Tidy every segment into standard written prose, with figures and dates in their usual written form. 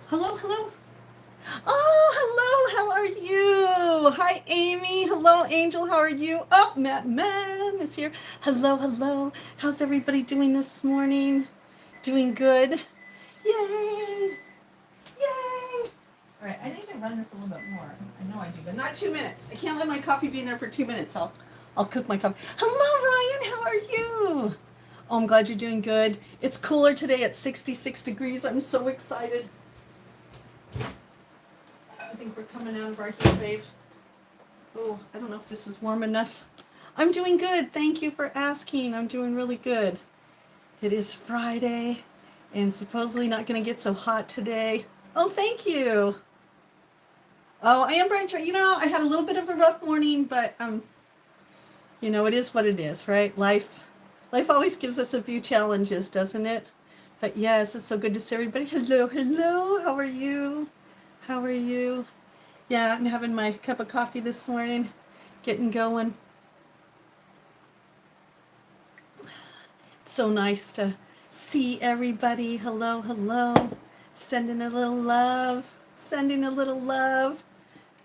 Hello, hello. Oh, hello. How are you? Hi, Amy. Hello, Angel. How are you? Oh, Matt Man is here. Hello, hello. How's everybody doing this morning? Doing good? Yay! Yay! All right, I need to run this a little bit more. I know I do, but not 2 minutes. I can't let my coffee be in there for 2 minutes. I'll cook my coffee. Hello, Ryan. How are you? Oh, I'm glad you're doing good. It's cooler today at 66 degrees. I'm so excited. I think we're coming out of our heat wave. Oh, I don't know if this is warm enough. I'm doing good. Thank you for asking. I'm doing really good. It is Friday and supposedly not going to get so hot today. Oh, thank you. Oh, I am brunch. I had a little bit of a rough morning, but it is what it is, right? Life always gives us a few challenges, doesn't it? But yes, it's so good to see everybody. Hello, hello. How are you? How are you? Yeah, I'm having my cup of coffee this morning, getting going. It's so nice to see everybody. Hello, hello. Sending a little love. Sending a little love.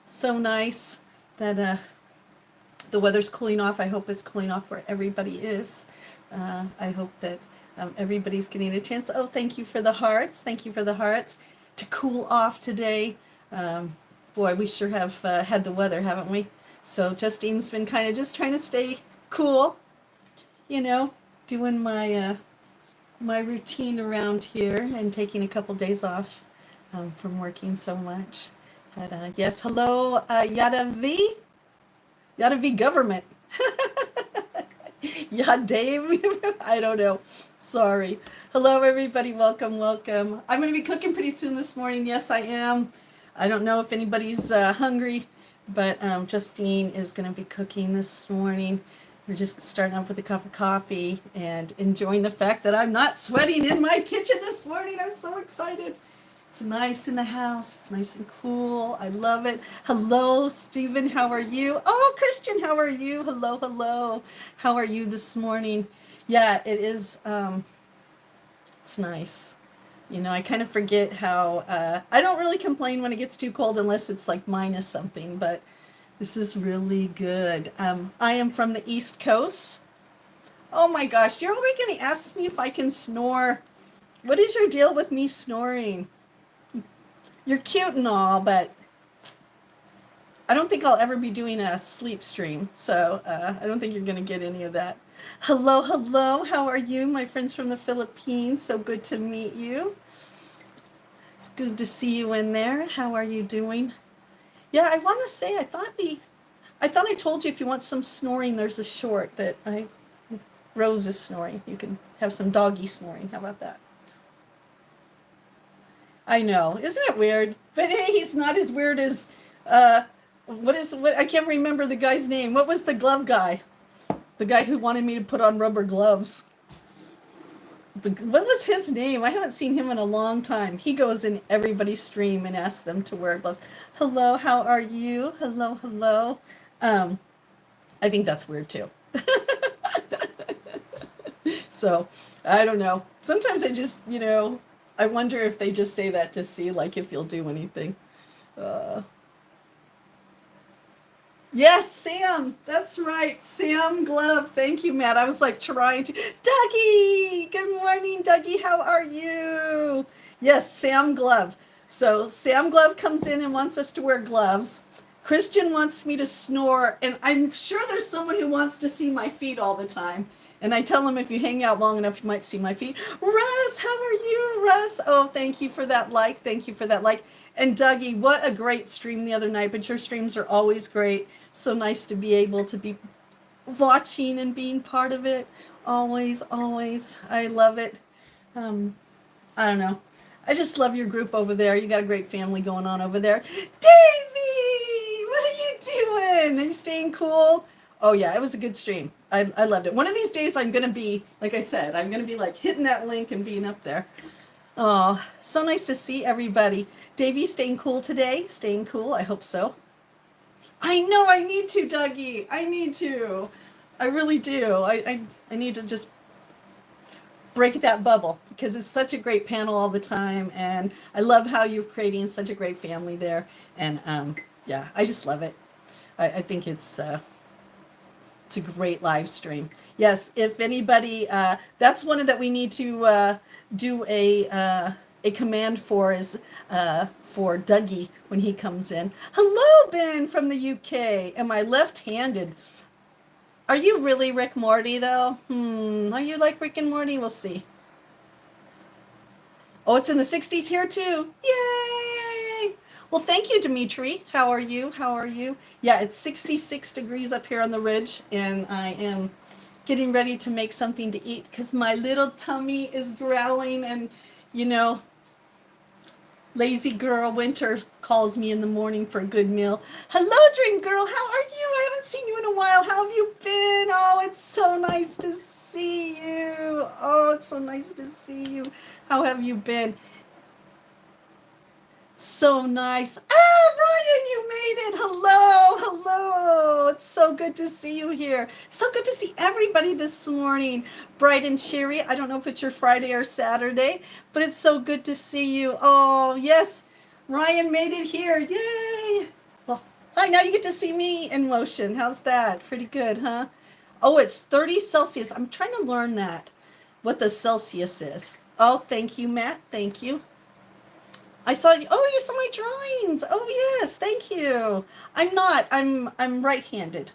So nice that the weather's cooling off. I hope it's cooling off where everybody is. I hope that everybody's getting a chance. Oh, thank you for the hearts. Thank you for the hearts. To cool off today. Boy, we sure have had the weather, haven't we? So Justine's been kind of just trying to stay cool, doing my routine around here and taking a couple days off from working so much. But yes, hello, Yada V government. Yeah, Dave. I don't know. Sorry. Hello, everybody. Welcome, welcome. I'm going to be cooking pretty soon this morning. Yes, I am. I don't know if anybody's hungry, but Justine is going to be cooking this morning. We're just starting off with a cup of coffee and enjoying the fact that I'm not sweating in my kitchen this morning. I'm so excited. It's nice in the house. It's nice and cool. I love it. Hello, Stephen. How are you? Oh, Christian, how are you? Hello, hello. How are you this morning? Yeah, it is. It's nice. I kind of forget how I don't really complain when it gets too cold unless it's like minus something, but this is really good. I am from the East Coast. Oh my gosh, you're always going to ask me if I can snore. What is your deal with me snoring? You're cute and all, but I don't think I'll ever be doing a sleep stream, so I don't think you're going to get any of that. Hello, hello. How are you, my friends from the Philippines? So good to meet you. It's good to see you in there. How are you doing? Yeah, I want to say I thought I told you if you want some snoring, there's a short that Rose is snoring. You can have some doggy snoring. How about that? I know, isn't it weird? But hey, he's not as weird as what I can't remember the guy's name. What was the glove guy? The guy who wanted me to put on rubber gloves. What was his name? I haven't seen him in a long time. He goes in everybody's stream and asks them to wear gloves. Hello, how are you? Hello, hello. I think that's weird too. So, I don't know. Sometimes I just, I wonder if they just say that to see, like, if you'll do anything. Uh, yes, Sam. That's right. Sam Glove. Thank you, Matt. I was like trying to. Dougie! Good morning, Dougie. How are you? Yes, Sam Glove. So, Sam Glove comes in and wants us to wear gloves. Christian wants me to snore, and I'm sure there's someone who wants to see my feet all the time. And I tell him if you hang out long enough, you might see my feet. Russ, how are you, Russ? Oh, thank you for that like. Thank you for that like. And Dougie, what a great stream the other night. But your streams are always great. So nice to be able to be watching and being part of it. Always, always. I love it. I don't know. I just love your group over there. You got a great family going on over there. Davey, what are you doing? Are you staying cool? Oh yeah, it was a good stream. I loved it. One of these days I'm going to be, like I said, I'm going to be like hitting that link and being up there. Oh, so nice to see everybody. Davey, staying cool today? Staying cool? I hope so. I know I need to, Dougie. I need to. I really do. I need to just break that bubble because it's such a great panel all the time. And I love how you're creating such a great family there. And yeah, I just love it. I think it's a great live stream. Yes, if anybody, that's one that we need to do a command for is for Dougie when he comes in. Hello, Ben from the UK. Am I left-handed? Are you really Rick Morty though? Are you like Rick and Morty? We'll see. Oh, it's in the 60s here too. Yay! Well, thank you, Dimitri. How are you? How are you? Yeah, it's 66 degrees up here on the ridge, and I am getting ready to make something to eat because my little tummy is growling, and you know, lazy girl Winter calls me in the morning for a good meal. Hello, Dream Girl. How are you? I haven't seen you in a while. How have you been? Oh, it's so nice to see you. Oh, it's so nice to see you. How have you been? So nice. Ah, Ryan, you made it. Hello, hello. It's so good to see you here. So good to see everybody this morning. Bright and cheery. I don't know if it's your Friday or Saturday, but it's so good to see you. Oh, yes. Ryan made it here. Yay. Well, hi, now you get to see me in motion. How's that? Pretty good, huh? Oh, it's 30 Celsius. I'm trying to learn that, what the Celsius is. Oh, thank you, Matt. Thank you. I saw you. Oh, you saw my drawings. Oh, yes. Thank you. I'm not. I'm right-handed.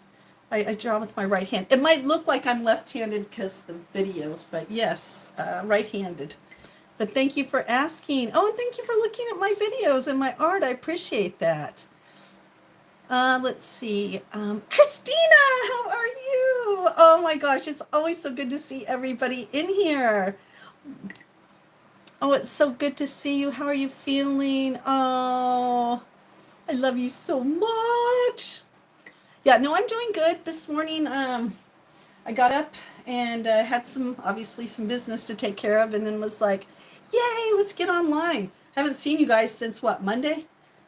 I draw with my right hand. It might look like I'm left-handed because the videos, but yes, right-handed. But thank you for asking. Oh, and thank you for looking at my videos and my art. I appreciate that. Let's see. Christina, how are you? Oh my gosh, it's always so good to see everybody in here. Oh, it's so good to see you. How are you feeling? Oh, I love you so much. Yeah, no, I'm doing good. This morning, I got up and had obviously some business to take care of, and then was like, yay, let's get online. Haven't seen you guys since what, Monday?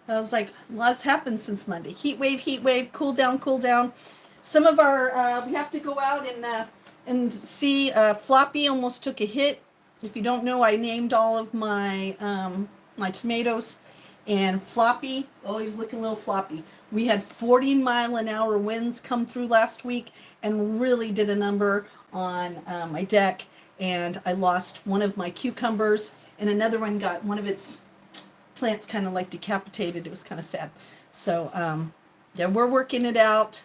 I was like, lots happened since Monday. Heat wave, cool down, cool down. Some of our, we have to go out and see, Floppy almost took a hit. If you don't know, I named all of my my tomatoes, and Floppy, oh, he's looking a little floppy. We had 40-mile-an-hour winds come through last week and really did a number on my deck, and I lost one of my cucumbers, and another one got one of its plants kind of like decapitated. It was kind of sad. So, yeah, we're working it out.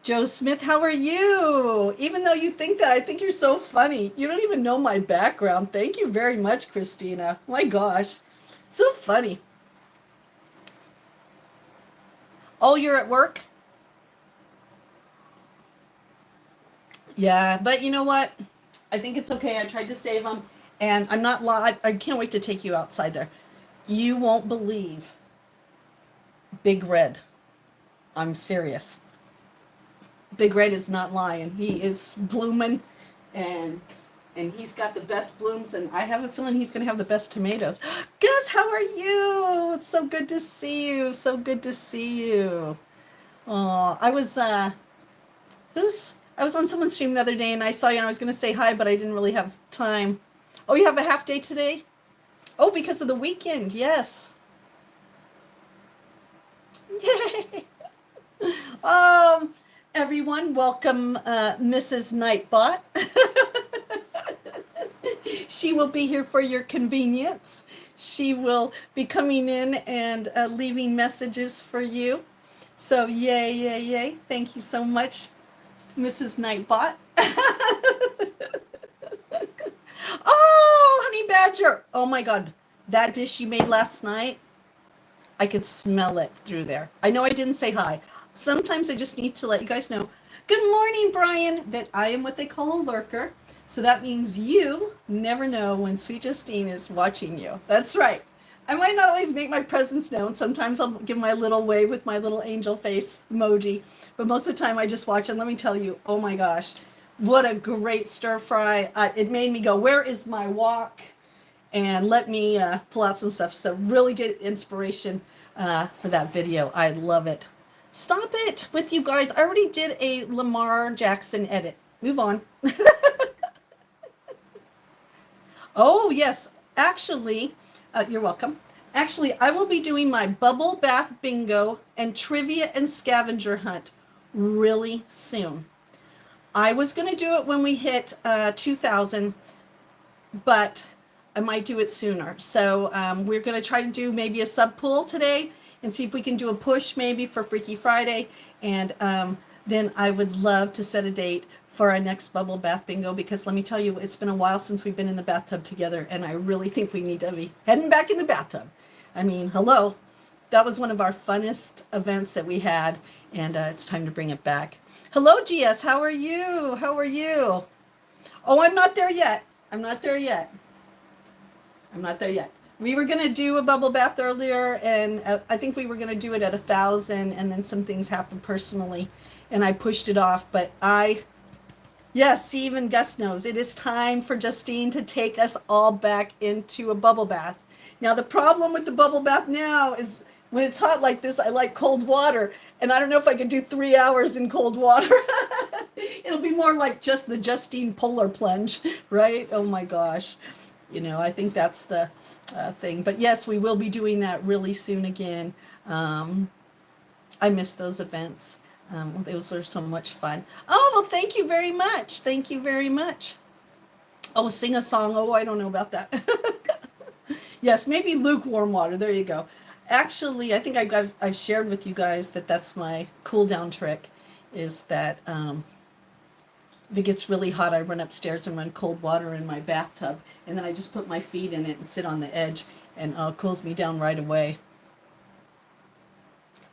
Joe Smith, how are you? Even though you think that, I think you're so funny. You don't even know my background. Thank you very much, Christina. My gosh. So funny. Oh, you're at work? Yeah, but you know what? I think it's okay. I tried to save them, and I'm not live. I can't wait to take you outside there. You won't believe Big Red. I'm serious. Big Red is not lying. He is blooming, and he's got the best blooms, and I have a feeling he's going to have the best tomatoes. Gus, how are you? It's so good to see you. So good to see you. Oh, I was I was on someone's stream the other day, and I saw you, and I was going to say hi, but I didn't really have time. Oh, you have a half day today? Oh, because of the weekend. Yes. Yay. Everyone, welcome Mrs. Nightbot. She will be here for your convenience. She will be coming in and leaving messages for you. So yay, yay, yay. Thank you so much, Mrs. Nightbot. Oh, Honey Badger. Oh my God. That dish you made last night, I could smell it through there. I know I didn't say hi. Sometimes I just need to let you guys know. Good morning, Brian, that I am what they call a lurker. So that means you never know when Sweet Justine is watching you. That's right. I might not always make my presence known. Sometimes I'll give my little wave with my little angel face emoji. But most of the time I just watch, and let me tell you, oh my gosh, what a great stir fry. It made me go, where is my wok? And let me pull out some stuff. So really good inspiration for that video. I love it. Stop it with you guys. I already did a Lamar Jackson edit. Move on. Oh, yes. Actually, you're welcome. Actually, I will be doing my bubble bath bingo and trivia and scavenger hunt really soon. I was going to do it when we hit 2,000, but I might do it sooner. So we're going to try to do maybe a sub pool today and see if we can do a push maybe for Freaky Friday. And then I would love to set a date for our next bubble bath bingo, because let me tell you, it's been a while since we've been in the bathtub together, and I really think we need to be heading back in the bathtub. I mean, hello. That was one of our funnest events that we had, and it's time to bring it back. Hello, GS. How are you? How are you? Oh, I'm not there yet. I'm not there yet. I'm not there yet. We were going to do a bubble bath earlier, and I think we were going to do it at 1,000, and then some things happened personally, and I pushed it off. But yes, even Gus knows, it is time for Justine to take us all back into a bubble bath. Now, the problem with the bubble bath now is when it's hot like this, I like cold water, and I don't know if I could do 3 hours in cold water. It'll be more like just the Justine polar plunge, right? Oh my gosh. I think that's the thing. But yes, we will be doing that really soon again. I miss those events. Those are so much fun. Oh, well, thank you very much. Thank you very much. Oh, sing a song. Oh, I don't know about that. Yes, maybe lukewarm water. There you go. Actually, I think I've shared with you guys that that's my cool down trick, is that if it gets really hot, I run upstairs and run cold water in my bathtub, and then I just put my feet in it and sit on the edge, and it cools me down right away.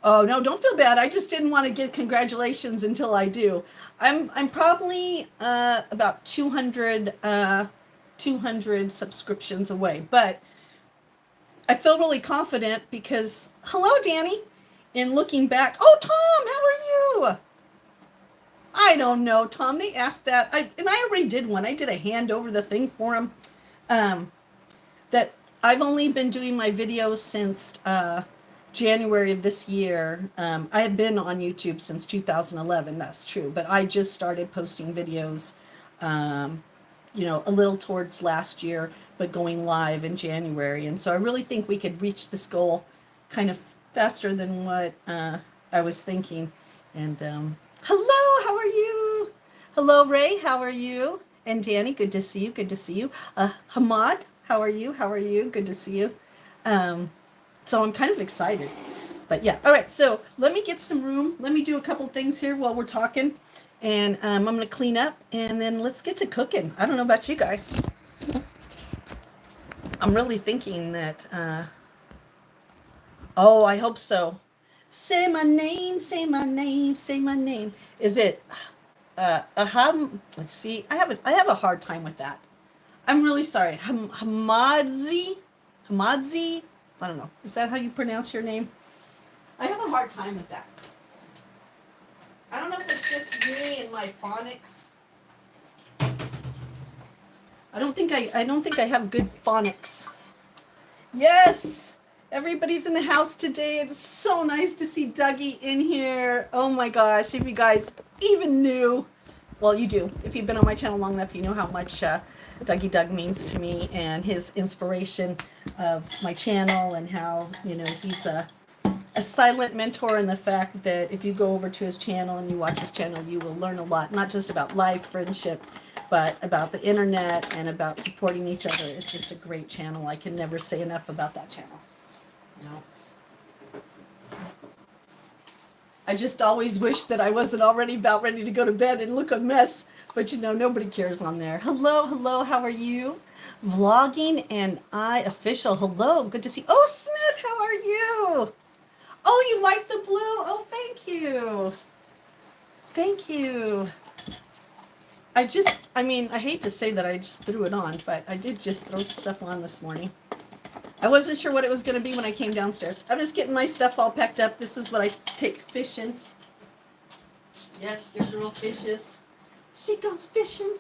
Oh no, don't feel bad. I just didn't want to get congratulations until I do. I'm probably about 200 subscriptions away, but I feel really confident because hello, Danny. In looking back, oh Tom, how are you? I don't know, Tom. They asked that, and I already did one. I did a hand over the thing for him. That I've only been doing my videos since January of this year. I have been on YouTube since 2011. That's true, but I just started posting videos, a little towards last year, but going live in January. And so I really think we could reach this goal kind of faster than what I was thinking. And hello, how are you? Hello, Ray, how are you? And Danny, good to see you. Good to see you. Hamad, how are you? How are you? Good to see you. So I'm kind of excited. But yeah, all right, so let me get some room. Let me do a couple things here while we're talking. And I'm going to clean up, and then let's get to cooking. I don't know about you guys. I'm really thinking that, oh, I hope so. Say my name, say my name, say my name. Is it, let's see, I have a hard time with that. I'm really sorry. Hamadzi? Hamadzi? I don't know. Is that how you pronounce your name? I have a hard time with that. I don't know if it's just me and my phonics. I don't think I have good phonics. Yes! Everybody's in the house today. It's so nice to see Dougie in here. Oh my gosh, if you guys even knew, well, you do. If you've been on my channel long enough, you know how much Dougie Doug means to me, and his inspiration of my channel, and how, he's a silent mentor, in the fact that if you go over to his channel and you watch his channel, you will learn a lot, not just about life, friendship, but about the internet and about supporting each other. It's just a great channel. I can never say enough about that channel. I just always wish that I wasn't already about ready to go to bed and look a mess, but nobody cares on there. Hello, hello, how are you? Vlogging and I official. Hello, good to see. Oh, Smith, how are you? Oh, you like the blue? Oh, thank you. Thank you. I hate to say that I just threw it on, but I did just throw stuff on this morning. I wasn't sure what it was going to be when I came downstairs. I'm just getting my stuff all packed up. This is what I take fishing. Yes, your girl fishes. She goes fishing.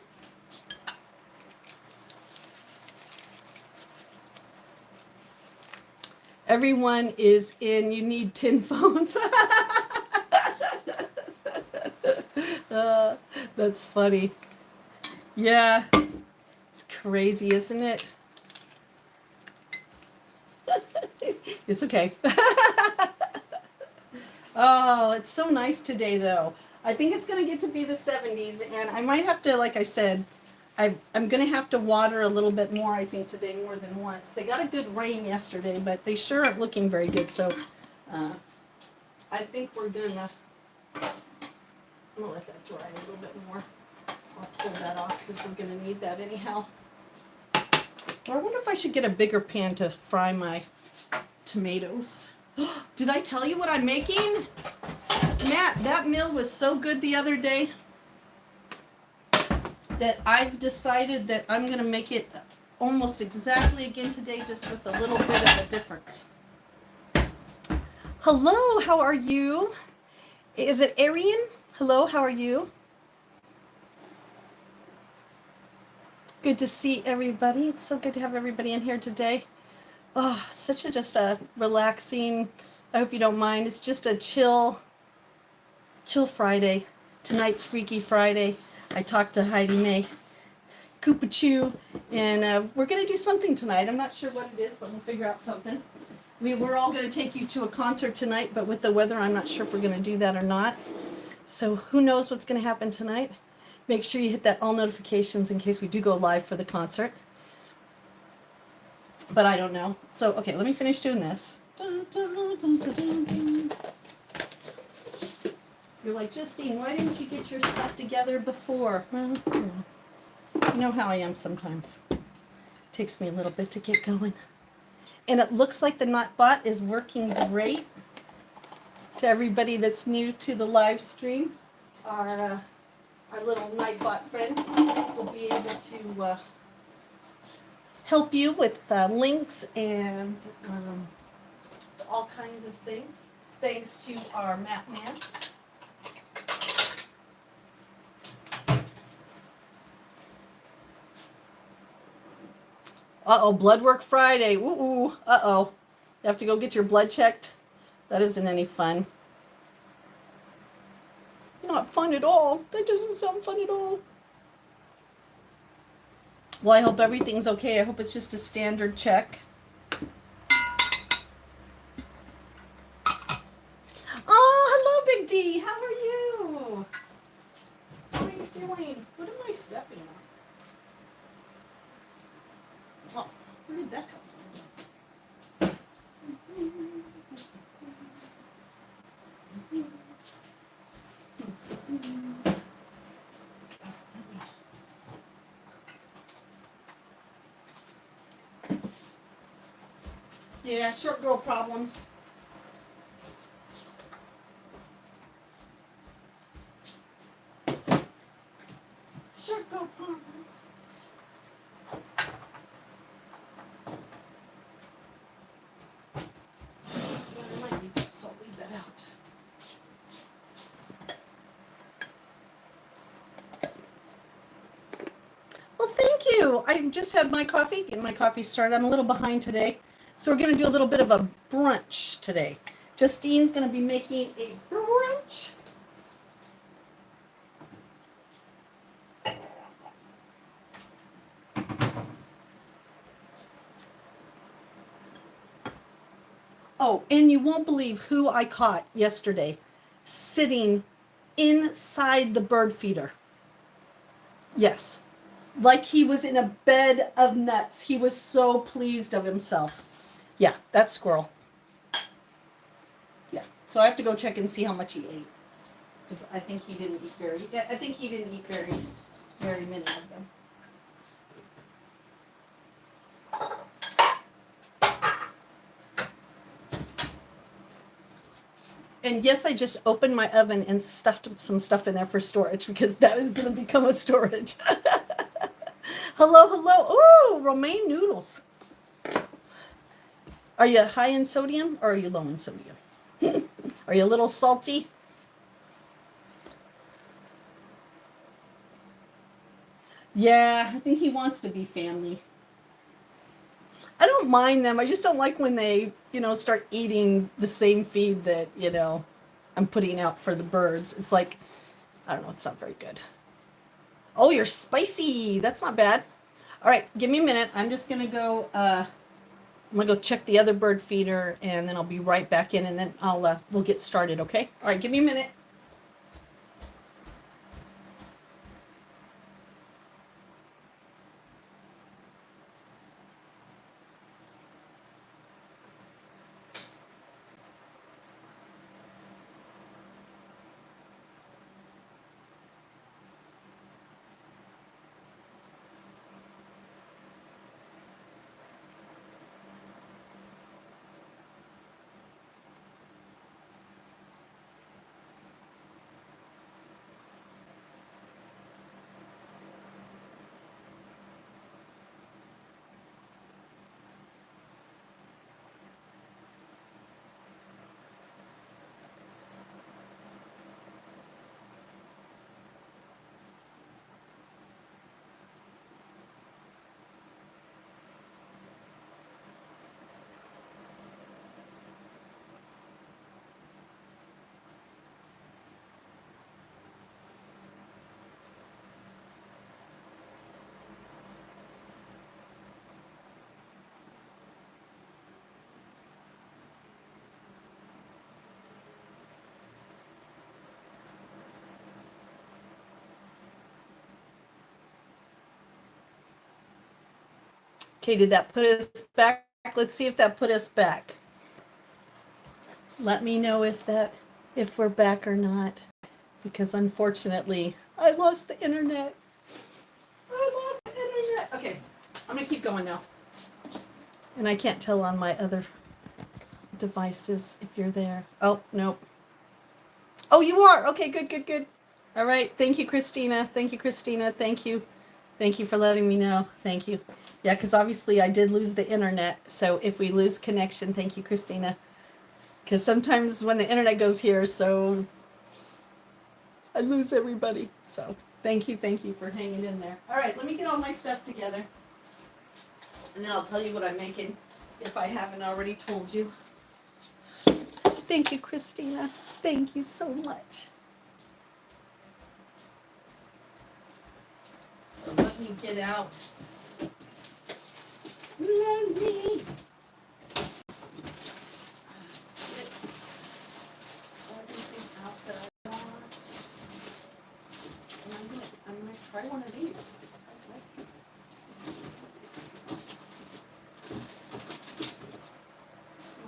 Everyone is in. You need 10 phones. That's funny. Yeah, it's crazy, isn't it? It's okay. Oh, it's so nice today, though. I think it's going to get to be the 70s, and I might have to, like I said, I'm going to have to water a little bit more, I think, today more than once. They got a good rain yesterday, but they sure aren't looking very good, so I think we're going to, I'm going to let that dry a little bit more. I'll pull that off because we're going to need that anyhow. Or I wonder if I should get a bigger pan to fry my tomatoes. Did I tell you what I'm making? Matt, that meal was so good the other day that I've decided that I'm going to make it almost exactly again today, just with a little bit of a difference. Hello, how are you? Is it Arian? Hello, how are you? Good to see everybody. It's so good to have everybody in here today. Oh, just a relaxing, I hope you don't mind. It's just a chill Friday. Tonight's Freaky Friday. I talked to Heidi Mae Koopachu, and we're going to do something tonight. I'm not sure what it is, but we'll figure out something. We're all going to take you to a concert tonight, but with the weather, I'm not sure if we're going to do that or not. So who knows what's going to happen tonight. Make sure you hit that all notifications in case we do go live for the concert. But I don't know. So, okay, let me finish doing this. You're like, Justine, why didn't you get your stuff together before? Well, you know how I am sometimes. It takes me a little bit to get going. And it looks like the Notbot is working great. To everybody that's new to the live stream, our little Nightbot friend will be able to help you with links and all kinds of things, thanks to our map man. Uh-oh, blood work Friday. Ooh, uh-oh. You have to go get your blood checked? That isn't any fun. Not fun at all. That doesn't sound fun at all. Well, I hope everything's okay. I hope it's just a standard check. Oh, hello, Big D. How are you? How are you doing? What am I stepping on? Oh, where did that come from? Yeah, short girl problems. Short girl problems. Yeah, I might need that, so I'll leave that out. Well, thank you. I just had my coffee, getting my coffee started. I'm a little behind today. So we're going to do a little bit of a brunch today. Justine's going to be making a brunch. Oh, and you won't believe who I caught yesterday sitting inside the bird feeder. Yes, like he was in a bed of nuts. He was so pleased of himself. Yeah, that squirrel. Yeah, so I have to go check and see how much he ate, because I think he didn't eat very. Yeah, I think he didn't eat very many of them. And yes, I just opened my oven and stuffed some stuff in there for storage, because that is going to become a storage. Hello, hello. Ooh, romaine noodles. Are you high in sodium or are you low in sodium? Are you a little salty? Yeah, I think he wants to be family. I don't mind them. I just don't like when they, start eating the same feed that, I'm putting out for the birds. It's like, I don't know, it's not very good. Oh, you're spicy. That's not bad. All right, give me a minute. I'm just gonna go. I'm gonna go check the other bird feeder, and then I'll be right back in, and then we'll get started. Okay. All right, give me a minute. Okay, did that put us back? Let's see if that put us back. Let me know if we're back or not, because unfortunately I lost the internet. Okay, I'm gonna keep going now. And I can't tell on my other devices if you're there. Oh, nope. Oh, you are. Okay, good. All right. Thank you, Christina. Thank you. Thank you for letting me know. Thank you. Yeah, because obviously I did lose the internet. So if we lose connection, thank you, Christina. Because sometimes when the internet goes here, so I lose everybody. So thank you for hanging in there. All right, let me get all my stuff together. And then I'll tell you what I'm making if I haven't already told you. Thank you, Christina. Thank you so much. So let me get out. Let me get everything out that I want. And I'm gonna try one of these.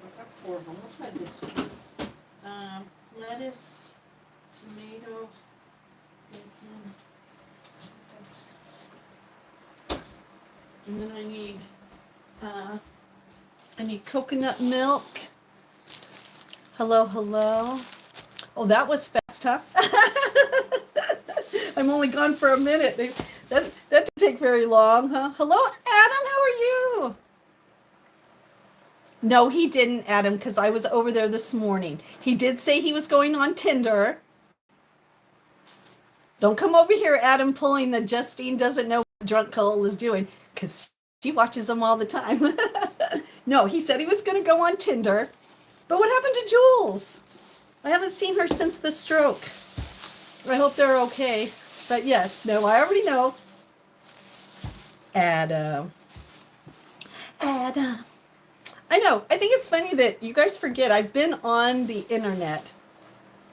I've got 4 of them. We'll try this one. Lettuce, tomato, bacon. And then I need coconut milk. Hello. Oh, that was fast, huh? I'm only gone for a minute. That didn't take very long, huh? Hello, Adam, how are you? No, he didn't, Adam, because I was over there this morning. He did say he was going on Tinder. Don't come over here, Adam, pulling the Justine doesn't know what Drunk Cole is doing, because she watches them all the time. No, he said he was going to go on Tinder. But what happened to Jules? I haven't seen her since the stroke. I hope they're okay. But yes, no, I already know. Adam. I know. I think it's funny that you guys forget I've been on the internet.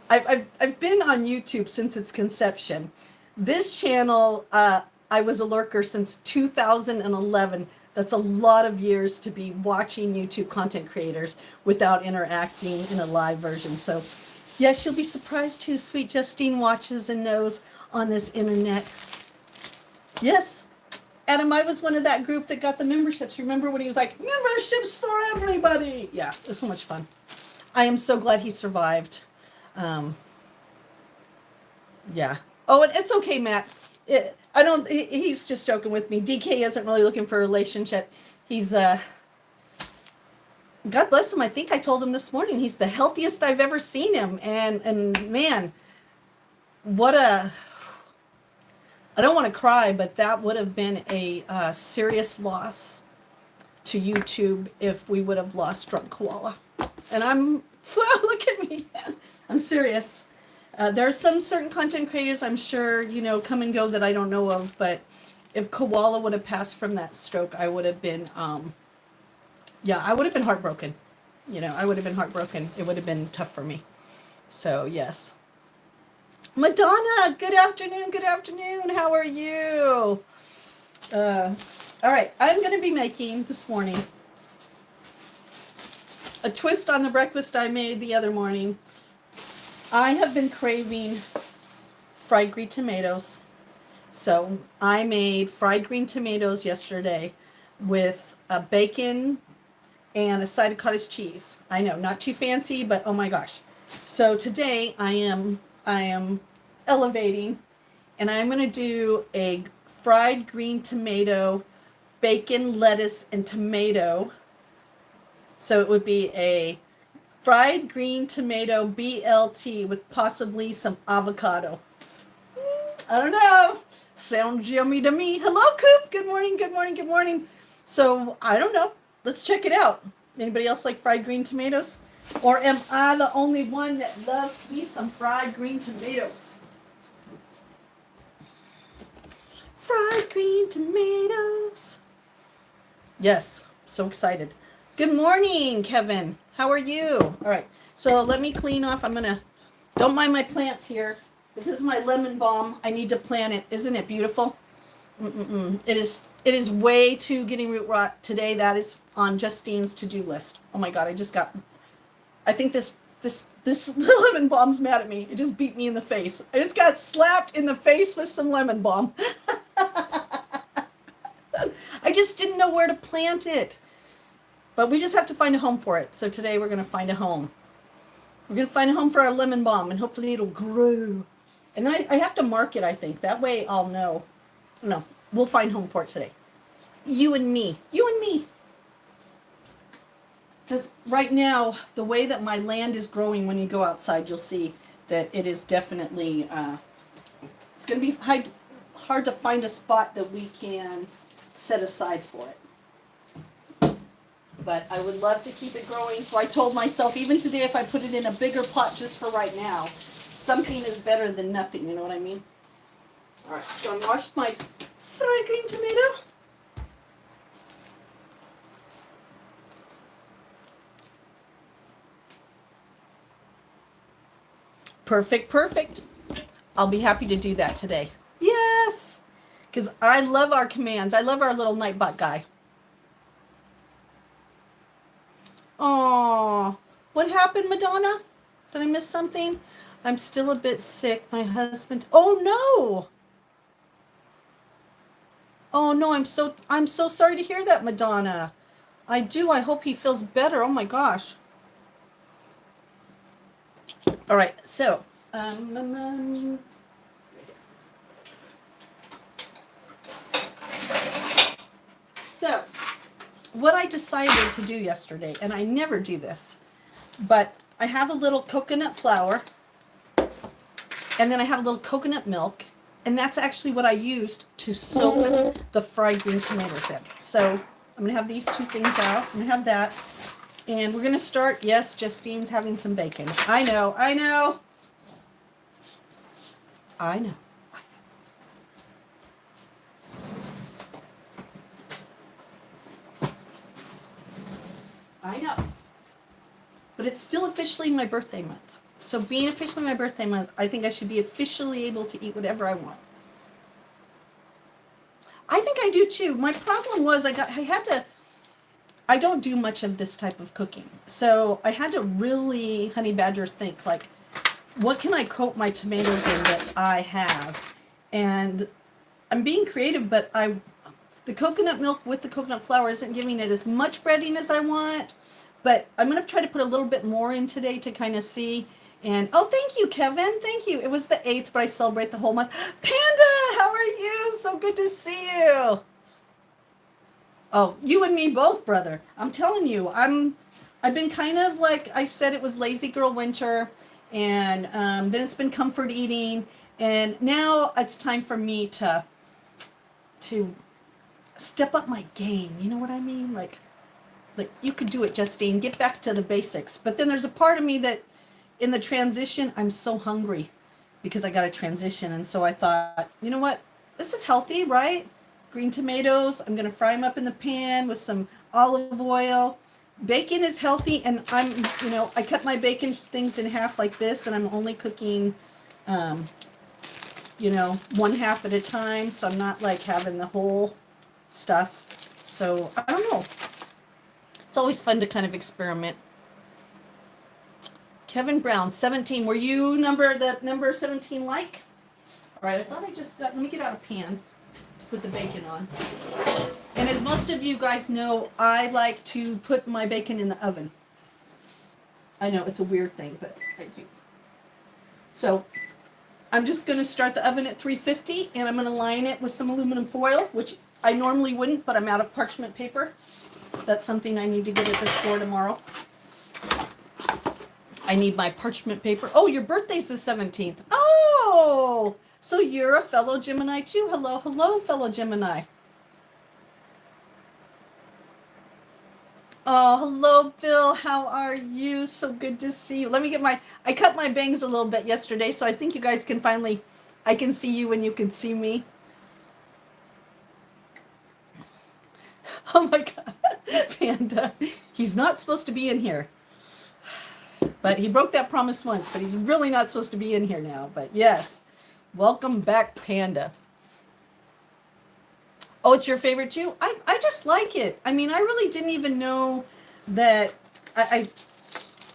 I've been on YouTube since its conception. This channel, I was a lurker since 2011. That's a lot of years to be watching YouTube content creators without interacting in a live version. So, yes, you'll be surprised who sweet Justine watches and knows on this internet. Yes, Adam, I was one of that group that got the memberships. Remember when he was like, memberships for everybody? Yeah, it was so much fun. I am so glad he survived. Yeah. Oh, and it's okay, Matt. He's just joking with me. DK isn't really looking for a relationship. He's, God bless him. I think I told him this morning, he's the healthiest I've ever seen him. And man, I don't want to cry, but that would have been a serious loss to YouTube if we would have lost Drunk Koala. And look at me. I'm serious. There are some certain content creators I'm sure, come and go that I don't know of, but if Koala would have passed from that stroke, I would have been, yeah, I would have been heartbroken. You know, I would have been heartbroken. It would have been tough for me. So, yes. Madonna, good afternoon. Good afternoon. How are you? All right, I'm going to be making this morning a twist on the breakfast I made the other morning. I have been craving fried green tomatoes. So I made fried green tomatoes yesterday with a bacon and a side of cottage cheese. I know, not too fancy, but oh my gosh. So today I am elevating, and I'm going to do a fried green tomato, bacon, lettuce, and tomato. So it would be a fried green tomato BLT with possibly some avocado. I don't know. Sounds yummy to me. Hello, Coop. Good morning, good morning, good morning. So, I don't know. Let's check it out. Anybody else like fried green tomatoes? Or am I the only one that loves me some fried green tomatoes? Fried green tomatoes. Yes, so excited. Good morning, Kevin. How are you? All right, so let me clean off. Don't mind my plants here. This is my lemon balm. I need to plant it. Isn't it beautiful? It is way too getting root rot today. That is on Justine's to-do list. Oh my God, I think this lemon balm's mad at me. It just beat me in the face. I just got slapped in the face with some lemon balm. I just didn't know where to plant it. But we just have to find a home for it. So today we're going to find a home. We're going to find a home for our lemon balm, and hopefully it'll grow. And then I have to mark it, I think. That way I'll know. No, we'll find a home for it today. You and me. You and me. Because right now, the way that my land is growing, when you go outside, you'll see that it is definitely, it's going to be hard to find a spot that we can set aside for it. But I would love to keep it growing. So I told myself, even today, if I put it in a bigger pot just for right now, something is better than nothing. You know what I mean? All right, so I washed my fried green tomato. Perfect, perfect. I'll be happy to do that today. Yes, because I love our commands. I love our little Nightbot guy. Oh, what happened, Madonna? Did I miss something? I'm still a bit sick. My husband. Oh no. Oh no, I'm so sorry to hear that, Madonna. I do. I hope he feels better. Oh my gosh. All right. So, so what I decided to do yesterday, and I never do this, but I have a little coconut flour, and then I have a little coconut milk, and that's actually what I used to soak the fried green tomatoes in. So I'm going to have these two things out. I'm going to have that, and we're going to start. Yes, Justine's having some bacon. I know, I know. I know. I know. But it's still officially my birthday month. So being officially my birthday month, I think I should be officially able to eat whatever I want. I think I do too. My problem was I don't do much of this type of cooking. So I had to really, honey badger, think like, what can I coat my tomatoes in that I have? And I'm being creative, but the coconut milk with the coconut flour isn't giving it as much breading as I want. But I'm going to try to put a little bit more in today to kind of see. And, oh, thank you, Kevin. Thank you. It was the 8th, but I celebrate the whole month. Panda, how are you? So good to see you. Oh, you and me both, brother. I'm telling you, I've been kind of like I said, it was lazy girl winter. And then it's been comfort eating. And now it's time for me to step up my game. You know what I mean? Like you could do it, Justine. Get back to the basics. But then there's a part of me that in the transition, I'm so hungry because I got to transition. And so I thought, you know what? This is healthy, right? green tomatoes. I'm going to fry them up in the pan with some olive oil. Bacon is healthy, and I cut my bacon things in half like this, and I'm only cooking, one half at a time, so I'm not like having the whole stuff. So I don't know. It's always fun to kind of experiment. Kevin Brown, 17. Were you number 17 like? All right, I thought I just got, let me get out a pan to put the bacon on. And as most of you guys know, I like to put my bacon in the oven. I know it's a weird thing, but I do. So I'm just going to start the oven at 350, and I'm going to line it with some aluminum foil, which I normally wouldn't, but I'm out of parchment paper. That's something I need to get at the store tomorrow. I need my parchment paper. Oh, your birthday's the 17th. Oh, so you're a fellow Gemini too. Hello, hello, fellow Gemini. Oh, hello, Bill. How are you? So good to see you. Let me get I cut my bangs a little bit yesterday, so I think you guys can finally, I can see you when you can see me. Oh my God, Panda. He's not supposed to be in here. But he broke that promise once, but he's really not supposed to be in here now. But yes, welcome back, Panda. Oh, it's your favorite too? I just like it. I mean, I really didn't even know that it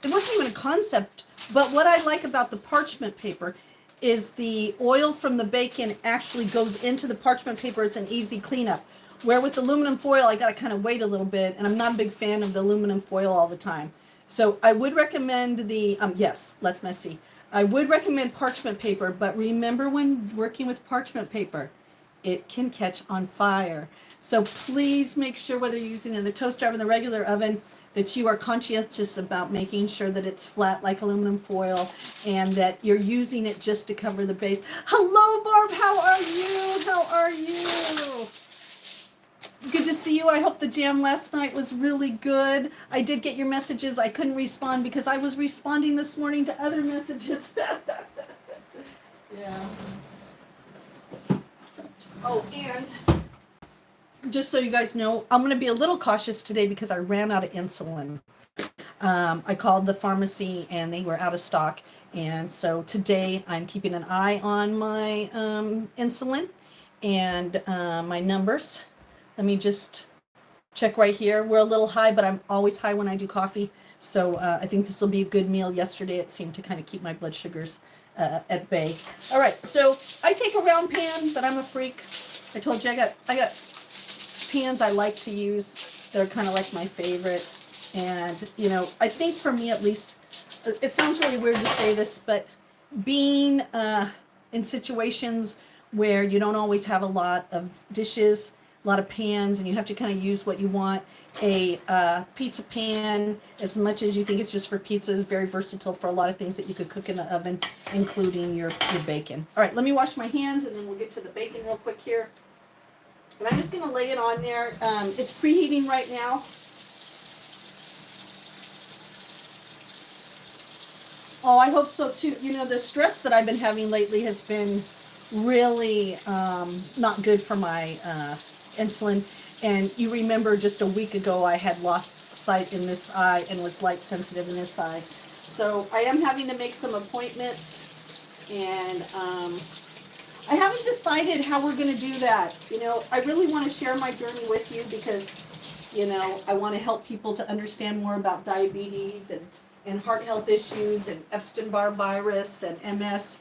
wasn't even a concept. But what I like about the parchment paper is the oil from the bacon actually goes into the parchment paper. It's an easy cleanup. Where with aluminum foil, I got to kind of wait a little bit, and I'm not a big fan of the aluminum foil all the time. So I would recommend the, yes, less messy. I would recommend parchment paper, but remember when working with parchment paper, it can catch on fire. So please make sure whether you're using it in the toaster oven, the regular oven, that you are conscientious about making sure that it's flat like aluminum foil and that you're using it just to cover the base. Hello, Barb. How are you? How are you? Good to see you. I hope the jam last night was really good. I did get your messages. I couldn't respond because I was responding this morning to other messages. Yeah. Oh, and just so you guys know, I'm going to be a little cautious today because I ran out of insulin. I called the pharmacy and they were out of stock. And so today I'm keeping an eye on my insulin and my numbers. Let me just check right here. We're a little high, but I'm always high when I do coffee. So I think this will be a good meal. Yesterday, it seemed to kind of keep my blood sugars at bay. All right, so I take a round pan, but I'm a freak. I told you I got pans I like to use. They're kind of like my favorite. And, I think for me at least, it sounds really weird to say this, but being in situations where you don't always have a lot of dishes, a lot of pans, and you have to kind of use what you want. A pizza pan, as much as you think it's just for pizza, is very versatile for a lot of things that you could cook in the oven, including your bacon. All right, let me wash my hands, and then we'll get to the bacon real quick here. And I'm just going to lay it on there. It's preheating right now. Oh, I hope so too. The stress that I've been having lately has been really not good for my insulin. And you remember just a week ago I had lost sight in this eye and was light sensitive in this eye. So I am having to make some appointments, and I haven't decided how we're going to do that. I really want to share my journey with you because, I want to help people to understand more about diabetes and heart health issues and Epstein-Barr virus and MS.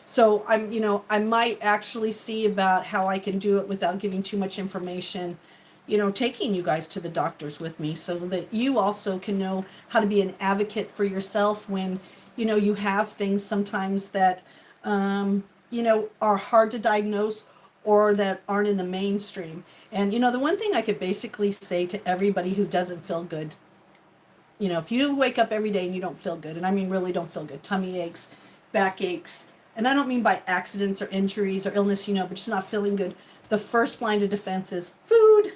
So I might actually see about how I can do it without giving too much information, taking you guys to the doctors with me so that you also can know how to be an advocate for yourself when, you have things sometimes that, are hard to diagnose or that aren't in the mainstream. And, the one thing I could basically say to everybody who doesn't feel good, if you wake up every day and you don't feel good, and I mean really don't feel good, tummy aches, back aches, and I don't mean by accidents or injuries or illness, but just not feeling good. The first line of defense is food.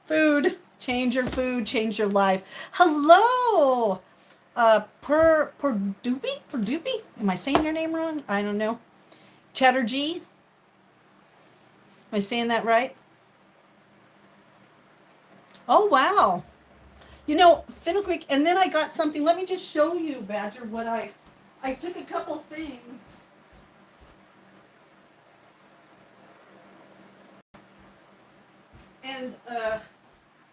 Food. Change your food, change your life. Hello! Perdupi? Am I saying your name wrong? I don't know. Chatterjee? I saying that right? Oh, wow. You know, fenugreek, and then I got something. Let me just show you, Badger, what I took a couple things. And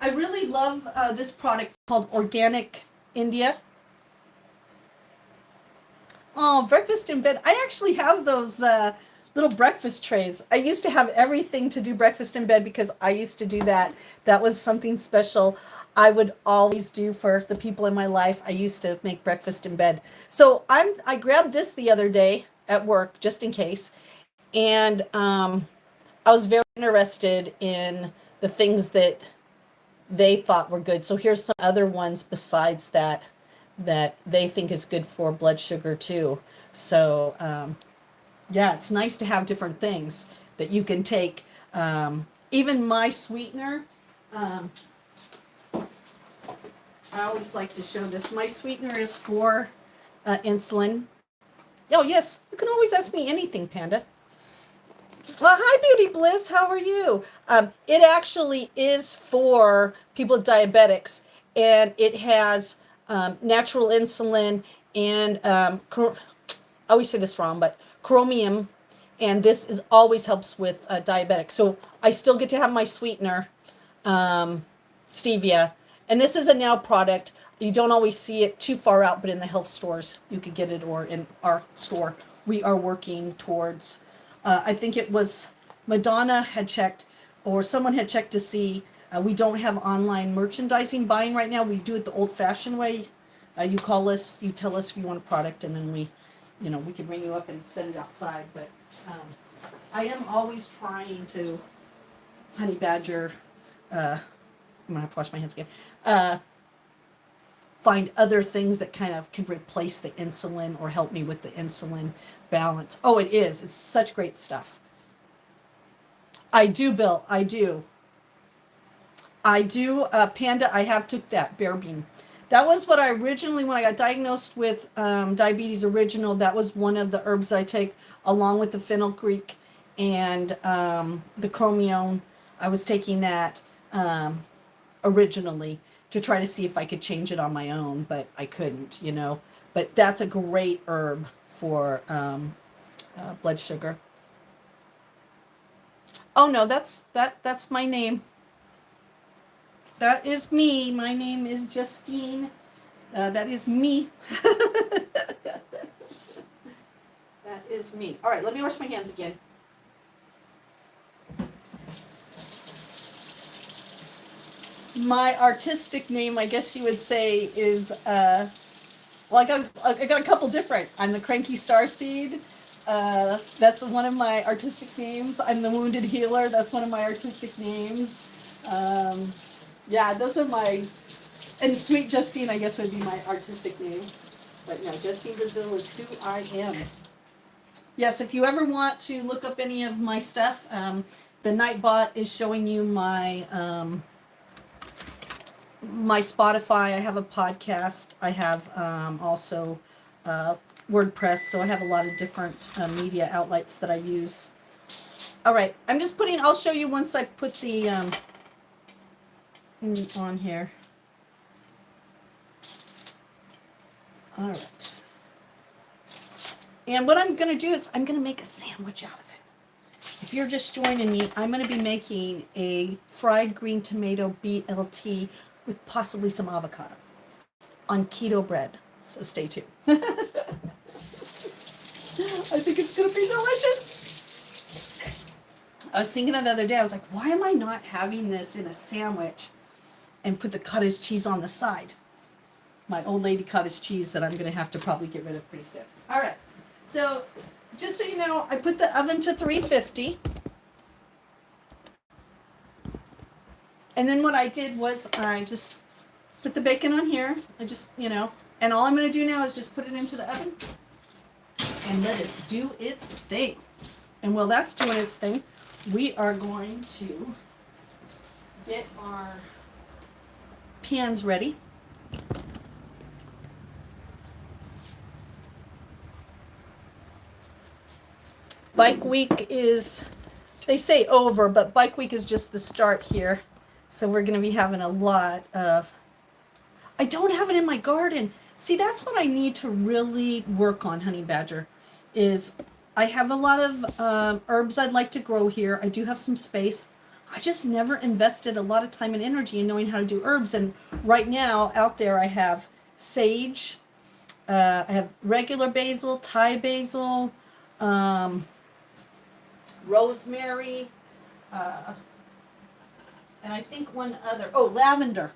I really love this product called Organic India. Oh, breakfast in bed. I actually have those little breakfast trays. I used to have everything to do breakfast in bed because I used to do that. That was something special I would always do for the people in my life. I used to make breakfast in bed. So I grabbed this the other day at work just in case, and I was very interested in the things that they thought were good. So here's some other ones besides that that they think is good for blood sugar too. So yeah, it's nice to have different things that you can take. Even my sweetener, um, I always like to show this. My sweetener is for insulin. Oh yes, you can always ask me anything, Panda. Well, hi, Beauty Bliss. How are you? It actually is for people with diabetics, and it has natural insulin and I always say this wrong, but chromium, and this is always helps with diabetics. So I still get to have my sweetener, stevia, and this is a now product. You don't always see it too far out, but in the health stores you could get it, or in our store we are working towards. I think it was Madonna had checked, or someone had checked to see. We don't have online merchandising buying right now. We do it the old-fashioned way. You call us, you tell us if you want a product, and then we, we can bring you up and send it outside. But I am always trying to, honey badger. I'm gonna have to wash my hands again. Find other things that kind of can replace the insulin or help me with the insulin balance. Oh, it is. It's such great stuff. I do, Bill. I do. Panda, I have took that, Bear Bean. That was what I originally, when I got diagnosed with diabetes original, that was one of the herbs I take along with the fenugreek and the chromium. I was taking that originally to try to see if I could change it on my own, but I couldn't. But that's a great herb for blood sugar. Oh no, that's my name. That is me. My name is Justine. That is me. That is me. All right, let me wash my hands again. My artistic name, I guess you would say, is well, I got a couple different. I'm the Cranky Starseed. That's one of my artistic names. I'm the Wounded Healer. That's one of my artistic names. Yeah, those are my. And Sweet Justine, I guess, would be my artistic name. But no, Justine Brazil is who I am. Yes, if you ever want to look up any of my stuff, the Nightbot is showing you my my Spotify. I have a podcast. I have also WordPress. So I have a lot of different media outlets that I use. All right, I'm just putting. I'll show you once I put the on here. All right. And what I'm going to do is I'm going to make a sandwich out of it. If you're just joining me, I'm going to be making a fried green tomato BLT with possibly some avocado on keto bread. So stay tuned. I think it's going to be delicious. I was thinking the other day, I was like, why am I not having this in a sandwich and put the cottage cheese on the side? My old lady cottage cheese that I'm going to have to probably get rid of pretty soon. All right. So just so you know, I put the oven to 350. And then what I did was I just put the bacon on here. And all I'm going to do now is just put it into the oven and let it do its thing. And while that's doing its thing, we are going to get our pans ready. Bike week is they say over, but bike week is just the start here. So we're going to be having a lot of, I don't have it in my garden. See, that's what I need to really work on, Honey Badger, is I have a lot of herbs I'd like to grow here. I do have some space. I just never invested a lot of time and energy in knowing how to do herbs. And right now out there I have sage, I have regular basil, Thai basil, rosemary, and I think one other, oh, lavender.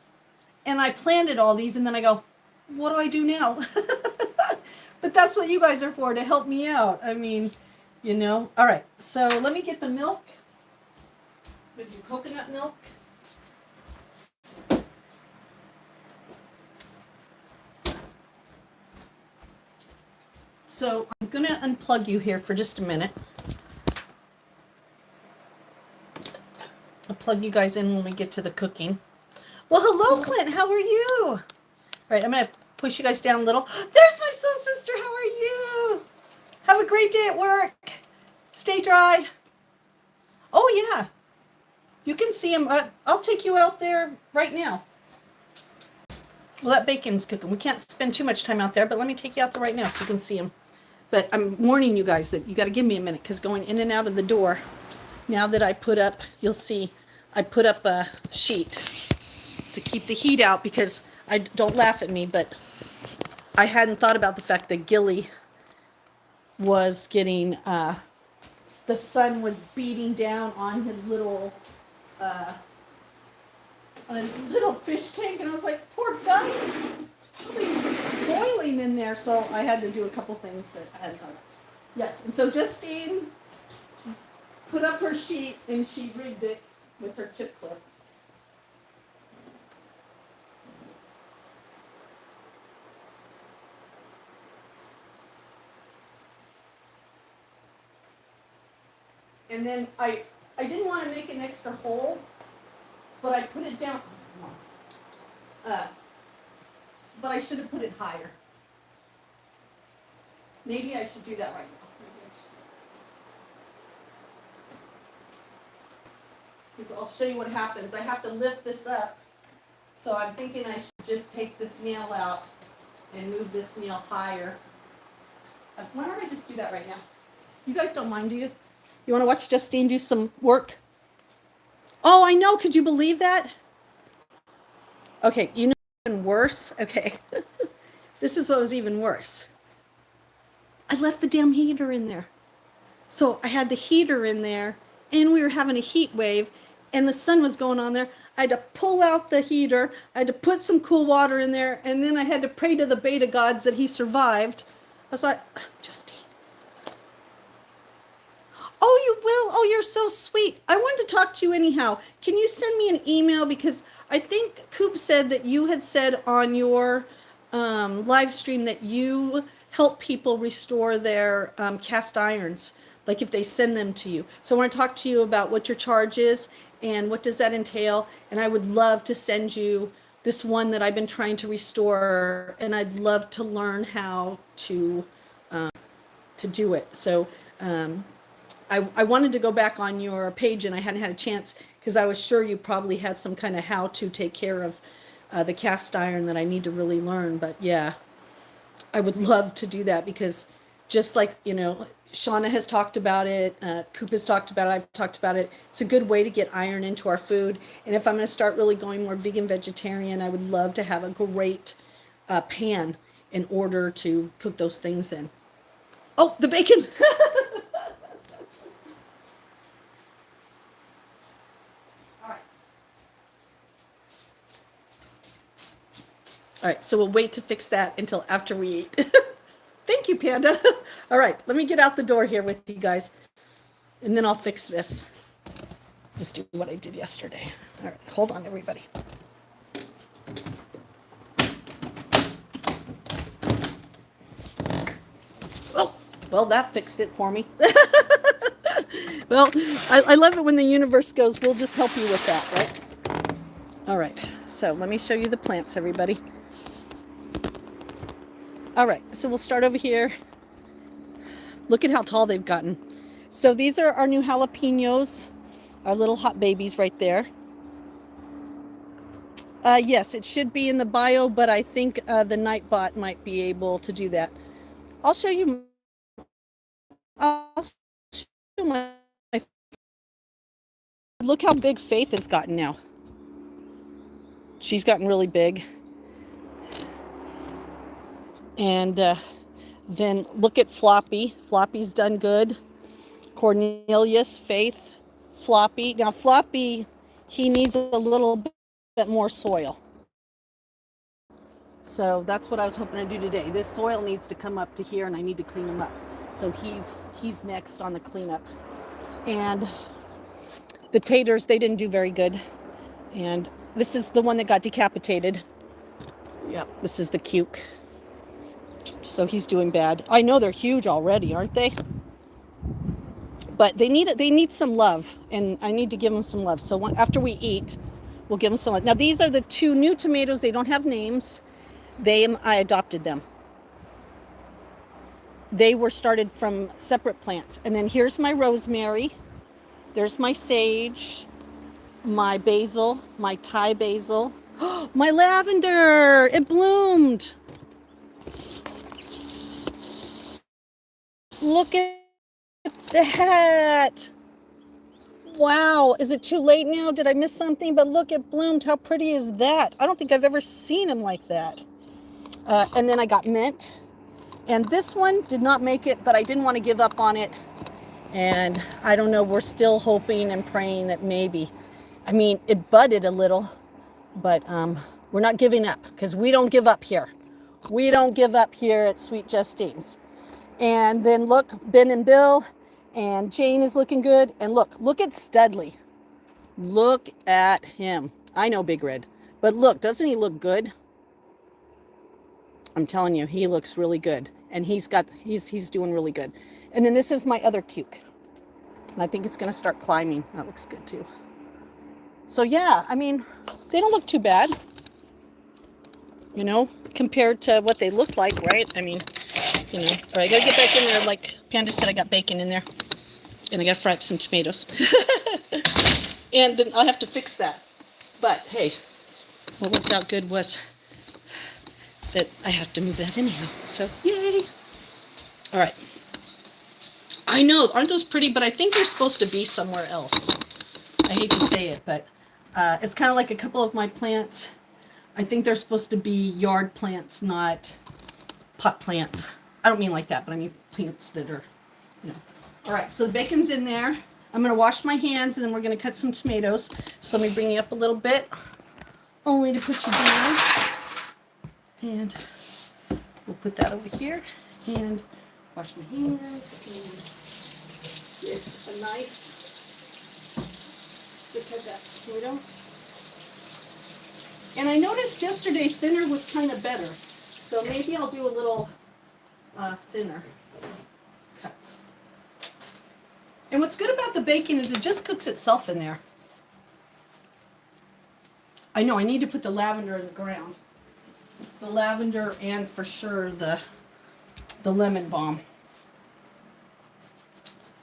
And I planted all these and then I go, what do I do now? But that's what you guys are for, to help me out. I mean, you know. All right, so let me get the milk. I'm going to do coconut milk. So I'm going to unplug you here for just a minute. I'll plug you guys in when we get to the cooking. Well, hello, Clint. How are you? All right, I'm going to push you guys down a little. There's my soul sister. How are you? Have a great day at work. Stay dry. Oh, yeah. You can see him. I'll take you out there right now. Well, that bacon's cooking. We can't spend too much time out there, but let me take you out there right now so you can see him. But I'm warning you guys that you got to give me a minute, because going in and out of the door, now that I put up, you'll see, I put up a sheet to keep the heat out, because I don't laugh at me, but I hadn't thought about the fact that Gilly was getting, the sun was beating down on his little fish tank, and I was like, poor guys, it's probably boiling in there. So I had to do a couple things that I hadn't thought of. Yes, and so Justine put up her sheet and she rigged it with her chip clip. And then I didn't want to make an extra hole, but I put it down. But I should have put it higher. Maybe I should do that right now. Because I'll show you what happens. I have to lift this up. So I'm thinking I should just take this nail out and move this nail higher. Why don't I just do that right now? You guys don't mind, do you? You want to watch Justine do some work? Oh, I know. Could you believe that? Okay, you know what's even worse? Okay. This is what was even worse. I left the damn heater in there. So I had the heater in there, and we were having a heat wave, and the sun was going on there. I had to pull out the heater. I had to put some cool water in there, and then I had to pray to the beta gods that he survived. I was like, Justine. Oh, you will? Oh, you're so sweet. I wanted to talk to you anyhow. Can you send me an email? Because I think Coop said that you had said on your live stream that you help people restore their cast irons, like if they send them to you. So I want to talk to you about what your charge is and what does that entail. And I would love to send you this one that I've been trying to restore, and I'd love to learn how to do it. So I wanted to go back on your page, and I hadn't had a chance because I was sure you probably had some kind of how to take care of the cast iron that I need to really learn. But yeah, I would love to do that, because just like, you know, Shauna has talked about it, Coop has talked about it, I've talked about it. It's a good way to get iron into our food. And if I'm going to start really going more vegan vegetarian, I would love to have a great pan in order to cook those things in. Oh, the bacon. All right, so we'll wait to fix that until after we eat. Thank you, Panda. All right, let me get out the door here with you guys, and then I'll fix this. Just do what I did yesterday. All right, hold on, everybody. Oh, well, that fixed it for me. Well, I love it when the universe goes, we'll just help you with that, right? All right, so let me show you the plants, everybody. All right, so we'll start over here. Look at how tall they've gotten. So these are our new jalapenos, our little hot babies right there. Yes, it should be in the bio, but I think the Nightbot might be able to do that. I'll show you. I'll show my. Look how big Faith has gotten now. She's gotten really big. And then look at Floppy. Floppy's done good. Cornelius, Faith, Floppy. Now Floppy, he needs a little bit more soil. So that's what I was hoping to do today. This soil needs to come up to here and I need to clean him up. So he's next on the cleanup. And the taters, they didn't do very good. And this is the one that got decapitated. Yep, this is the cuke. So he's doing bad. I know they're huge already, aren't they? But they need some love, and I need to give them some love. So after we eat, we'll give them some love. Now these are the two new tomatoes. They don't have names. I adopted them. They were started from separate plants. And then here's my rosemary. There's my sage, my basil, my Thai basil. My lavender, it bloomed. Look at that. Wow, is it too late now? Did I miss something? But look, it bloomed. How pretty is that? I don't think I've ever seen them like that. And then I got mint. And this one did not make it, but I didn't want to give up on it. And I don't know, we're still hoping and praying that maybe. I mean, it budded a little, but we're not giving up because we don't give up here. We don't give up here at Sweet Justine's. And then look, Ben and Bill and Jane is looking good. And look at Studley. Look at him. I know Big Red, but look, doesn't he look good? I'm telling you, he looks really good. And he's doing really good. And then this is my other cuke. And I think it's going to start climbing. That looks good too. So yeah, I mean, they don't look too bad. You know, compared to what they look like, right? I mean, you know. All right, I got to get back in there. Like Panda said, I got bacon in there. And I got to fry up some tomatoes. And then I'll have to fix that. But hey, what worked out good was that I have to move that anyhow. So, yay. All right. I know, aren't those pretty? But I think they're supposed to be somewhere else. I hate to say it, but it's kind of like a couple of my plants. I think they're supposed to be yard plants, not pot plants. I don't mean like that, but I mean plants that are, you know. All right, so the bacon's in there. I'm going to wash my hands, and then we're going to cut some tomatoes. So let me bring you up a little bit, only to put you down. And we'll put that over here and wash my hands and get a knife to cut that tomato. And I noticed yesterday thinner was kind of better. So maybe I'll do a little thinner cuts. And what's good about the bacon is it just cooks itself in there. I know I need to put the lavender in the ground. The lavender and for sure the lemon balm.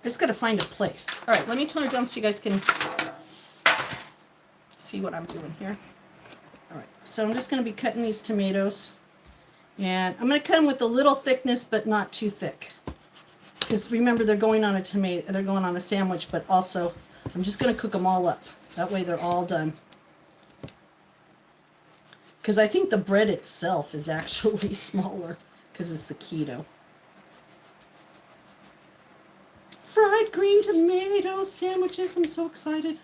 I just got to find a place. All right, let me turn it down so you guys can see what I'm doing here. All right, so I'm just going to be cutting these tomatoes. And I'm going to cut them with a little thickness, but not too thick. Because remember, they're going on a sandwich, but also I'm just going to cook them all up. That way they're all done. Because I think the bread itself is actually smaller because it's the keto. Fried green tomato sandwiches. I'm so excited.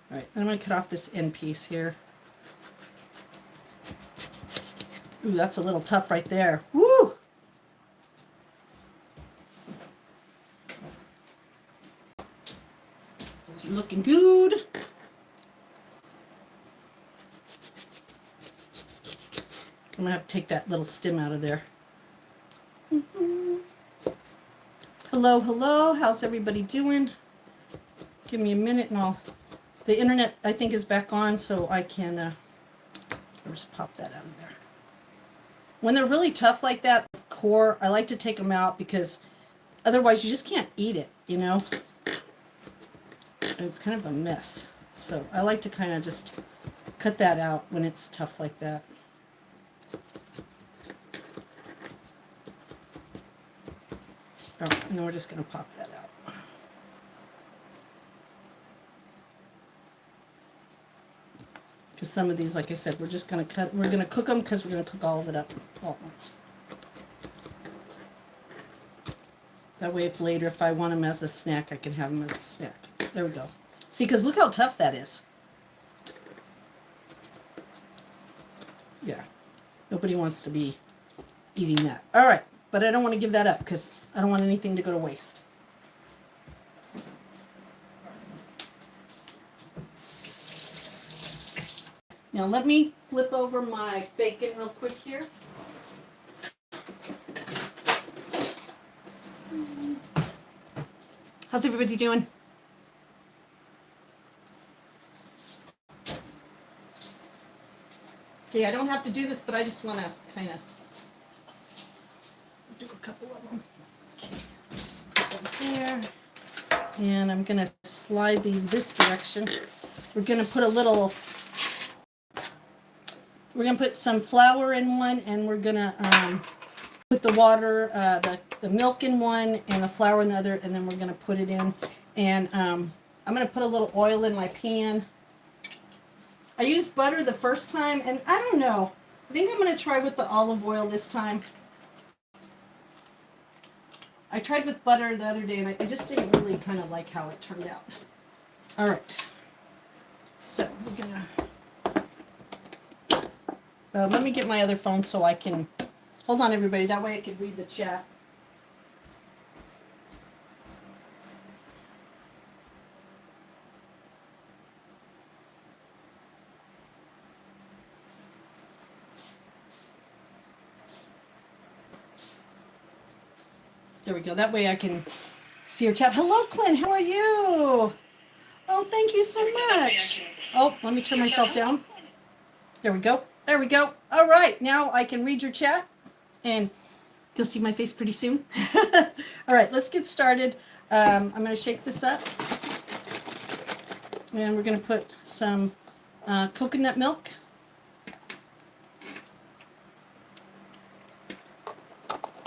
All right, I'm going to cut off this end piece here. Ooh, that's a little tough right there. Woo! Those are looking good. I'm going to have to take that little stem out of there. Hello, hello. How's everybody doing? Give me a minute and the internet, I think, is back on, so I can just pop that out of there. When they're really tough like that, core, I like to take them out because Otherwise, you just can't eat it, you know? And it's kind of a mess. So I like to kind of just cut that out when it's tough like that. Oh, and then we're just going to pop that out. Because some of these, like I said, we're just going to cut, we're going to cook them because we're going to cook all of it up all at once. That way, if later, if I want them as a snack, I can have them as a snack. There we go. See, because look how tough that is. Yeah. Nobody wants to be eating that. All right. But I don't want to give that up because I don't want anything to go to waste. Now let me flip over my bacon real quick here. How's everybody doing? Okay, I don't have to do this, but I just want to kind of do a couple of them. Okay, put them there. And I'm going to slide these this direction. We're going to put a little, we're going to put some flour in one, and we're going to put the water, the milk in one, and the flour in the other, and then we're going to put it in. And I'm going to put a little oil in my pan. I used butter the first time, and I don't know. I think I'm going to try with the olive oil this time. I tried with butter the other day, and I just didn't really kind of like how it turned out. All right. So we're going to... let me get my other phone so I can... Hold on, everybody. That way I can read the chat. There we go. That way I can see your chat. Hello, Clint. How are you? Oh, thank you so much. Oh, let me turn myself down. There we go. There we go. All right. Now I can read your chat, and you'll see my face pretty soon. All right. Let's get started. I'm going to shake this up, and we're going to put some coconut milk.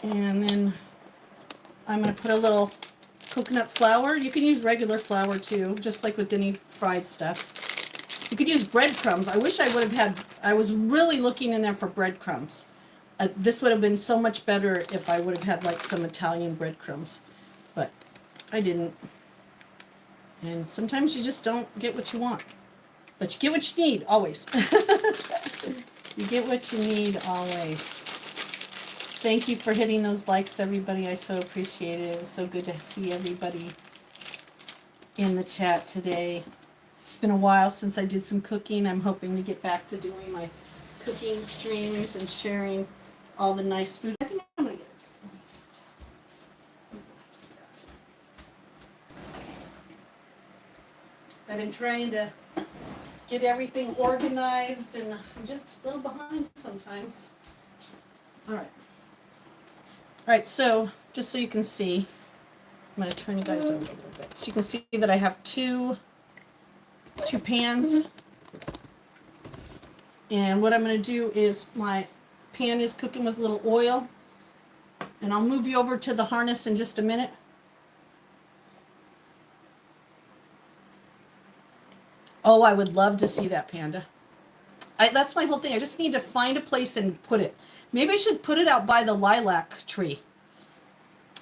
And then I'm going to put a little coconut flour. You can use regular flour too, just like with any fried stuff. You could use breadcrumbs. I wish I would have had, I was really looking in there for breadcrumbs. This would have been so much better if I would have had like some Italian breadcrumbs, but I didn't. And sometimes you just don't get what you want, but you get what you need always. You get what you need always. Thank you for hitting those likes, everybody. I so appreciate it. It's so good to see everybody in the chat today. It's been a while since I did some cooking. I'm hoping to get back to doing my cooking streams and sharing all the nice food. I think I'm going to get it. I've been trying to get everything organized, and I'm just a little behind sometimes. All right. All right, so just so you can see, I'm going to turn you guys over a little bit. So you can see that I have two pans. And what I'm going to do is my pan is cooking with a little oil. And I'll move you over to the harness in just a minute. Oh, I would love to see that, Panda. That's my whole thing. I just need to find a place and put it. Maybe I should put it out by the lilac tree.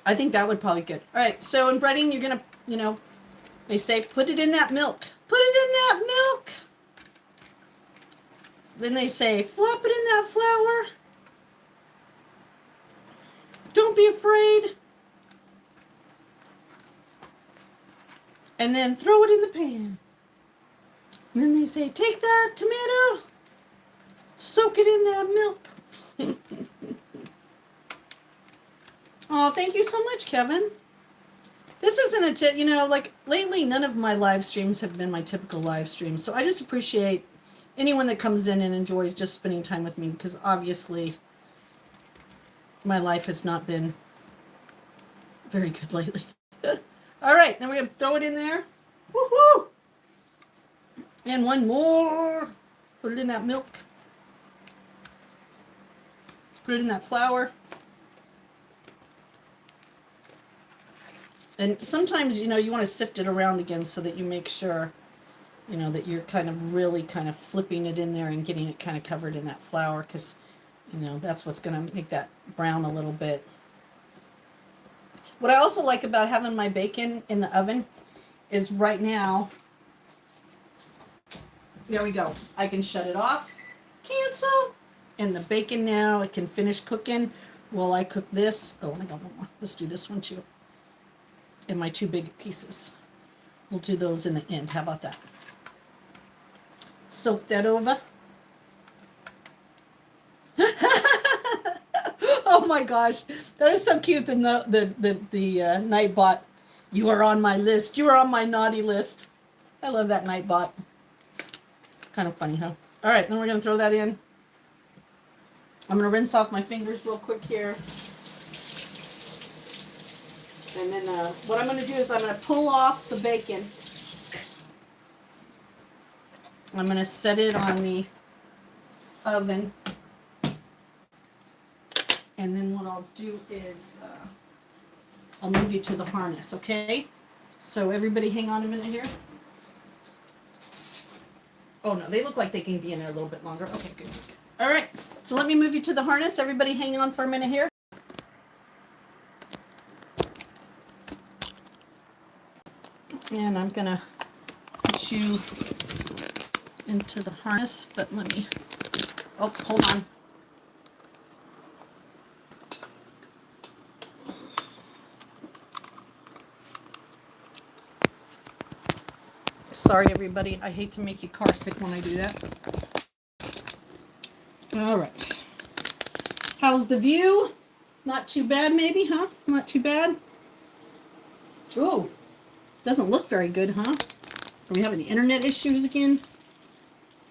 I think that would probably be good. All right, so in breading, you're going to, they say put it in that milk. Put it in that milk. Then they say flop it in that flour. Don't be afraid. And then throw it in the pan. And then they say take that tomato. Soak it in that milk. Oh, thank you so much, Kevin. This isn't like lately, none of my live streams have been my typical live streams. So I just appreciate anyone that comes in and enjoys just spending time with me, because obviously my life has not been very good lately. All right, then we're going to throw it in there. Woohoo! And one more. Put it in that milk. Put it in that flour. And sometimes, you want to sift it around again so that you make sure, that you're kind of really kind of flipping it in there and getting it kind of covered in that flour, because, that's what's going to make that brown a little bit. What I also like about having my bacon in the oven is right now, there we go. I can shut it off, cancel, and the bacon now, it can finish cooking while I cook this. Oh, I got one more. Let's do this one too. And my 2 big pieces. We'll do those in the end. How about that? Soak that over. Oh my gosh, that is so cute. The Nightbot. You are on my list. You are on my naughty list. I love that Nightbot. Kind of funny, huh? All right, then we're gonna throw that in. I'm gonna rinse off my fingers real quick here. And then what I'm gonna do is I'm gonna pull off the bacon. I'm gonna set it on the oven. And then what I'll do is I'll move you to the harness, okay? So everybody hang on a minute here. Oh no, they look like they can be in there a little bit longer. Okay, good. All right, so let me move you to the harness. Everybody hang on for a minute here. And I'm gonna put you into the harness, but let me, oh, hold on. Sorry, everybody. I hate to make you car sick when I do that. All right. How's the view? Not too bad, maybe, huh? Not too bad. Ooh, doesn't look very good, huh? Are we having internet issues again?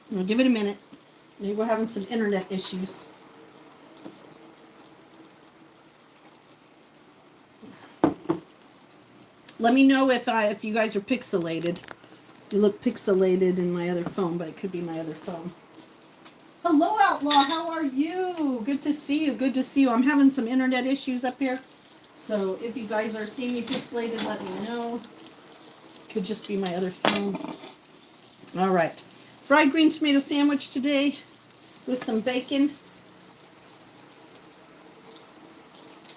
We'll give it a minute. Maybe we're having some internet issues. Let me know if you guys are pixelated. You look pixelated in my other phone, but it could be my other phone. Hello, Outlaw. How are you? Good to see you. Good to see you. I'm having some internet issues up here. So if you guys are seeing me pixelated, let me know. Could just be my other phone. All right. Fried green tomato sandwich today with some bacon.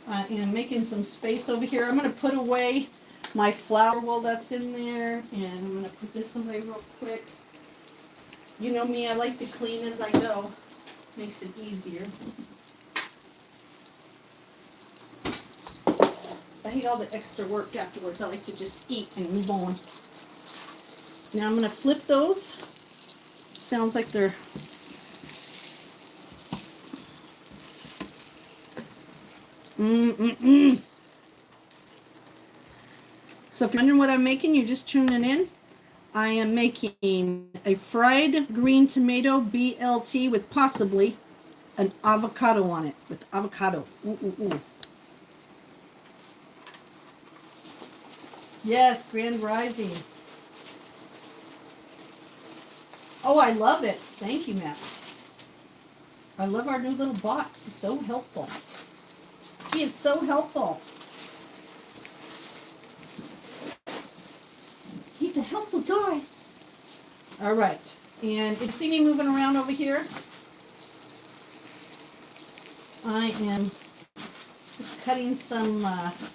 And making some space over here. I'm going to put away my flour while that's in there. And I'm going to put this away real quick. You know me, I like to clean as I go. Makes it easier. I hate all the extra work afterwards. I like to just eat and move on. Now I'm going to flip those. Sounds like they're... So if you're wondering what I'm making, you're just tuning in. I am making a fried green tomato BLT with possibly an avocado on it. With avocado. Yes, Grand Rising. Oh, I love it. Thank you, Matt. I love our new little bot. He's so helpful. He is so helpful. He's a helpful guy. All right. And if you see me moving around over here, I am just cutting some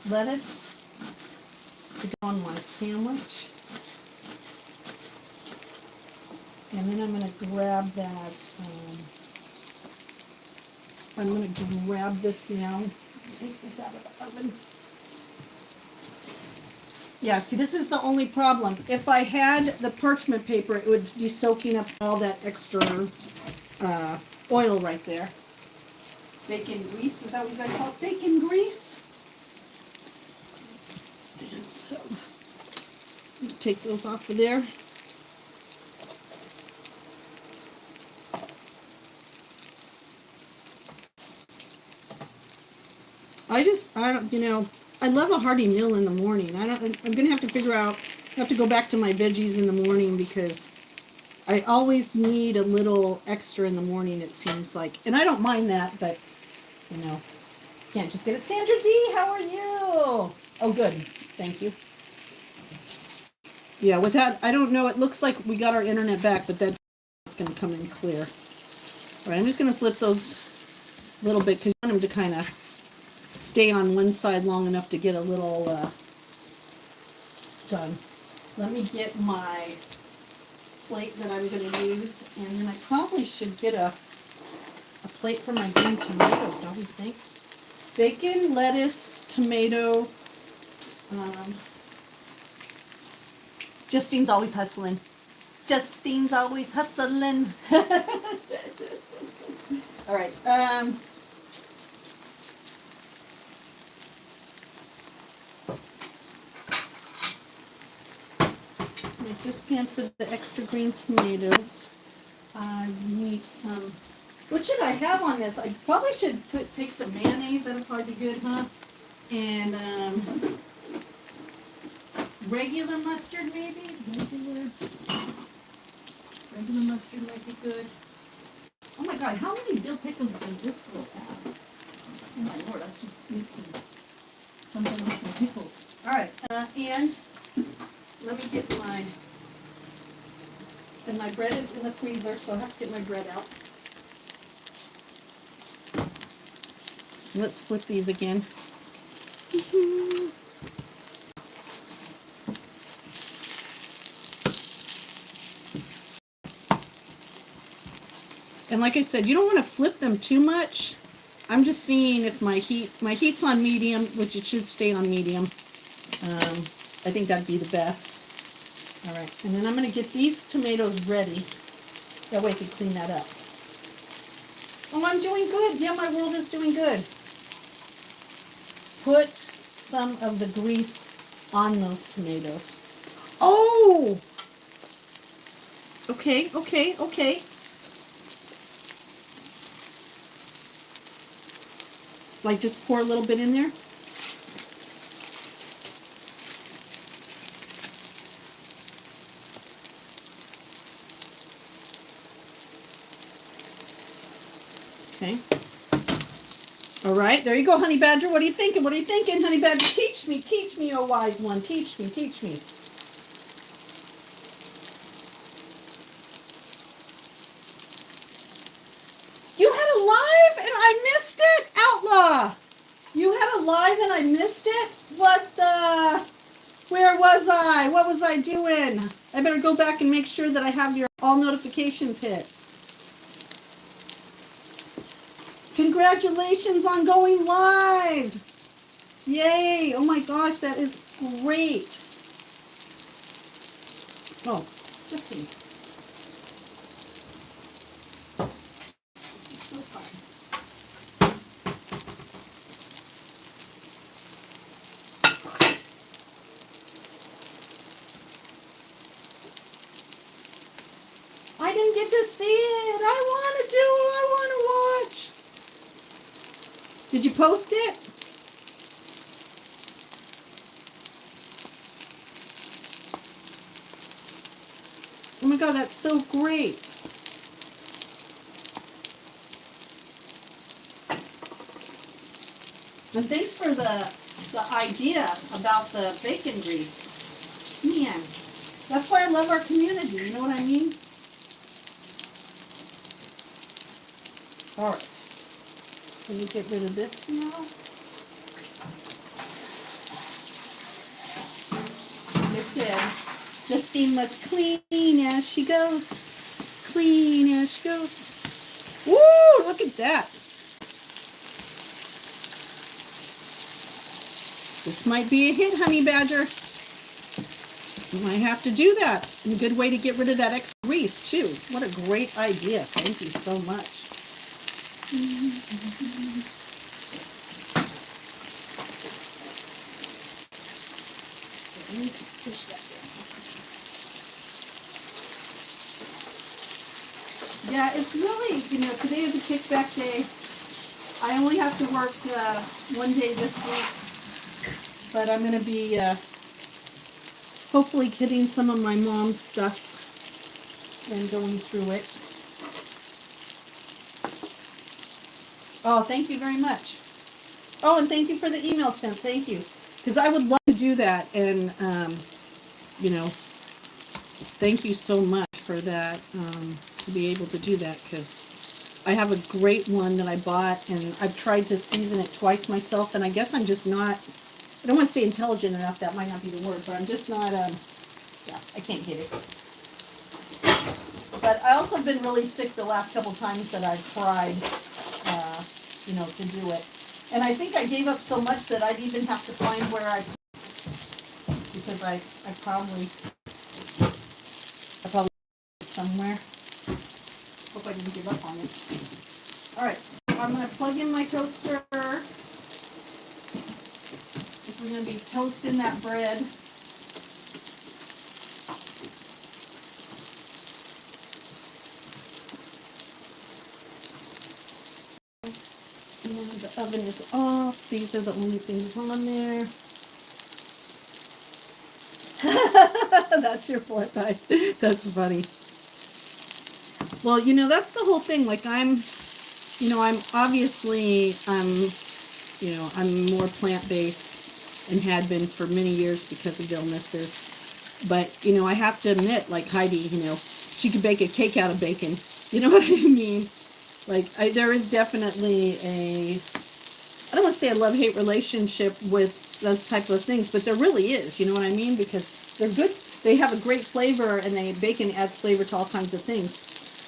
lettuce to go on my sandwich. And then I'm going to grab that. I'm going to grab this now. Take this out of the oven. Yeah, see, this is the only problem. If I had the parchment paper, it would be soaking up all that extra oil right there. Bacon grease, is that what you guys call it? Bacon grease? And so, take those off of there. I love a hearty meal in the morning. I'm gonna have to figure out. I have to go back to my veggies in the morning because I always need a little extra in the morning. It seems like, and I don't mind that, but you know, can't just get it. Sandra D, how are you? Oh, good. Thank you. Yeah, with that, I don't know. It looks like we got our internet back, but that's going to come in clear. All right, I'm just going to flip those a little bit because I want them to kind of stay on one side long enough to get a little done. Let me get my plate that I'm going to use, and then I probably should get a plate for my green tomatoes, don't you think? Bacon, lettuce, tomato. Justine's always hustling. Justine's always hustling. All right. Make this pan for the extra green tomatoes. I need some. What should I have on this? I probably should take some mayonnaise. That'll probably be good, huh? And regular mustard, maybe? Regular mustard might be good. Oh my God, how many dill pickles does this girl have? Oh my Lord, I should need something with some pickles. All right, and let me get my bread is in the freezer, so I have to get my bread out. Let's flip these again. And like I said, you don't want to flip them too much. I'm just seeing if my heat's on medium, which it should stay on medium. I think that'd be the best. All right, and then I'm going to get these tomatoes ready. That way I can clean that up. Oh, I'm doing good. Yeah, my world is doing good. Put some of the grease on those tomatoes. Oh! Okay. Like just pour a little bit in there. Okay. All right, there you go, Honey Badger. What are you thinking? What are you thinking, Honey Badger? Teach me, oh wise one. Teach me. You had a live and I missed it? Outlaw! You had a live and I missed it? What the? Where was I? What was I doing? I better go back and make sure that I have your all notifications hit. Congratulations on going live! Yay! Oh my gosh, that is great. Oh, just see. So fun. I didn't get to see it. I want to watch. Did you post it? Oh my God, that's so great. And thanks for the idea about the bacon grease. Man, that's why I love our community. You know what I mean? All right. Let me get rid of this now. Like I said, Justine must clean as she goes. Clean as she goes. Woo! Look at that. This might be a hit, Honey Badger. You might have to do that. And a good way to get rid of that extra grease, too. What a great idea. Thank you so much. Let me push that down. Yeah, it's really, today is a kickback day. I only have to work one day this week. but I'm going to be hopefully getting some of my mom's stuff and going through it. Oh, thank you very much. Oh, and thank you for the email sent. Thank you. Because I would love to do that. And, you know, thank you so much for that, to be able to do that. Because I have a great one that I bought, and I've tried to season it twice myself. And I guess I'm just not, I don't want to say intelligent enough. That might not be the word. But I'm just not, yeah, I can't get it. But I also been really sick the last couple times that I've tried, you know, to do it. And I think I gave up so much that I'd even have to find where because I probably somewhere. Hope I didn't give up on it. All right, so I'm going to plug in my toaster. We're going to be toasting that bread. And the oven is off. These are the only things on there. That's your flat tie. That's funny. Well, you know, that's the whole thing. Like I'm obviously, you know, I'm more plant-based and had been for many years because of illnesses. But, you know, I have to admit, like Heidi, you know, she could bake a cake out of bacon. You know what I mean? Like, there is definitely I don't want to say a love-hate relationship with those type of things, but there really is, you know what I mean? Because they're good. They have a great flavor, and bacon adds flavor to all kinds of things.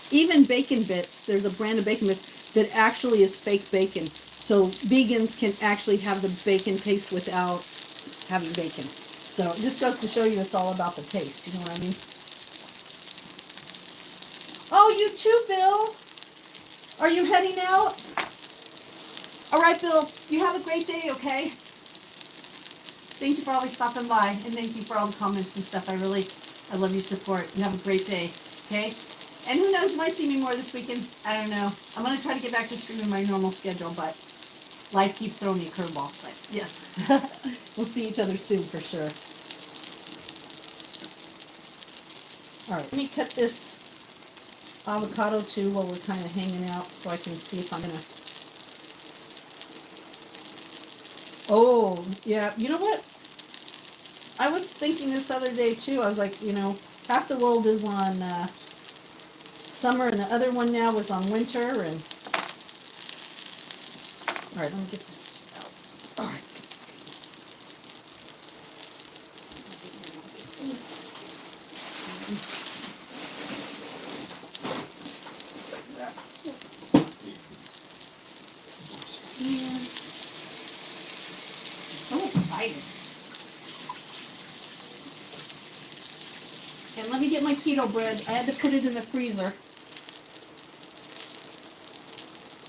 Even bacon bits, there's a brand of bacon bits that actually is fake bacon. So vegans can actually have the bacon taste without having bacon. So it just goes to show you it's all about the taste, you know what I mean? Oh, you too, Bill. Are you heading out? All right, Bill, you have a great day, okay? Thank you for always stopping by, and thank you for all the comments and stuff. I love your support. You have a great day, okay? And who knows, you might see me more this weekend. I don't know. I'm going to try to get back to streaming my normal schedule, but life keeps throwing me a curveball. But yes, we'll see each other soon for sure. All right, let me cut this avocado too while we're kind of hanging out so I can see if I'm going to... Oh, yeah. You know what? I was thinking this other day too. I was like, you know, half the world is on summer and the other one now was on winter. And all right, let me get this out. All right. So excited. And let me get my keto bread. I had to put it in the freezer.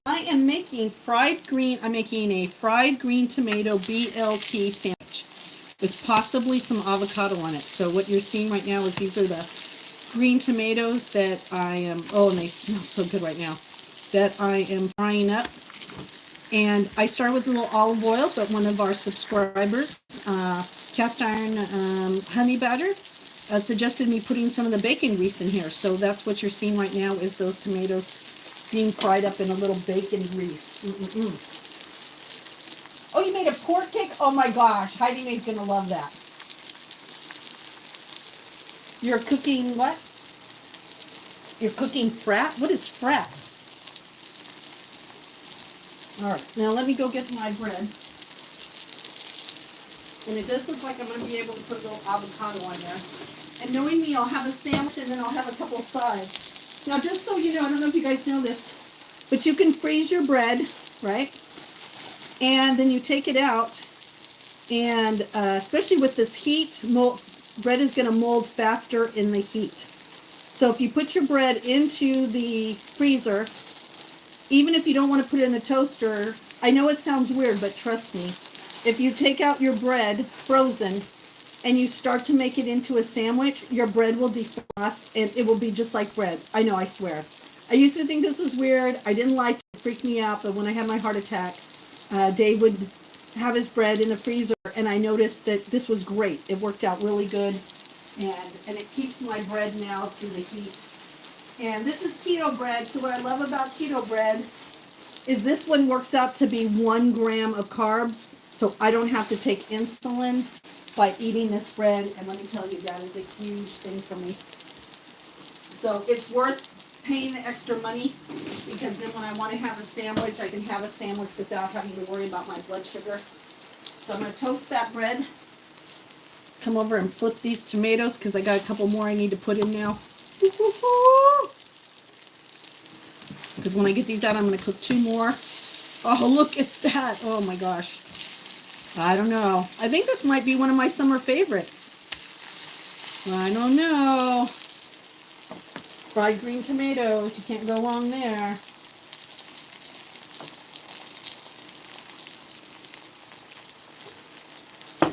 I am making I'm making a fried green tomato BLT sandwich with possibly some avocado on it. So what you're seeing right now is these are the green tomatoes that I am, oh, and they smell so good right now, that I am frying up. And I started with a little olive oil, but one of our subscribers, Cast Iron Honey Badger, suggested me putting some of the bacon grease in here. So that's what you're seeing right now is those tomatoes being fried up in a little bacon grease. Oh, you made a pork cake? Oh my gosh, Heidi Mae's going to love that. You're cooking what? You're cooking frat? What is frat? All right, now let me go get my bread. And it does look like I'm going to be able to put a little avocado on there. And knowing me, I'll have a sandwich and then I'll have a couple sides. Now, just so you know, I don't know if you guys know this, but you can freeze your bread, right? And then you take it out, and especially with this heat, bread is going to mold faster in the heat. So if you put your bread into the freezer, even if you don't want to put it in the toaster, I know it sounds weird, but trust me, if you take out your bread frozen and you start to make it into a sandwich, your bread will defrost and it will be just like bread. I know, I swear. I used to think this was weird. I didn't like it. It freaked me out. But when I had my heart attack, Dave would have his bread in the freezer and I noticed that this was great. It worked out really good, and it keeps my bread now through the heat. And this is keto bread, so what I love about keto bread is this one works out to be 1 gram of carbs, so I don't have to take insulin by eating this bread, and let me tell you, that is a huge thing for me. So it's worth paying the extra money, because then when I want to have a sandwich, I can have a sandwich without having to worry about my blood sugar. So I'm going to toast that bread, come over and flip these tomatoes, because I got a couple more I need to put in now. Because when I get these out, I'm going to cook 2 more. Oh, look at that. Oh my gosh. I don't know. I think this might be one of my summer favorites. I don't know. Fried green tomatoes. You can't go wrong there.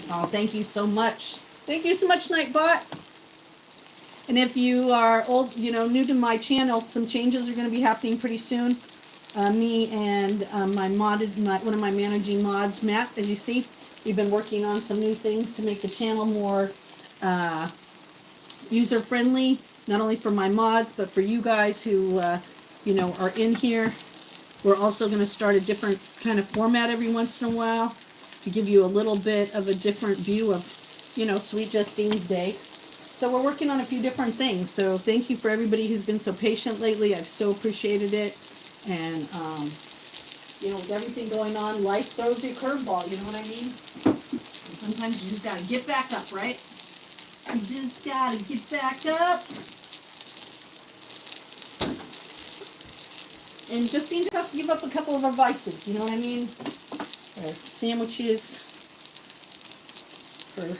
Oh, thank you so much. Thank you so much, Nightbot. And if you are old, new to my channel, some changes are going to be happening pretty soon. Me and one of my managing mods, Matt, as you see, we've been working on some new things to make the channel more user-friendly, not only for my mods, but for you guys who, are in here. We're also going to start a different kind of format every once in a while to give you a little bit of a different view of, Sweet Justine's Day. So we're working on a few different things. So thank you for everybody who's been so patient lately. I've so appreciated it. And, with everything going on, life throws you a curveball, you know what I mean? And sometimes you just got to get back up, right? You just got to get back up. And Justine just has to give up a couple of her vices, you know what I mean? Sandwiches for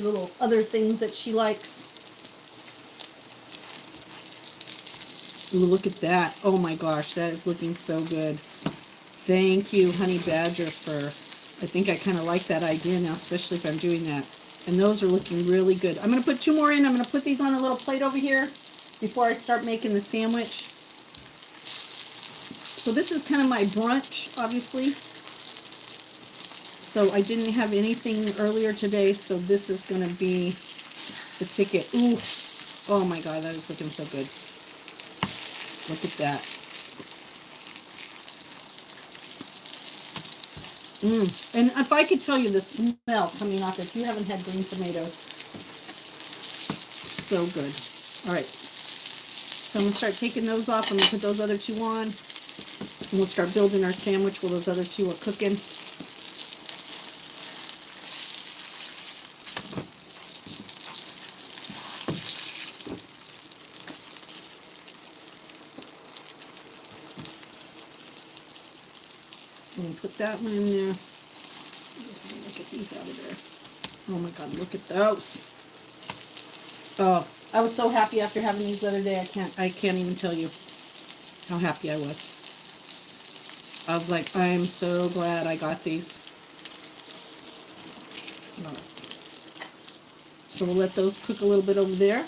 little other things that she likes. Ooh, look at that. Oh my gosh, that is looking so good. Thank you, Honey Badger, I think I kind of like that idea now, especially if I'm doing that. And those are looking really good. I'm going to put 2 more in. I'm going to put these on a little plate over here before I start making the sandwich. So this is kind of my brunch, obviously. So I didn't have anything earlier today, so this is going to be the ticket. Ooh, oh my God, that is looking so good. Look at that. And if I could tell you the smell coming off, if you haven't had green tomatoes, so good. All right, so I'm going to start taking those off. I'm going to put those other 2 on, and we'll start building our sandwich while those other 2 are cooking. And put that one in there. Look at these out of there. Oh my God, look at those. Oh, I was so happy after having these the other day. I can't even tell you how happy I was. I was like, I am so glad I got these. So we'll let those cook a little bit over there.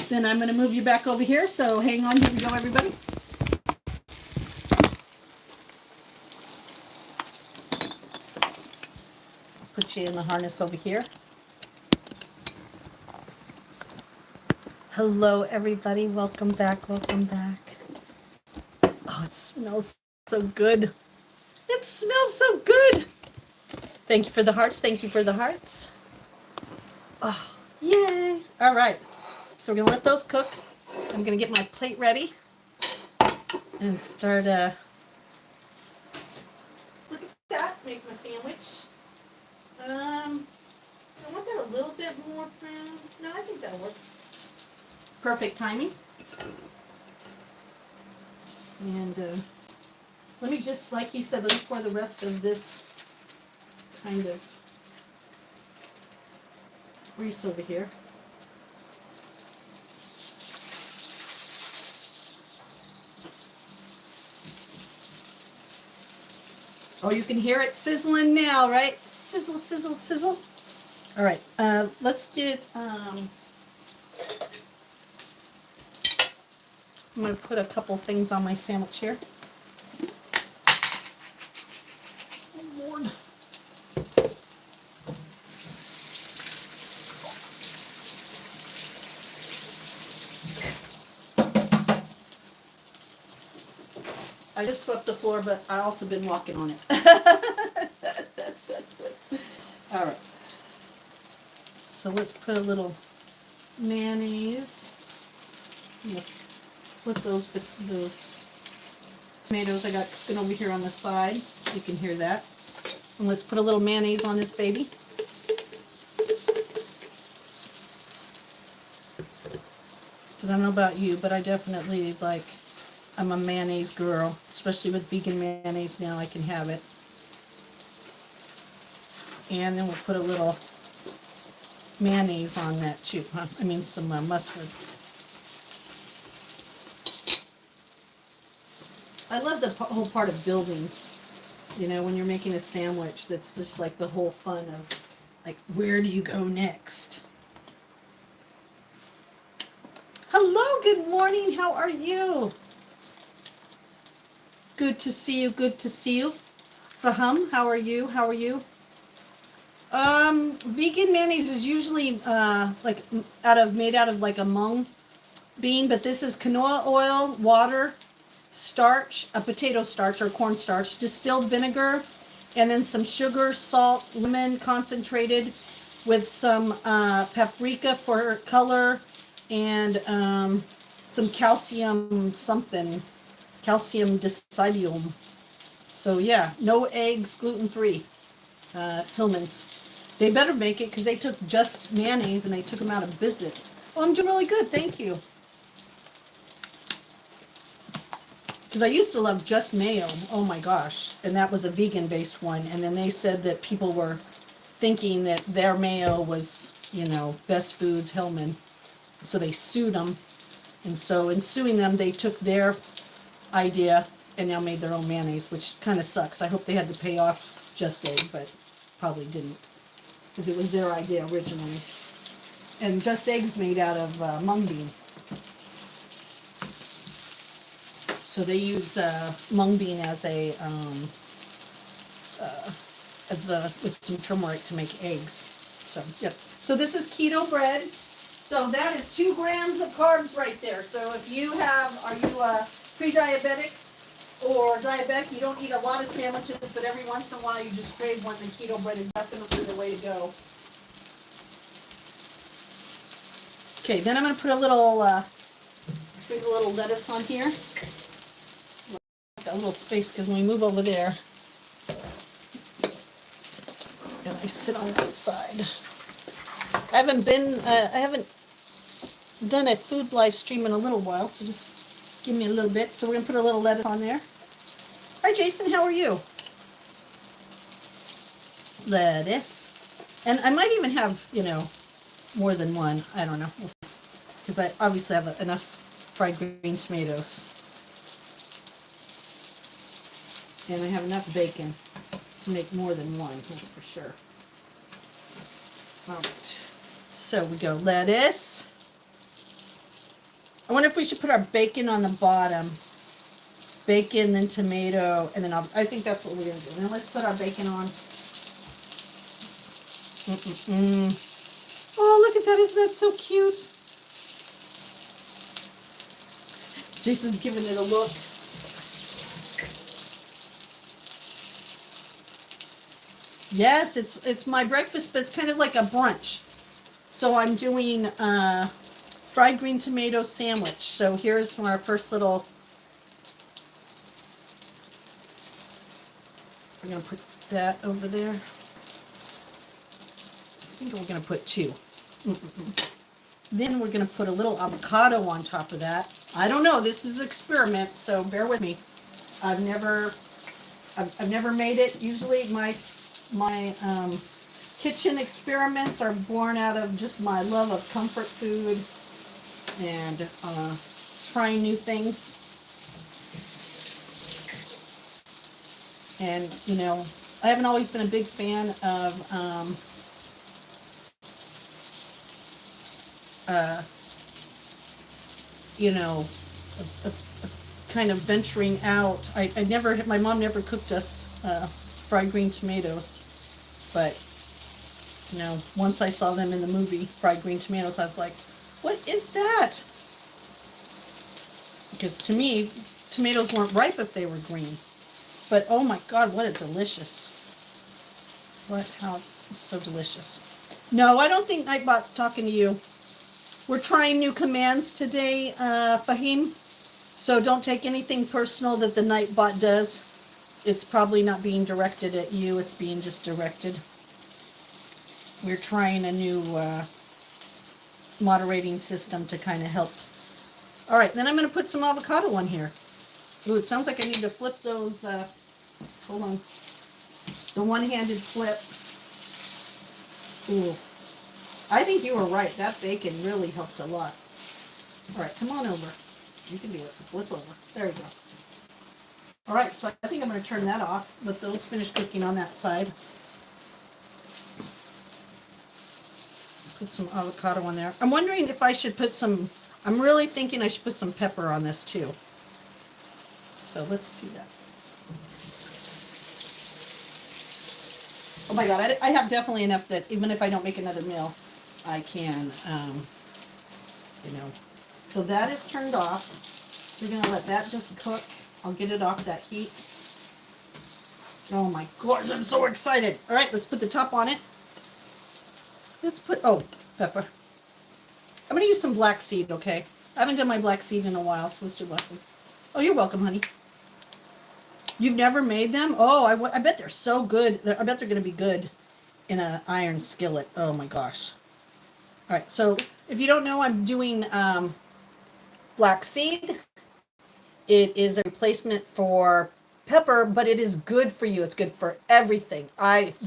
Then I'm going to move you back over here. So hang on. Here we go, everybody. Put you in the harness over here. Hello, everybody. Welcome back. Welcome back. Oh, it smells so good. It smells so good. Thank you for the hearts. Thank you for the hearts. Oh, yay. All right. So we're going to let those cook. I'm going to get my plate ready and start, look at that, make my sandwich. I want that a little bit more brown. No, I think that'll work. Perfect timing. And let me just, like he said, let me pour the rest of this kind of grease over here. Oh, you can hear it sizzling now, right? Sizzle, sizzle, sizzle. All right, let's get, I'm going to put a couple things on my sandwich here. Oh, Lord. I just swept the floor, but I also been walking on it. All right. So let's put a little mayonnaise. Put those tomatoes I got cooking over here on the side. You can hear that. And let's put a little mayonnaise on this baby. Because I don't know about you, but I definitely I'm a mayonnaise girl, especially with vegan mayonnaise now. I can have it. And then we'll put a little mayonnaise on that too. Huh? I mean some mustard. I love the whole part of building. You know, when you're making a sandwich, that's just like the whole fun of like, where do you go next? Hello, good morning. How are you? Good to see you. Good to see you. Faham, how are you? How are you? Vegan mayonnaise is usually made out of like a mung bean, but this is canola oil, water, starch, a potato starch or cornstarch, distilled vinegar, and then some sugar, salt, lemon concentrated with some paprika for color, and some calcium decidium. So yeah, no eggs, gluten-free. Hillman's. They better make it because they took Just Mayonnaise and they took them out of business. Oh, I'm doing really good, thank you. Because I used to love Just Mayo, oh my gosh, and that was a vegan-based one, and then they said that people were thinking that their mayo was, you know, Best Foods, Hillman, so they sued them, and so in suing them, they took their idea and now made their own mayonnaise, which kind of sucks. I hope they had to pay off Just Egg, but probably didn't, because it was their idea originally. And Just Egg's made out of mung bean. So they use mung bean as with some turmeric to make eggs. So yep. So this is keto bread. So that is 2 grams of carbs right there. So if you are you pre-diabetic or diabetic, you don't eat a lot of sandwiches, but every once in a while you just crave one, then keto bread is definitely the way to go. Okay, then I'm going to put a little lettuce on here. A little space because when we move over there, and I sit on that side. I haven't done a food live stream in a little while, so just give me a little bit. So we're gonna put a little lettuce on there. Hi, Jason. How are you? Lettuce, and I might even have more than one. I don't know, because I obviously have enough fried green tomatoes. And I have enough bacon to make more than one, that's for sure. All right. So we go lettuce. I wonder if we should put our bacon on the bottom. Bacon, then tomato, and then I think that's what we're going to do. And then let's put our bacon on. Oh, look at that. Isn't that so cute? Jason's giving it a look. Yes, it's my breakfast, but it's kind of like a brunch. So I'm doing fried green tomato sandwich. So here's our first little. We're going to put that over there. I think we're going to put 2. Then we're going to put a little avocado on top of that. I don't know. This is an experiment, so bear with me. I've never made it. Usually my kitchen experiments are born out of just my love of comfort food and trying new things. And, I haven't always been a big fan of kind of venturing out. My mom never cooked us fried green tomatoes, but once I saw them in the movie Fried Green Tomatoes, I was like, what is that? Because to me, tomatoes weren't ripe if they were green. But oh my God, what a delicious. How it's so delicious. No, I don't think Nightbot's talking to you. We're trying new commands today, Fahim. So don't take anything personal that the Nightbot does. It's probably not being directed at you. It's being just directed. We're trying a new moderating system to kind of help. All right, then I'm going to put some avocado on here. Ooh, it sounds like I need to flip those. Hold on. The one-handed flip. Ooh. I think you were right. That bacon really helped a lot. All right, come on over. You can do it. Flip over. There you go. All right, so I think I'm going to turn that off. Let those finish cooking on that side. Put some avocado on there. I'm wondering if I should put some, I'm really thinking I should put some pepper on this too. So let's do that. Oh my God, I have definitely enough that even if I don't make another meal, I can, you know. So that is turned off. So we're going to let that just cook. I'll get it off that heat. Oh my gosh, I'm so excited. All right, let's put the top on it. Let's put, oh, pepper. I'm going to use some black seed, okay? I haven't done my black seed in a while, so let's do black seed. Oh, you're welcome, honey. You've never made them? Oh, I bet they're so good. I bet they're going to be good in an iron skillet. Oh my gosh. All right, so if you don't know, I'm doing black seed. It is a replacement for pepper, but it is good for you. It's good for everything.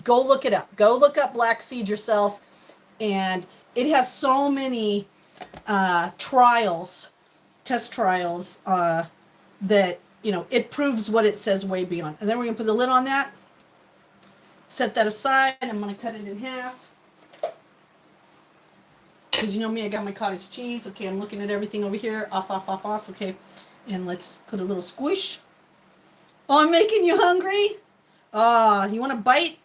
Go look it up. Go look up black seed yourself. And it has so many test trials, that, you know, it proves what it says way beyond. And then we're going to put the lid on that. Set that aside. I'm going to cut it in half. Because you know me, I got my cottage cheese. Okay, I'm looking at everything over here. Off, off, off, off. Okay. And let's put a little squish. Oh, I'm making you hungry? Ah, you want a bite?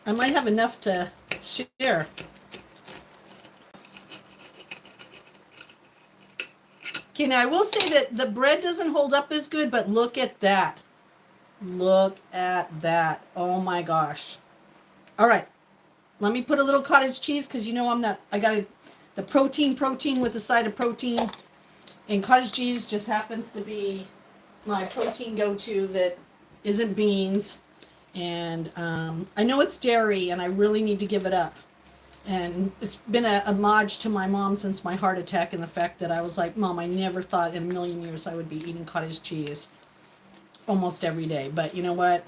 I might have enough to share. Okay, now I will say that the bread doesn't hold up as good, but look at that. Look at that. Oh my gosh. All right. Let me put a little cottage cheese because you know I got the protein with the side of protein. And cottage cheese just happens to be my protein go-to that isn't beans. And I know it's dairy and I really need to give it up. And it's been a homage to my mom since my heart attack and the fact that I was like, Mom, I never thought in a million years I would be eating cottage cheese almost every day. But you know what?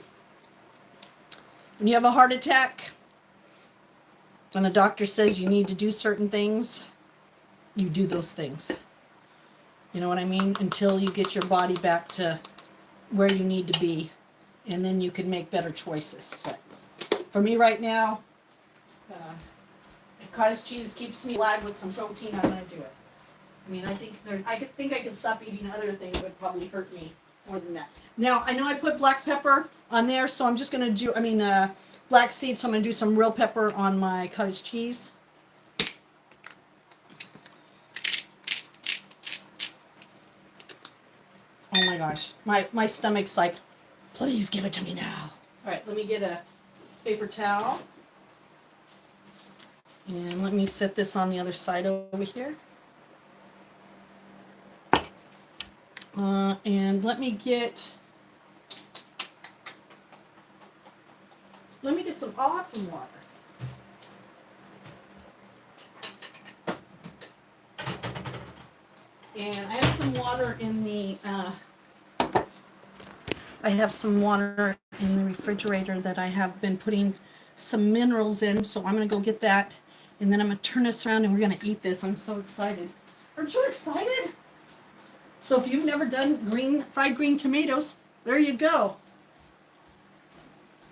When you have a heart attack and the doctor says you need to do certain things, you do those things. You know what I mean? Until you get your body back to where you need to be. And then you can make better choices. But for me right now, if cottage cheese keeps me alive with some protein, I'm going to do it. I mean, I think I could stop eating other things that would probably hurt me more than that. Now, I know I put black pepper on there, so I'm just going to do, black seed, so I'm going to do some real pepper on my cottage cheese. Oh my gosh, my stomach's like, please give it to me now. All right, let me get a paper towel. And let me set this on the other side over here. And let me get some, I'll have some water. And I have some water in the, refrigerator that I have been putting some minerals in. So I'm going to go get that. And then I'm going to turn this around and we're going to eat this. I'm so excited. Aren't you excited? So if you've never done fried green tomatoes, there you go.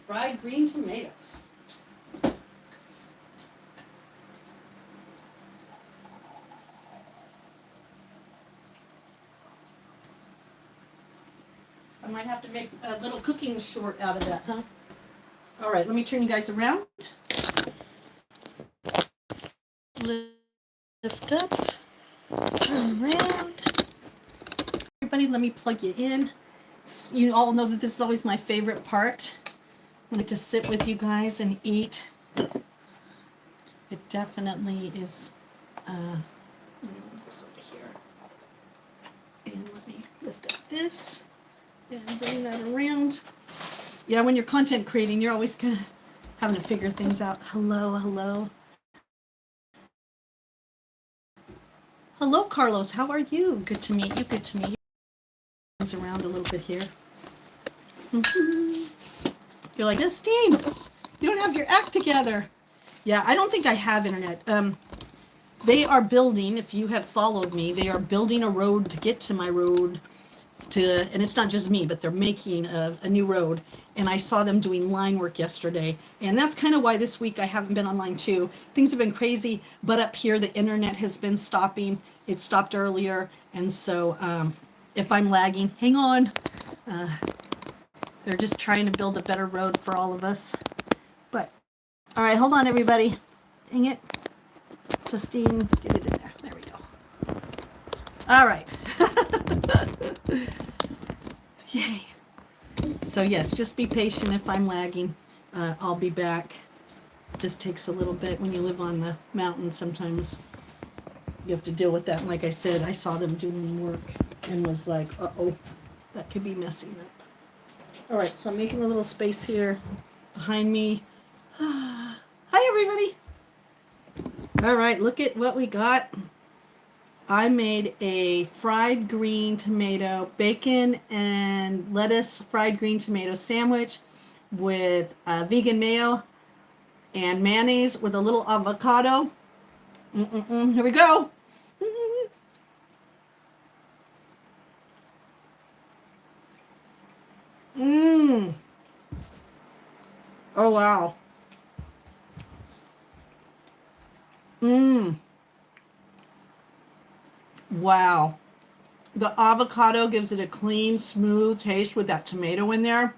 Fried green tomatoes. I might have to make a little cooking short out of that, huh? All right, let me turn you guys around. Lift up, turn around. everybody. Let me plug you in. You all know that this is always my favorite part. I like to sit with you guys and eat. It definitely is. Let me move this over here. And let me lift up this and bring that around. Yeah, when you're content creating, you're always kind of having to figure things out. Hello, hello. Hello, Carlos. How are you? Good to meet you. Good to meet you. Around a little bit here. You're like, Estine, you don't have your act together. Yeah, I don't think I have internet. They are building, if you have followed me, they are building a road to get to my road and it's not just me, but they're making a new road. And I saw them doing line work yesterday. And that's kind of why this week I haven't been online too. Things have been crazy, but up here the internet has been stopping. It stopped earlier. And so if I'm lagging, hang on. They're just trying to build a better road for all of us. But, all right, hold on, everybody. Dang it. Justine, get it in there. There we go. All right. Yay. So, yes, just be patient if I'm lagging. I'll be back. This takes a little bit. When you live on the mountain, sometimes you have to deal with that. And like I said, I saw them doing work and was like, uh-oh, that could be messing up. All right, so I'm making a little space here behind me. Hi, everybody. All right, look at what we got. I made a fried green tomato, bacon and lettuce fried green tomato sandwich with vegan mayo and mayonnaise with a little avocado. Here we go. Mmm. Oh, wow. Mmm. Wow. The avocado gives it a clean, smooth taste with that tomato in there.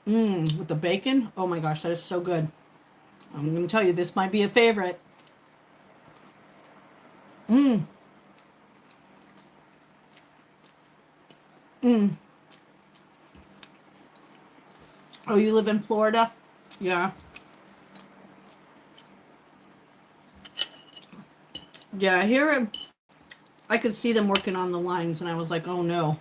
Mmm. With the bacon. Oh my gosh, that is so good. I'm going to tell you, this might be a favorite. Mmm. Mmm. Oh, you live in Florida? Yeah. Yeah, here I could see them working on the lines, and I was like, oh no.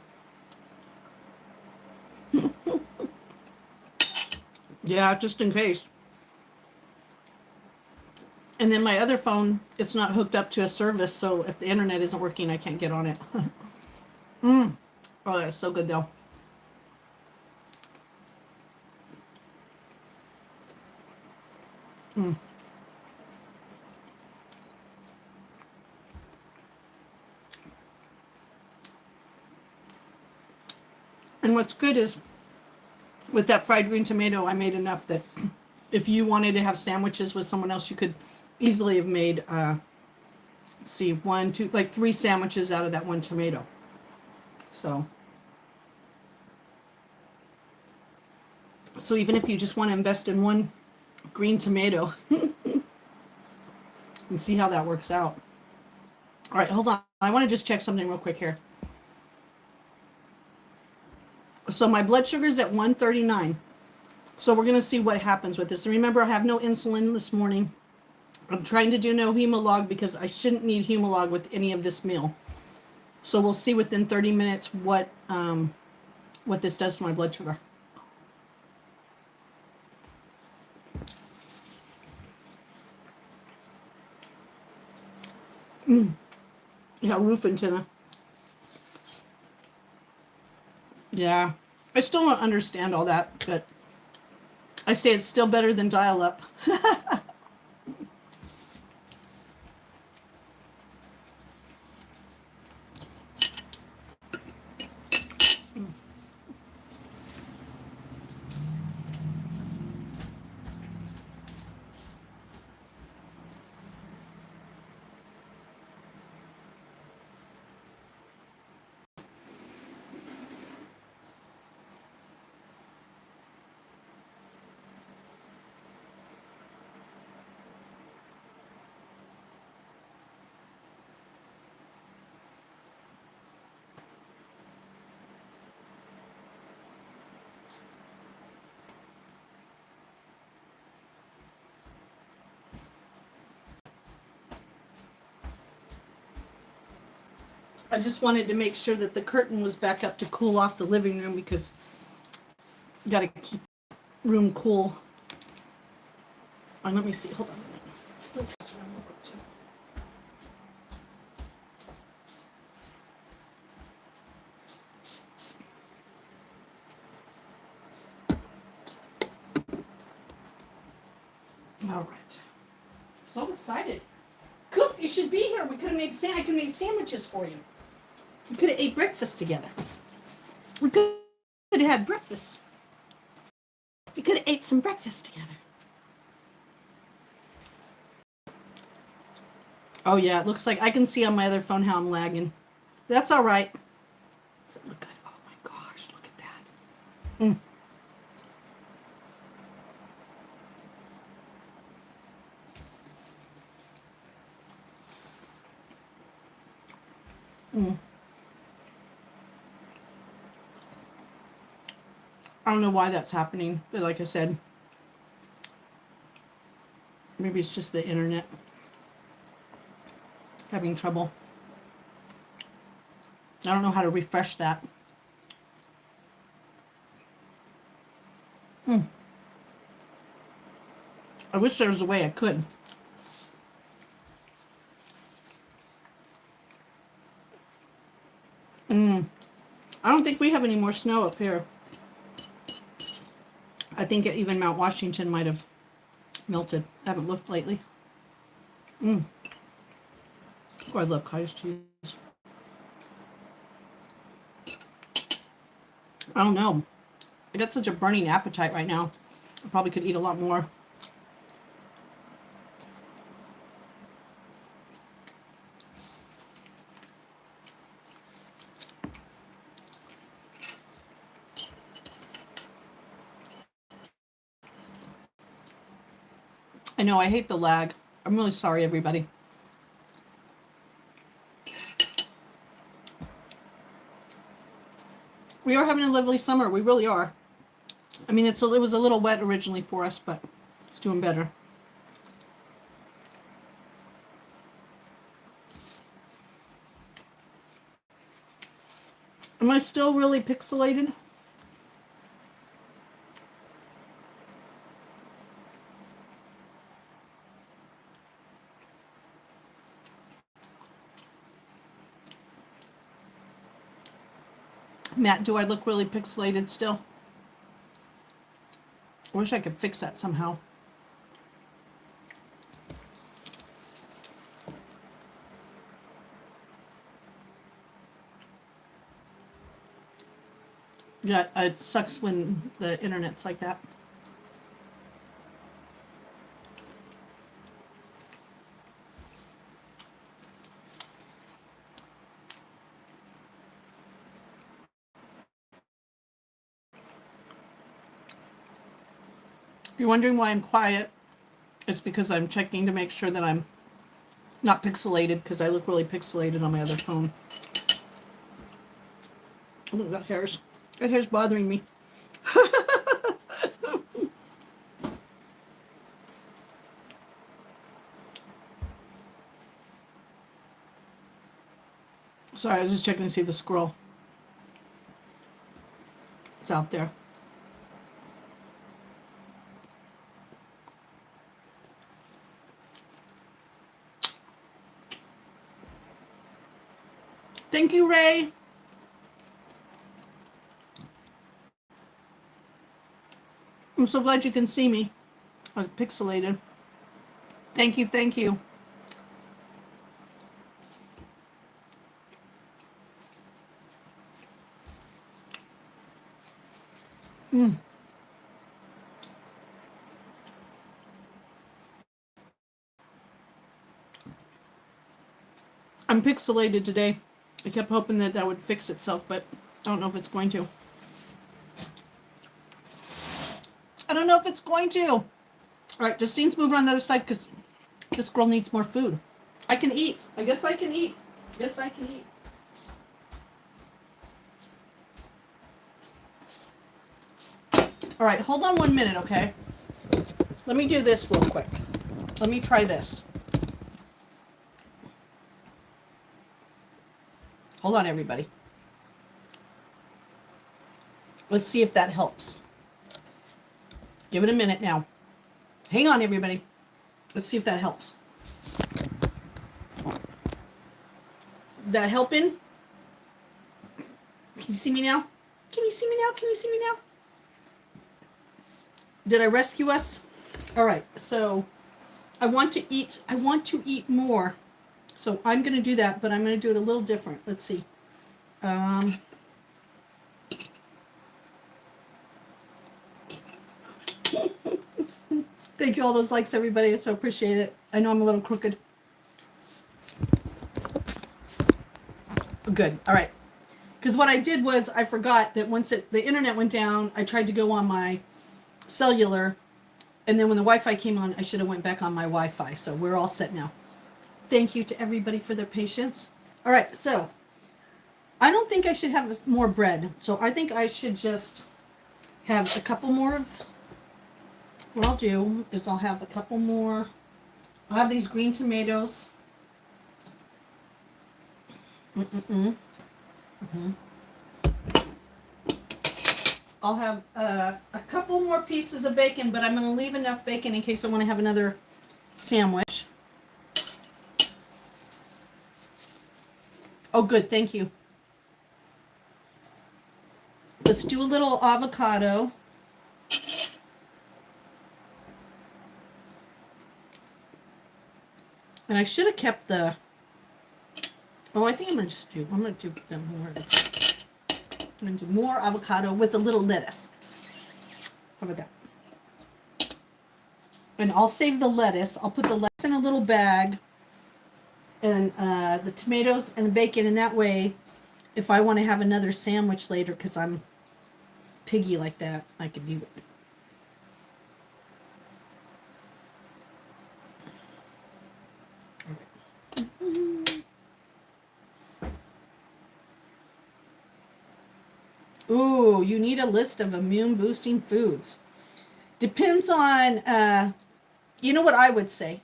Yeah, just in case. And then my other phone, it's not hooked up to a service, so if the internet isn't working, I can't get on it. Mmm. Oh, that's so good, though. Mm. And what's good is, with that fried green tomato, I made enough that if you wanted to have sandwiches with someone else, you could easily have made, see, one, two, like 3 sandwiches out of that one tomato. So even if you just want to invest in one green tomato and see how that works out. All right, hold on. I want to just check something real quick here. So my blood sugar is at 139. So we're going to see what happens with this. And remember, I have no insulin this morning. I'm trying to do no Humalog because I shouldn't need Humalog with any of this meal. So we'll see within 30 minutes what this does to my blood sugar. Yeah, roof antenna. Yeah. I still don't understand all that, but I say it's still better than dial-up. I just wanted to make sure that the curtain was back up to cool off the living room because you got to keep the room cool. Let me see. Hold on a minute. Look this around real quick, too. All right. So excited. Cook, you should be here. We could have made I could have made sandwiches for you. We could have ate breakfast together. We could have had breakfast. We could have ate some breakfast together. Oh yeah, it looks like I can see on my other phone how I'm lagging. That's all right. Does it look good? Oh my gosh, look at that. Mm. Mm. I don't know why that's happening, but like I said, maybe it's just the internet having trouble. I don't know how to refresh that. Mm. I wish there was a way I could. I don't think we have any more snow up here. I think even Mount Washington might have melted. I haven't looked lately. Oh, I love cottage cheese. I don't know. I got such a burning appetite right now. I probably could eat a lot more. I know, I hate the lag. I'm really sorry, everybody. We are having a lovely summer. We really are. I mean, it was a little wet originally for us, but it's doing better. Am I still really pixelated? Matt, do I look really pixelated still? I wish I could fix that somehow. Yeah, it sucks when the internet's like that. If you're wondering why I'm quiet, it's because I'm checking to make sure that I'm not pixelated, because I look really pixelated on my other phone. Oh, that hair's bothering me. Sorry, I was just checking to see if the squirrel is out there. Thank you, Ray. I'm so glad you can see me. I was pixelated. Thank you, thank you. I'm pixelated today. I kept hoping that would fix itself, but I don't know if it's going to. I don't know if it's going to. All right, Justine's moving on the other side because this girl needs more food. I can eat. I guess I can eat. Yes, I can eat. All right, hold on 1 minute, okay? Let me do this real quick. Let me try this. Hold on, everybody. Let's see if that helps. Give it a minute now. Hang on, everybody. Let's see if that helps. Is that helping? Can you see me now? Can you see me now? Can you see me now? Did I rescue us? All right. So I want to eat more. So I'm going to do that, but I'm going to do it a little different. Let's see. Thank you, all those likes, everybody. I so appreciate it. I know I'm a little crooked. Good. All right. Because what I did was I forgot that once the internet went down, I tried to go on my cellular, and then when the Wi-Fi came on, I should have went back on my Wi-Fi. So we're all set now. Thank you to everybody for their patience. All right. So I don't think I should have more bread. So I think I should just have a couple more of... What I'll do is I'll have a couple more. I'll have these green tomatoes. I'll have a couple more pieces of bacon, but I'm going to leave enough bacon in case I want to have another sandwich. Oh, good. Thank you. Let's do a little avocado. And I should have kept the... Oh, I think I'm going to do them more. I'm going to do more avocado with a little lettuce. How about that? And I'll save the lettuce. I'll put the lettuce in a little bag. And the tomatoes and the bacon. And that way, if I want to have another sandwich later, because I'm piggy like that, I can do it. Ooh, you need a list of immune boosting foods. Depends on, you know what I would say?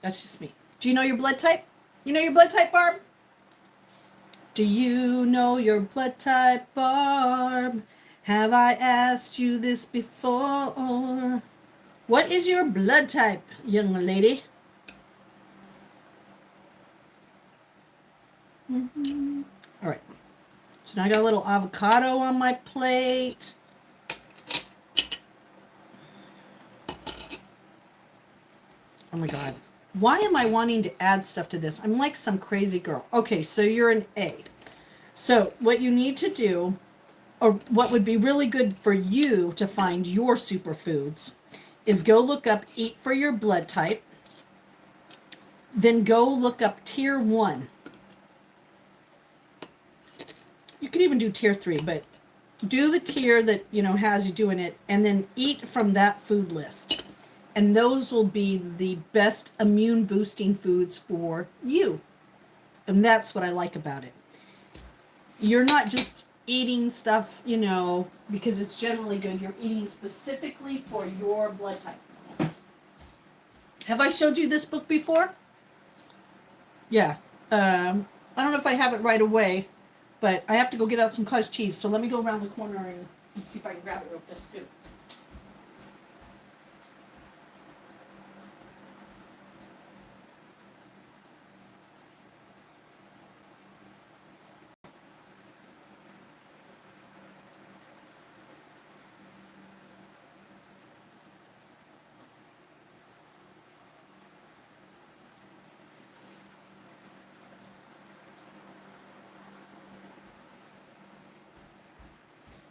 That's just me. Do you know your blood type? You know your blood type, Barb? Do you know your blood type, Barb? Have I asked you this before? What is your blood type, young lady? All right. So now I got a little avocado on my plate. Oh my God. Why am I wanting to add stuff to this? I'm like some crazy girl. Okay, so you're an A. So what you need to do, or what would be really good for you to find your superfoods, is go look up Eat for Your Blood Type. Then go look up Tier 1. You can even do Tier 3, but do the tier that, has you doing it, and then eat from that food list. And those will be the best immune boosting foods for you. And that's what I like about it. You're not just eating stuff, because it's generally good. You're eating specifically for your blood type. Have I showed you this book before? Yeah. I don't know if I have it right away, but I have to go get out some cottage cheese. So let me go around the corner and see if I can grab it real quick.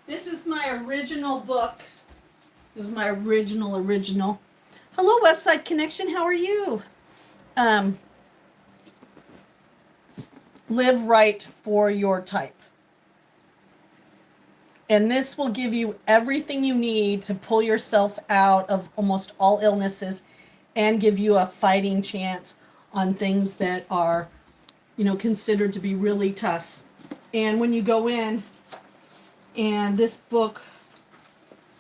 This is my original book. This is my original. Hello, West Side Connection. How are you? Live right for your type. And this will give you everything you need to pull yourself out of almost all illnesses and give you a fighting chance on things that are, considered to be really tough. And when you go in, and this book,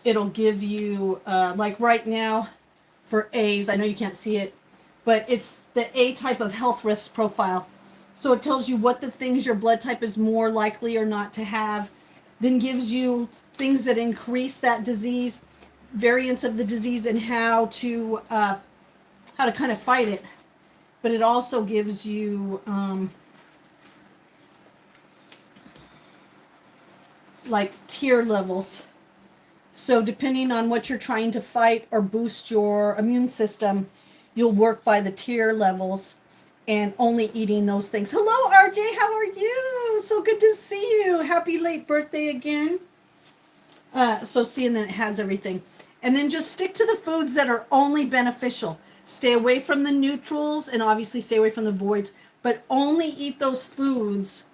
it'll give you, like right now, for A's, I know you can't see it, but it's the A type of health risk profile. So it tells you what the things your blood type is more likely or not to have, then gives you things that increase that disease, variants of the disease, and how to kind of fight it. But it also gives you like tier levels. So depending on what you're trying to fight or boost your immune system, you'll work by the tier levels and only eating those things. Hello, RJ. How are you? So good to see you. Happy late birthday again. So seeing that it has everything. And then just stick to the foods that are only beneficial. Stay away from the neutrals and obviously stay away from the voids, but only eat those foods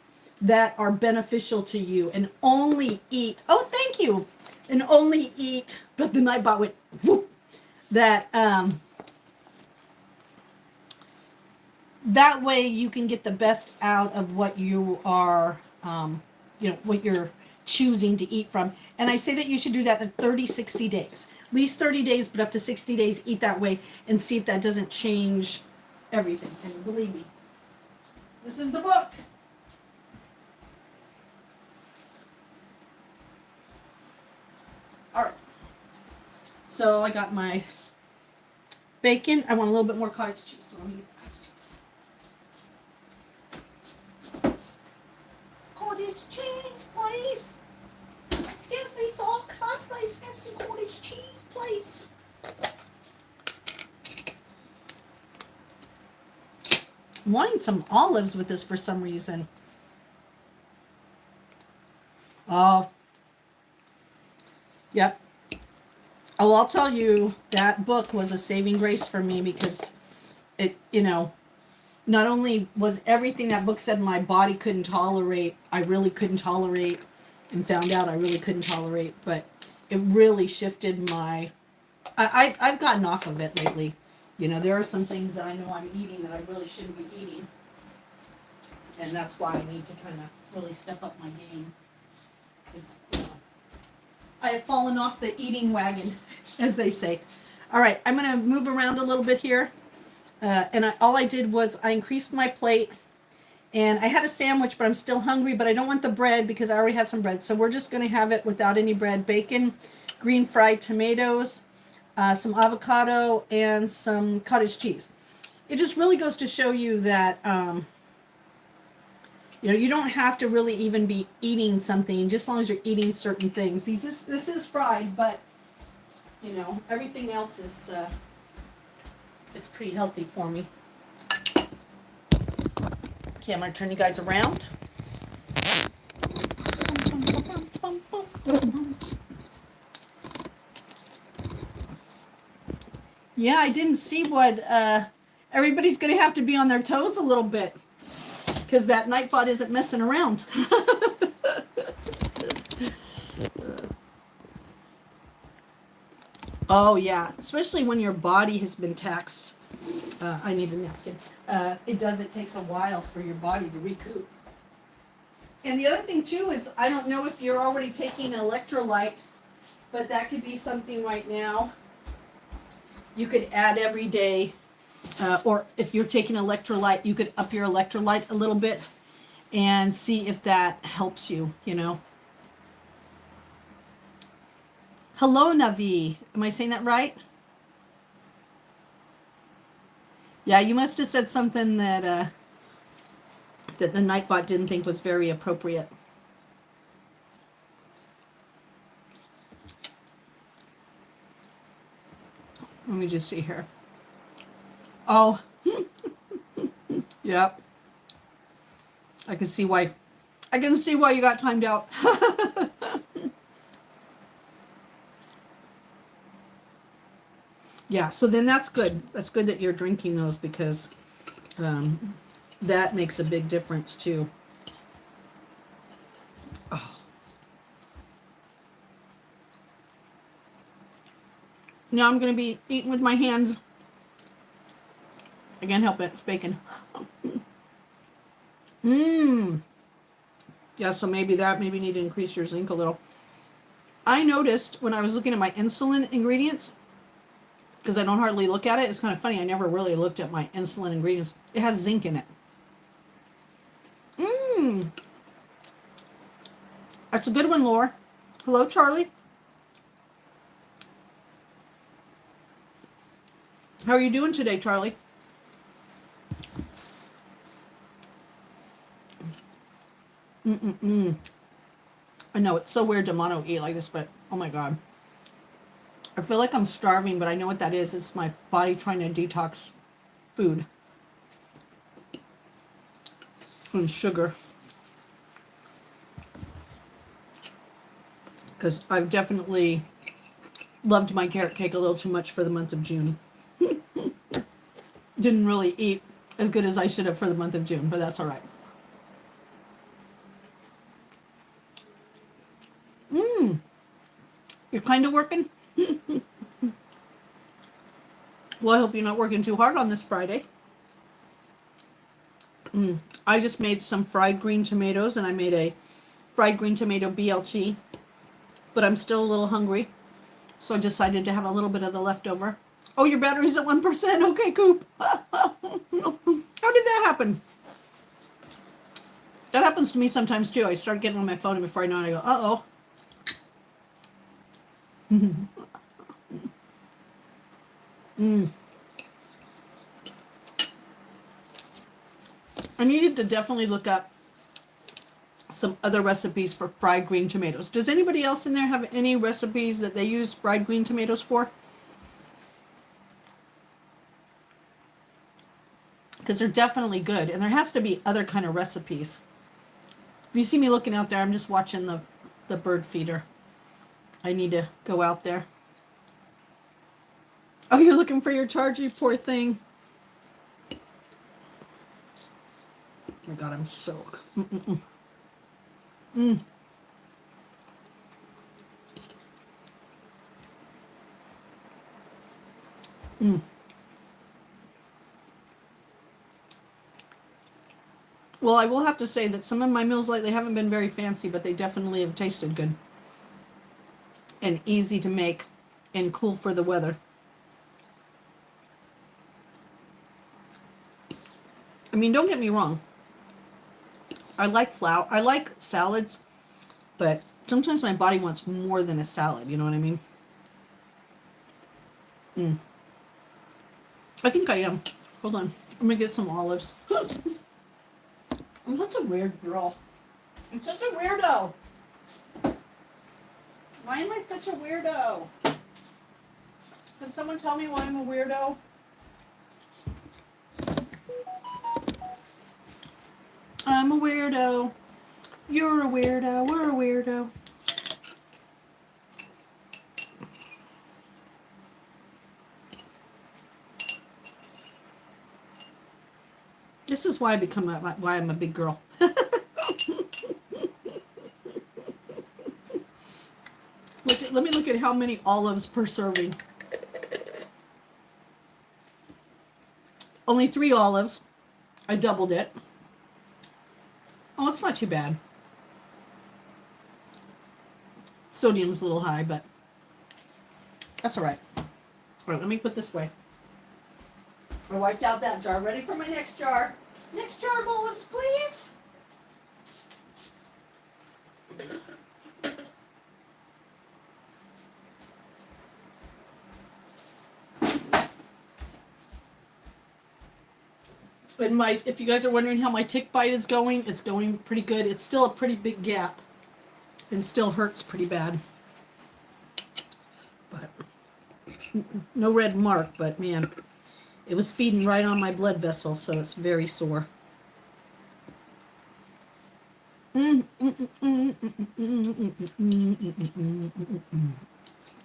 that are beneficial to you and only eat. Oh, thank you. And only eat, but the Nightbot went, whoop, that that way you can get the best out of what you are, what you're choosing to eat from. And I say that you should do that in 30, 60 days. At least 30 days, but up to 60 days, eat that way and see if that doesn't change everything. And believe me, this is the book. All right. So I got my bacon. I want a little bit more cottage cheese, so let me get the cottage cheese. Cottage cheese, please. Excuse me, sir. Can I please have some cottage cheese, please? I'm wanting some olives with this for some reason. Oh. Yep. Oh, I'll tell you, that book was a saving grace for me because it, not only was everything that book said my body couldn't tolerate, I really couldn't tolerate, and found out I really couldn't tolerate, but it really shifted I've gotten off of it lately. There are some things that I know I'm eating that I really shouldn't be eating. And that's why I need to kind of really step up my game. Because, I have fallen off the eating wagon, as they say. All right, I'm going to move around a little bit here. All I did was I increased my plate. And I had a sandwich, but I'm still hungry, but I don't want the bread because I already had some bread. So we're just going to have it without any bread. Bacon, green fried tomatoes, some avocado, and some cottage cheese. It just really goes to show you that, you don't have to really even be eating something, just as long as you're eating certain things. This is fried, but, everything else is pretty healthy for me. Okay, I'm going to turn you guys around. Yeah, I didn't see what everybody's going to have to be on their toes a little bit because that Nightbot isn't messing around. Oh, yeah, especially when your body has been taxed. I need a napkin. It takes a while for your body to recoup. And the other thing, too, is I don't know if you're already taking electrolyte, but that could be something right now you could add every day. Or if you're taking electrolyte, you could up your electrolyte a little bit and see if that helps you, Hello, Navi. Am I saying that right? Yeah, you must have said something that the Nightbot didn't think was very appropriate. Let me just see here. Oh, yep. I can see why you got timed out. Yeah, so then that's good. That's good that you're drinking those because that makes a big difference too. Oh. Now I'm going to be eating with my hands. I can't help it. It's bacon. Yeah, so maybe you need to increase your zinc a little. I noticed when I was looking at my insulin ingredients, because I don't hardly look at it. It's kind of funny. I never really looked at my insulin ingredients. It has zinc in it. That's a good one, Laura. Hello, Charlie. How are you doing today, Charlie? Mm-mm-mm. I know, it's so weird to mono eat like this, but oh my God. I feel like I'm starving, but I know what that is. It's my body trying to detox food and sugar. Because I've definitely loved my carrot cake a little too much for the month of June. Didn't really eat as good as I should have for the month of June, but that's all right. You're kind of working? Well, I hope you're not working too hard on this Friday. I just made some fried green tomatoes, and I made a fried green tomato BLT, but I'm still a little hungry, so I decided to have a little bit of the leftover. Oh, your battery's at 1%. Okay, Coop. How did that happen? That happens to me sometimes too. I start getting on my phone, and before I know it, I go, uh-oh. I needed to definitely look up some other recipes for fried green tomatoes. Does anybody else in there have any recipes that they use fried green tomatoes for? Because they're definitely good, and there has to be other kind of recipes. If you see me looking out there, I'm just watching the bird feeder. I need to go out there. Oh, you're looking for your charger, you poor thing. Oh my God, I'm so... Mm-mm-mm. Mm. Mm. Well, I will have to say that some of my meals lately haven't been very fancy, but they definitely have tasted good. And easy to make and cool for the weather. I mean, don't get me wrong. I like flour. I like salads, but sometimes my body wants more than a salad. You know what I mean? I think I am. Hold on. I'm going to get some olives. I'm such a weird girl. I'm such a weirdo. Why am I such a weirdo? Can someone tell me why I'm a weirdo? I'm a weirdo. You're a weirdo. We're a weirdo. This is why why I'm a big girl. Let me look at how many olives per serving. Only 3 olives. I doubled it. Oh, it's not too bad. Sodium's a little high, but that's all right. All right, let me put this away. I wiped out that jar. Ready for my next jar. Next jar of olives, please. And if you guys are wondering how my tick bite is going, it's going pretty good. It's still a pretty big gap. It still hurts pretty bad. But no red mark, but man, it was feeding right on my blood vessel, so it's very sore. Oh,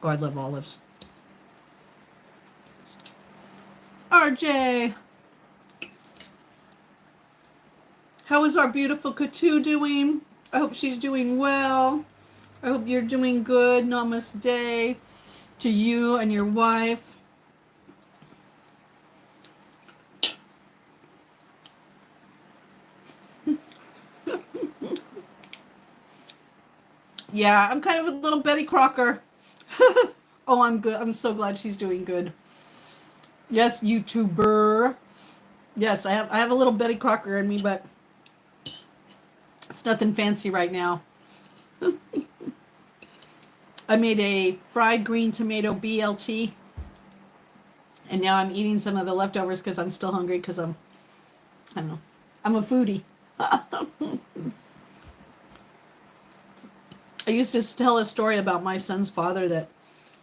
I love olives. RJ, how is our beautiful Katu doing? I hope she's doing well. I hope you're doing good. Namaste to you and your wife. Yeah, I'm kind of a little Betty Crocker. Oh, I'm good. I'm so glad she's doing good. Yes, YouTuber. Yes, I have a little Betty Crocker in me, but it's nothing fancy right now. I made a fried green tomato BLT, and now I'm eating some of the leftovers because I'm still hungry because I don't know, I'm a foodie. I used to tell a story about my son's father that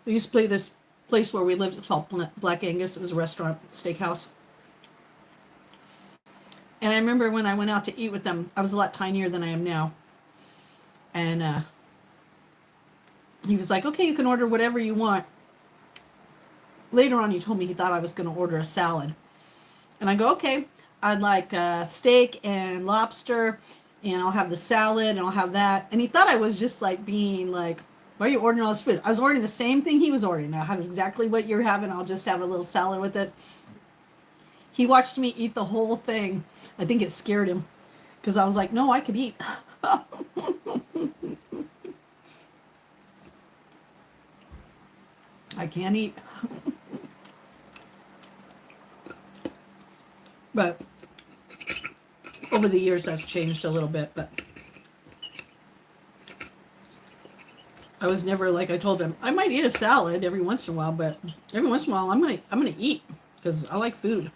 we used to play this place where we lived. It's called Black Angus. It was a restaurant, steakhouse. And I remember when I went out to eat with them, I was a lot tinier than I am now. And he was like, okay, you can order whatever you want. Later on, he told me he thought I was going to order a salad. And I go, okay, I'd like steak and lobster, and I'll have the salad, and I'll have that. And he thought I was just like being like, why are you ordering all this food? I was ordering the same thing he was ordering. I'll have exactly what you're having. I'll just have a little salad with it. He watched me eat the whole thing. I think it scared him because I was like, no, I could eat. I can't eat. But over the years, that's changed a little bit. But I was never like I told him. I might eat a salad every once in a while, but every once in a while, I'm gonna eat because I like food.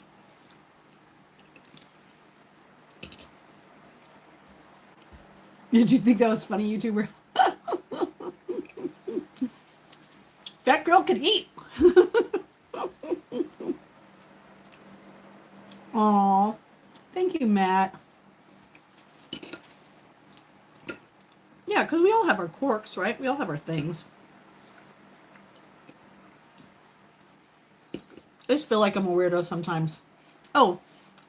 Did you think that was funny, YouTuber? Fat girl can eat. Aw, thank you, Matt. Yeah, because we all have our quirks, right? We all have our things. I just feel like I'm a weirdo sometimes. Oh,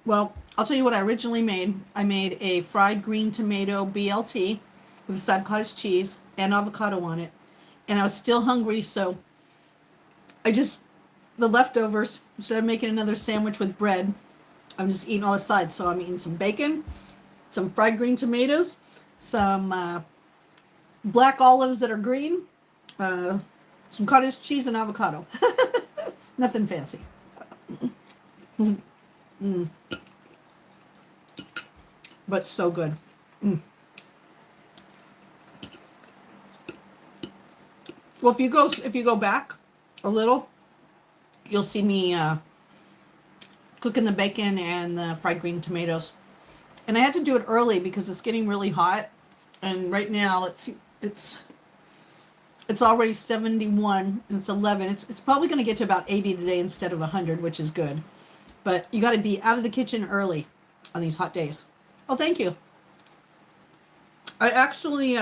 well, I'll tell you what I originally made. I made a fried green tomato BLT with a side of cottage cheese and avocado on it. And I was still hungry, so the leftovers, instead of making another sandwich with bread, I'm just eating all the sides. So I'm eating some bacon, some fried green tomatoes, some black olives that are green, some cottage cheese and avocado. Nothing fancy. But so good. Well, if you go back a little, you'll see me cooking the bacon and the fried green tomatoes. And I had to do it early because it's getting really hot. And right now it's already 71 and it's 11. It's probably going to get to about 80 today instead of 100, which is good. But you got to be out of the kitchen early on these hot days. Oh, thank you. I actually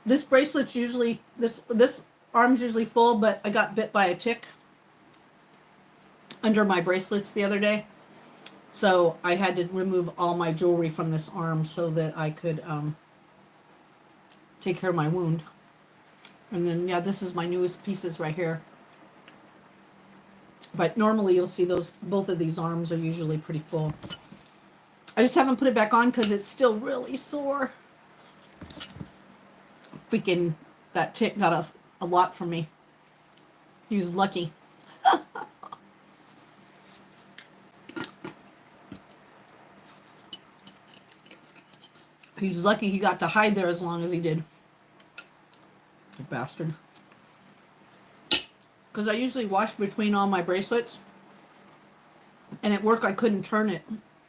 this bracelet's usually this arm's usually full, but I got bit by a tick under my bracelets the other day. So I had to remove all my jewelry from this arm so that I could take care of my wound. And then, yeah, this is my newest pieces right here. But normally you'll see both of these arms are usually pretty full. I just haven't put it back on because it's still really sore. Freaking, that tick got a lot from me. He was lucky. He's lucky he got to hide there as long as he did. The bastard. Because I usually wash between all my bracelets. And at work I couldn't turn it.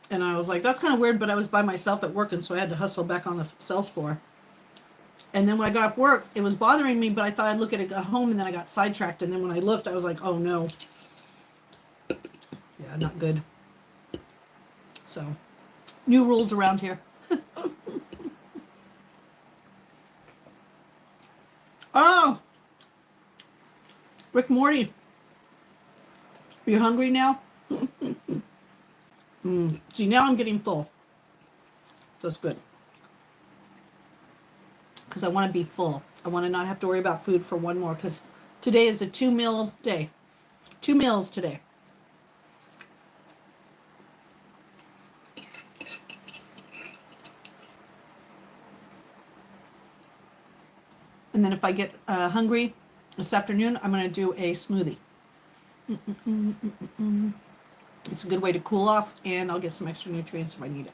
And I was like, that's kind of weird, but I was by myself at work, and so I had to hustle back on the sales floor. And then when I got off work, it was bothering me, but I thought I'd look at it at home, and then I got sidetracked. And then when I looked, I was like, oh no. Yeah, not good. So, new rules around here. Oh! Rick Morty. Are you hungry now? See, now I'm getting full. That's good. Because I want to be full. I want to not have to worry about food for one more. Because today is a 2-meal day. 2 meals today. And then if I get hungry this afternoon, I'm going to do a smoothie. It's a good way to cool off, and I'll get some extra nutrients if I need it.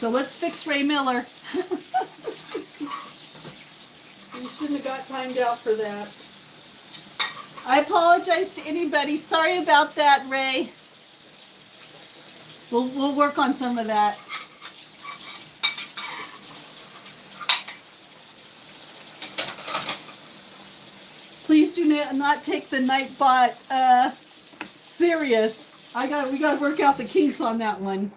So let's fix Ray Miller. You shouldn't have got timed out for that. I apologize to anybody. Sorry about that, Ray. We'll work on some of that. Please do not take the Nightbot serious. We gotta work out the kinks on that one.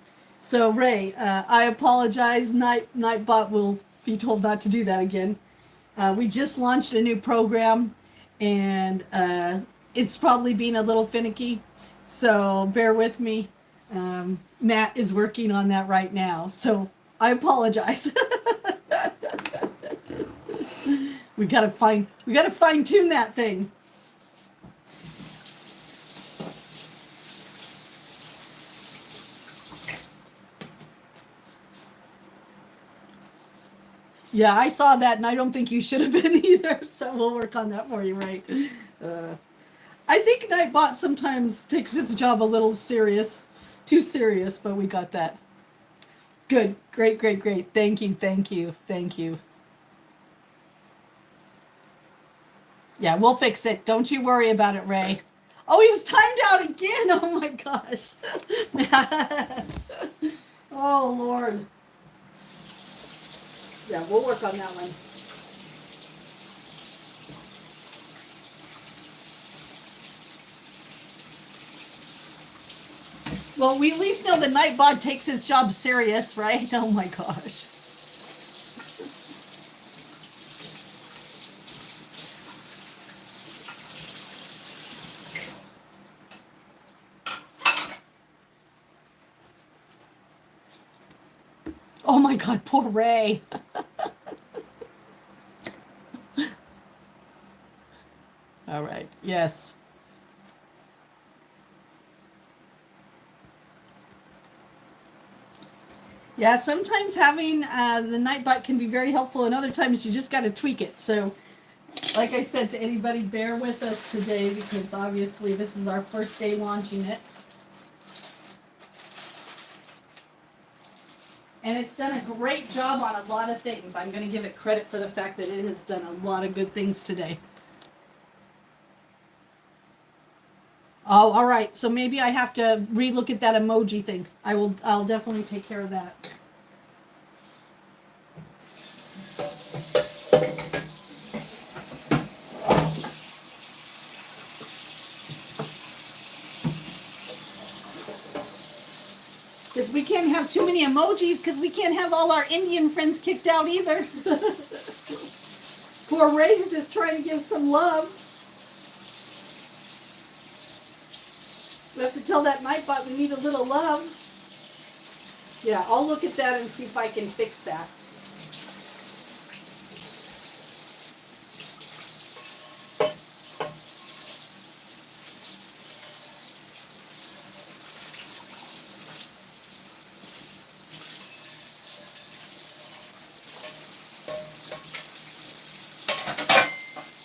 So Ray, I apologize. Nightbot will be told not to do that again. We just launched a new program, and it's probably being a little finicky. So bear with me. Matt is working on that right now. So I apologize. We gotta fine tune that thing. Yeah, I saw that, and I don't think you should have been either. So we'll work on that for you, right? I think Nightbot sometimes takes its job a little too serious, but we got that. Good, great. Thank you. Yeah, we'll fix it. Don't you worry about it, Ray. Oh, he was timed out again. Oh my gosh. Oh Lord. Yeah, we'll work on that one. Well, we at least know the Nightbot takes his job serious, right? Oh my gosh. Oh my God, poor Ray. All right, yes. Yeah, sometimes having the Nightbot can be very helpful, and other times you just got to tweak it. So, like I said to anybody, bear with us today because obviously this is our first day launching it. And it's done a great job on a lot of things. I'm going to give it credit for the fact that it has done a lot of good things today. Oh, all right. So maybe I have to relook at that emoji thing. I'll definitely take care of that. Because we can't have too many emojis because we can't have all our Indian friends kicked out either. Poor Ray's just trying to give some love. We have to tell that Nightbot we need a little love. Yeah, I'll look at that and see if I can fix that.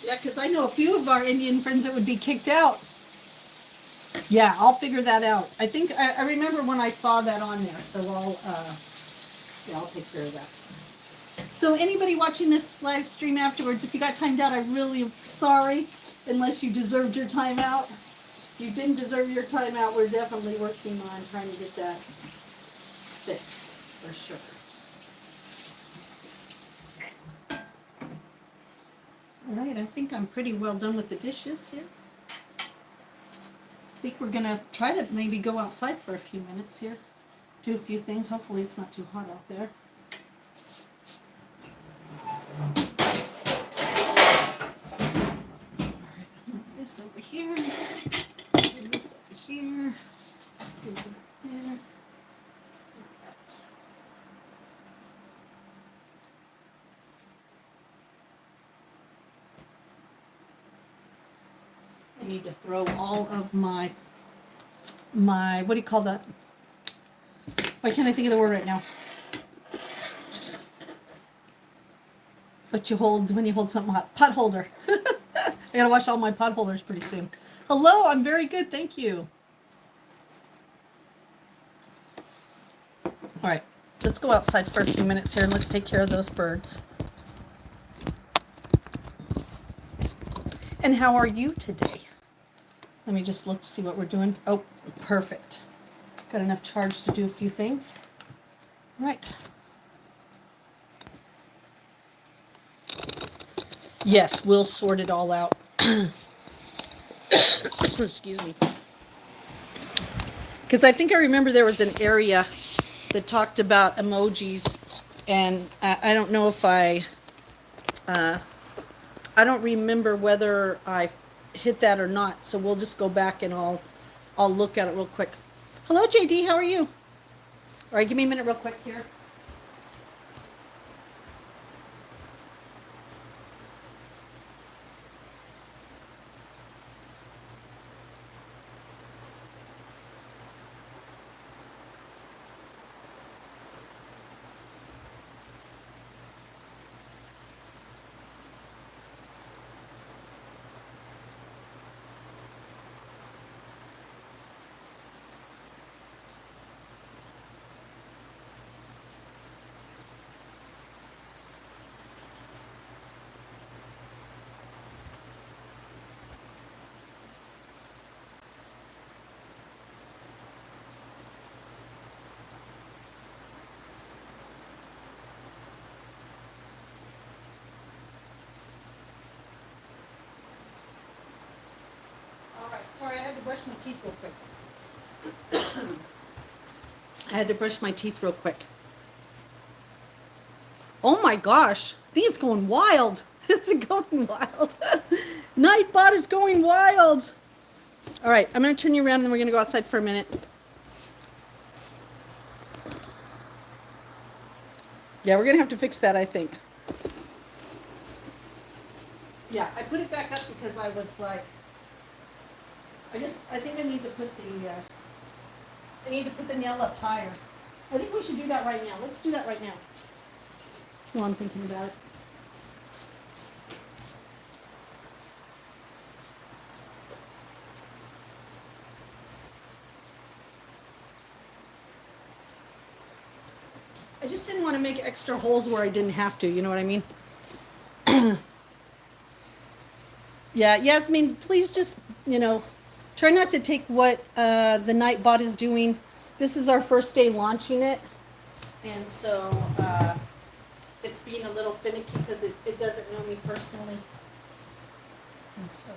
Yeah, because I know a few of our Indian friends that would be kicked out. Yeah, I'll figure that out. I think I remember when I saw that on there, so I'll take care of that. So anybody watching this live stream afterwards, if you got timed out, I'm really sorry, unless you deserved your time out. If you didn't deserve your time out, we're definitely working on trying to get that fixed for sure. All right, I think I'm pretty well done with the dishes here. I think we're going to try to maybe go outside for a few minutes here. Do a few things. Hopefully it's not too hot out there. Alright, move this over here. Move this over here. This over there. I need to throw all of my what do you call that? Why can't I think of the word right now? What you hold when you hold something hot. Pot holder. I gotta wash all my pot holders pretty soon. Hello, I'm very good, thank you. All right, Let's go outside for a few minutes here and let's take care of those birds. And how are you today? Let me just look to see what we're doing. Oh, perfect. Got enough charge to do a few things. Right. Yes, we'll sort it all out. Excuse me. Because I think I remember there was an area that talked about emojis, and I don't know if I don't remember whether I hit that or not. So we'll just go back and I'll look at it real quick. Hello, JD. How are you? All right, give me a minute real quick here. All right, sorry, I had to brush my teeth real quick. I had to brush my teeth real quick. Oh my gosh, I think it's going wild. It's going wild. Nightbot is going wild. All right, I'm going to turn you around and then we're going to go outside for a minute. Yeah, we're going to have to fix that, I think. Yeah, I put it back up because I was like, I think I need to put the nail up higher. I think we should do that right now. Let's do that right now. While I'm thinking about it. I just didn't want to make extra holes where I didn't have to, you know what I mean? Yeah, Yasmin, please just, try not to take what the Nightbot is doing. This is our first day launching it. And so it's being a little finicky because it doesn't know me personally. And so...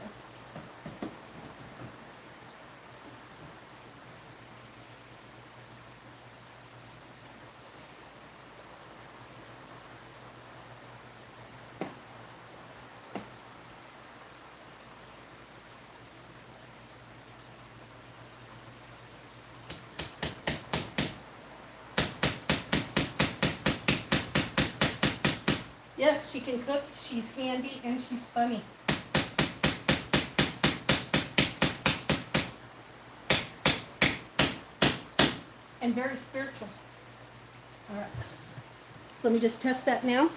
Yes, she can cook, she's handy, and she's funny. And very spiritual. All right. So let me just test that now.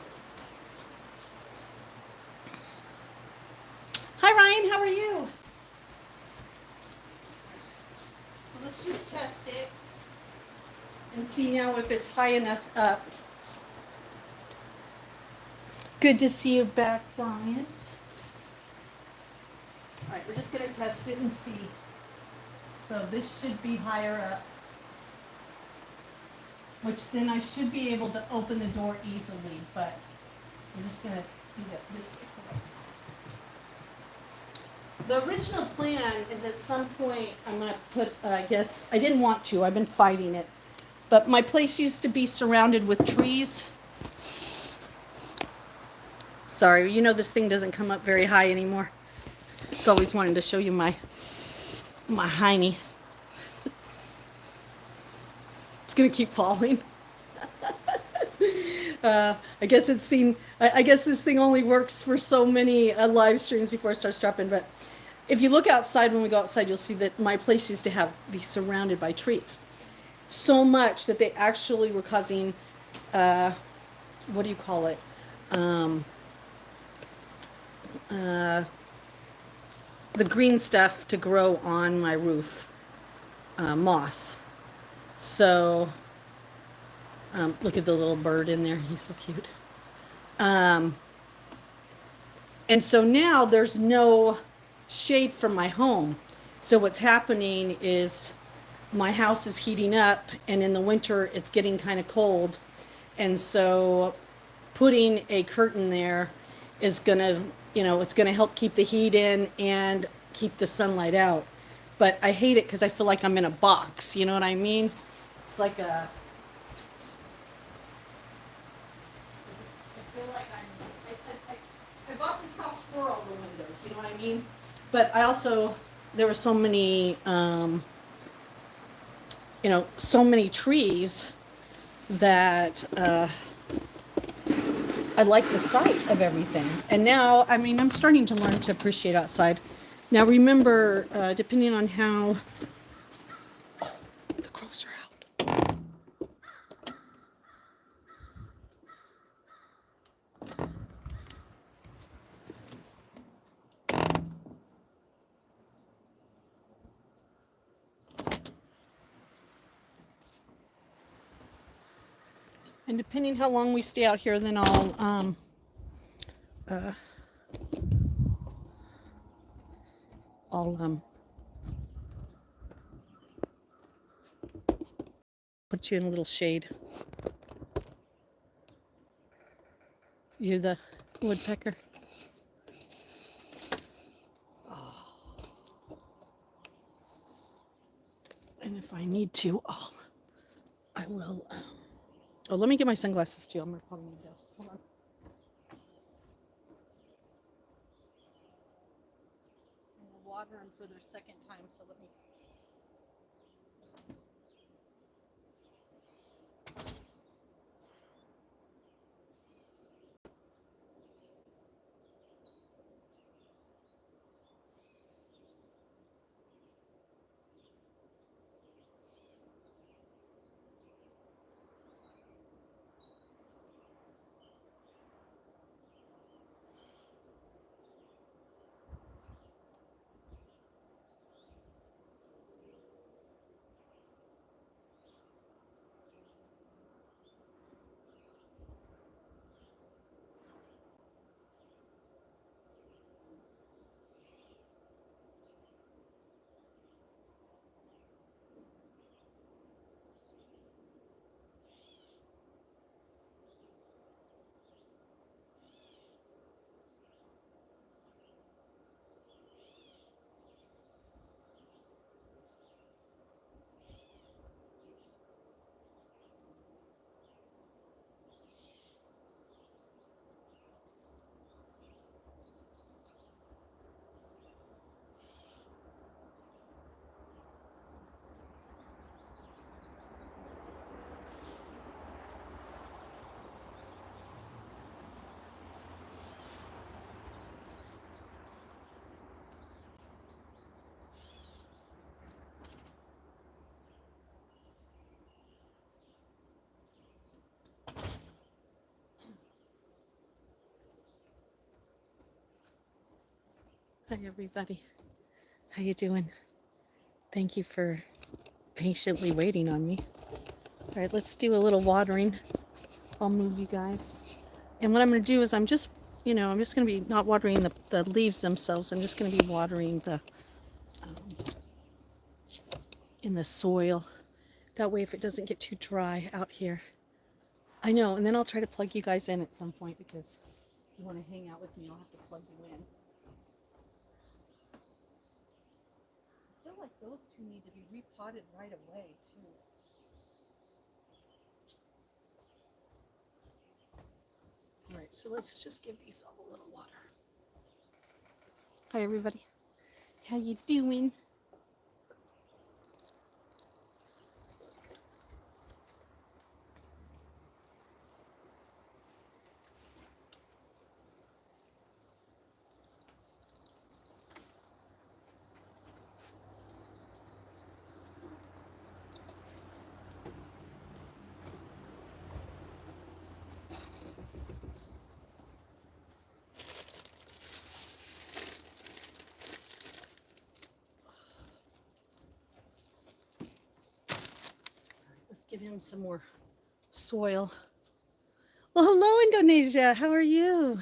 Hi, Ryan, how are you? So let's just test it and see now if it's high enough up. Good to see you back, Ryan. All right, we're just going to test it and see. So this should be higher up, which then I should be able to open the door easily, but we're just going to do that this way for right now. The original plan is at some point I'm going to put, I guess, I didn't want to, I've been fighting it, but my place used to be surrounded with trees. Sorry, this thing doesn't come up very high anymore. It's always wanting to show you my hiney. It's gonna keep falling. I guess it's seen. I guess this thing only works for so many live streams before it starts dropping. But if you look outside, when we go outside, you'll see that my place used to be surrounded by trees, so much that they actually were causing, what do you call it? The green stuff to grow on my roof, moss. So Look at the little bird in there. He's so cute. Um, and so now there's no shade from my home. So what's happening is my house is heating up, and in the winter it's getting kind of cold. And so putting a curtain there is going to, it's going to help keep the heat in and keep the sunlight out. But I hate it because I feel like I'm in a box. You know what I mean? It's like a. I feel like I bought this house for all the windows. You know what I mean? But I also, there were so many, so many trees that I like the sight of everything. And now, I mean, I'm starting to learn to appreciate outside. Now, remember, depending on how. Oh, the crows are out. And depending how long we stay out here, then I'll put you in a little shade. You're the woodpecker. Oh. And if I need to, I will. Oh, let me get my sunglasses too. I'm gonna probably need this. Hold on. I'm gonna water them for their second time, so let me. Hi everybody. How you doing? Thank you for patiently waiting on me. All right, let's do a little watering. I'll move you guys. And what I'm going to do is I'm just going to be not watering the leaves themselves. I'm just going to be watering in the soil. That way, if it doesn't get too dry out here. I know, and then I'll try to plug you guys in at some point because if you want to hang out with me, I'll have to plug you in. I feel like those two need to be repotted right away, too. All right, so let's just give these all a little water. Hi, everybody. How you doing? Let's give him some more soil. Well, hello, Indonesia. How are you?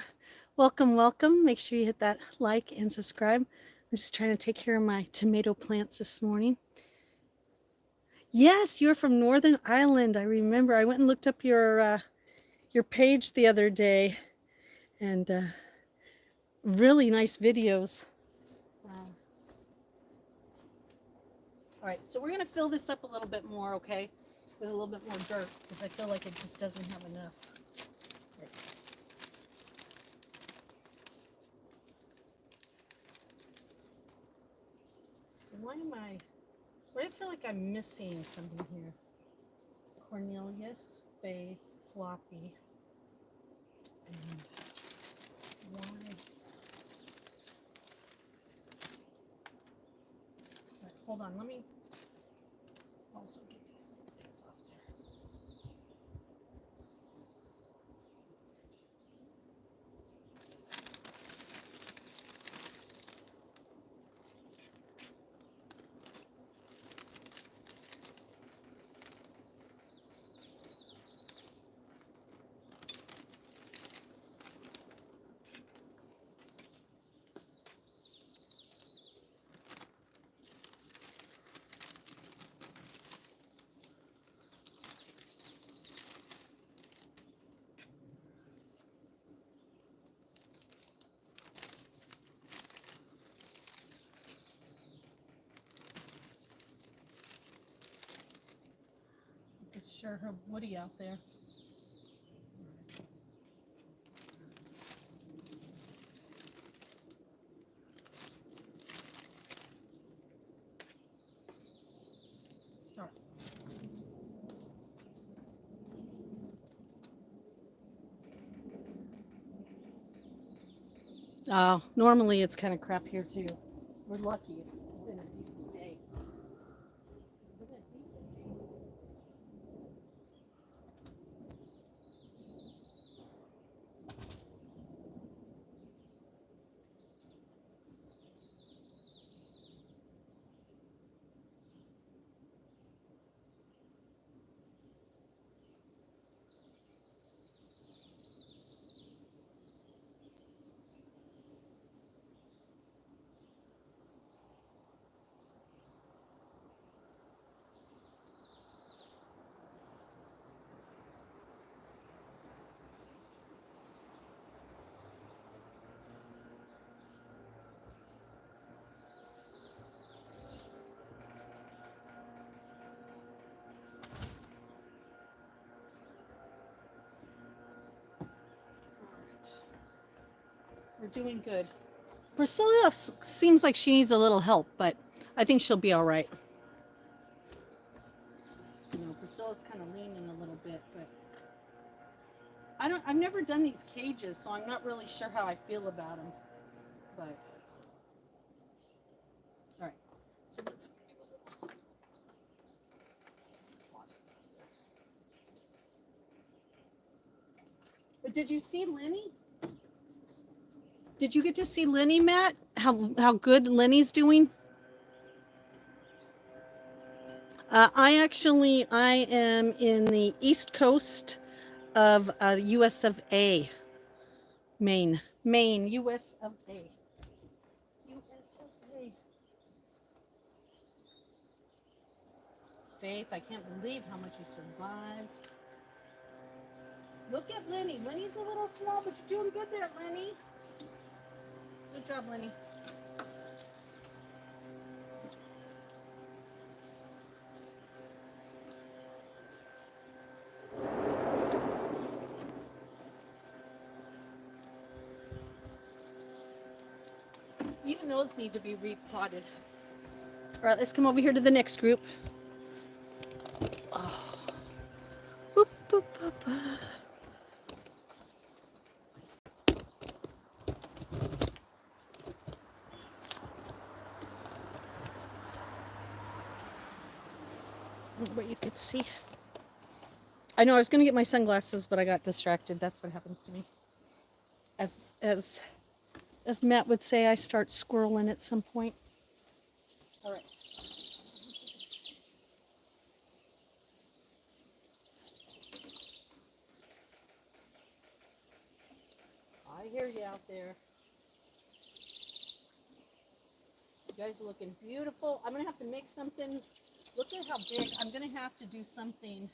Welcome, welcome. Make sure you hit that like and subscribe. I'm just trying to take care of my tomato plants this morning. Yes, you're from Northern Ireland. I remember. I went and looked up your page the other day, and really nice videos. All right, so we're going to fill this up a little bit more, okay, with a little bit more dirt, because I feel like it just doesn't have enough. Right. Why do I feel like I'm missing something here? Cornelius, Faith, Floppy, and why? Right, hold on, let me also get these little things off there. It's sure her woody out there. All right. Normally it's kind of crap here too. We're lucky it's been a decent day. We're doing good. Priscilla seems like she needs a little help, but I think she'll be all right. You know, Priscilla's kind of leaning a little bit, but I've never done these cages, so I'm not really sure how I feel about them. But all right, so let's. But did you see Lenny? Did you get to see Lenny, Matt? How good Lenny's doing? I am in the east coast of U.S. of A. Maine, U.S. of A. U.S. of A. Faith, I can't believe how much you survived. Look at Lenny. Lenny's a little small, but you're doing good there, Lenny. Good job, Lenny. Even those need to be repotted. All right, let's come over here to the next group. Oh. Boop, boop, boop, boop. What you could see. I know I was going to get my sunglasses, but I got distracted. That's what happens to me. As Matt would say, I start squirreling at some point. All right. guys are looking beautiful. I'm going to have to make something. Look at how big. I'm going to have to do something.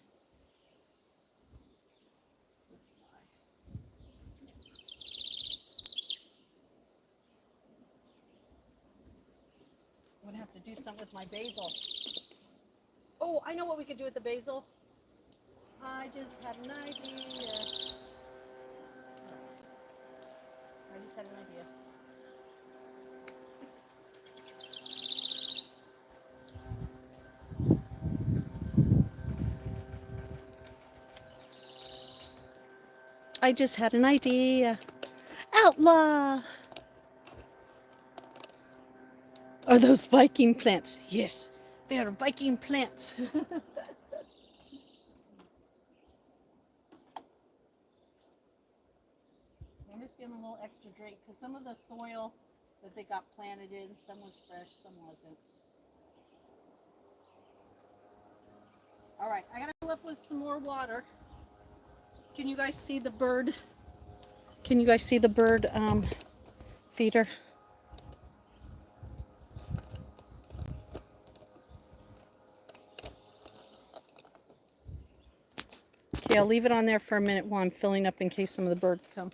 I'm going to have to do something with my basil. Oh, I know what we could do with the basil. I just had an idea. I just had an idea. I just had an idea. Outlaw! Are those Viking plants? Yes, they are Viking plants. I'm just giving them a little extra drink because some of the soil that they got planted in, some was fresh, some wasn't. All right, I gotta fill up with some more water. Can you guys see the bird? Can you guys see the bird feeder? Okay, I'll leave it on there for a minute while I'm filling up in case some of the birds come.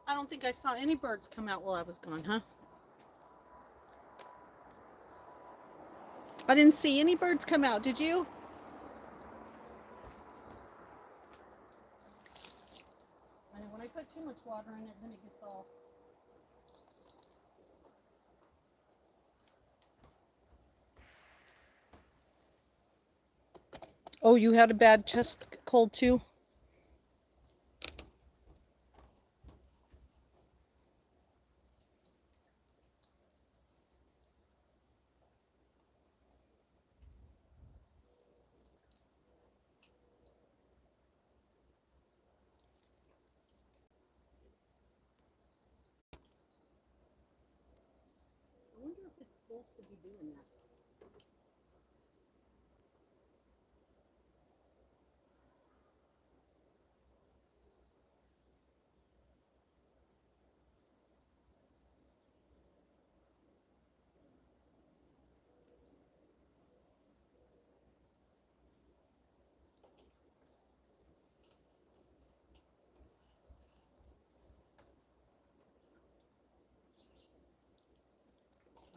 I don't think I saw any birds come out while I was gone, huh? I didn't see any birds come out, did you? I know when I put too much water in it, then it gets all... Oh, you had a bad chest cold too? I wonder if it's supposed to be doing that.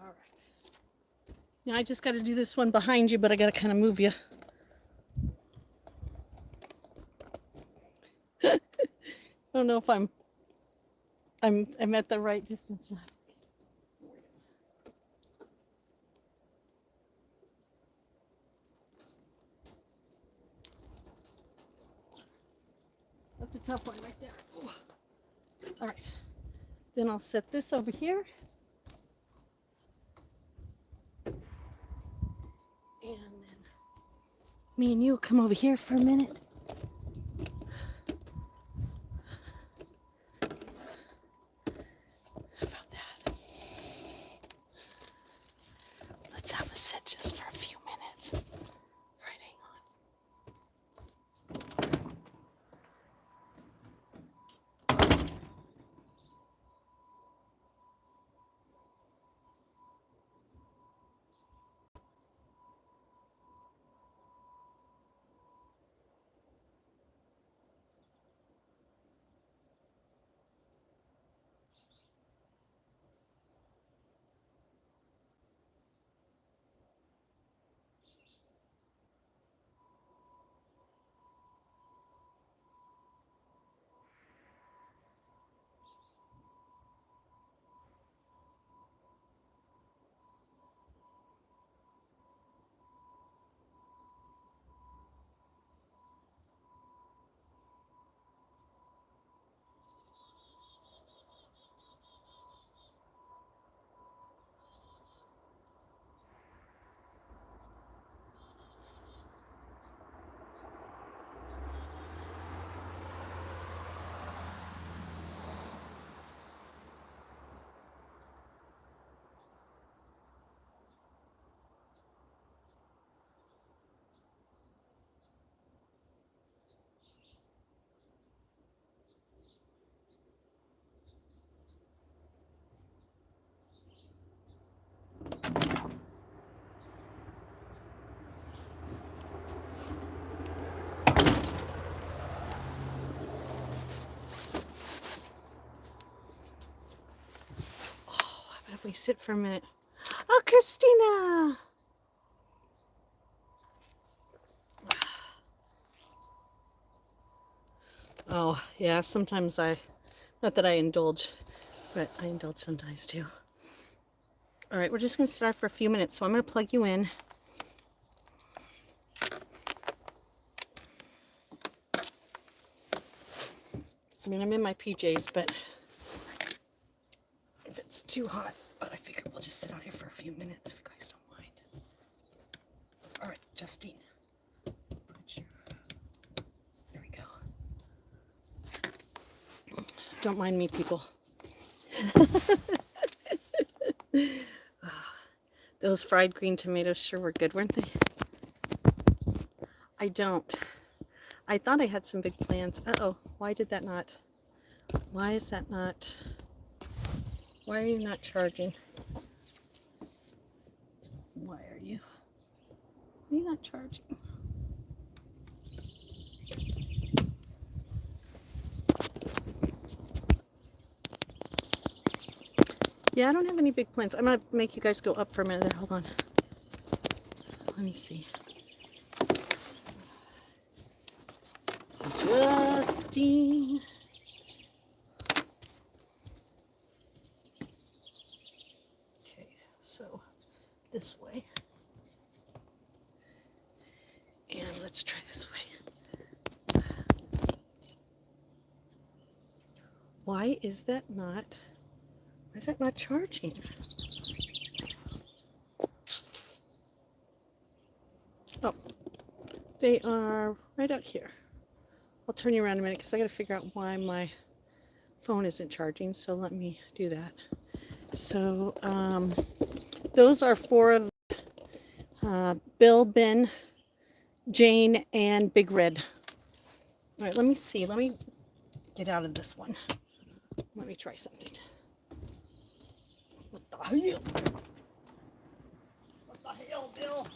All right. Now I just got to do this one behind you, but I got to kind of move you. I don't know if I'm at the right distance. That's a tough one right there. Ooh. All right. Then I'll set this over here. And then me and you will come over here for a minute. How about that? Let's have a sit just for a few minutes. All right, hang on. We sit for a minute. Oh, Christina! Oh, yeah, sometimes not that I indulge, but I indulge sometimes too. All right, we're just going to start for a few minutes, so I'm going to plug you in. I mean, I'm in my PJs, but if it's too hot, but I figure we'll just sit out here for a few minutes if you guys don't mind. All right, Justine. There we go. Don't mind me, people. Those fried green tomatoes sure were good, weren't they? I don't. I thought I had some big plans. Uh-oh, why did that not? Why is that not? Why are you not charging? Why are you? Why are you not charging? Yeah, I don't have any big plans. I'm going to make you guys go up for a minute. Hold on. Let me see. Justine. this way. And let's try this way. Why is that not charging? Oh, they are right out here. I'll turn you around a minute because I got to figure out why my phone isn't charging. So let me do that. So those are 4 of Bill, Ben, Jane, and Big Red. All right, let me see. Let me get out of this one. Let me try something. What the hell? What the hell, Bill?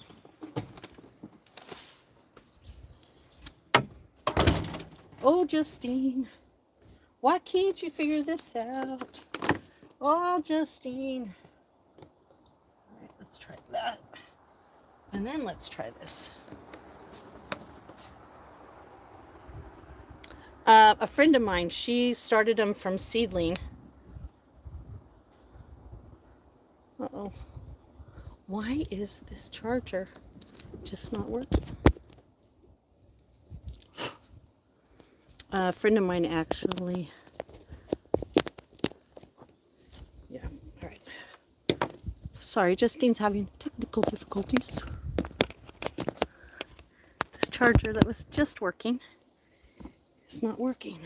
Oh, Justine, why can't you figure this out? Oh, Justine. All right, let's try that. And then let's try this. A friend of mine, she started them from seedling. Uh-oh. Why is this charger just not working? A friend of mine actually. Yeah, all right. Sorry, Justine's having technical difficulties. This charger that was just working is not working.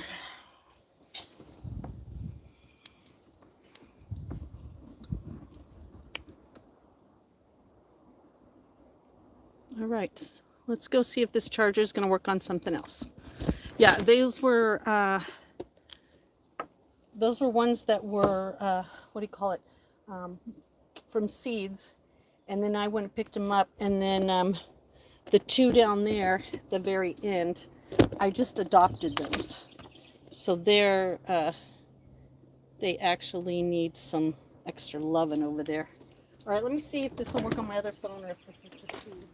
All right, let's go see if this charger is going to work on something else. Yeah, those were ones that were what do you call it, from seeds, and then I went and picked them up, and then the 2 down there at the very end, I just adopted those, so they're they actually need some extra loving over there. All right, let me see if this will work on my other phone or if this is just seed.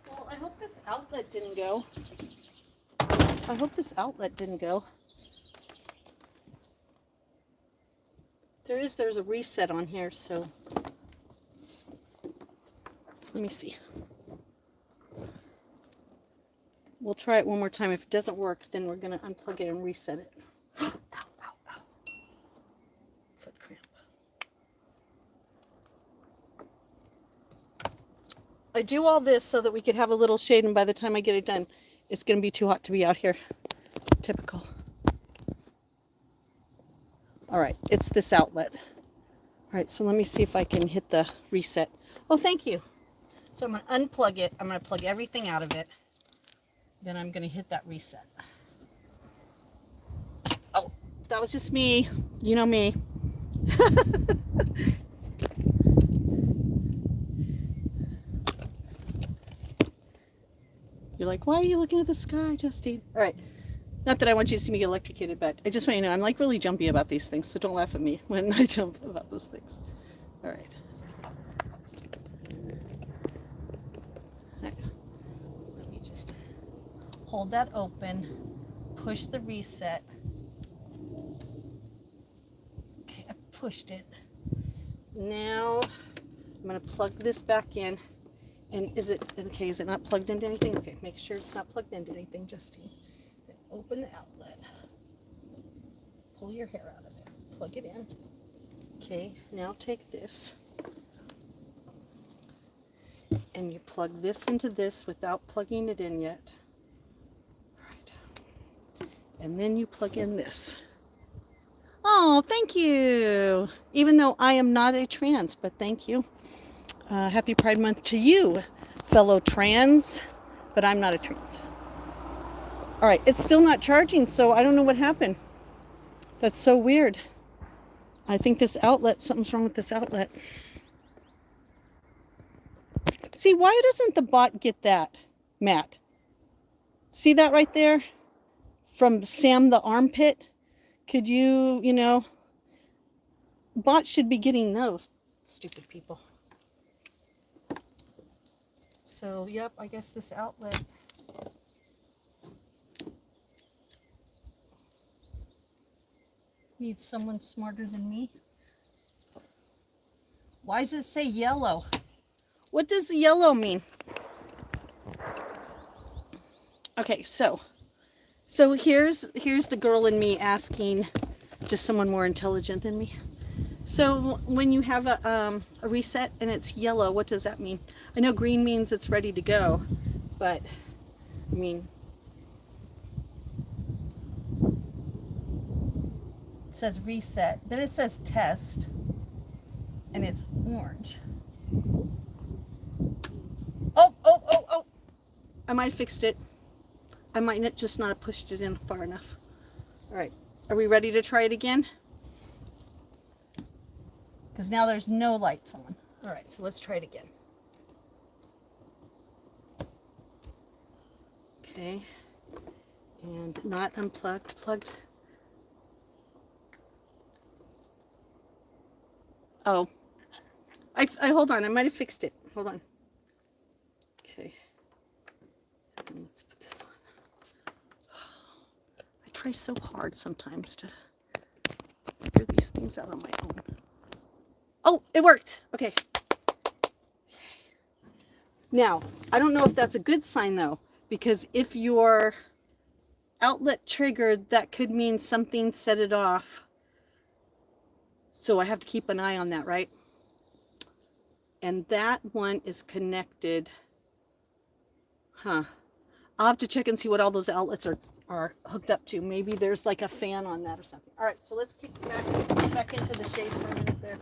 Well, I hope this outlet didn't go. I hope this outlet didn't go. There's a reset on here, so let me see. We'll try it one more time. If it doesn't work, then we're going to unplug it and reset it. Ow, ow, ow. Foot cramp. I do all this so that we could have a little shade, and by the time I get it done, it's going to be too hot to be out here. Typical. All right, it's this outlet. All right, so let me see if I can hit the reset. Oh, thank you. So I'm going to unplug it. I'm going to plug everything out of it. Then I'm going to hit that reset. Oh, that was just me. You know me. You're like, why are you looking at the sky, Justine? All right. Not that I want you to see me get electrocuted, but I just want you to know I'm like really jumpy about these things, so don't laugh at me when I jump about those things. All right. Let me just hold that open, push the reset. Okay, I pushed it. Now I'm going to plug this back in. And is it not plugged into anything? Okay, make sure it's not plugged into anything, Justine. Then open the outlet. Pull your hair out of there. Plug it in. Okay, now take this. And you plug this into this without plugging it in yet. All right. And then you plug in this. Oh, thank you. Even though I am not a trans, but thank you. Happy Pride Month to you, fellow trans, but I'm not a trans. All right, it's still not charging, so I don't know what happened. That's so weird. I think this outlet, something's wrong with this outlet. See, why doesn't the bot get that, Matt? See that right there? From Sam the Armpit? Could you, bots should be getting those. Stupid people. So, yep, I guess this outlet. Needs someone smarter than me. Why does it say yellow? What does yellow mean? Okay, so here's the girl in me asking just someone more intelligent than me. So when you have a reset and it's yellow, what does that mean? I know green means it's ready to go, but I mean, it says reset, then it says test, and it's orange. Oh! I might have fixed it. I might just not have pushed it in far enough. All right, are we ready to try it again? Because now there's no lights on. All right, so let's try it again. Okay, and not unplugged, plugged. Oh, I hold on, I might have fixed it. Hold on. Okay, and let's put this on. I try so hard sometimes to figure these things out on my own. Oh, it worked. Okay. Now, I don't know if that's a good sign though, because if your outlet triggered, that could mean something set it off. So I have to keep an eye on that, right? And that one is connected. Huh. I'll have to check and see what all those outlets are hooked up to. Maybe there's like a fan on that or something. All right, so let's get back into the shade for a minute there.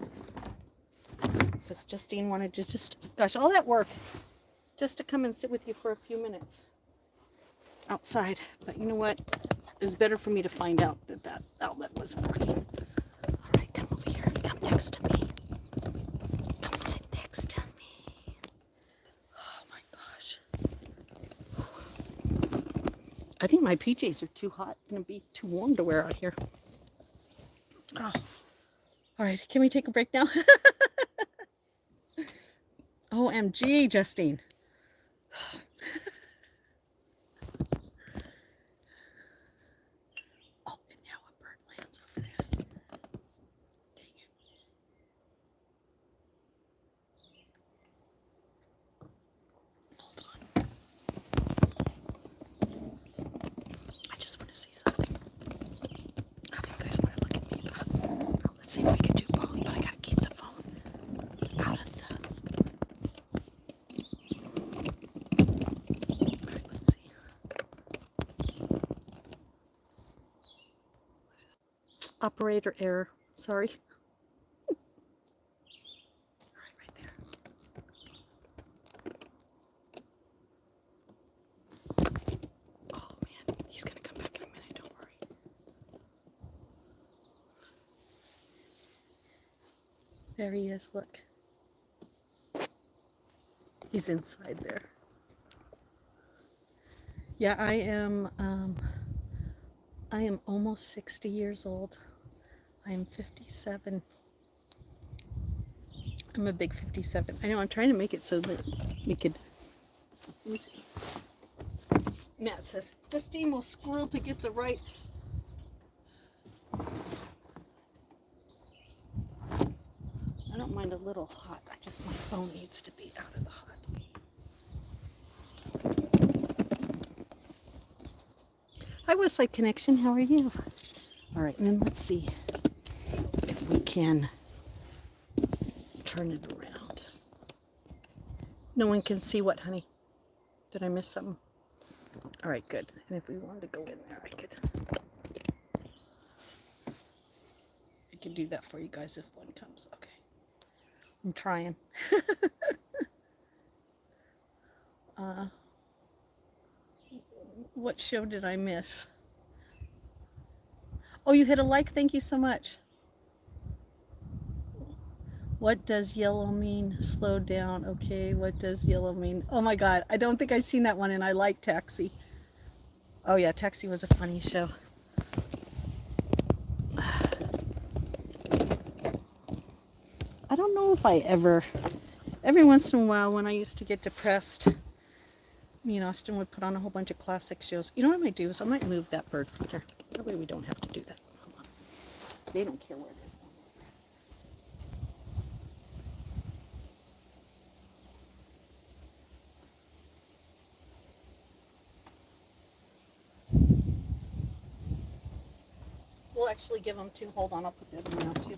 Because Justine wanted to gosh, all that work just to come and sit with you for a few minutes outside. But you know what? It's better for me to find out that outlet wasn't working. All right, come over here. Come next to me. Come sit next to me. Oh my gosh. I think my PJs are too hot. Gonna be too warm to wear out here. Oh. All right, can we take a break now? OMG, Justine. Oh, and now a bird lands over there. Dang it. Hold on. I just want to see something. I know you guys want to look at me, but let's see if we can do both. But I gotta keep the phone out of the. Alright, let's see. Operator error. Sorry. Right there. Oh man, he's gonna come back in a minute. Don't worry. There he is. Look. He's inside there. Yeah, I am almost 60 years old. I am 57. I'm a big 57. I know, I'm trying to make it so that we could. Matt says, Justine will squirrel to get the right. I don't mind a little hot. My phone needs to be out of the hot. Hi, Westside Connection. How are you? All right, and then let's see if we can turn it around. No one can see what, honey? Did I miss something? All right, good. And if we wanted to go in there, I could do that for you guys if one comes. Okay. I'm trying. uh, what show did I miss? Oh, you hit a like. Thank you so much. What does yellow mean? Slow down. Okay, what does yellow mean? Oh my God, I don't think I've seen that one, and I like Taxi. Oh yeah, Taxi was a funny show. I don't know if I ever, every once in a while when I used to get depressed, me and Austin would put on a whole bunch of classic shows. You know what I might do is I might move that bird feeder. That way we don't have to do that. Hold on. They don't care where it is. We'll actually give them two. Hold on, I'll put the other one out too.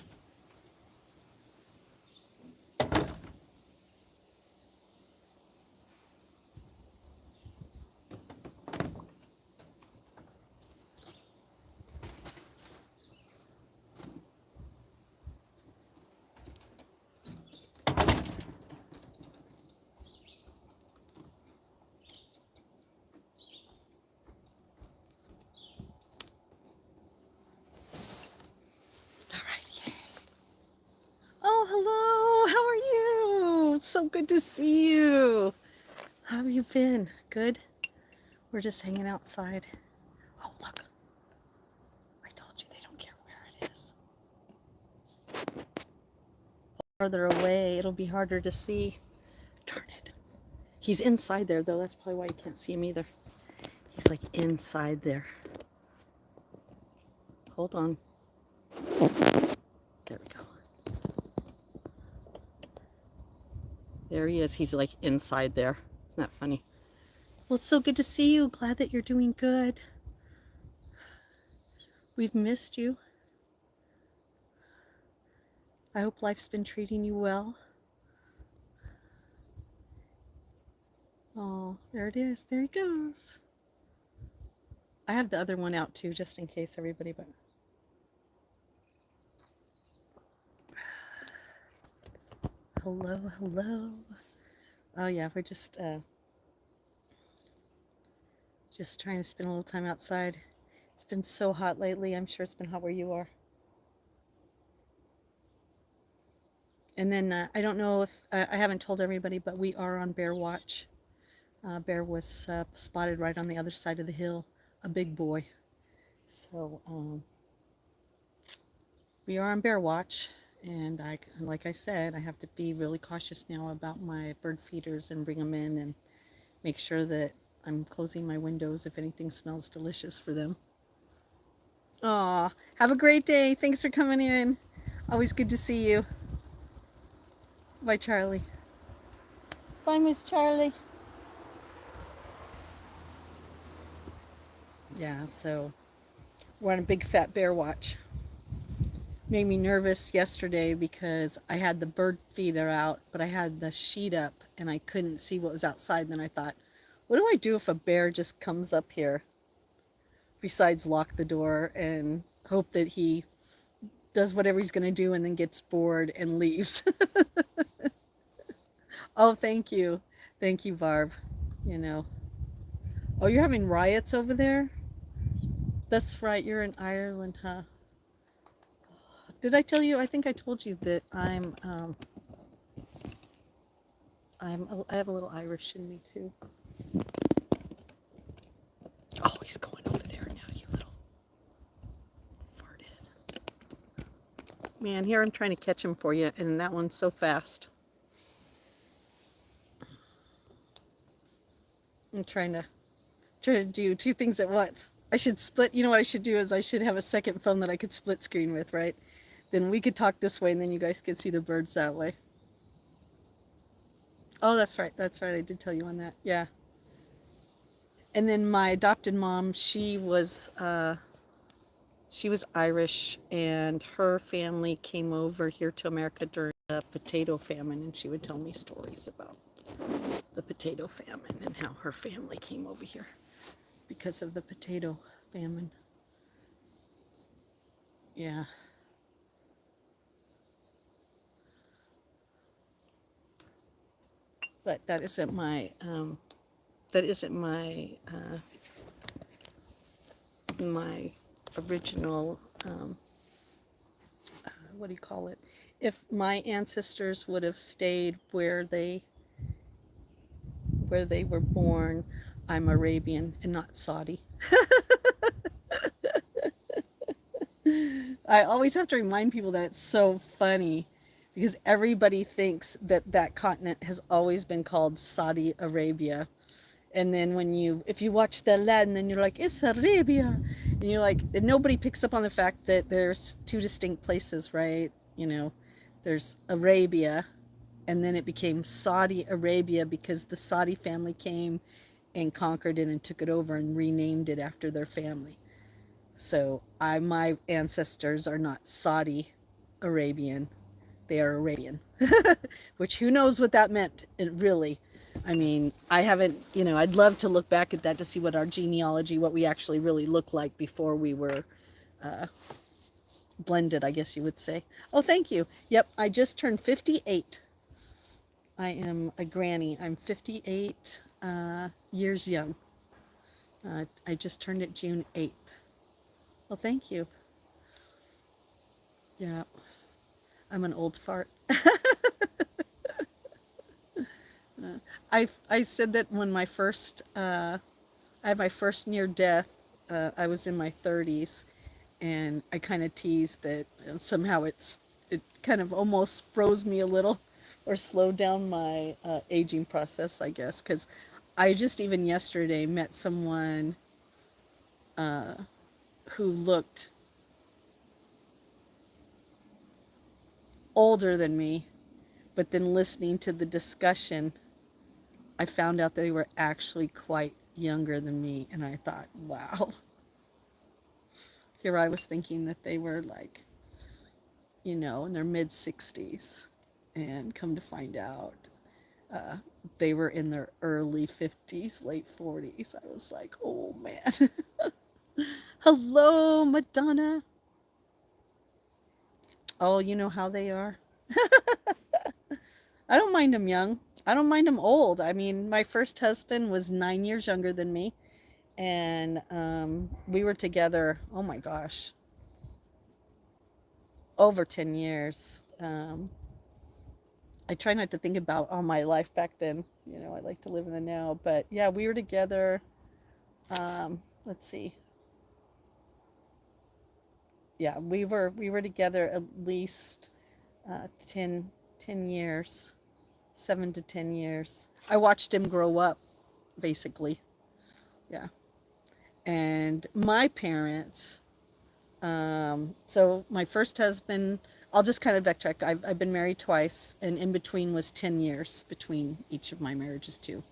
All right, yay. Oh, hello. How are you? It's so good to see you. How have you been? Good? We're just hanging outside. Oh, look. I told you they don't care where it is. Farther away, it'll be harder to see. Darn it. He's inside there, though. That's probably why you can't see him either. He's like inside there. Hold on. There we go. There he is. He's like inside there. Isn't that funny? Well, it's so good to see you. Glad that you're doing good. We've missed you. I hope life's been treating you well. Oh, there it is. There he goes. I have the other one out too, just in case everybody, but hello, hello. Oh yeah, we're just trying to spend a little time outside. It's been so hot lately. I'm sure it's been hot where you are. And then I don't know if I haven't told everybody, but we are on bear watch. Bear was spotted right on the other side of the hill, a big boy. So we are on bear watch, and like I said, I have to be really cautious now about my bird feeders and bring them in and make sure that I'm closing my windows if anything smells delicious for them. Aw, have a great day. Thanks for coming in. Always good to see you. Bye, Charlie. Bye, Miss Charlie. Yeah, so we're on a big fat bear watch. Made me nervous yesterday because I had the bird feeder out, but I had the sheet up and I couldn't see what was outside. And then I thought, what do I do if a bear just comes up here? Besides lock the door and hope that he does whatever he's going to do and then gets bored and leaves. Oh, thank you. Thank you, Barb. You know. Oh, you're having riots over there? That's right. You're in Ireland, huh? Did I tell you? I think I told you that I have a little Irish in me too. Oh, he's going over there now, you little farthead. Man, here I'm trying to catch him for you, and that one's so fast. I'm trying to do two things at once. I should split. You know what I should do is I should have a second phone that I could split screen with, right? Then we could talk this way, and then you guys could see the birds that way. Oh, that's right. That's right. I did tell you on that. Yeah. And then my adopted mom, she was Irish, and her family came over here to America during the potato famine, and she would tell me stories about the potato famine and how her family came over here because of the potato famine. Yeah. but that isn't my original, what do you call it? If my ancestors would have stayed where they were born, I'm Arabian and not Saudi. I always have to remind people that it's so funny because everybody thinks that that continent has always been called Saudi Arabia. And then if you watch the Aladdin, then you're like, it's Arabia. And you're like, and nobody picks up on the fact that there's two distinct places, right? There's Arabia, and then it became Saudi Arabia because the Saudi family came and conquered it and took it over and renamed it after their family. So my ancestors are not Saudi Arabian, they are Arabian, which who knows what that meant, really. I mean, I haven't, I'd love to look back at that to see what our genealogy, what we actually really looked like before we were blended, I guess you would say. Oh, thank you. Yep, I just turned 58. I am a granny. I'm 58 years young. I just turned it June 8th. Well, thank you. Yeah, I'm an old fart. I said that when I had my first near death, I was in my 30s, and I kind of teased that somehow it kind of almost froze me a little, or slowed down my aging process, I guess, because I just even yesterday met someone who looked older than me, but then listening to the discussion, I found out they were actually quite younger than me, and I thought, wow. Here I was thinking that they were like, in their mid 60s, and come to find out, uh, they were in their early 50s, late 40s. I was like, oh man. Hello, Madonna. Oh, you know how they are. I don't mind them young. I don't mind them old. I mean, my first husband was 9 years younger than me, and we were together, oh my gosh, over 10 years. I try not to think about all my life back then. I like to live in the now. But yeah, we were together, let's see. Yeah, we were together at least 10 years, 7 to 10 years. I watched him grow up, basically. Yeah. And my parents, so my first husband, I'll just kind of backtrack. I've been married twice, and in between was 10 years between each of my marriages, too.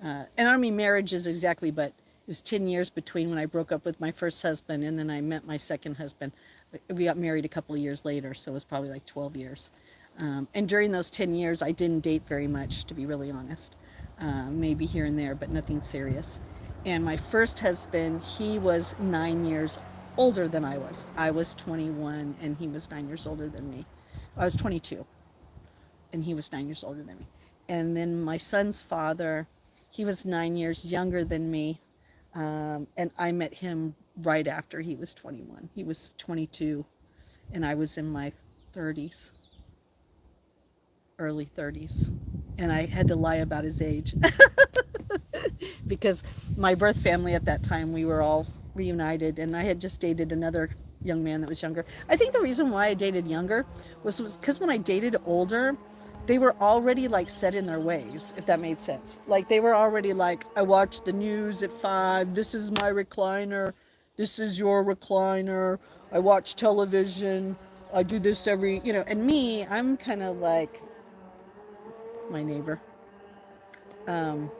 And I don't mean marriages exactly, but it was 10 years between when I broke up with my first husband and then I met my second husband. We got married a couple of years later, so it was probably like 12 years. And during those 10 years, I didn't date very much, to be really honest. Maybe here and there, but nothing serious. And my first husband, he was 9 years older than I was. I was 21 and he was 9 years older than me. I was 22 and he was 9 years older than me. And then my son's father, he was 9 years younger than me. And I met him right after he was 21. He was 22 and I was in my 30s, early 30s. And I had to lie about his age because my birth family at that time, we were all reunited, and I had just dated another young man that was younger. I think the reason why I dated younger was because when I dated older, they were already like set in their ways, if that made sense. Like they were already like, I watch the news at 5, this is my recliner, this is your recliner, I watch television, I do this and me, I'm kind of like my neighbor. Um,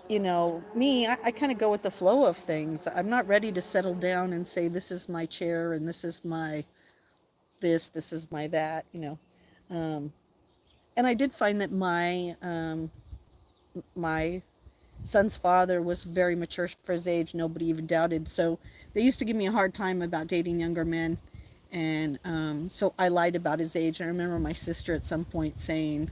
me, I kind of go with the flow of things. I'm not ready to settle down and say, this is my chair and this is my this is my that, Um, and I did find that my son's father was very mature for his age. Nobody even doubted. So they used to give me a hard time about dating younger men. And so I lied about his age. I remember my sister at some point saying,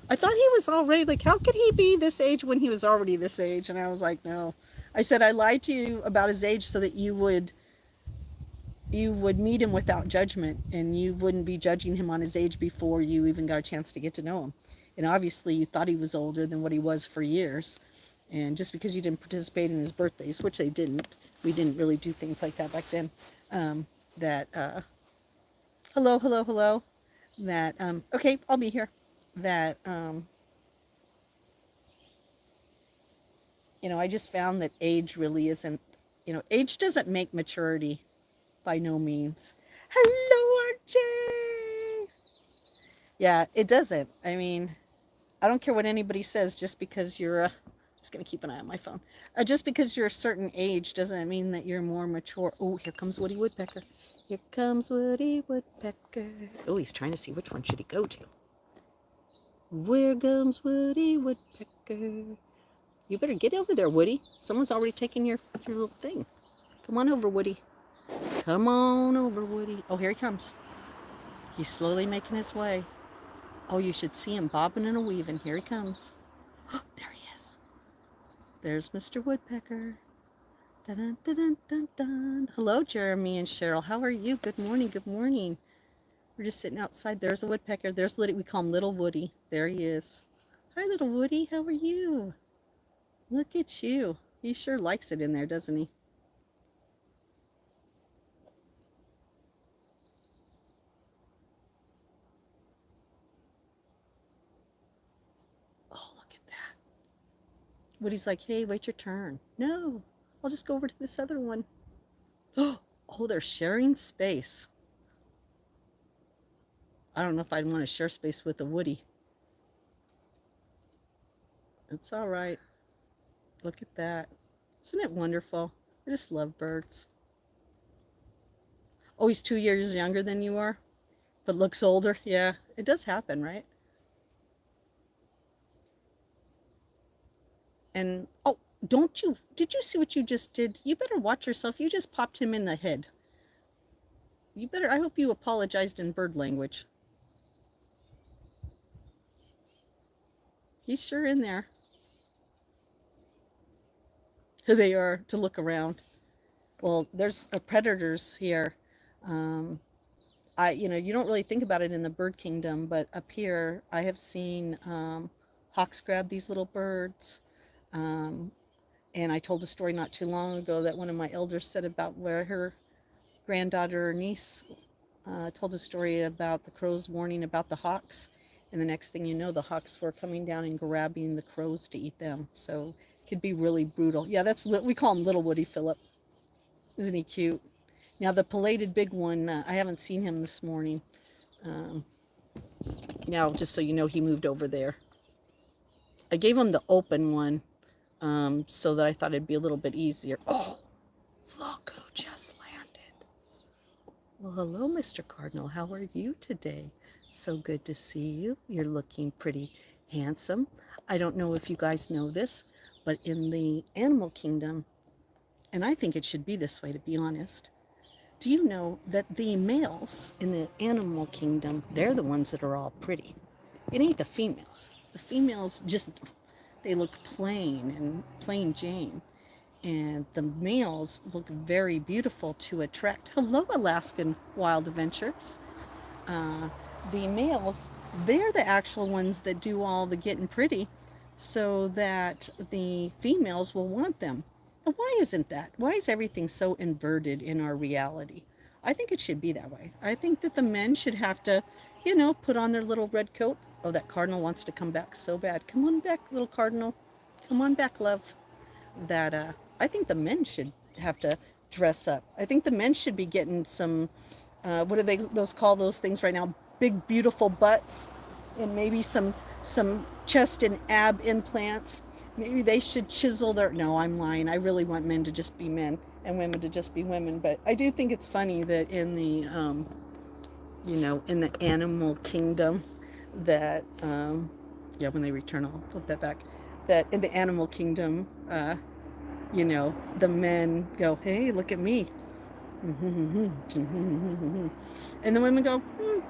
I thought he was already, like, how could he be this age when he was already this age? And I was like, no. I said, I lied to you about his age so that you would meet him without judgment and you wouldn't be judging him on his age before you even got a chance to get to know him. And obviously you thought he was older than what he was for years. And just because you didn't participate in his birthdays, which they didn't, we didn't really do things like that back then. That hello, hello, hello. That okay, I'll be here. That I just found that age really isn't. Age doesn't make maturity by no means. Hello, RJ. Yeah, it doesn't. I mean, I don't care what anybody says. Just because you're just gonna keep an eye on my phone. Just because you're a certain age doesn't mean that you're more mature. Oh, here comes Woody Woodpecker. Here comes Woody Woodpecker. Oh, he's trying to see which one should he go to. Where comes Woody Woodpecker? You better get over there, Woody. Someone's already taken your little thing. Come on over, Woody. Come on over, Woody. Oh, here he comes. He's slowly making his way. Oh, you should see him bobbing and a weaving. Here he comes. Oh, there he is. There's Mr. Woodpecker. Dun, dun, dun, dun, dun. Hello, Jeremy and Cheryl. How are you? Good morning. Good morning. We're just sitting outside. There's a woodpecker. There's Liddy. We call him Little Woody. There he is. Hi, Little Woody. How are you? Look at you. He sure likes it in there, doesn't he? Oh, look at that. Woody's like, hey, wait your turn. No, I'll just go over to this other one. Oh, they're sharing space. I don't know if I'd want to share space with a Woody. It's all right. Look at that. Isn't it wonderful? I just love birds. Oh, he's 2 years younger than you are, but looks older. Yeah, it does happen, right? And oh, did you see what you just did? You better watch yourself. You just popped him in the head. I hope you apologized in bird language. He's sure in there. They are to look around. Well, there's predators here. You don't really think about it in the bird kingdom, but up here I have seen hawks grab these little birds. And I told a story not too long ago that one of my elders said about where her granddaughter or niece told a story about the crows warning about the hawks. And the next thing you know, the hawks were coming down and grabbing the crows to eat them. So it could be really brutal. Yeah, we call him Little Woody Phillip. Isn't he cute? Now the pileated big one, I haven't seen him this morning. Now, just so you know, he moved over there. I gave him the open one so that I thought it'd be a little bit easier. Oh, look who just landed. Well, hello, Mr. Cardinal. How are you today? So good to see you. You're looking pretty handsome. I don't know if you guys know this, but in the animal kingdom, and I think it should be this way, to be honest, do you know that the males in the animal kingdom, they're the ones that are all pretty? It ain't the females. The females they look plain and plain Jane. And the males look very beautiful to attract. Hello, Alaskan Wild Adventures. The males, they're the actual ones that do all the getting pretty so that the females will want them. And why isn't that? Why is everything so inverted in our reality? I think it should be that way. I think that the men should have to, put on their little red coat. Oh, that cardinal wants to come back so bad. Come on back, little cardinal. Come on back, love. I think the men should have to dress up. I think the men should be getting some, what do those call those things right now? Big, beautiful butts and maybe some chest and ab implants. Maybe they should chisel no, I'm lying. I really want men to just be men and women to just be women. But I do think it's funny that in the, in the animal kingdom that, when they return, I'll flip that back, that in the animal kingdom, the men go, hey, look at me. And the women go,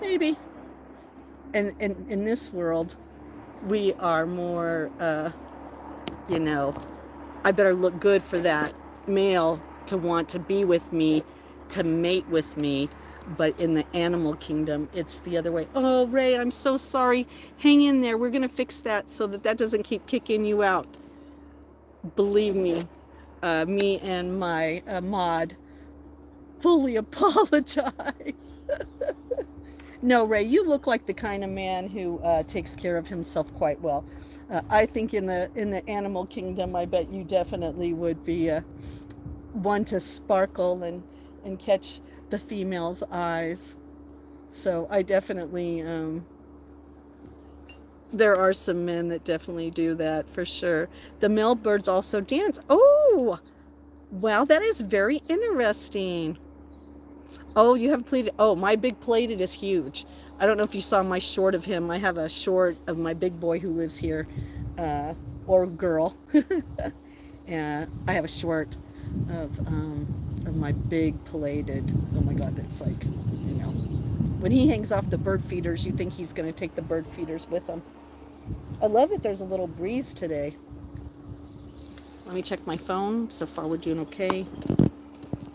maybe. and in this world, we are more, you know, I better look good for that male to want to be with me, to mate with me. But in the animal kingdom, it's the other way. Oh, Ray, I'm so sorry. Hang in there. We're going to fix that so that that doesn't keep kicking you out. Believe me, me and my mod fully apologize. No, Ray, you look like the kind of man who takes care of himself quite well. I think in the animal kingdom, I bet you definitely would be one to sparkle and catch the female's eyes. So I definitely, there are some men that definitely do that for sure. The male birds also dance. Oh, wow, that is very interesting. Oh, you have plated. Oh, my big plated is huge. I don't know if you saw my short of him. I have a short of my big boy who lives here, or girl. And I have a short of my big plated. Oh my God, that's like, when he hangs off the bird feeders, you think he's going to take the bird feeders with him. I love that there's a little breeze today. Let me check my phone. So far, we're doing okay.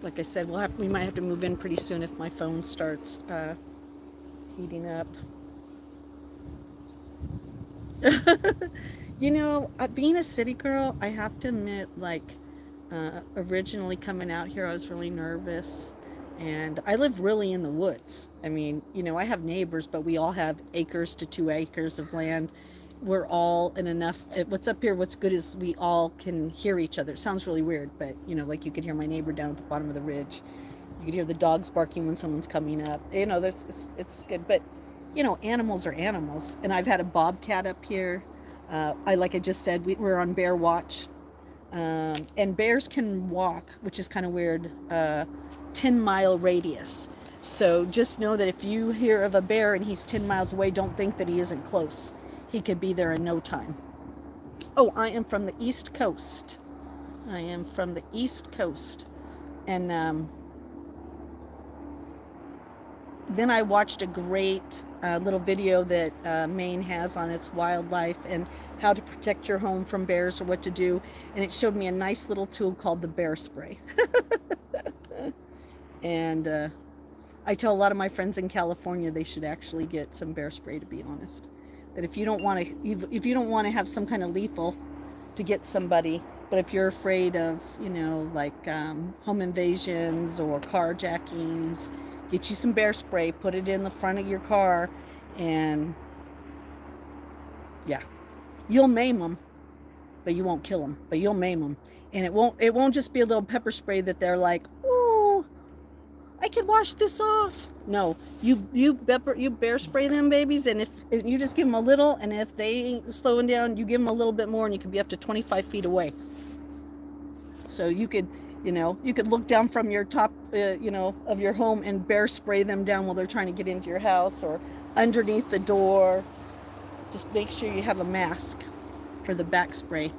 Like I said, we might have to move in pretty soon if my phone starts heating up. Being a city girl, I have to admit, like, originally coming out here, I was really nervous. And I live really in the woods. I mean, I have neighbors, but we all have acres to 2 acres of land. We're all in enough. What's up here, what's good is we all can hear each other. It sounds really weird, but, like you could hear my neighbor down at the bottom of the ridge. You could hear the dogs barking when someone's coming up. It's good. But, animals are animals. And I've had a bobcat up here. Like I just said, we're on bear watch. And bears can walk, which is kind of weird, 10-mile radius. So just know that if you hear of a bear and he's 10 miles away, don't think that he isn't close. He could be there in no time. Oh, I am from the East Coast. I am from the East Coast. And then I watched a great little video that Maine has on its wildlife and how to protect your home from bears or what to do. And it showed me a nice little tool called the bear spray. And I tell a lot of my friends in California they should actually get some bear spray, to be honest. That if you don't want to have some kind of lethal to get somebody, but if you're afraid of, like home invasions or carjackings, get you some bear spray, put it in the front of your car, and yeah, you'll maim them, but you won't kill them, but you'll maim them. And it won't just be a little pepper spray that they're like, oh, I can wash this off. No, you bear spray them babies, and if you just give them a little, and if they ain't slowing down, you give them a little bit more, and you can be up to 25 feet away. So you could look down from your top, of your home and bear spray them down while they're trying to get into your house or underneath the door. Just make sure you have a mask for the back spray.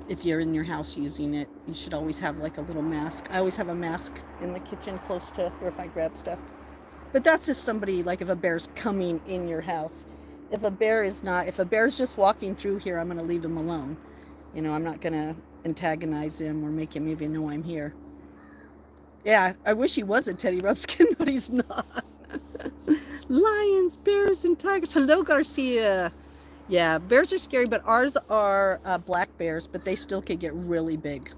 If you're in your house using it, you should always have like a little mask. I always have a mask in the kitchen close to where if I grab stuff. But that's if a bear's coming in your house. If a bear's just walking through here, I'm going to leave him alone. I'm not going to antagonize him or make him even know I'm here. Yeah, I wish he was a Teddy Rumpskin, but he's not. Lions, bears, and tigers. Hello, Garcia. Yeah, bears are scary, but ours are black bears, but they still could get really big.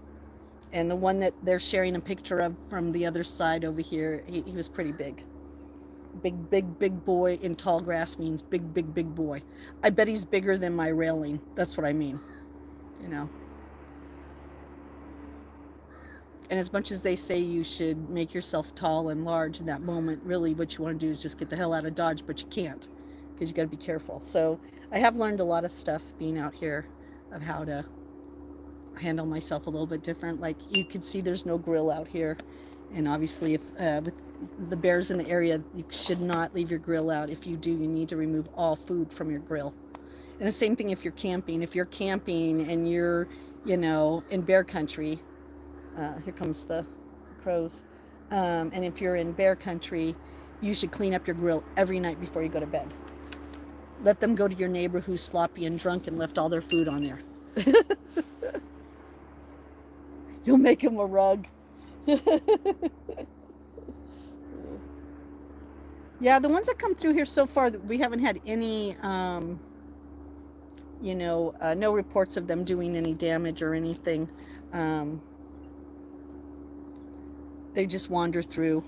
And the one that they're sharing a picture of from the other side over here, he was pretty big. Big boy in tall grass means big boy. I bet he's bigger than my railing. That's what I mean. And as much as they say you should make yourself tall and large in that moment, really what you want to do is just get the hell out of Dodge, but you can't because you got to be careful. So I have learned a lot of stuff being out here of how to handle myself a little bit different. Like you can see there's no grill out here. And obviously if with the bears in the area, you should not leave your grill out. If you do, you need to remove all food from your grill. And the same thing if you're camping. If you're camping and you're, in bear country, here comes the crows. And if you're in bear country, you should clean up your grill every night before you go to bed. Let them go to your neighbor who's sloppy and drunk and left all their food on there. You'll make him a rug. Yeah, the ones that come through here so far, we haven't had any, no reports of them doing any damage or anything. They just wander through.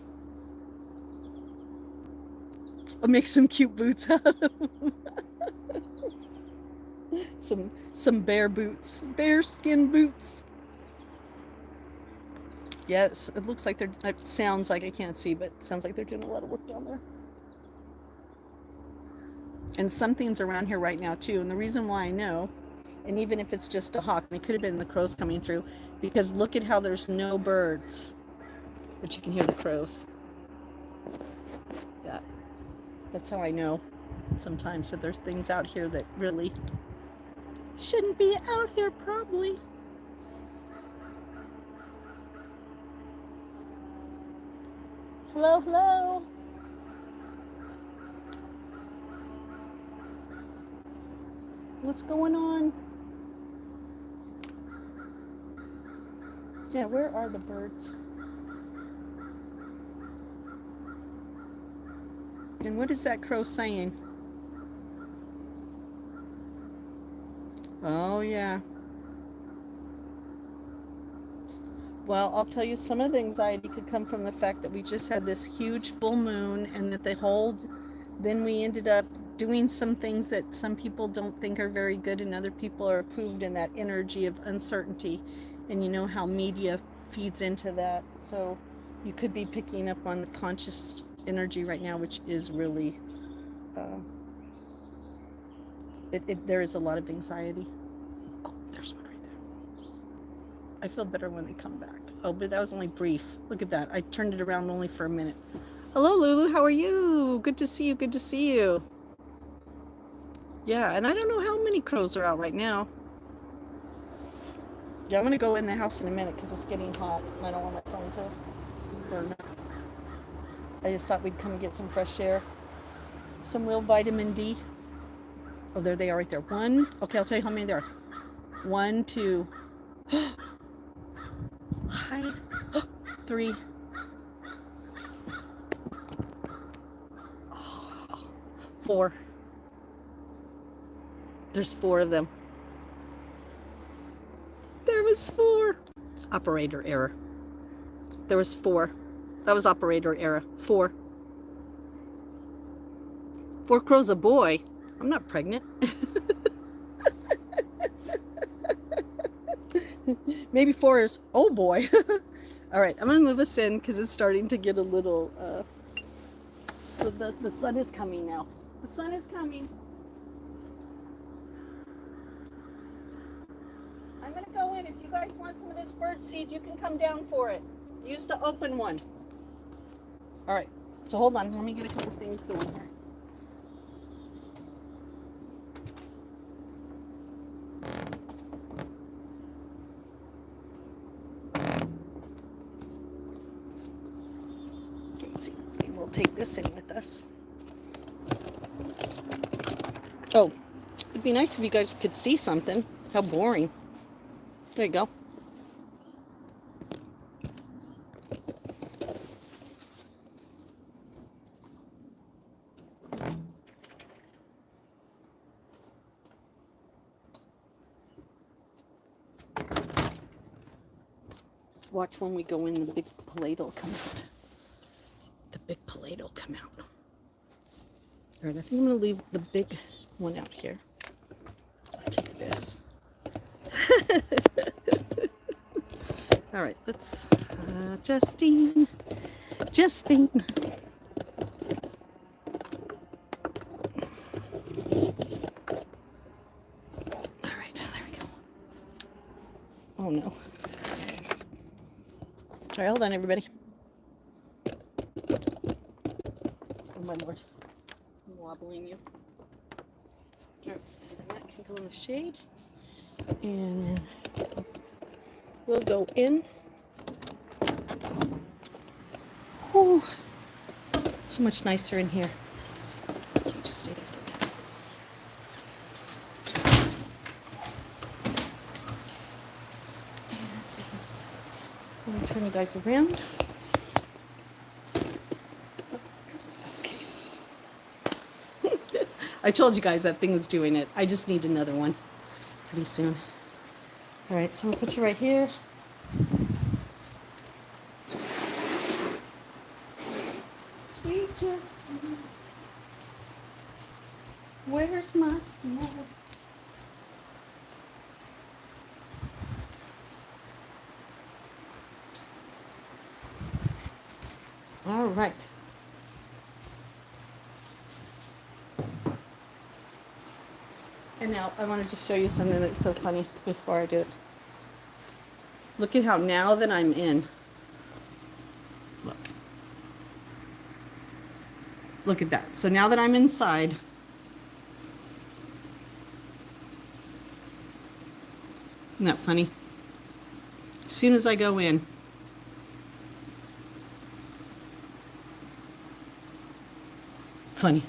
I'll make some cute boots out of them. some bear boots, bear skin boots. Yes, it looks like they're, it sounds like, I can't see, but it sounds like they're doing a lot of work down there. And something's around here right now too. And the reason why I know, and even if it's just a hawk, and it could have been the crows coming through, because look at how there's no birds, but you can hear the crows. Yeah, that's how I know sometimes that there's things out here that really shouldn't be out here, probably. Hello, hello. What's going on? Yeah, where are the birds? And what is that crow saying? Oh, yeah. Well, I'll tell you, some of the anxiety could come from the fact that we just had this huge full moon, and that then we ended up doing some things that some people don't think are very good and other people are approved, in that energy of uncertainty. And you know how media feeds into that. So you could be picking up on the conscious energy right now, which is really, there is a lot of anxiety. Oh, there's one right there. I feel better when they come back. Oh, but that was only brief. Look at that. I turned it around only for a minute. Hello, Lulu. How are you? Good to see you. Good to see you. Yeah, and I don't know how many crows are out right now. Yeah, I'm going to go in the house in a minute because it's getting hot and I don't want my phone to burn up. I just thought we'd come and get some fresh air. Some real vitamin D. Oh, there they are right there. One. Okay, I'll tell you how many there are. 1, 2. Hide. 3. 4. There's 4 of them. There was 4. Operator error. There was 4. That was operator error. 4. 4 crows a boy. I'm not pregnant. Maybe 4 is, oh boy. All right, I'm gonna move us in because it's starting to get a little, the sun is coming now. The sun is coming. I'm gonna go in. If you guys want some of this bird seed, you can come down for it. Use the open one. All right, so hold on. Let me get a couple things going here. Let's see. We'll take this in with us. Oh, it'd be nice if you guys could see something. How boring. There you go. Watch when we go in, the big plate will come out. The big plate will come out. All right, I think I'm going to leave the big one out here. I'll take this. All right, let's, Justine. All right, there we go. Oh no. Sorry, hold on, everybody. Oh my Lord, I'm wobbling you. All right, and that can go in the shade. And then we'll go in. Whew. So much nicer in here. Okay, just stay there for a minute. guys around. Okay. I told you guys that thing was doing it. I just need another one pretty soon. All right, so I'm gonna put you right here. Sweet Justine, where's my snow? All right. And now I want to just show you something that's so funny before I do it. Look at how now that I'm in. Look. Look at that. So now that I'm inside, isn't that funny? As soon as I go in, funny.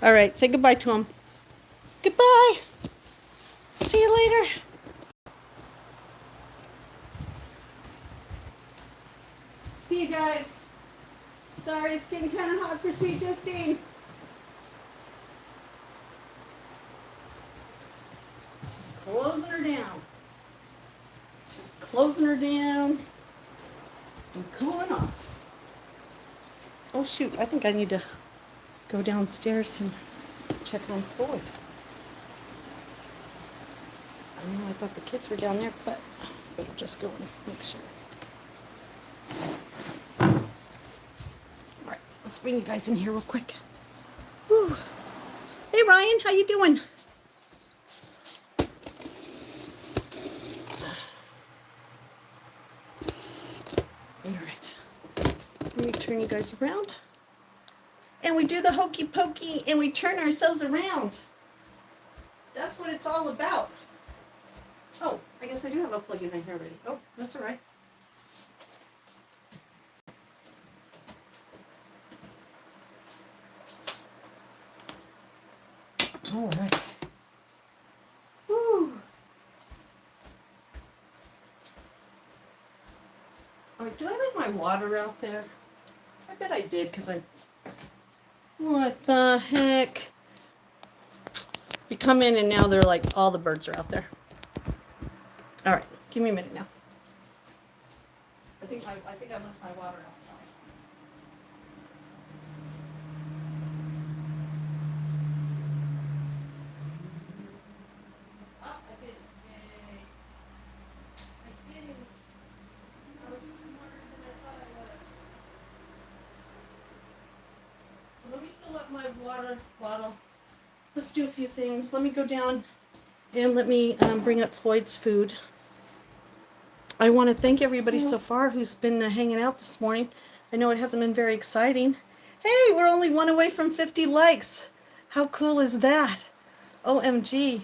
All right, say goodbye to him. Goodbye. See you later. See you guys. Sorry, it's getting kind of hot for Sweet Justine. Just closing her down. Just closing her down and cooling off. Oh shoot, I think I need to go downstairs and check on Floyd. I know I thought the kids were down there, but I better just go and make sure. All right, let's bring you guys in here real quick. Whew. Hey Ryan, how you doing? All right, let me turn you guys around. And we do the hokey pokey and we turn ourselves around. That's what it's all about. Oh, I guess I do have a plug in here already. Oh, that's all right. All right. Woo. All right, did I leave my water out there? I bet I did because I... What the heck? We come in and now they're like, all the birds are out there. All right, give me a minute now. I think I left my water outside. Oh, I didn't. Yay. I didn't. I was smarter than I thought I was. So let me fill up my water bottle. Let's do a few things. Let me go down and let me bring up Floyd's food. I want to thank everybody so far who's been hanging out this morning. I know it hasn't been very exciting. Hey, we're only one away from 50 likes. How cool is that? OMG.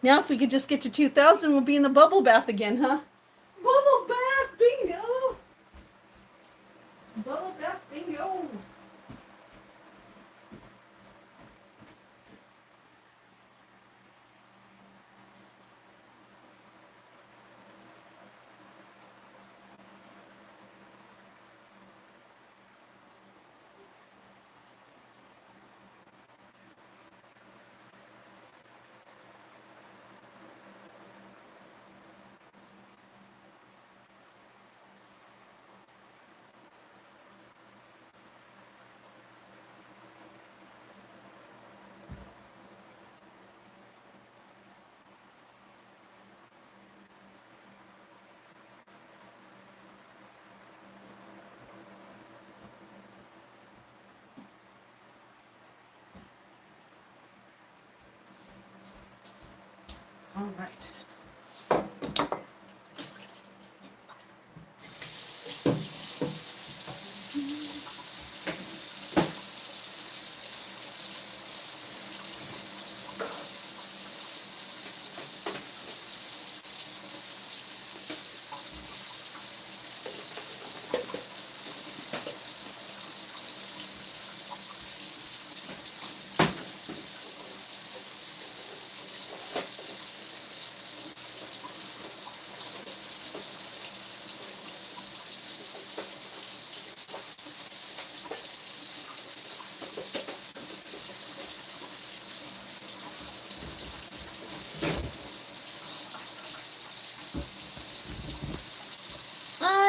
Now if we could just get to 2,000, we'll be in the bubble bath again, huh? Bubble bath, bingo! Bubble bath, bingo! All right.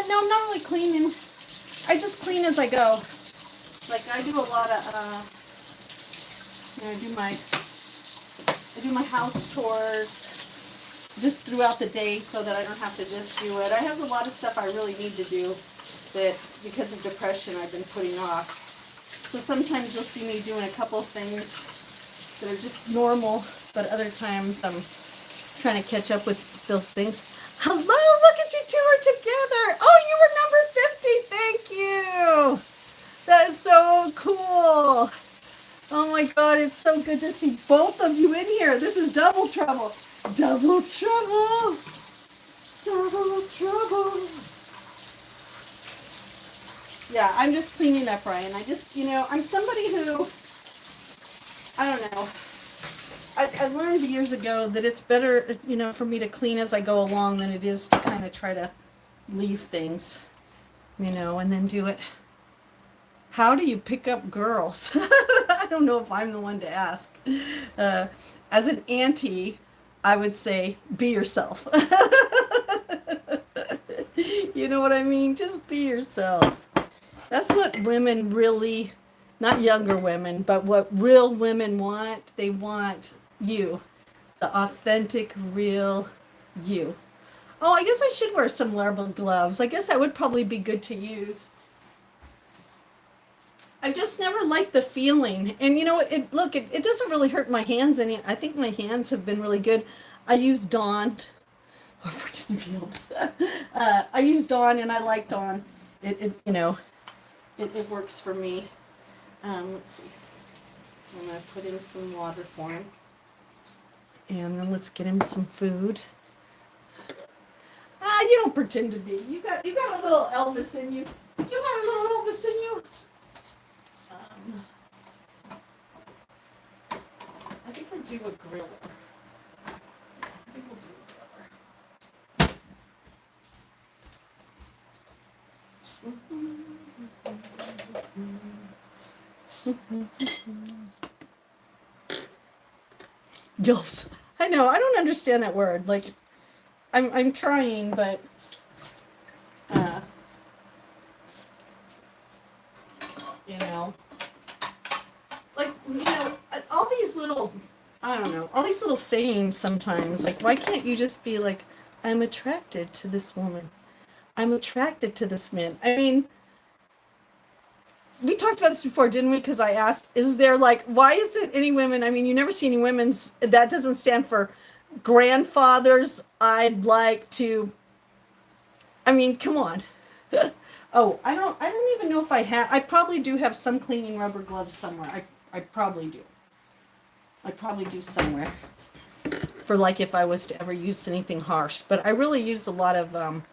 No, not really cleaning. I just clean as I go. Like I do a lot of, I do my house chores just throughout the day so that I don't have to just do it. I have a lot of stuff I really need to do that because of depression I've been putting off. So sometimes you'll see me doing a couple things that are just normal, but other times I'm trying to catch up with those things. Hello, look at you two are together. Oh, you were number 50. Thank you. That is so cool. Oh my God, it's so good to see both of you in here. This is double trouble. Double trouble. Double trouble. Yeah, I'm just cleaning up, Ryan. I just, I'm somebody who, I don't know. I learned years ago that it's better, for me to clean as I go along than it is to kind of try to leave things, and then do it. How do you pick up girls? I don't know if I'm the one to ask. As an auntie, I would say, be yourself. You know what I mean? Just be yourself. That's what women really, not younger women, but what real women want. They want you. The authentic, real you. Oh, I guess I should wear some Herbal gloves. I guess that would probably be good to use. I've just never liked the feeling. And it doesn't really hurt my hands any. I think my hands have been really good. I use Dawn. I use Dawn and I like Dawn. It works for me. Let's see. I'm going to put in some water for him. And then let's get him some food. You don't pretend to be. You got a little Elvis in you. You got a little Elvis in you. I think we'll do a griller. Gilfs. I know. I don't understand that word. Like, I'm trying, but all these little, I don't know, all these little sayings sometimes. Like, why can't you just be like, I'm attracted to this woman. I'm attracted to this man. I mean, we talked about this before, didn't we? Because I asked, is there why is it any women? I mean, you never see any women's, that doesn't stand for grandfathers. I'd like to, I mean, come on. Oh, I don't even know if I probably do have some cleaning rubber gloves somewhere. I probably do. I probably do somewhere for if I was to ever use anything harsh. But I really use a lot of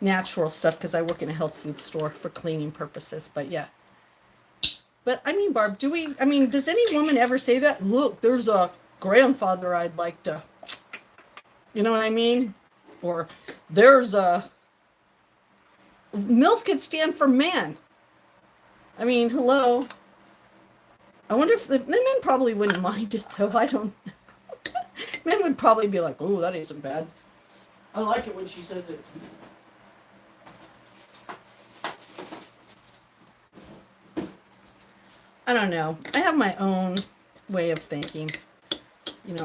natural stuff because I work in a health food store for cleaning purposes. But yeah. But I mean, Barb, does any woman ever say that? Look, there's a grandfather I'd like to, you know what I mean? Or there's a, MILF could stand for man. I mean, hello. I wonder if the men probably wouldn't mind it though. I don't know. Men would probably be like, oh, that isn't bad. I like it when she says it. I don't know. I have my own way of thinking.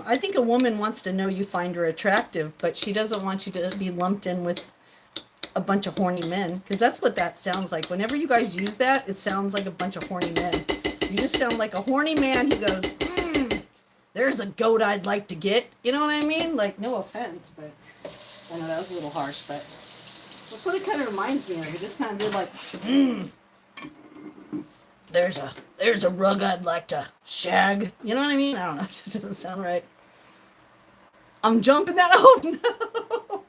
I think a woman wants to know you find her attractive, but she doesn't want you to be lumped in with a bunch of horny men, because that's what that sounds like. Whenever you guys use that, it sounds like a bunch of horny men. You just sound like a horny man who goes, there's a goat I'd like to get. You know what I mean? Like, no offense, but I know that was a little harsh, but that's what it kind of reminds me of. It just kind of did like, there's a rug I'd like to shag. You know what I mean? I don't know. It just doesn't sound right. I'm jumping that. Oh, no.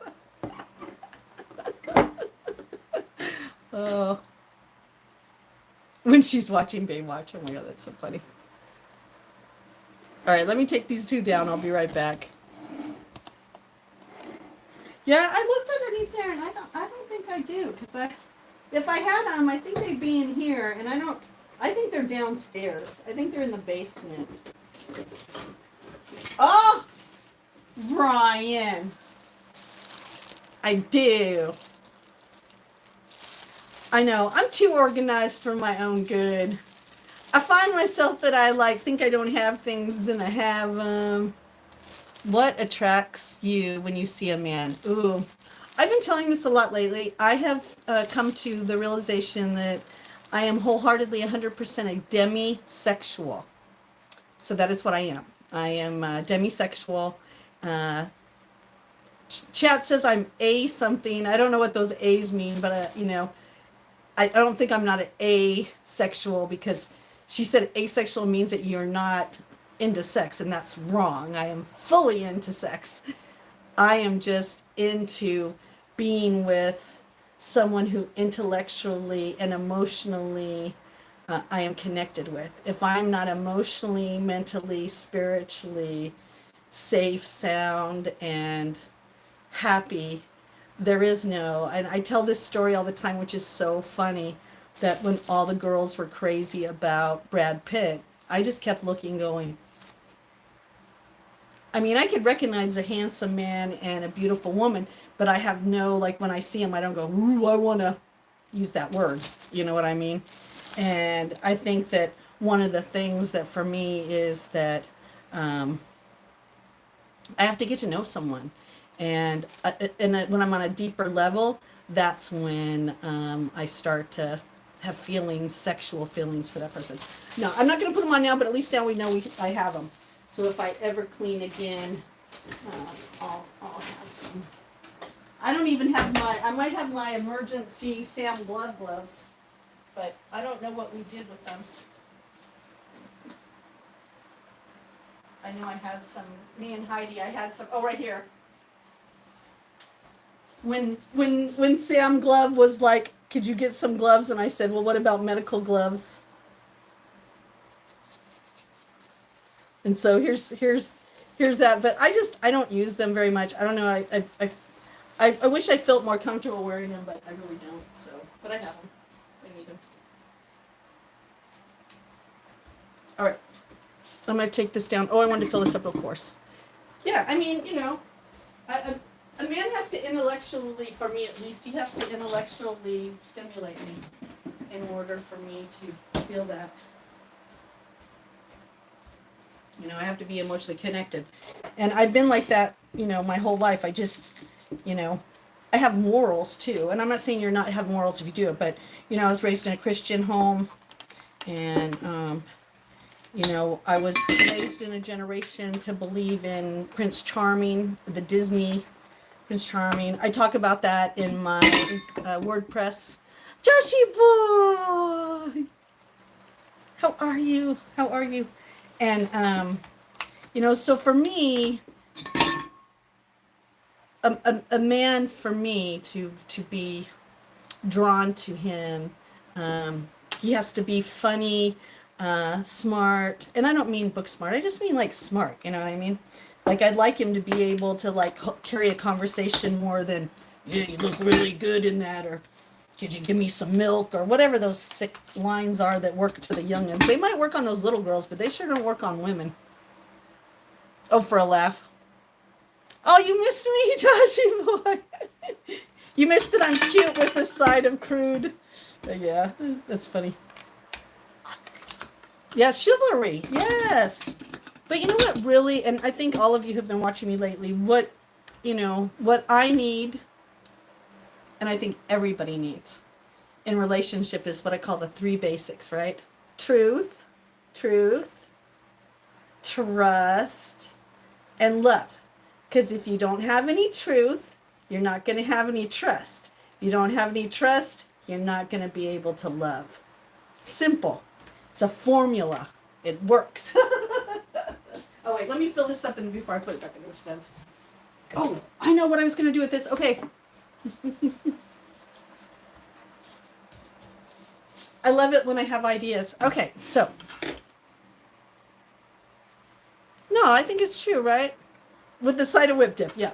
Oh. When she's watching Baywatch. Oh, my God. That's so funny. All right. Let me take these two down. I'll be right back. Yeah, I looked underneath there, and I don't think I do. Because if I had them, I think they'd be in here, and I think they're downstairs. I think they're in the basement. Oh, Ryan. I do. I know. I'm too organized for my own good. I find myself that I think I don't have things, then I have them. What attracts you when you see a man? Ooh, I've been telling this a lot lately. I have come to the realization that I am wholeheartedly 100% a demisexual. So that is what I am. I am demisexual. Uh, Chat says I'm a something. I don't know what those A's mean, but I don't think I'm not an asexual, because she said asexual means that you're not into sex, and that's wrong. I am fully into sex. I am just into being with someone who intellectually and emotionally I am connected with. If I'm not emotionally, mentally, spiritually safe, sound, and happy, there is no, and I tell this story all the time, which is so funny, that when all the girls were crazy about Brad Pitt, I just kept looking, going, I mean, I could recognize a handsome man and a beautiful woman, but I have no, when I see him, I don't go, ooh, I want to use that word. You know what I mean? And I think that one of the things that for me is that I have to get to know someone. And when I'm on a deeper level, that's when I start to have feelings, sexual feelings for that person. No, I'm not going to put them on now, but at least now we know I have them. So if I ever clean again, I'll have some. I don't even have I might have my emergency Sam gloves, but I don't know what we did with them. I know I had some, me and Heidi, I had some, right here. When Sam Glove was like, could you get some gloves? And I said, well, what about medical gloves? And so here's that, but I don't use them very much. I don't know. I wish I felt more comfortable wearing them, but I really don't. So, but I have them. I need them. All right. I'm going to take this down. Oh, I wanted to fill this up, of course. Yeah, I mean, a man has to intellectually, for me at least, he has to intellectually stimulate me in order for me to feel that. I have to be emotionally connected. And I've been like that, my whole life. I just, I have morals too. And I'm not saying you're not have morals if you do it, but, I was raised in a Christian home, and, I was raised in a generation to believe in Prince Charming, the Disney Prince Charming. I talk about that in my WordPress. Joshy boy! How are you? How are you? And, so for me, a man, for me, to be drawn to him, he has to be funny, smart, and I don't mean book smart, I just mean smart, you know what I mean? I'd like him to be able to carry a conversation more than, yeah, you look really good in that, or could you give me some milk, or whatever those sick lines are that work for the youngins. They might work on those little girls, but they sure don't work on women. Oh, for a laugh. Oh, you missed me, Joshy boy. You missed that I'm cute with a side of crude. Yeah, that's funny. Yeah, chivalry. Yes. But you know what, really, and I think all of you have been watching me lately, what I need, and I think everybody needs in relationship, is what I call the 3 basics, right? Truth, trust, and love. Because if you don't have any truth, you're not going to have any trust. If you don't have any trust, you're not going to be able to love. Simple. It's a formula. It works. Oh, wait, let me fill this up before I put it back in the stove. Oh, I know what I was going to do with this. Okay. I love it when I have ideas. Okay, so. No, I think it's true, right? With the side of whip dip, yeah.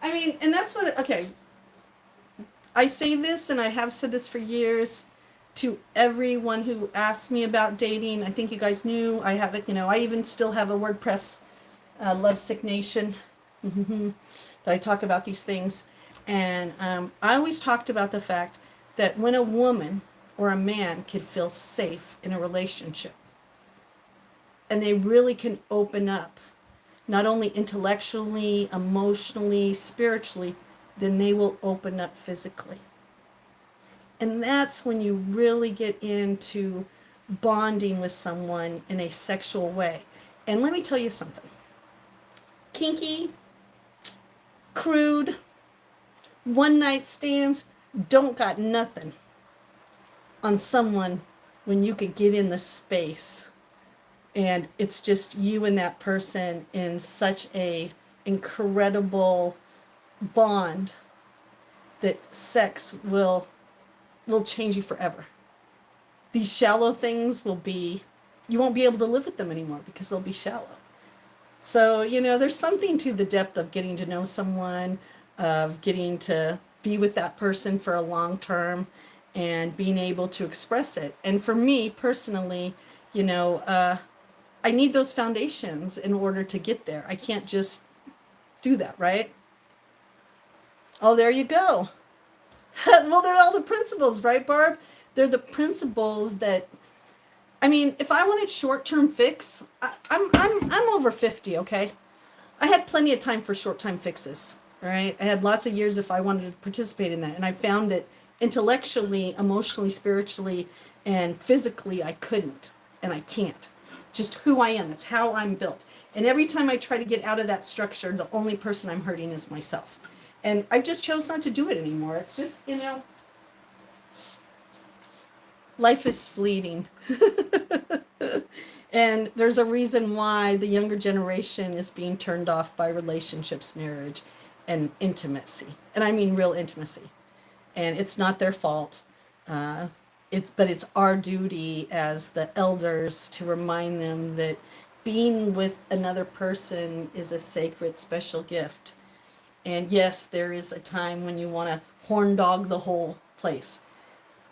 I mean, and that's what, okay. I say this, and I have said this for years, to everyone who asks me about dating. I think you guys knew I have it, I even still have a WordPress, Love Sick Nation, that I talk about these things. And I always talked about the fact that when a woman or a man can feel safe in a relationship and they really can open up, not only intellectually, emotionally, spiritually, then they will open up physically. And that's when you really get into bonding with someone in a sexual way. And let me tell you something. Kinky, crude, one night stands don't got nothing on someone when you could get in the space and it's just you and that person in such a incredible bond that sex will change you forever. These shallow things will be, you won't be able to live with them anymore because they'll be shallow. So, there's something to the depth of getting to know someone, of getting to be with that person for a long term and being able to express it. And for me personally, I need those foundations in order to get there. I can't just do that, right? Oh, there you go. Well, they're all the principles, right, Barb? They're the principles that, if I wanted short-term fix, I'm over 50, okay? I had plenty of time for short-time fixes, all right? I had lots of years if I wanted to participate in that, and I found that intellectually, emotionally, spiritually, and physically, I couldn't, and I can't. Just who I am. That's how I'm built. And every time I try to get out of that structure, the only person I'm hurting is myself. And I just chose not to do it anymore. It's just, life is fleeting. And there's a reason why the younger generation is being turned off by relationships, marriage, and intimacy. And I mean real intimacy. And it's not their fault. But it's our duty as the elders to remind them that being with another person is a sacred, special gift. And yes, there is a time when you want to horn dog the whole place.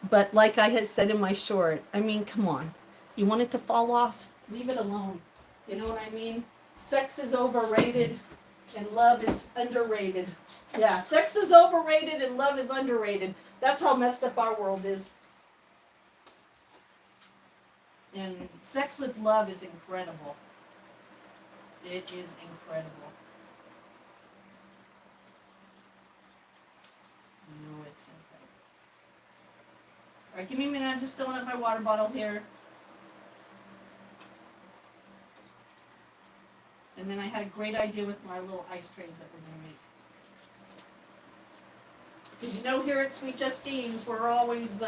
But like I had said in my short, come on. You want it to fall off? Leave it alone. You know what I mean? Sex is overrated and love is underrated. Yeah, sex is overrated and love is underrated. That's how messed up our world is. And sex with love is incredible. It is incredible. No, it's incredible. All right, give me a minute. I'm just filling up my water bottle here. And then I had a great idea with my little ice trays that we're going to make. Because here at Sweet Justine's, we're always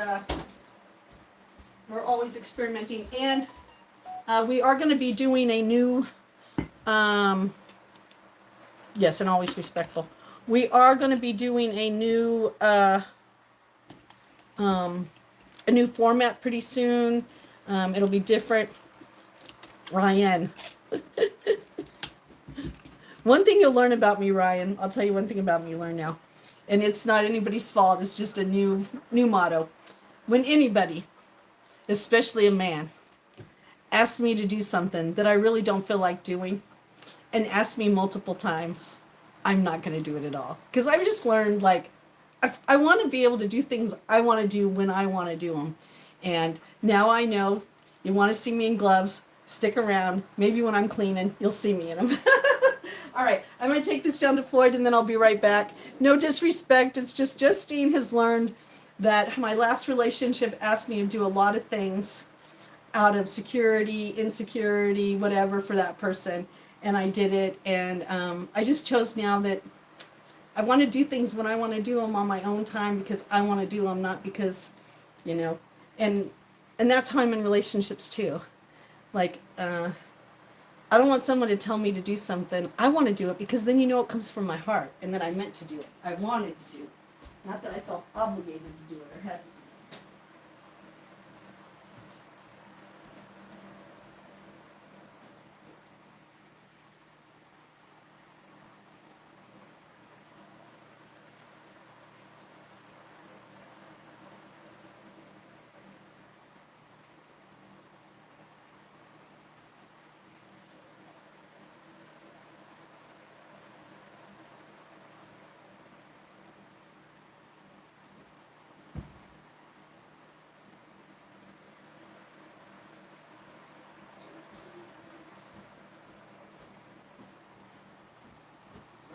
experimenting. And we are going to be doing a new, yes, and always respectful. We are going to be doing a new format pretty soon. It'll be different. Ryan. One thing you'll learn about me, Ryan, I'll tell you one thing about me you learn now. And it's not anybody's fault. It's just a new motto. When anybody, especially a man, asks me to do something that I really don't feel like doing and asks me multiple times, I'm not going to do it at all. Because I've just learned, I want to be able to do things I want to do when I want to do them. And now I know you want to see me in gloves, stick around. Maybe when I'm cleaning, you'll see me in them. All right, I'm going to take this down to Floyd and then I'll be right back. No disrespect, it's just Justine has learned that my last relationship asked me to do a lot of things out of security, insecurity, whatever for that person. And I did it. And I just chose now that I want to do things when I want to do them on my own time because I want to do them, not because, and that's how I'm in relationships too. I don't want someone to tell me to do something. I want to do it because then it comes from my heart and that I meant to do it. I wanted to do it. Not that I felt obligated to do it or had to.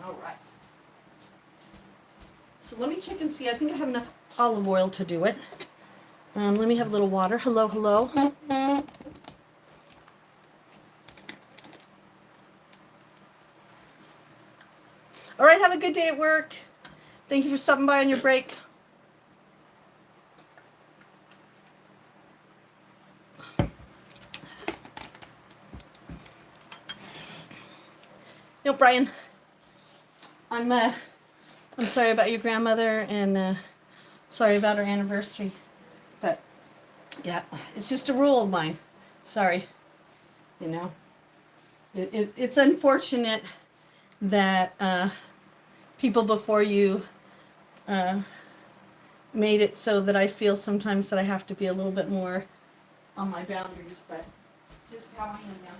All right. So let me check and see. I think I have enough olive oil to do it. Let me have a little water. Hello, hello. All right, have a good day at work. Thank you for stopping by on your break. No, Brian, I'm sorry about your grandmother and sorry about our anniversary. But yeah, it's just a rule of mine. Sorry, you know. It's unfortunate that people before you made it so that I feel sometimes that I have to be a little bit more on my boundaries, but just how I am now.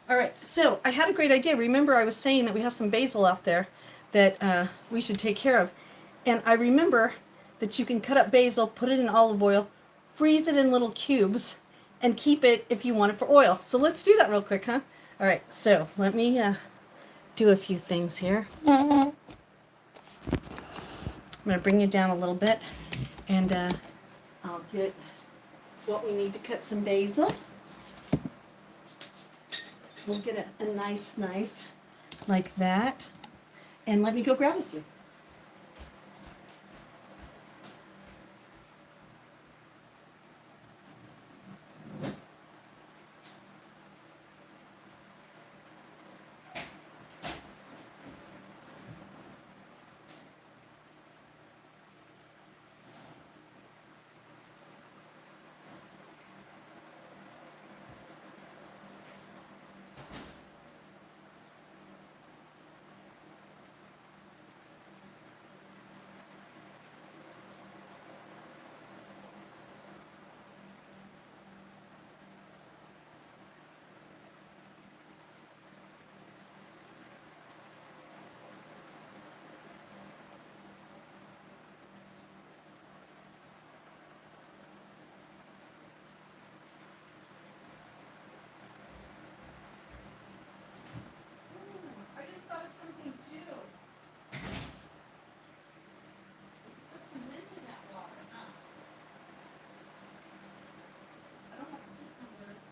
All right, so I had a great idea. Remember I was saying that we have some basil out there that we should take care of. And I remember that you can cut up basil, put it in olive oil, freeze it in little cubes, and keep it if you want it for oil. So let's do that real quick, huh? All right, so let me do a few things here. I'm going to bring you down a little bit, and I'll get what we need to cut some basil. We'll get a nice knife like that, and let me go grab a few. I just thought of something too. Put some mint in that water, huh? I don't have cucumbers.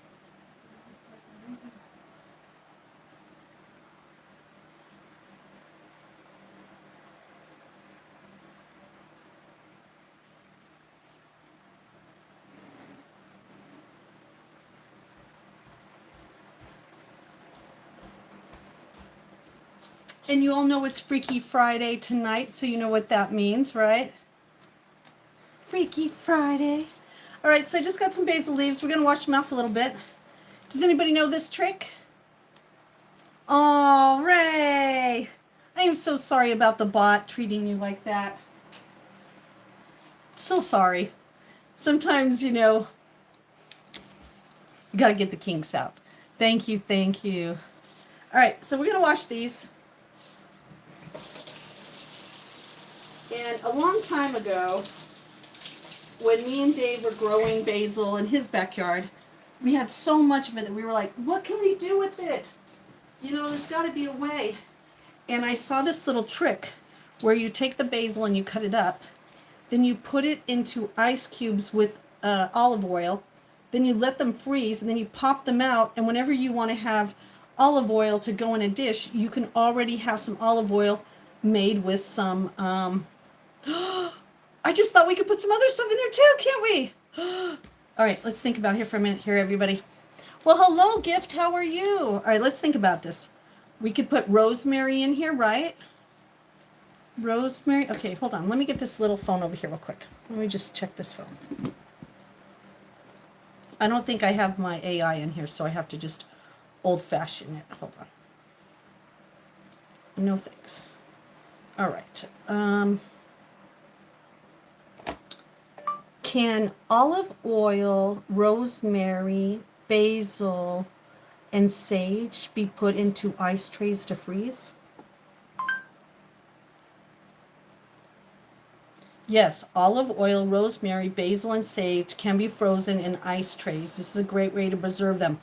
And you all know it's Freaky Friday tonight, so you know what that means, right? Freaky Friday. All right, so I just got some basil leaves. We're going to wash them off a little bit. Does anybody know this trick? Oh, Ray! I am so sorry about the bot treating you like that. So sorry. Sometimes, you know, you got to get the kinks out. Thank you, thank you. All right, so we're going to wash these. And a long time ago, when me and Dave were growing basil in his backyard, we had so much of it that we were like, what can we do with it? You know, there's got to be a way. And I saw this little trick where you take the basil and you cut it up, then you put it into ice cubes with olive oil, then you let them freeze, and then you pop them out, and whenever you want to have olive oil to go in a dish, you can already have some olive oil made with some I just thought we could put some other stuff in there too, can't we? All right, let's think about it here for a minute here, everybody. Well, hello, Gift. How are you? All right, let's think about this. We could put rosemary in here, right? Rosemary. Okay, hold on. Let me get this little phone over here real quick. Let me just check this phone. I don't think I have my AI in here, so I have to just old-fashioned it. Hold on. No thanks. All right. Can olive oil, rosemary, basil, and sage be put into ice trays to freeze? Yes, olive oil, rosemary, basil, and sage can be frozen in ice trays. This is a great way to preserve them.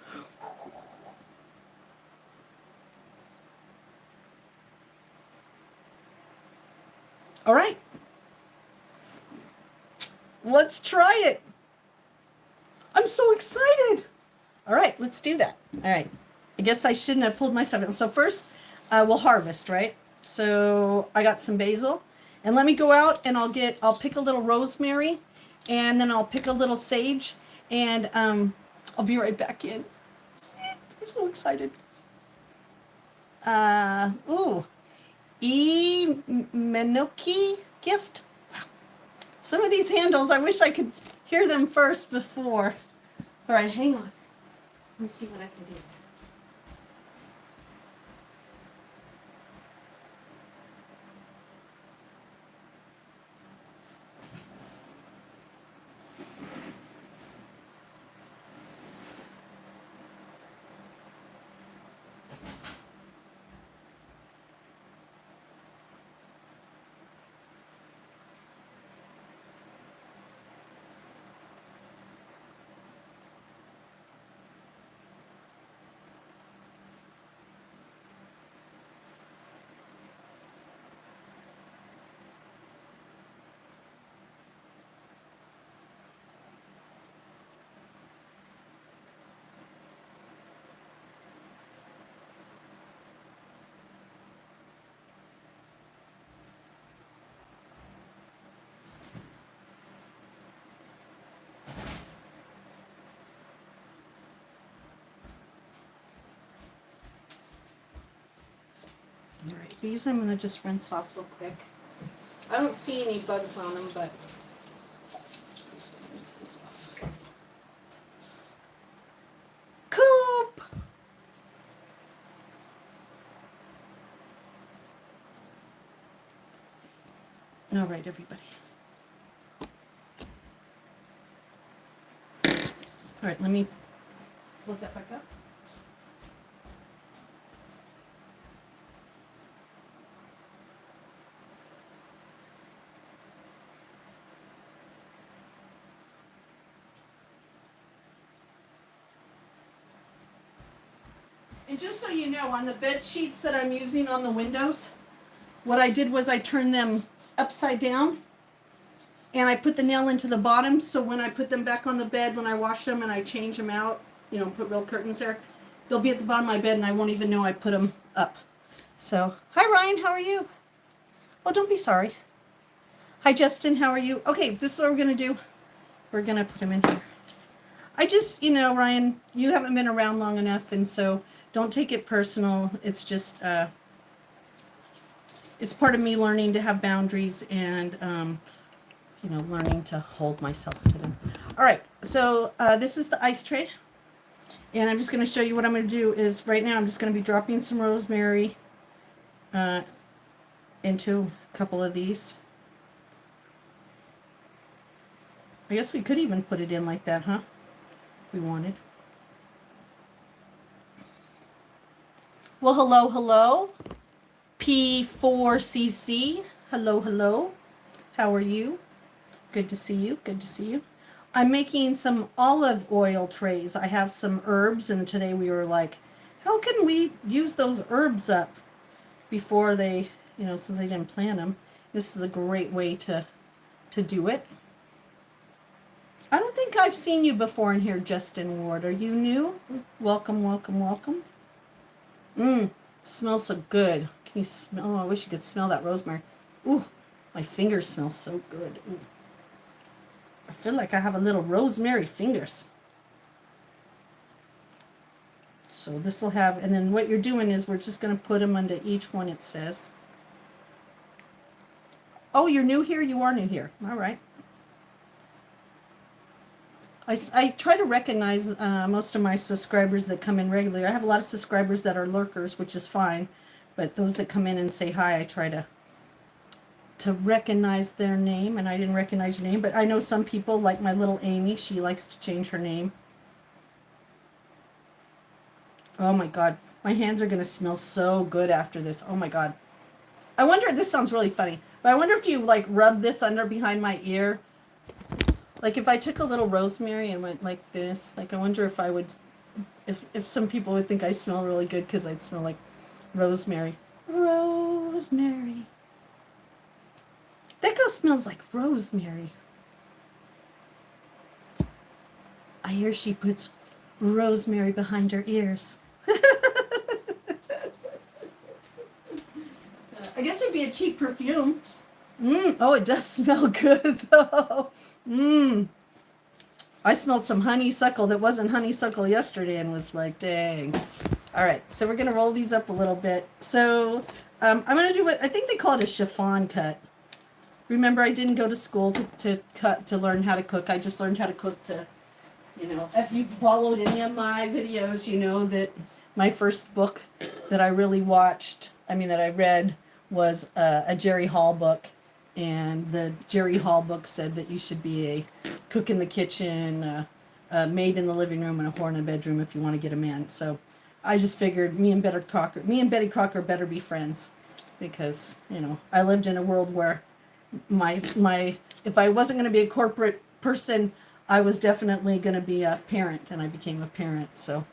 All right, let's try it. I'm so excited. All right, let's do that. All right. I guess I shouldn't have pulled my stuff in. So first, we'll harvest, right? So I got some basil, and let me go out and I'll pick a little rosemary, and then I'll pick a little sage, and I'll be right back in. I'm so excited. Ooh, Menoki gift. Some of these handles, I wish I could hear them first before. All right, hang on. Let me see what I can do. All right, these I'm gonna just rinse off real quick. I don't see any bugs on them, but I'm just gonna rinse this off. Coop! All right, everybody. All right, let me close that back up. And just so you know, on the bed sheets that I'm using on the windows, what I did was I turned them upside down and I put the nail into the bottom, so when I put them back on the bed, when I wash them and I change them out, you know, put real curtains there, they'll be at the bottom of my bed and I won't even know I put them up. So, hi Ryan, how are you? Oh, don't be sorry. Hi Justin, how are you? Okay, this is what we're gonna do. We're gonna put them in here. I just, you know, Ryan, you haven't been around long enough, and so don't take it personal. It's just, it's part of me learning to have boundaries and, you know, learning to hold myself to them. All right, so this is the ice tray, and I'm just going to show you what I'm going to do is right now I'm just going to be dropping some rosemary into a couple of these. I guess we could even put it in like that, huh? If we wanted. Well, hello, hello. P4CC. Hello, hello. How are you? Good to see you. Good to see you. I'm making some olive oil trays. I have some herbs, and today we were like, how can we use those herbs up before they, you know, since I didn't plant them. This is a great way to do it. I don't think I've seen you before in here, Justin Ward. Are you new? Welcome, welcome, welcome. Smells so good. Can you smell? Oh, I wish you could smell that rosemary. Ooh, my fingers smell so good. Ooh. I feel like I have a little rosemary fingers. So this will have, and then what you're doing is we're just going to put them under each one, it says. Oh, you're new here? You are new here. All right. I try to recognize most of my subscribers that come in regularly. I have a lot of subscribers that are lurkers, which is fine. But those that come in and say hi, I try to recognize their name. And I didn't recognize your name, but I know some people, like my little Amy, she likes to change her name. Oh my God. My hands are going to smell so good after this. Oh my God. I wonder, this sounds really funny, but I wonder if you like rub this under behind my ear. Like if I took a little rosemary and went like this, like I wonder if I would, if some people would think I smell really good because I'd smell like rosemary. Rosemary. That girl smells like rosemary. I hear she puts rosemary behind her ears. I guess it'd be a cheap perfume. Oh, it does smell good though. I smelled some honeysuckle that wasn't honeysuckle yesterday and was like, dang. All right, so we're gonna roll these up a little bit. So I'm gonna do what I think they call it a chiffon cut. Remember, I didn't go to school to learn how to cook. I just learned how to cook to, you know, if you followed any of my videos, you know that my first book that I really watched, that I read, was a Jerry Hall book. And the Jerry Hall book said that you should be a cook in the kitchen, a maid in the living room, and a whore in the bedroom if you want to get a man. So I just figured me and Betty Crocker better be friends, because, you know, I lived in a world where my if I wasn't going to be a corporate person, I was definitely going to be a parent, and I became a parent. So,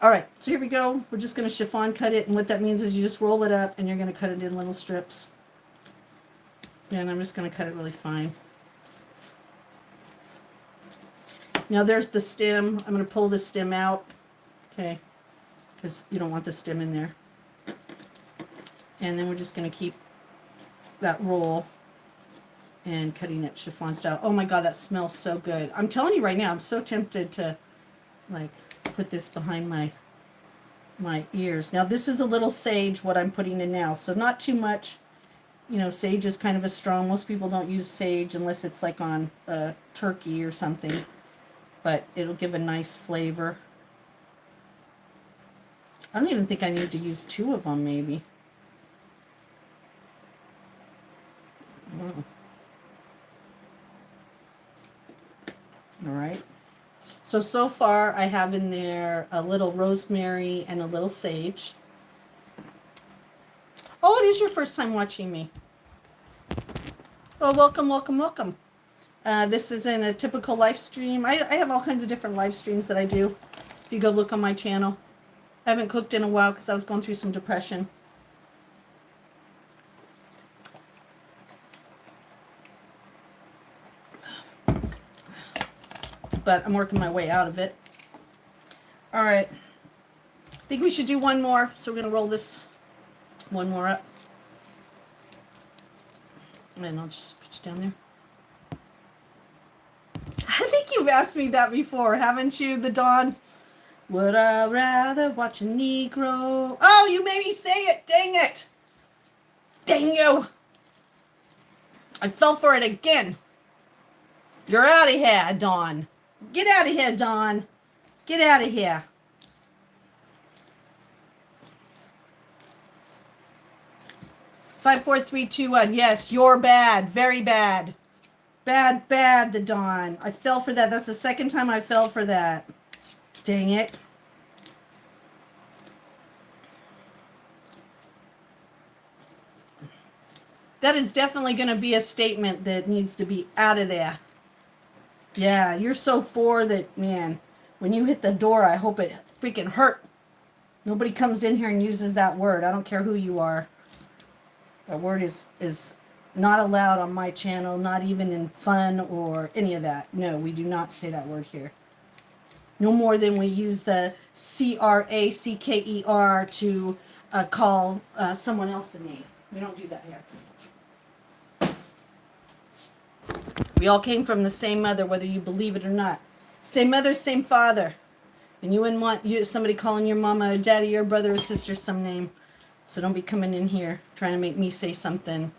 all right, so here we go. We're just going to chiffon cut it, and what that means is you just roll it up, and you're going to cut it in little strips. And I'm just going to cut it really fine. Now there's the stem. I'm going to pull the stem out, okay, because you don't want the stem in there. And then we're just going to keep that roll and cutting it chiffon style. Oh my God, that smells so good. I'm telling you right now, I'm so tempted to like put this behind my ears. Now this is a little sage, what I'm putting in now, so not too much. You know, sage is kind of a strong, most people don't use sage unless it's like on turkey or something, but it'll give a nice flavor. I don't even think I need to use 2 of them, maybe. All right. So far I have in there a little rosemary and a little sage. Oh, it is your first time watching me. Well, welcome, welcome, welcome. This isn't a typical live stream. I have all kinds of different live streams that I do. If you go look on my channel. I haven't cooked in a while because I was going through some depression. But I'm working my way out of it. All right. I think we should do one more. So we're going to roll this one more up. And I'll just put you down there. I think you've asked me that before, haven't you, the Dawn? Would I rather watch a Negro? Oh, you made me say it. Dang it. Dang you. I fell for it again. You're out of here, Dawn. Get out of here, Dawn. Get out of here. Five, four, three, two, one. Yes, you're bad. Very bad. Bad, bad, the Dawn. I fell for that. That's the second time I fell for that. Dang it. That is definitely going to be a statement that needs to be out of there. Yeah, you're so for that, man. When you hit the door, I hope it freaking hurt. Nobody comes in here and uses that word. I don't care who you are. That word is not allowed on my channel, not even in fun or any of that. No, we do not say that word here. No more than we use the C-R-A-C-K-E-R to call someone else a name. We don't do that here. We all came from the same mother, whether you believe it or not. Same mother, same father. And you wouldn't want somebody calling your mama or daddy or brother or sister some name. So don't be coming in here trying to make me say something.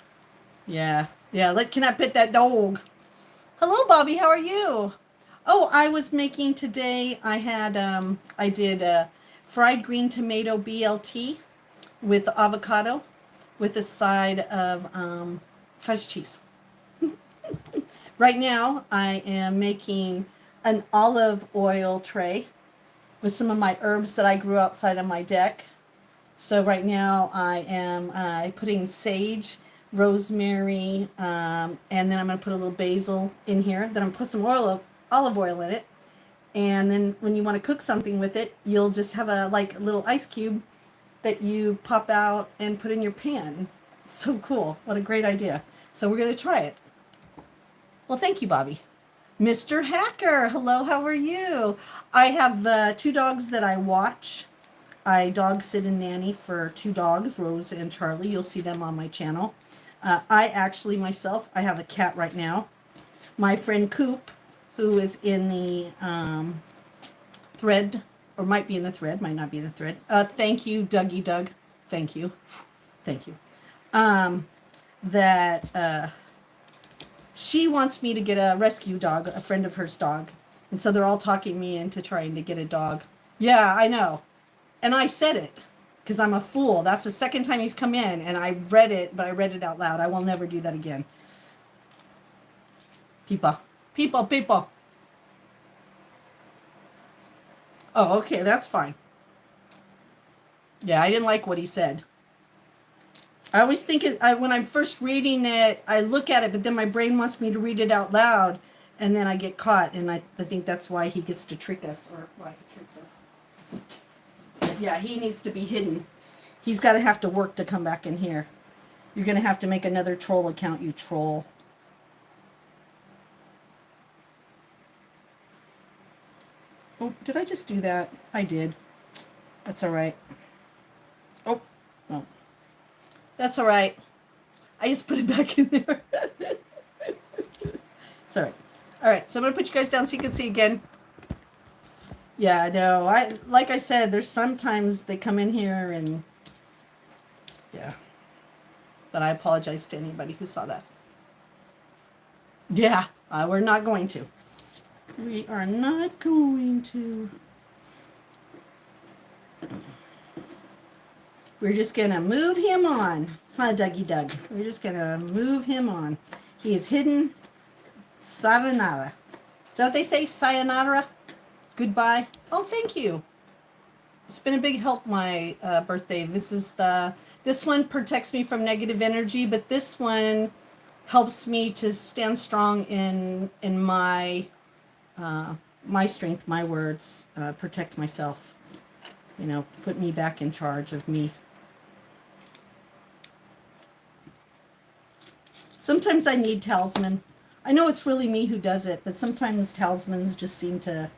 Yeah. Can I pet that dog? Hello, Bobby. How are you? Oh, I was making today, I did a fried green tomato BLT with avocado with a side of cottage cheese. Right now, I am making an olive oil tray with some of my herbs that I grew outside on my deck. So right now I am putting sage, rosemary, and then I'm going to put a little basil in here. Then I'm going to put some olive oil in it. And then when you want to cook something with it, you'll just have a like little ice cube that you pop out and put in your pan. It's so cool. What a great idea. So we're going to try it. Well, thank you, Bobby. Mr. Hacker, hello, how are you? I have 2 dogs that I watch. I dog sit and nanny for 2 dogs, Rose and Charlie. You'll see them on my channel. I actually myself, I have a cat right now. My friend Coop, who is in the thread, or might be in the thread, might not be in the thread. Thank you, Dougie Doug. Thank you. Thank you. She wants me to get a rescue dog, a friend of hers dog. And so they're all talking me into trying to get a dog. Yeah, I know. And I said it because I'm a fool. That's the second time he's come in and I read it, but I read it out loud. I will never do that again. People. Oh, okay, that's fine. Yeah, I didn't like what he said. I always think when I'm first reading it, I look at it, but then my brain wants me to read it out loud, and then I get caught, and I think that's why he gets to trick us, or why he tricks us. Yeah, he needs to be hidden. He's got to have to work to come back in here. You're going to have to make another troll account, you troll. Oh, did I just do that? I did. That's all right. Oh, no. That's all right. I just put it back in there. Sorry. All right, so I'm going to put you guys down so you can see again. Yeah, no, like I said, there's sometimes they come in here and, yeah. But I apologize to anybody who saw that. Yeah, we're not going to. We are not going to. We're just going to move him on. Huh, Dougie Doug? We're just going to move him on. He is hidden. Sayonara. Is that what they say? Sayonara? Goodbye? Oh, thank you. It's been a big help my birthday. This one protects me from negative energy, but this one helps me to stand strong in my my strength, my words, protect myself. You know, put me back in charge of me. Sometimes I need talisman. I know it's really me who does it, but sometimes talismans just seem to,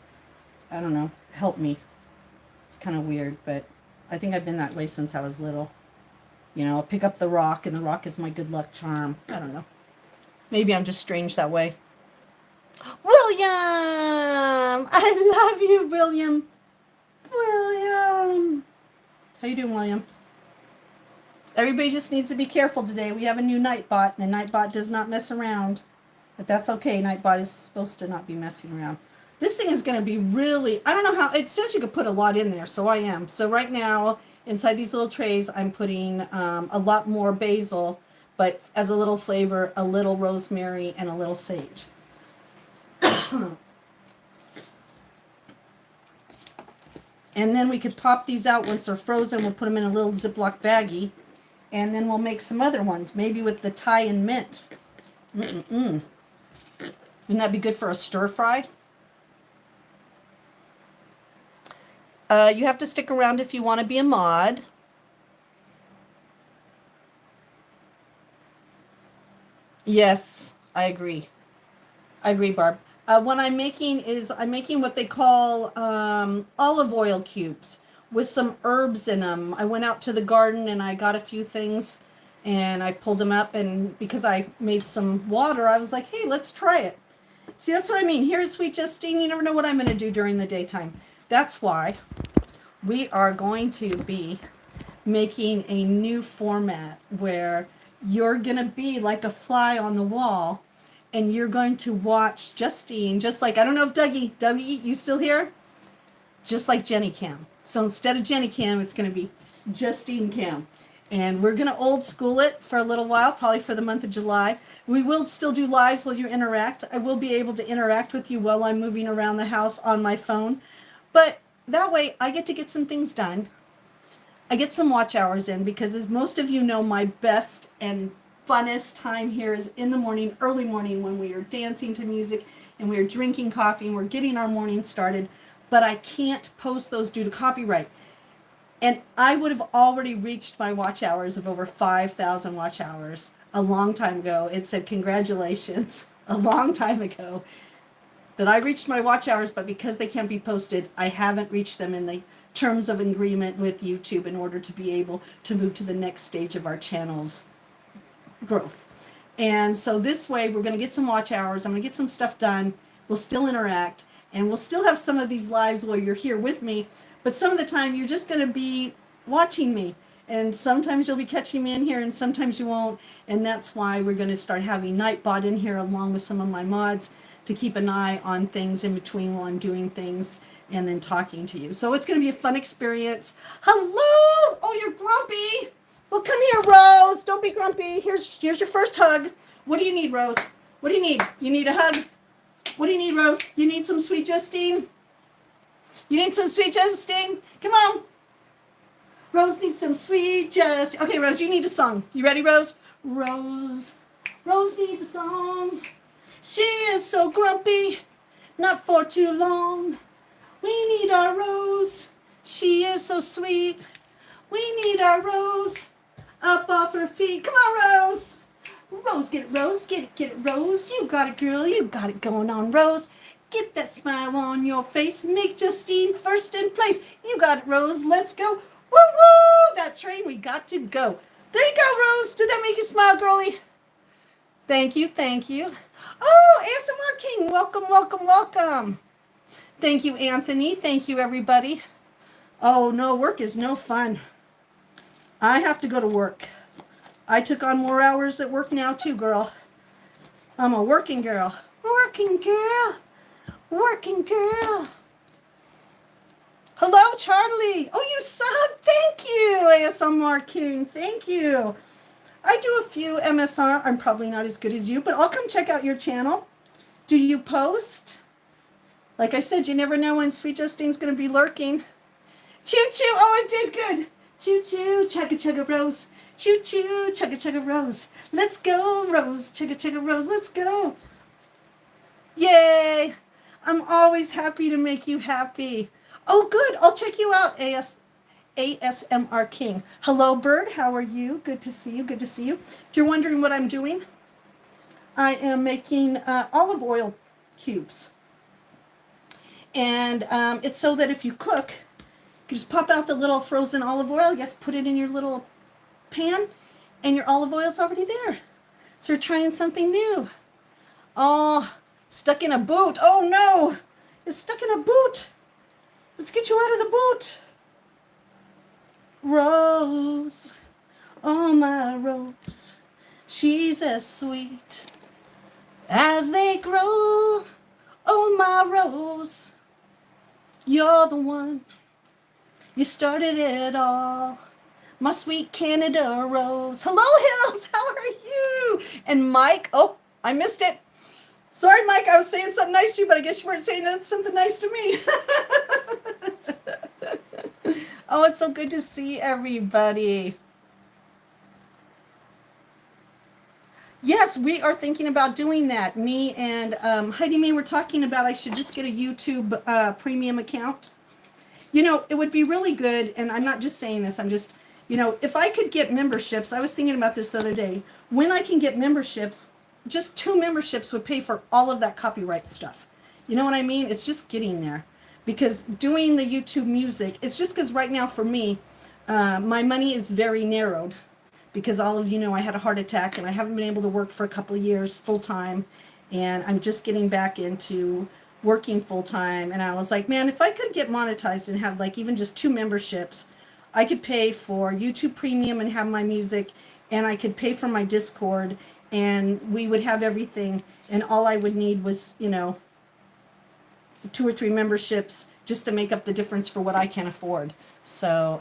I don't know, help me. It's kind of weird, but I think I've been that way since I was little. You know, I'll pick up the rock, and the rock is my good luck charm. I don't know. Maybe I'm just strange that way. William! I love you, William. William! How you doing, William? Everybody just needs to be careful today. We have a new Nightbot, and Nightbot does not mess around. But that's okay. Nightbot is supposed to not be messing around. This thing is going to be really, I don't know how, it says you could put a lot in there, so I am. So right now, inside these little trays, I'm putting a lot more basil, but as a little flavor, a little rosemary, and a little sage. And then we could pop these out once they're frozen. We'll put them in a little Ziploc baggie. And then we'll make some other ones, maybe with the Thai and mint. Wouldn't that be good for a stir fry? You have to stick around if you want to be a mod. Yes, I agree. I agree, Barb. What I'm making is I'm making what they call olive oil cubes with some herbs in them. I went out to the garden and I got a few things and I pulled them up, and because I made some water, I was like, hey, let's try it. See, that's what I mean. Here at Sweet Justine, you never know what I'm going to do during the daytime. That's why we are going to be making a new format where you're going to be like a fly on the wall and you're going to watch Justine, just like, I don't know if Dougie, you still here? Just like Jenny Cam. So instead of Jenny Cam, it's going to be Justine Cam. And we're going to old school it for a little while, probably for the month of July. We will still do lives while you interact. I will be able to interact with you while I'm moving around the house on my phone. But that way, I get to get some things done. I get some watch hours in, because as most of you know, my best and funnest time here is in the morning, early morning, when we are dancing to music and we are drinking coffee and we're getting our morning started. But I can't post those due to copyright. And I would have already reached my watch hours of over 5,000 watch hours a long time ago. It said, congratulations, a long time ago, that I reached my watch hours, but because they can't be posted, I haven't reached them in the terms of agreement with YouTube in order to be able to move to the next stage of our channel's growth. And so this way, we're going to get some watch hours. I'm going to get some stuff done. We'll still interact, and we'll still have some of these lives where you're here with me, but some of the time you're just going to be watching me. And sometimes you'll be catching me in here, and sometimes you won't. And that's why we're going to start having Nightbot in here along with some of my mods to keep an eye on things in between while I'm doing things and then talking to you. So it's going to be a fun experience. Hello! Oh, you're grumpy. Well, come here, Rose. Don't be grumpy. Here's your first hug. What do you need, Rose? What do you need? You need a hug? What do you need, Rose? You need some sweet Justine? You need some sweet Justine? Come on. Rose needs some sweet Justine. Okay, Rose, you need a song. You ready, Rose? Rose needs a song. She is so grumpy, not for too long. We need our Rose. She is so sweet. We need our Rose up off her feet. Come on, Rose. Rose, get it, Rose. Get it, Rose. You got it, girl. You got it going on, Rose. Get that smile on your face. Make Justine first in place. You got it, Rose. Let's go. Woo, woo. That train, we got to go. There you go, Rose. Did that make you smile, girlie? Thank you, thank you. Oh, ASMR King, welcome, welcome, welcome. Thank you, Anthony. Thank you, everybody. Oh, no, work is no fun. I have to go to work. I took on more hours at work now, too, girl. I'm a working girl. Working girl. Working girl. Hello, Charlie. Oh, you sub. Thank you, ASMR King. Thank you. I do a few MSR. I'm probably not as good as you, but I'll come check out your channel. Do you post? Like I said, you never know when Sweet Justine's going to be lurking. Choo choo. Oh, I did good. Choo choo. Chugga chugga Rose. Choo choo. Chugga chugga Rose. Let's go, Rose. Chugga chugga Rose. Let's go. Yay. I'm always happy to make you happy. Oh, good. I'll check you out, ASMR King. Hello, Bird. How are you? Good to see you. Good to see you. If you're wondering what I'm doing, I am making olive oil cubes. And it's so that if you cook, you just pop out the little frozen olive oil. Yes, put it in your little pan, and your olive oil's already there. So we're trying something new. Oh, stuck in a boot. Oh, no. It's stuck in a boot. Let's get you out of the boot. Rose, oh my Rose, she's as sweet as they grow. Oh my Rose, you're the one. You started it all. My sweet Canada Rose. Hello, Hills, how are you? And Mike, oh, I missed it. Sorry, Mike, I was saying something nice to you, but I guess you weren't saying something nice to me. Oh, it's so good to see everybody. Yes, we are thinking about doing that. Me and Heidi May were talking about I should just get a YouTube premium account. You know, it would be really good, and I'm not just saying this, I'm just, you know, if I could get memberships, I was thinking about this the other day, when I can get memberships, just 2 memberships would pay for all of that copyright stuff. You know what I mean? It's just getting there. Because doing the YouTube music, it's just because right now for me, my money is very narrowed. Because all of you know I had a heart attack and I haven't been able to work for a couple of years full time. And I'm just getting back into working full time. And I was like, man, if I could get monetized and have like even just 2 memberships, I could pay for YouTube Premium and have my music. And I could pay for my Discord. And we would have everything. And all I would need was, you know, 2 or 3 memberships just to make up the difference for what I can afford. So,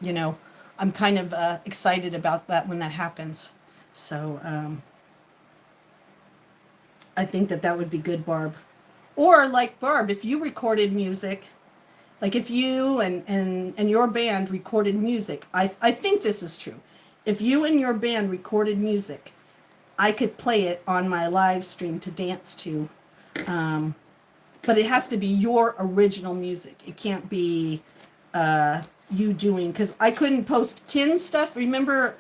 you know, I'm kind of excited about that when that happens. So, I think that would be good, Barb. Or like Barb, if you recorded music, Like if you and your band recorded music, I think this is true. If you and your band recorded music, I could play it on my live stream to dance to. But it has to be your original music. It can't be you doing, because I couldn't post Kin's stuff. Remember,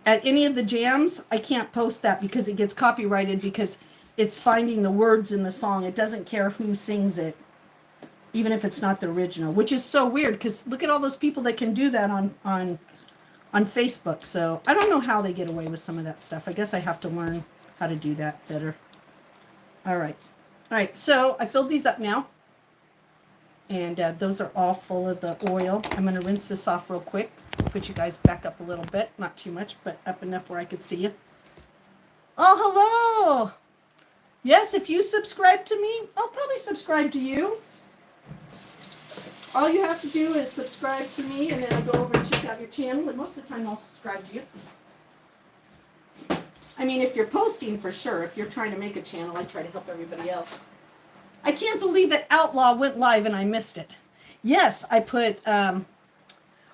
at any of the jams, I can't post that because it gets copyrighted, because it's finding the words in the song. It doesn't care who sings it, even if it's not the original, which is so weird, because look at all those people that can do that on Facebook. So I don't know how they get away with some of that stuff. I guess I have to learn how to do that better. All right. All right, so I filled these up now. And those are all full of the oil. I'm going to rinse this off real quick. Put you guys back up a little bit. Not too much, but up enough where I could see you. Oh, hello. Yes, if you subscribe to me, I'll probably subscribe to you. All you have to do is subscribe to me, and then I'll go over and check out your channel. And most of the time, I'll subscribe to you. I mean, if you're posting, for sure. If you're trying to make a channel, I try to help everybody else. I can't believe that Outlaw went live and I missed it. Yes, I put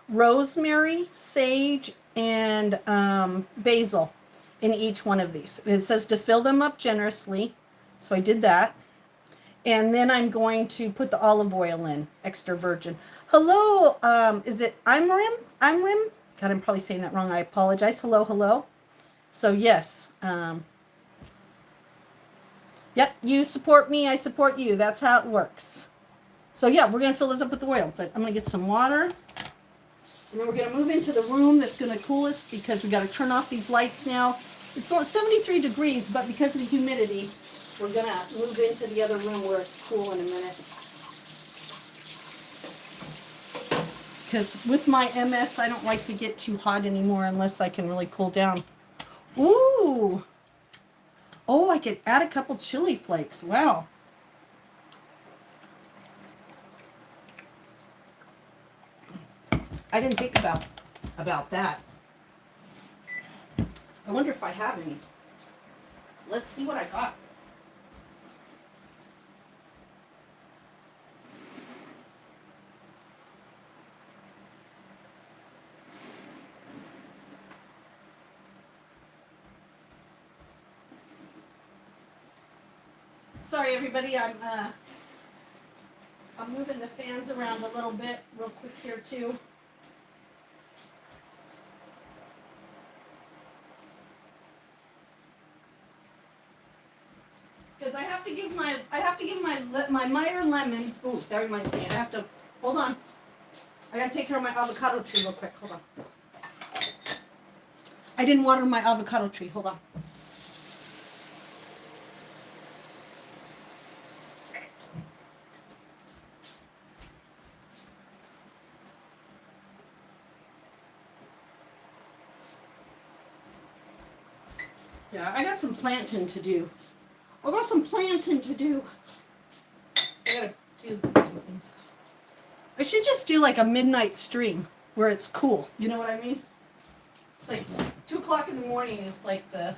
rosemary, sage, and basil in each one of these. And it says to fill them up generously. So I did that. And then I'm going to put the olive oil in, extra virgin. Hello, is it Imrim? Imrim? God, I'm probably saying that wrong. I apologize. Hello, hello. So yes, yep, you support me, I support you. That's how it works. So yeah, we're going to fill this up with oil, but I'm going to get some water. And then we're going to move into the room that's going to cool us, because we got to turn off these lights now. It's 73 degrees, but because of the humidity, we're going to move into the other room where it's cool in a minute. Because with my MS, I don't like to get too hot anymore unless I can really cool down. Ooh. Oh, I could add a couple chili flakes. Wow. I didn't think about that. I wonder if I have any. Let's see what I got. Sorry, everybody. I'm moving the fans around a little bit, real quick here too. Because I have to give my Meyer lemon. Ooh, that reminds me. I have to hold on. I gotta take care of my avocado tree real quick. Hold on. I didn't water my avocado tree. Hold on. Yeah, I got some planting to do. I got some planting to do. I gotta do things. I should just do like a midnight stream where it's cool. You know what I mean? It's like 2 o'clock in the morning is like and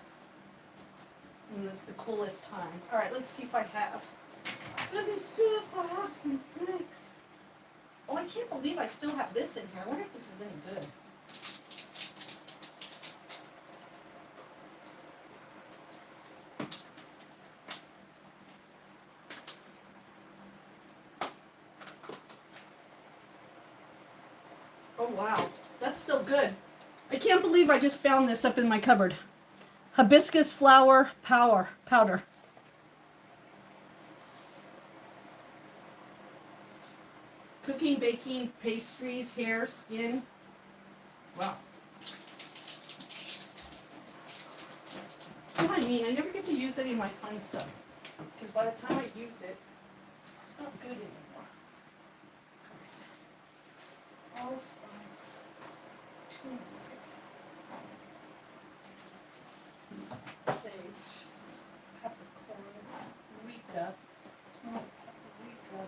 that's the coolest time. All right, let's see if I have. Let me see if I have some flakes. Oh, I can't believe I still have this in here. I wonder if this is any good. Oh, wow. That's still good. I can't believe I just found this up in my cupboard. Hibiscus flower powder. Cooking, baking, pastries, hair, skin. Wow. What do I mean? I never get to use any of my fun stuff. Because by the time I use it, it's not good anymore. Allspice. Sage. Peppercorn. Paprika. Smoked paprika.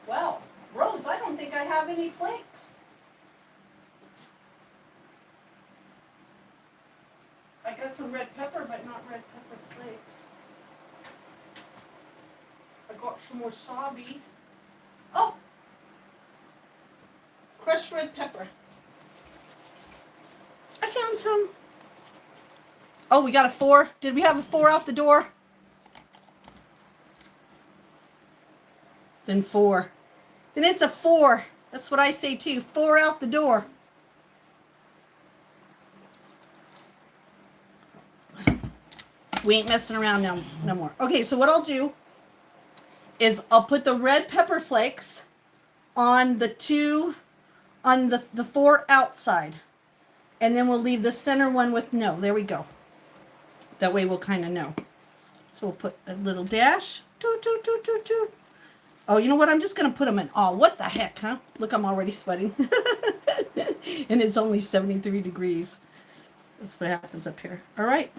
Well, Rose, I don't think I have any flakes. I got some red pepper, but not red pepper flakes. I got some wasabi. Oh, crushed red pepper. I found some. Oh, we got a 4. Did we have a 4 out the door? Then 4. Then it's a 4. That's what I say too. 4 out the door. We ain't messing around no more. Okay, so what I'll do is I'll put the red pepper flakes on the 4 outside. And then we'll leave the center one with no. There we go. That way we'll kind of know. So we'll put a little dash. Toot, toot, toot, toot, toot. Oh, you know what? I'm just going to put them in all. What the heck, huh? Look, I'm already sweating. And it's only 73 degrees. That's what happens up here. All right.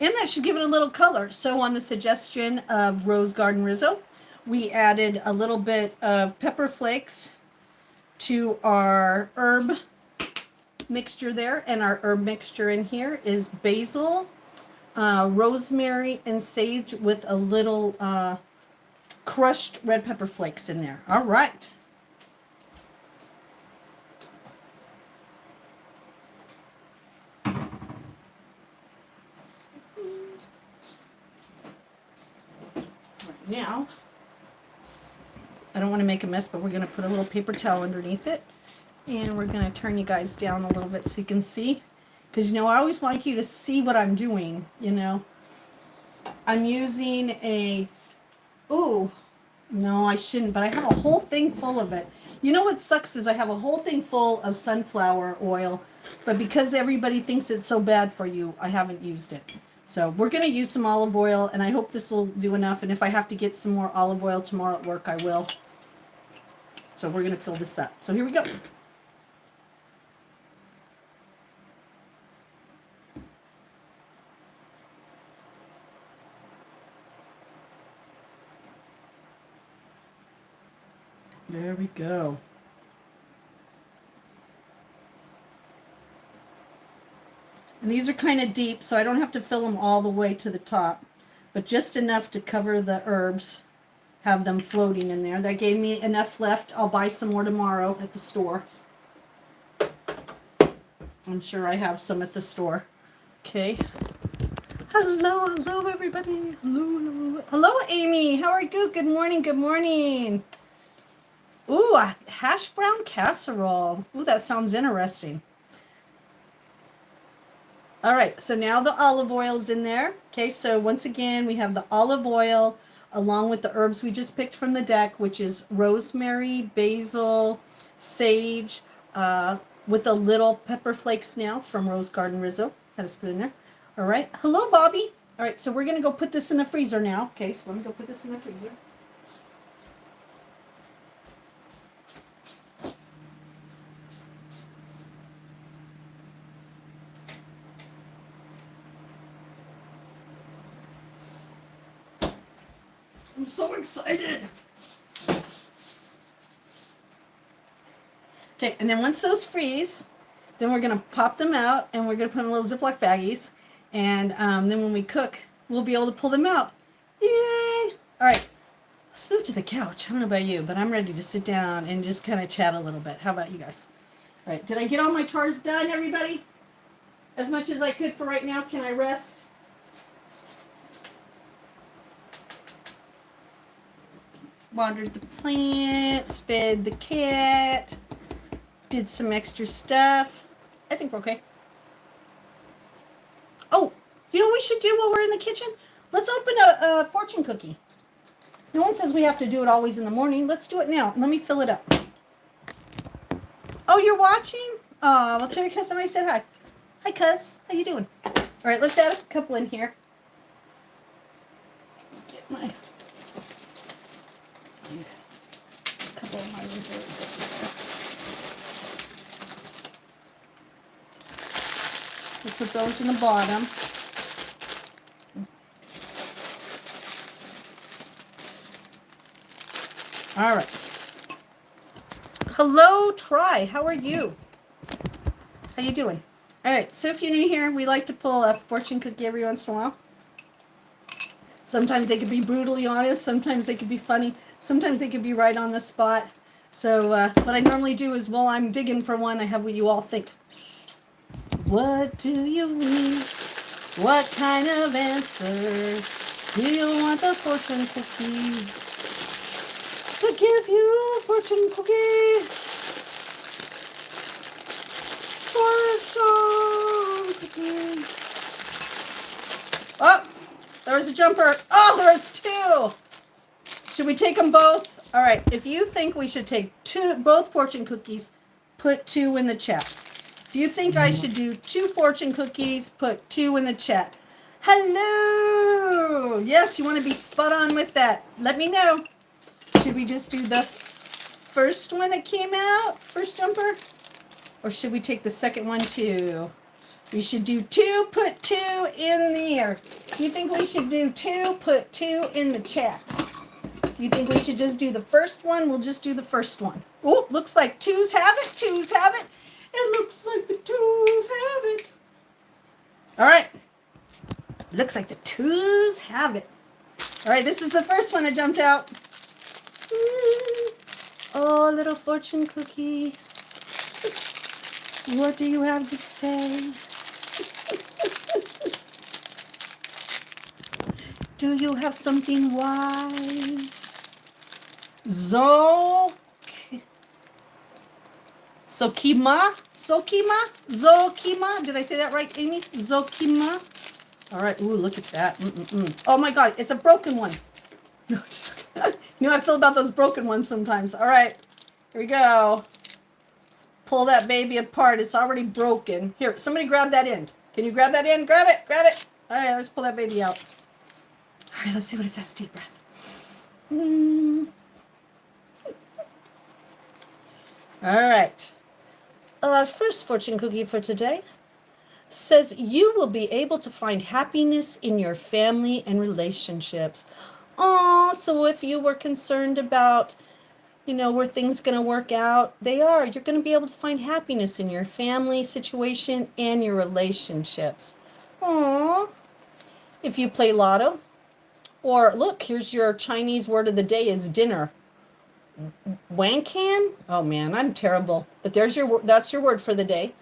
And that should give it a little color. So on the suggestion of Rose Garden Rizzo, we added a little bit of pepper flakes to our herb mixture there. And our herb mixture in here is basil, rosemary, and sage with a little crushed red pepper flakes in there. All right. Now, I don't want to make a mess, but we're going to put a little paper towel underneath it. And we're going to turn you guys down a little bit so you can see. Because, you know, I always want you to see what I'm doing, you know. I'm using a... Ooh, no, I shouldn't, but I have a whole thing full of it. You know what sucks is I have a whole thing full of sunflower oil, but because everybody thinks it's so bad for you, I haven't used it. So we're going to use some olive oil, and I hope this will do enough. And if I have to get some more olive oil tomorrow at work, I will. So we're going to fill this up. So here we go. There we go. And these are kind of deep, so I don't have to fill them all the way to the top, but just enough to cover the herbs, have them floating in there. That gave me enough left. I'll buy some more tomorrow at the store. I'm sure I have some at the store. Okay. Hello, everybody. Hello, Amy. How are you? Good morning, good morning. Ooh, a hash brown casserole. Ooh, that sounds interesting. All right, so now the olive oil is in there. Okay, so once again, we have the olive oil along with the herbs we just picked from the deck, which is rosemary, basil, sage, with a little pepper flakes now from Rose Garden Rizzo. Had us put in there. All right, hello, Bobby. All right, so we're going to go put this in the freezer now. Okay, so let me go put this in the freezer. I'm so excited. Okay, and then once those freeze, then we're going to pop them out, and we're going to put them in little Ziploc baggies. And then when we cook, we'll be able to pull them out. Yay! All right, let's move to the couch. I don't know about you, but I'm ready to sit down and just kind of chat a little bit. How about you guys? All right, did I get all my chores done, everybody? As much as I could for right now. Can I rest? Watered the plants, fed the cat, did some extra stuff. I think we're okay. Oh, you know what we should do while we're in the kitchen? Let's open a fortune cookie. No one says we have to do it always in the morning. Let's do it now. Let me fill it up. Oh, you're watching? Oh, well, tell your cousin I said hi. Hi, cuz. How you doing? All right, let's add a couple in here. Get my... couple of my reserves. We'll put those in the bottom. All right. Hello, Try. How are you? How you doing? All right. So if you're new here, we like to pull a fortune cookie every once in a while. Sometimes they could be brutally honest. Sometimes they could be funny. Sometimes they could be right on the spot. So what I normally do is while I'm digging for one, I have what you all think. What do you need? What kind of answer do you want the fortune cookie to give you a fortune cookie? Fortune cookie. Oh, there's a jumper. Oh, there's two. Should we take them both? All right. If you think we should take both fortune cookies, put 2 in the chat. If you think I should do 2 fortune cookies, put 2 in the chat. Hello. Yes, you want to be spot on with that. Let me know. Should we just do the first one that came out, first jumper? Or should we take the second one too? We should do 2, put 2 in there. You think we should do 2, put 2 in the chat. Do you think we should just do the first one? We'll just do the first one. Oh, looks like 2s have it. 2s have it. It looks like the 2s have it. All right. Looks like the 2s have it. All right, this is the first one that jumped out. Oh, little fortune cookie. What do you have to say? Do you have something wise? Zokima? Did I say that right, Amy? Zokima? All right. Ooh, look at that. Oh, my God. It's a broken one. No, just you know how I feel about those broken ones sometimes. All right. Here we go. Let's pull that baby apart. It's already broken. Here, somebody grab that end. Can you grab that end? Grab it. Grab it. All right. Let's pull that baby out. All right. Let's see what it says. Deep breath. All right. Our first fortune cookie for today says you will be able to find happiness in your family and relationships. Oh, so if you were concerned about, where things going to work out, they are. You're going to be able to find happiness in your family situation and your relationships. Oh, if you play lotto, or look, here's your Chinese word of the day is dinner. Wankan? Oh man, I'm terrible. But that's your word for the day.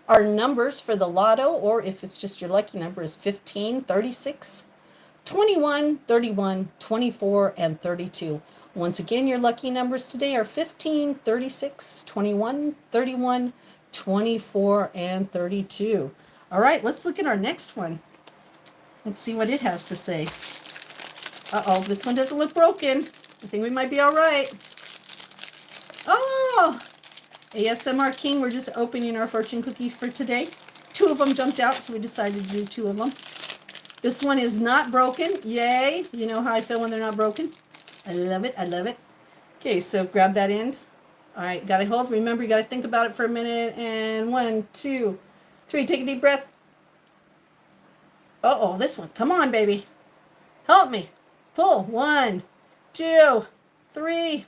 Our numbers for the lotto, or if it's just your lucky number, is 15, 36, 21, 31, 24, and 32. Once again, your lucky numbers today are 15, 36, 21, 31, 24, and 32. All right, let's look at our next one. Let's see what it has to say. Uh-oh, this one doesn't look broken. I think we might be all right. Oh, ASMR King, we're just opening our fortune cookies for today. 2 of them jumped out, so we decided to do 2 of them. This one is not broken. Yay. You know how I feel when they're not broken? I love it. I love it. Okay, so grab that end. All right, got to hold. Remember, you got to think about it for a minute. And 1, 2, 3. Take a deep breath. Uh-oh, this one. Come on, baby. Help me. Pull. 1, 2, 3.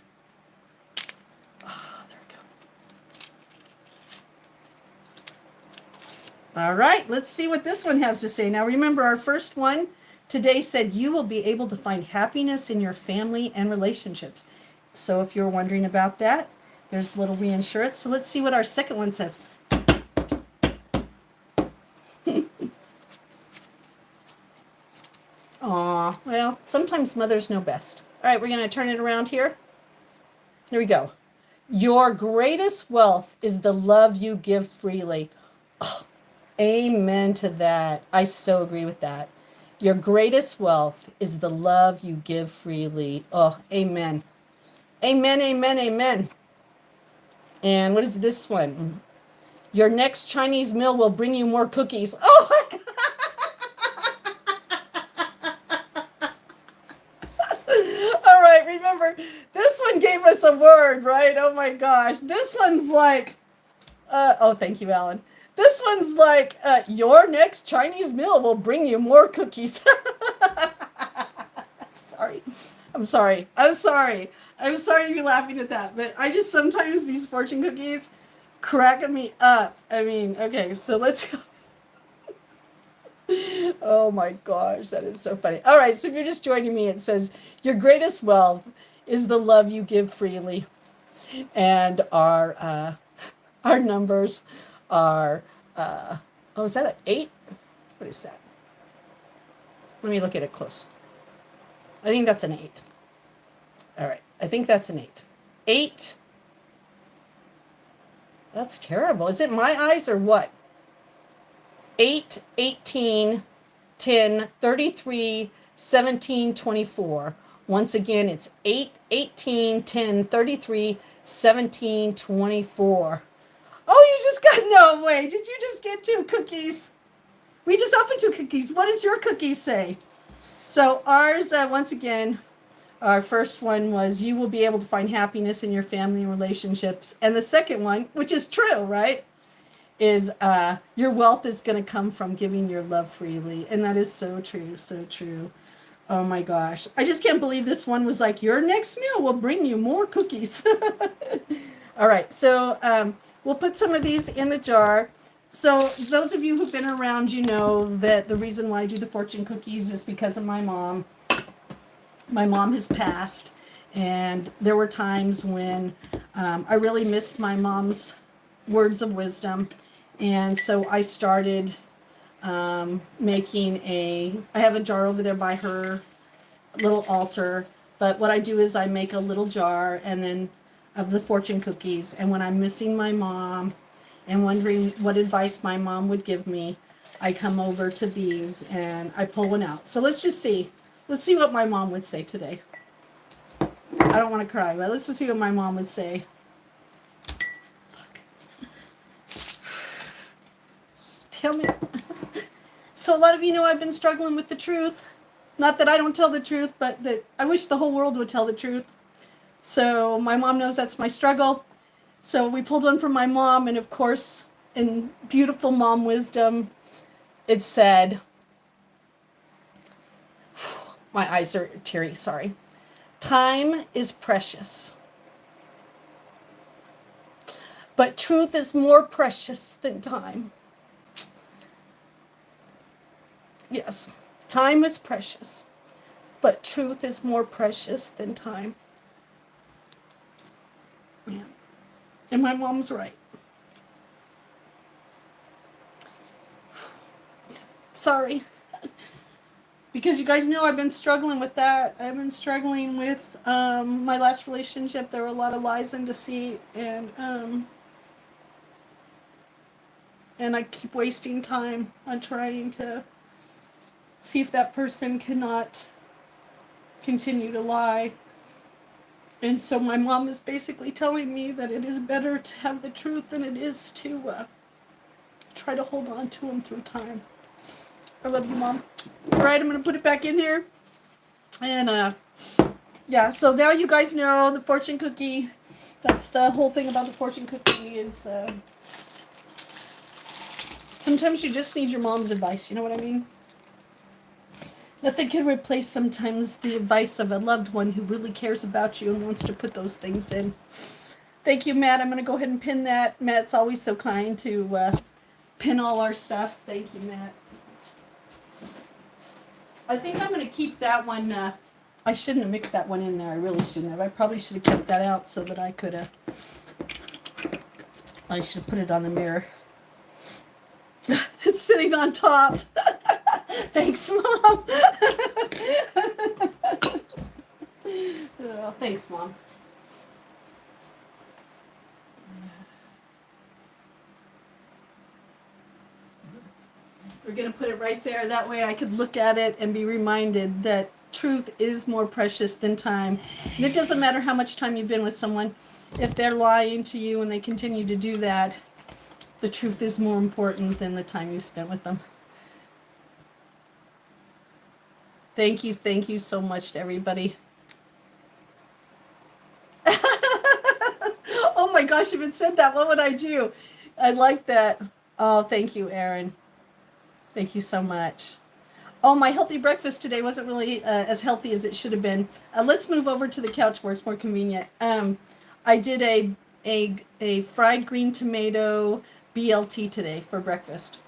All right, let's see what this one has to say. Now, remember, our first one today said you will be able to find happiness in your family and relationships. So if you're wondering about that, there's a little reassurance. So let's see what our second one says. Aw, well, sometimes mothers know best. All right, we're going to turn it around here. Here we go. Your greatest wealth is the love you give freely. Oh, amen to that. I so agree with that. Your greatest wealth is the love you give freely. Oh, amen. Amen, amen, amen. And what is this one? Your next Chinese meal will bring you more cookies. Oh, my God. All right, remember, this one gave us a word, right? Oh, my gosh. This one's like, oh, thank you, Alan. This one's like, your next Chinese meal will bring you more cookies. Sorry. I'm sorry to be laughing at that, but I just sometimes these fortune cookies crack me up. I mean, okay, so let's go. Oh my gosh, that is so funny. All right, so if you're just joining me, it says, your greatest wealth is the love you give freely. And our numbers are, oh, is that an 8? What is that? Let me look at it close. I think that's an 8. All right, I think that's an 8. 8. That's terrible. Is it my eyes or what? 8, 18, 10, 33, 17, 24. Once again, it's 8, 18, 10, 33, 17, 24. Oh, you just got, no way. Did you just get 2 cookies? We just opened 2 cookies. What does your cookie say? So ours, once again, our first one was, you will be able to find happiness in your family and relationships. And the second one, which is true, right, is your wealth is going to come from giving your love freely. And that is so true, so true. Oh my gosh. I just can't believe this one was like, your next meal will bring you more cookies. All right, so we'll put some of these in the jar. So those of you who've been around, you know that the reason why I do the fortune cookies is because of my mom. My mom has passed, and there were times when I really missed my mom's words of wisdom. And so I started making I have a jar over there by her little altar. But what I do is I make a little jar and then of the fortune cookies. And when I'm missing my mom and wondering what advice my mom would give me, I come over to these and I pull one out. So let's just see. Let's see what my mom would say today. I don't want to cry, but let's just see what my mom would say. Tell me. So a lot of you know I've been struggling with the truth. Not that I don't tell the truth, but that I wish the whole world would tell the truth. So my mom knows that's my struggle. So we pulled one from my mom, and of course, in beautiful mom wisdom, it said, my eyes are teary, sorry. Time is precious, but truth is more precious than time. Yes, time is precious, but truth is more precious than time. Yeah. And my mom's right. Sorry. Because you guys know I've been struggling with that. I've been struggling with my last relationship. There were a lot of lies and deceit, and I keep wasting time on trying to see if that person cannot continue to lie. And so my mom is basically telling me that it is better to have the truth than it is to try to hold on to them through time. I love you, Mom. All right, I'm going to put it back in here. And, yeah, so now you guys know the fortune cookie. That's the whole thing about the fortune cookie is sometimes you just need your mom's advice. You know what I mean? Nothing can replace sometimes the advice of a loved one who really cares about you and wants to put those things in. Thank you, Matt. I'm going to go ahead and pin that. Matt's always so kind to pin all our stuff. Thank you, Matt. I think I'm going to keep that one. I shouldn't have mixed that one in there. I really shouldn't have. I probably should have kept that out so that I could I should have put it on the mirror. It's sitting on top. Thanks, Mom. Oh, thanks, Mom. We're going to put it right there. That way I could look at it and be reminded that truth is more precious than time. And it doesn't matter how much time you've been with someone. If they're lying to you and they continue to do that, the truth is more important than the time you've spent with them. Thank you so much to everybody. Oh my gosh, if it said that, what would I do? I like that. Oh, thank you, Erin. Thank you so much. Oh, my healthy breakfast today wasn't really as healthy as it should have been. Let's move over to the couch where it's more convenient. I did a fried green tomato BLT today for breakfast.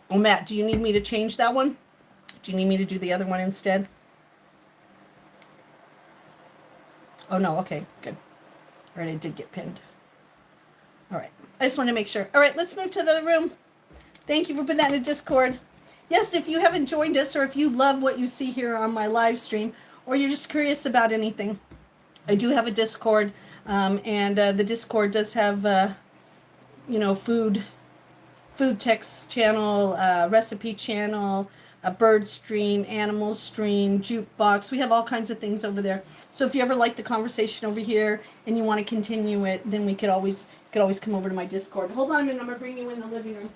Oh, Matt, do you need me to change that one? Do you need me to do the other one instead? Oh, no. Okay, good. All right, I did get pinned. All right. I just want to make sure. All right, let's move to the other room. Thank you for putting that in Discord. Yes, if you haven't joined us or if you love what you see here on my live stream or you're just curious about anything, I do have a Discord, and the Discord does have, food text channel, recipe channel, a bird stream, animal stream, jukebox. We have all kinds of things over there. So if you ever like the conversation over here and you want to continue it, then we could always come over to my Discord. Hold on a minute, I'm gonna bring you in the living room.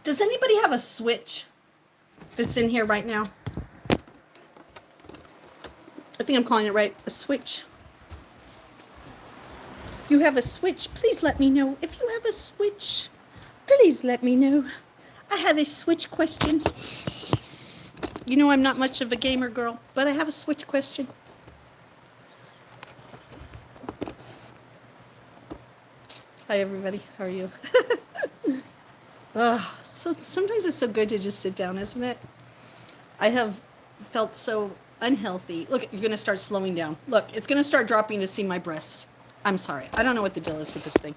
Does anybody have a switch that's in here right now? I think I'm calling it right. A switch. If you have a switch, please let me know. If you have a switch, please let me know. I have a switch question. You know I'm not much of a gamer girl, but I have a switch question. Hi everybody, how are you? Oh, so sometimes it's so good to just sit down, isn't it? I have felt so unhealthy. Look, you're going to start slowing down. Look, it's going to start dropping to see my breasts. I'm sorry. I don't know what the deal is with this thing.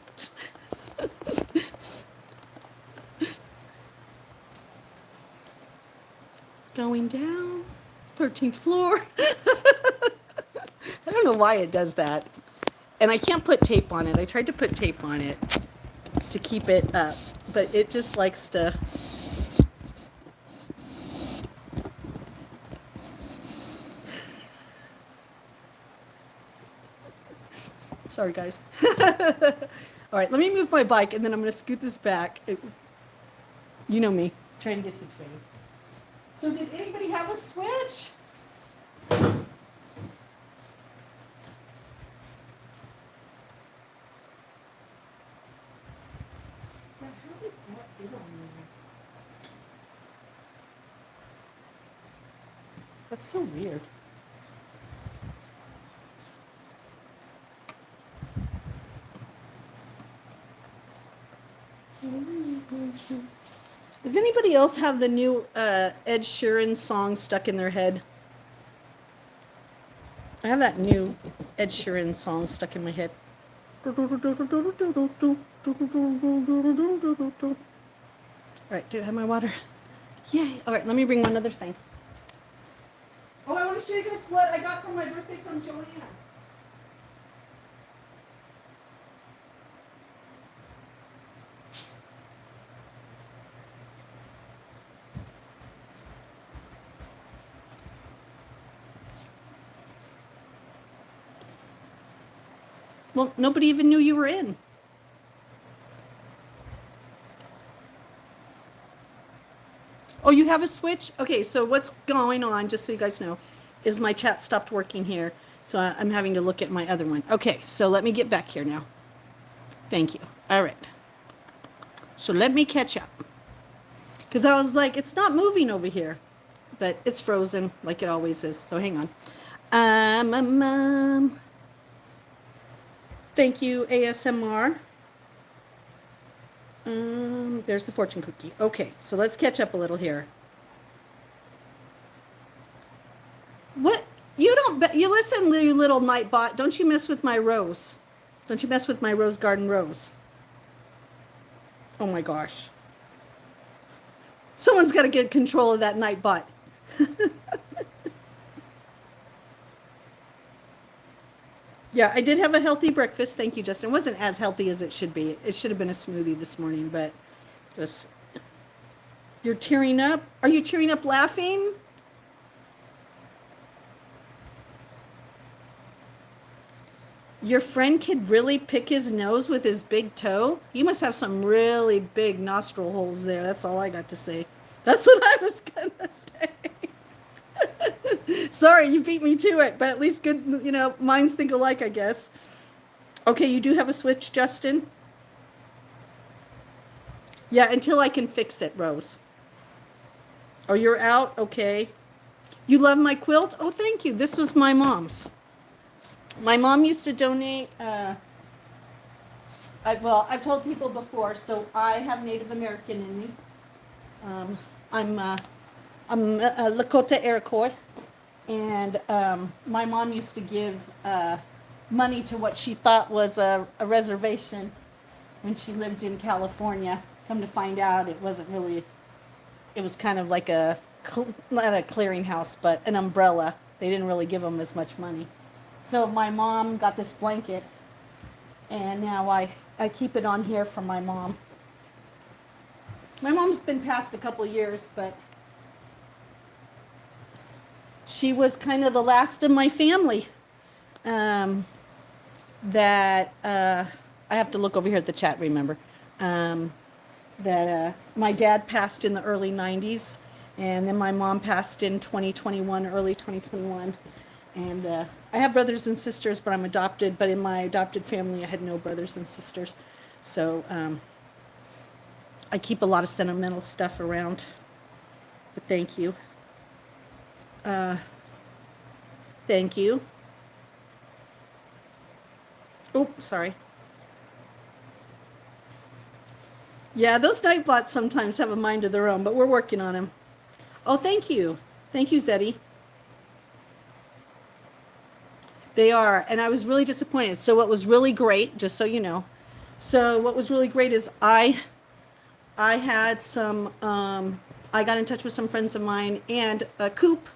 Going down. 13th floor. I don't know why it does that. And I can't put tape on it. I tried to put tape on it to keep it up, but it just likes to... Sorry, guys. All right, let me move my bike, and then I'm going to scoot this back. You know me, trying to get situated. So did anybody have a switch? That's so weird. Does anybody else have the new Ed Sheeran song stuck in their head? I have that new Ed Sheeran song stuck in my head. All right, do I have my water? Yay. All right, let me bring one other thing. Oh, I want to show you guys what I got for my birthday from Joanna. Well, nobody even knew you were in. Oh, you have a switch? Okay, so what's going on, just so you guys know, is my chat stopped working here. So I'm having to look at my other one. Okay, so let me get back here now. Thank you. All right. So let me catch up. Because I was like, it's not moving over here. But it's frozen like it always is. So hang on. Thank you, ASMR. There's the fortune cookie. Okay, so let's catch up a little here. What? You don't, you listen, you little nightbot. Don't you mess with my rose. Don't you mess with my rose garden rose. Oh my gosh. Someone's got to get control of that nightbot. Yeah, I did have a healthy breakfast. Thank you, Justin. It wasn't as healthy as it should be. It should have been a smoothie this morning, but just... You're tearing up? Are you tearing up laughing? Your friend could really pick his nose with his big toe? He must have some really big nostril holes there. That's all I got to say. That's what I was going to say. Sorry, you beat me to it, but at least good, you know, minds think alike, I guess. Okay, you do have a switch, Justin? Yeah, until I can fix it, Rose. Oh, you're out? Okay. You love my quilt? Oh, thank you. This was my mom's. My mom used to donate. I've told people before, so I have Native American in me. Um, I'm Lakota Iroquois, and my mom used to give money to what she thought was a reservation when she lived in California. Come to find out, it wasn't really. It was kind of like not a clearinghouse, but an umbrella. They didn't really give them as much money. So my mom got this blanket, and now I keep it on here for my mom. My mom's been passed a couple years, but she was kind of the last of my family. That I have to look over here at the chat, remember. That my dad passed in the early 90s, and then my mom passed in 2021, early 2021. And I have brothers and sisters, but I'm adopted. But in my adopted family, I had no brothers and sisters. So I keep a lot of sentimental stuff around. But thank you. Thank you. Oh, sorry. Yeah, those nightbots sometimes have a mind of their own, but we're working on them. Oh, thank you. Thank you, Zeddy. They are, and I was really disappointed. So what was really great, just so you know, so what was really great is I had some I got in touch with some friends of mine, and Coop,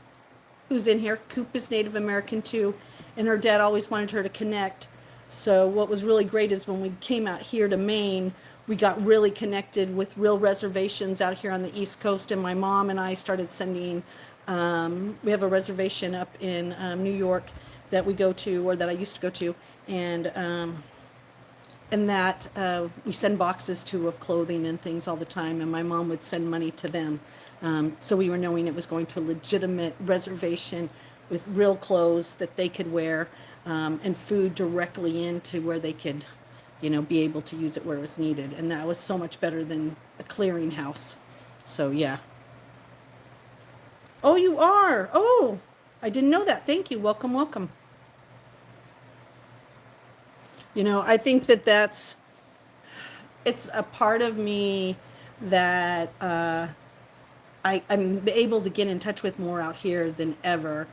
who's in here. Coop is Native American too, and her dad always wanted her to connect. So what was really great is when we came out here to Maine, we got really connected with real reservations out here on the East Coast, and my mom and I started sending. We have a reservation up in New York that we go to, or that I used to go to, and that we send boxes to of clothing and things all the time, and my mom would send money to them. So we were knowing it was going to a legitimate reservation with real clothes that they could wear, and food directly into where they could, be able to use it where it was needed. And that was so much better than a clearinghouse. So yeah. Oh, you are. Oh, I didn't know that. Thank you. Welcome, welcome. I think it's a part of me that I'm able to get in touch with more out here than ever.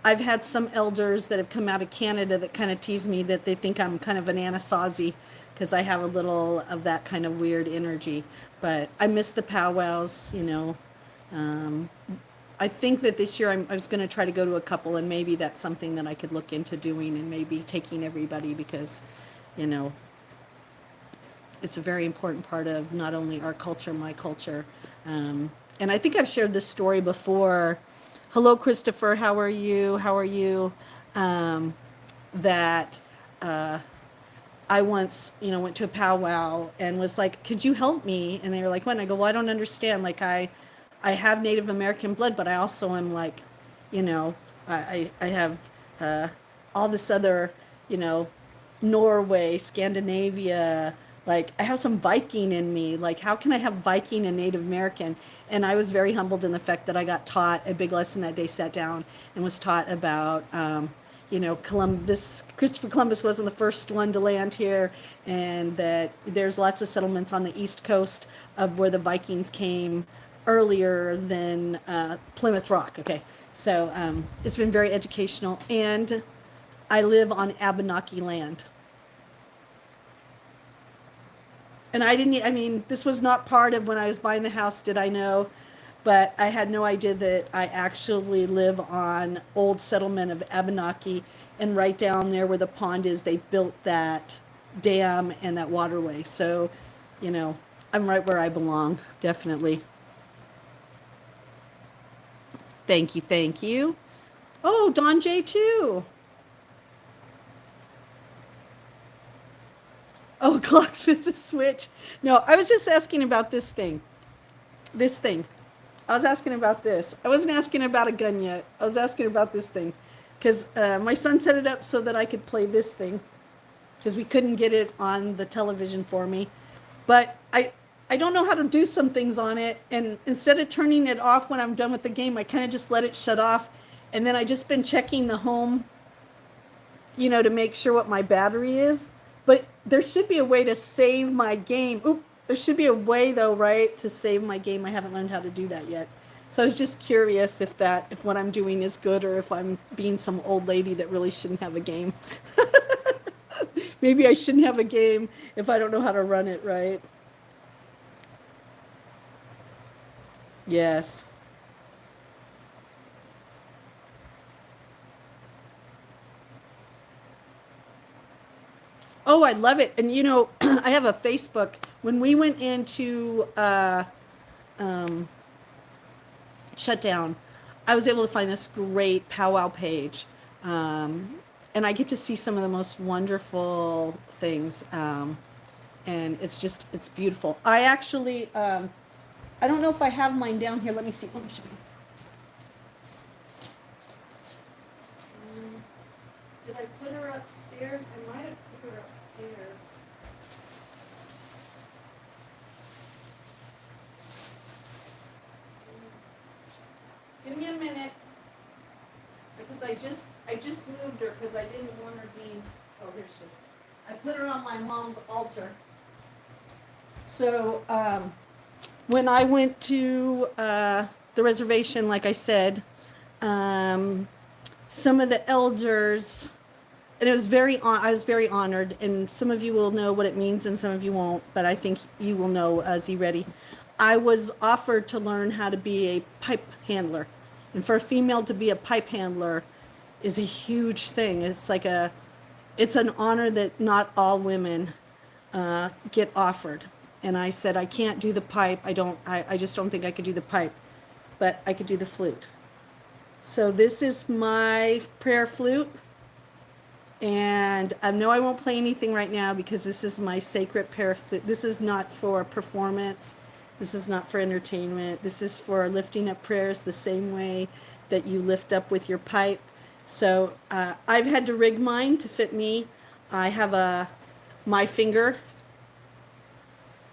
I've had some elders that have come out of Canada that kind of tease me that they think I'm kind of an Anasazi because I have a little of that kind of weird energy. But I miss the powwows. I think that this year I was going to try to go to a couple, and maybe that's something that I could look into doing, and maybe taking everybody, because, it's a very important part of not only our culture, my culture. And I think I've shared this story before. Hello, Christopher. How are you? How are you? That I once, went to a powwow and was like, could you help me? And they were like, when? I go, well, I don't understand. Like, I have Native American blood, but I also am like, I have all this other, Norway, Scandinavia, like I have some Viking in me. Like, how can I have Viking and Native American? And I was very humbled in the fact that I got taught a big lesson that day, sat down and was taught about, Christopher Columbus wasn't the first one to land here, and that there's lots of settlements on the East Coast of where the Vikings came earlier than Plymouth Rock. Okay, so it's been very educational, and I live on Abenaki land. And this was not part of when I was buying the house, did I know? But I had no idea that I actually live on old settlement of Abenaki, and right down there where the pond is, they built that dam and that waterway. So, I'm right where I belong, definitely. Thank you, thank you. Oh, Don J too. Oh, Clocksmith's a switch. No, I was just asking about this thing. This thing. I was asking about this. I wasn't asking about a gun yet. I was asking about this thing. Because my son set it up so that I could play this thing. Because we couldn't get it on the television for me. But I don't know how to do some things on it. And instead of turning it off when I'm done with the game, I kind of just let it shut off. And then I just been checking the home, to make sure what my battery is. But there should be a way to save my game. Oop, there should be a way though, right, to save my game. I haven't learned how to do that yet. So I was just curious if what I'm doing is good or if I'm being some old lady that really shouldn't have a game. Maybe I shouldn't have a game if I don't know how to run it right. Yes. Oh, I love it. And I have a Facebook. When we went into um, shutdown, I was able to find this great powwow page. And I get to see some of the most wonderful things. And it's beautiful. I actually, I don't know if I have mine down here. Let me see. Let me show you. Did I put her upstairs? I might have put her upstairs. Give me a minute, because I just moved her because I didn't want her being. Oh, here she is. I put her on my mom's altar. So when I went to the reservation, like I said, some of the elders, and I was very honored, and some of you will know what it means and some of you won't, but I think you will know. Z Ready. I was offered to learn how to be a pipe handler, and for a female to be a pipe handler is a huge thing. It's an honor that not all women get offered. And I said, I can't do the pipe. I just don't think I could do the pipe, but I could do the flute. So this is my prayer flute. And I know I won't play anything right now because this is my sacred prayer flute. This is not for performance. This is not for entertainment. This is for lifting up prayers the same way that you lift up with your pipe. So I've had to rig mine to fit me. I have my finger.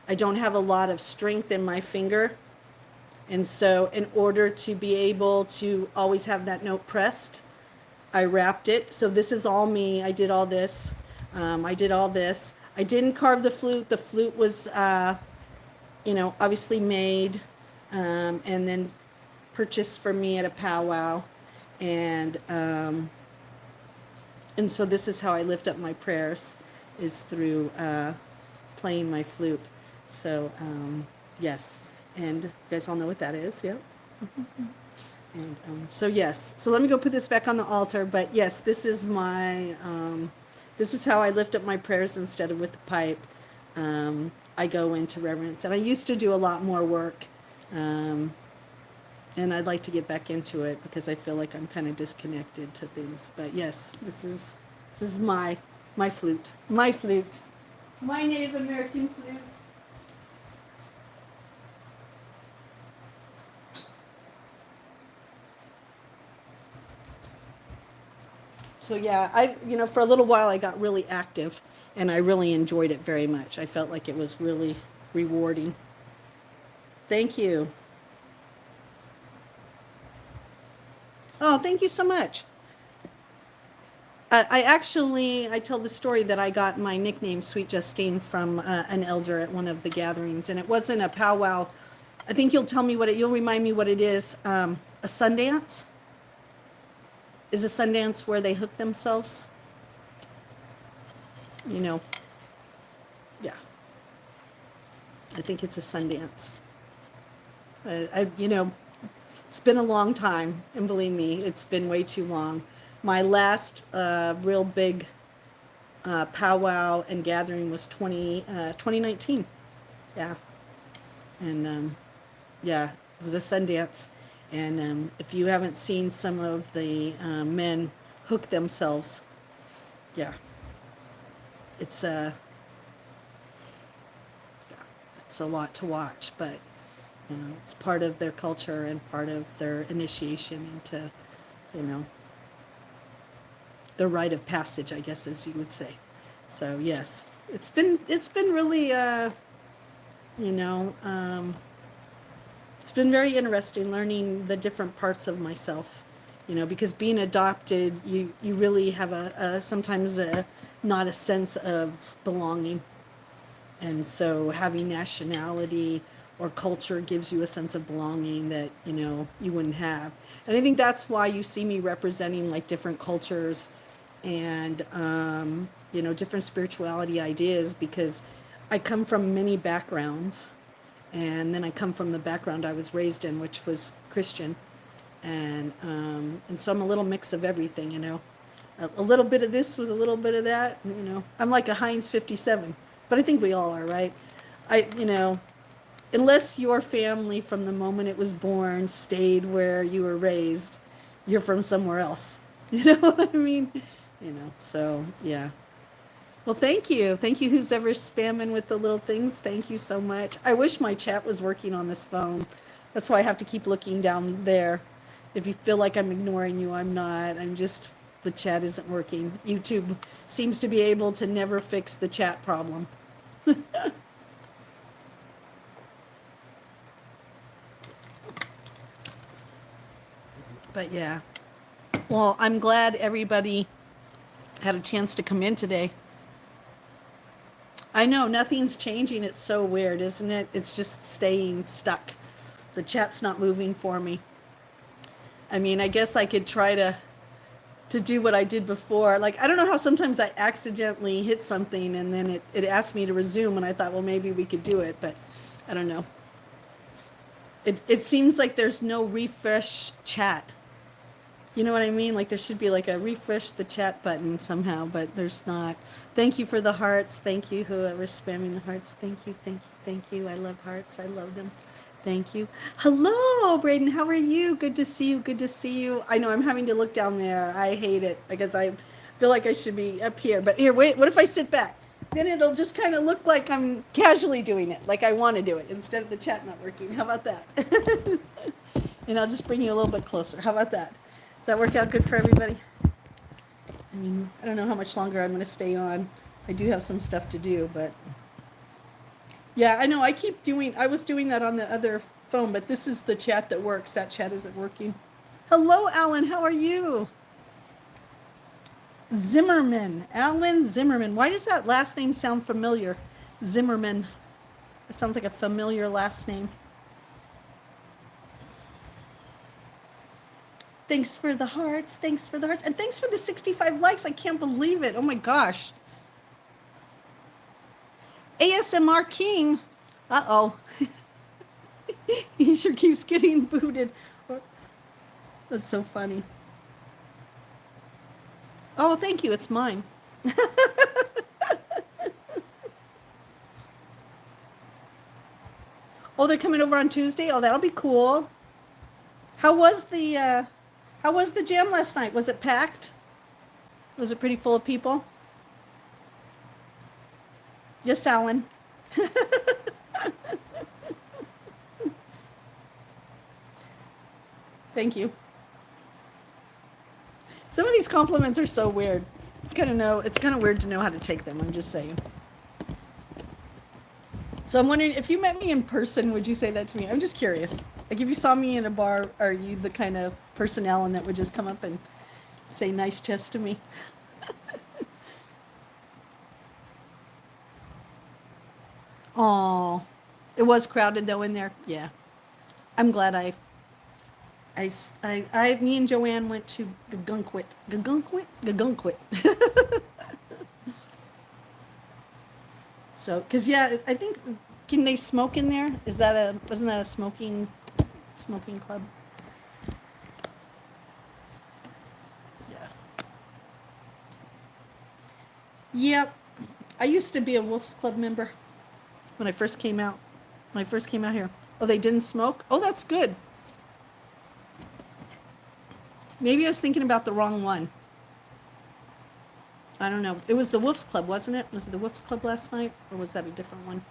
I don't have a lot of strength in my finger. And so in order to be able to always have that note pressed, I wrapped it. So this is all me. I did all this. I did all this. I didn't carve the flute. The flute was, obviously made and then purchased for me at a powwow. And so this is how I lift up my prayers, is through playing my flute. So, yes. And you guys all know what that is, yeah? And so, yes. So let me go put this back on the altar. But yes, this is this is how I lift up my prayers instead of with the pipe. I go into reverence. And I used to do a lot more work. And I'd like to get back into it because I feel like I'm kind of disconnected to things. But yes, this is my flute. My flute. My Native American flute. So yeah, for a little while I got really active and I really enjoyed it very much. I felt like it was really rewarding. Thank you. Oh, thank you so much. I tell the story that I got my nickname Sweet Justine from an elder at one of the gatherings, and it wasn't a powwow. I think you'll remind me what it is. A Sundance? Is a Sundance where they hook themselves? Yeah. I think it's a Sundance. It's been a long time, and believe me, it's been way too long. My last real big powwow and gathering was 2019. Yeah. And yeah, it was a Sundance. And if you haven't seen some of the men hook themselves, yeah, it's a lot to watch, but it's part of their culture and part of their initiation into, the rite of passage, I guess, as you would say. So yes, it's been really You know, it's been very interesting learning the different parts of myself. You know, because being adopted, you really have a sometimes not a sense of belonging. And so having nationality or culture gives you a sense of belonging that, you know, you wouldn't have. And I think that's why you see me representing like different cultures and, you know, different spirituality ideas because I come from many backgrounds. And then I come from the background I was raised in, which was Christian. And so I'm a little mix of everything, you know, a little bit of this with a little bit of that. You know, I'm like a Heinz 57, but I think we all are, right? You know, unless your family from the moment it was born stayed where you were raised, you're from somewhere else. You know what I mean? You know, so yeah. Well, thank you. Thank you, who's ever spamming with the little things. Thank you so much. I wish my chat was working on this phone. That's why I have to keep looking down there. If you feel like I'm ignoring you, I'm not. I'm just, the chat isn't working. YouTube seems to be able to never fix the chat problem. But yeah. Well, I'm glad everybody had a chance to come in today. I know nothing's changing. It's so weird, isn't it? It's just staying stuck. The chat's not moving for me. I mean, I guess I could try to do what I did before. Like, I don't know how sometimes I accidentally hit something and then it asked me to resume and I thought, well, maybe we could do it, but I don't know. It seems like there's no refresh chat. You know what I mean? Like there should be like a refresh the chat button somehow, but there's not. Thank you for the hearts. Thank you, whoever's spamming the hearts. Thank you, thank you, thank you. I love hearts. I love them. Thank you. Hello, Braden. How are you? Good to see you. Good to see you. I know I'm having to look down there. I hate it because I feel like I should be up here. But here, wait. What if I sit back? Then it'll just kind of look like I'm casually doing it, like I want to do it, instead of the chat not working. How about that? And I'll just bring you a little bit closer. How about that? Does that work out good for everybody? I mean, I don't know how much longer I'm going to stay on. I do have some stuff to do, but yeah, I know. I was doing that on the other phone, but this is the chat that works. That chat isn't working. Hello, Alan. How are you? Zimmerman. Alan Zimmerman. Why does that last name sound familiar? Zimmerman. It sounds like a familiar last name. Thanks for the hearts. Thanks for the hearts. And thanks for the 65 likes. I can't believe it. Oh my gosh. ASMR King. Uh-oh. He sure keeps getting booted. That's so funny. Oh, thank you. It's mine. Oh, they're coming over on Tuesday? Oh, that'll be cool. How was the jam last night? Was it packed? Was it pretty full of people? Yes, Alan. Thank you. Some of these compliments are so weird. It's kind of weird to know how to take them. I'm just saying. So I'm wondering if you met me in person, would you say that to me? I'm just curious. Like if you saw me in a bar, are you the kind of person, Alan, that would just come up and say nice chest to me? Oh, it was crowded though in there. Yeah, I'm glad me and Joanne went to Gagunquit. So, cause yeah, I think, can they smoke in there? Wasn't that a smoking club? Yeah. Yep. I used to be a Wolf's Club member when I first came out. When I first came out here. Oh, they didn't smoke? Oh, that's good. Maybe I was thinking about the wrong one. I don't know. It was the Wolf's Club, wasn't it? Was it the Wolf's Club last night? Or was that a different one?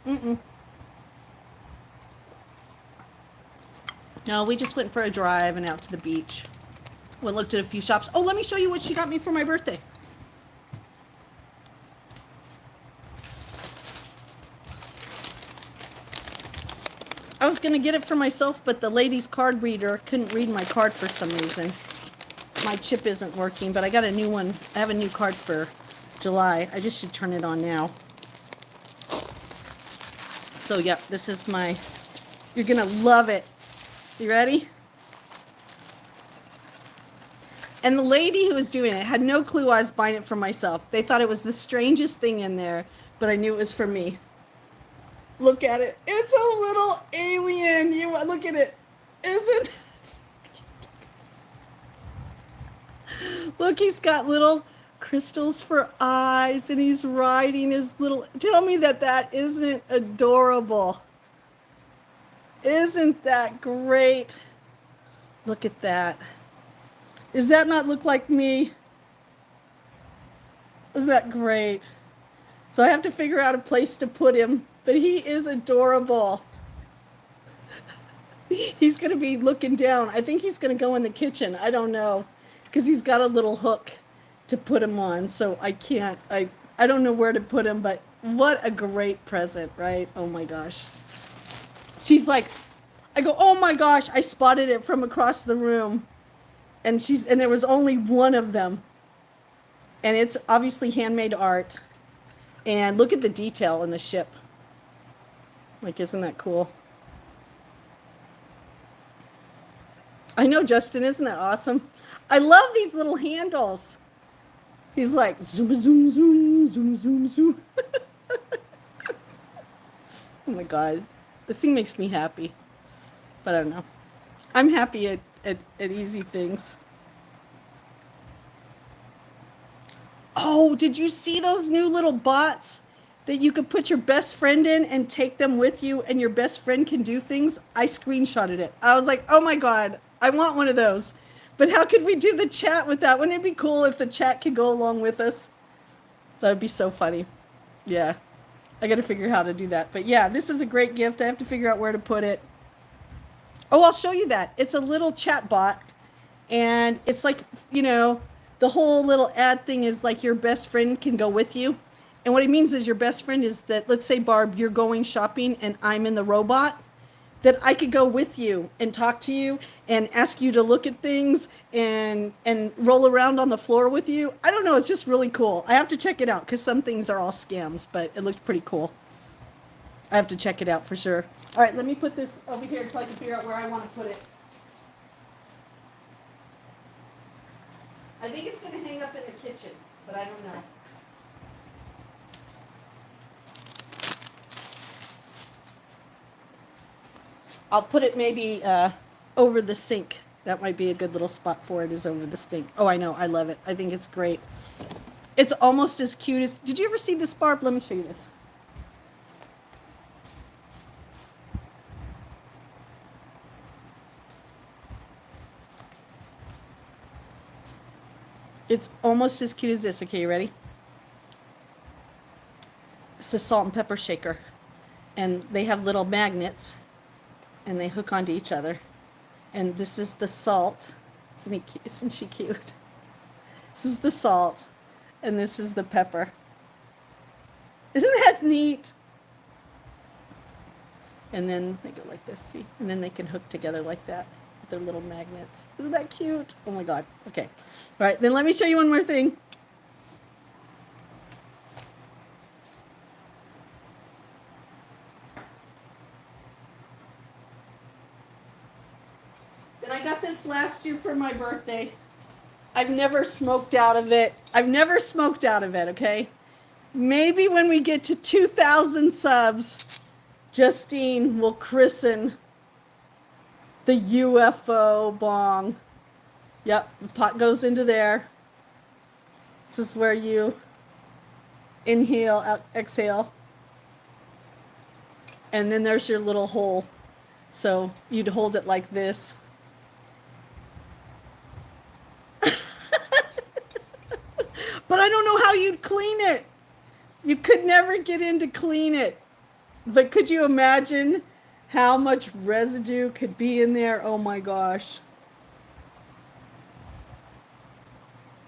Mm-mm. No, we just went for a drive and out to the beach. We looked at a few shops. Oh, let me show you what she got me for my birthday. going to get it for myself, but the lady's card reader couldn't read my card for some reason. My chip isn't working, but I got a new one. I have a new card for July. I just should turn it on now. So, yep, this is my... You're going to love it. You ready? And the lady who was doing it had no clue I was buying it for myself. They thought it was the strangest thing in there, but I knew it was for me. Look at it. It's a little alien. You look at it. Isn't it? Look, he's got little crystals for eyes, and he's riding his little... Tell me that that isn't adorable. Isn't that great? Look at that. Does that not look like me? Isn't that great? So I have to figure out a place to put him, but he is adorable. He's going to be looking down. I think he's going to go in the kitchen. I don't know, because he's got a little hook to put him on, so I can't. I don't know where to put him, but what a great present, right? Oh my gosh. She's like, I go, oh my gosh, I spotted it from across the room. And there was only one of them. And it's obviously handmade art. And look at the detail in the ship. Like, isn't that cool? I know, Justin, isn't that awesome? I love these little handles. He's like, zoom, zoom, zoom, zoom, zoom, zoom. Oh my God. This thing makes me happy. But I don't know. I'm happy at easy things. Oh, did you see those new little bots that you could put your best friend in and take them with you, and your best friend can do things? I screenshotted it. I was like, oh my God, I want one of those. But how could we do the chat with that? Wouldn't it be cool if the chat could go along with us? That would be so funny. Yeah, I got to figure out how to do that. But yeah, this is a great gift. I have to figure out where to put it. Oh, I'll show you that. It's a little chat bot, and it's like, you know, the whole little ad thing is like your best friend can go with you. And what it means is your best friend is that, let's say, Barb, you're going shopping and I'm in the robot, that I could go with you and talk to you and ask you to look at things and roll around on the floor with you. I don't know. It's just really cool. I have to check it out because some things are all scams, but it looked pretty cool. I have to check it out for sure. All right, let me put this over here so I can figure out where I want to put it. I think it's going to hang up in the kitchen, but I don't know. I'll put it maybe over the sink. That might be a good little spot for it, is over the sink. Oh, I know. I love it. I think it's great. It's almost as cute as... Did you ever see this, Barb? Let me show you this. It's almost as cute as this. Okay, you ready? It's a salt and pepper shaker. And they have little magnets. And they hook onto each other. And this is the salt. Isn't she cute? This is the salt. And this is the pepper. Isn't that neat? And then they go like this, see? And then they can hook together like that. Their little magnets. Isn't that cute? Oh my God. Okay. All right. Then let me show you one more thing. Then I got this last year for my birthday. I've never smoked out of it. Okay. Maybe when we get to 2,000 subs, Justine will christen the UFO bong. Yep, the pot goes into there. This is where you inhale, exhale. And then there's your little hole. So you'd hold it like this. But I don't know how you'd clean it. You could never get in to clean it. But could you imagine how much residue could be in there? Oh my gosh.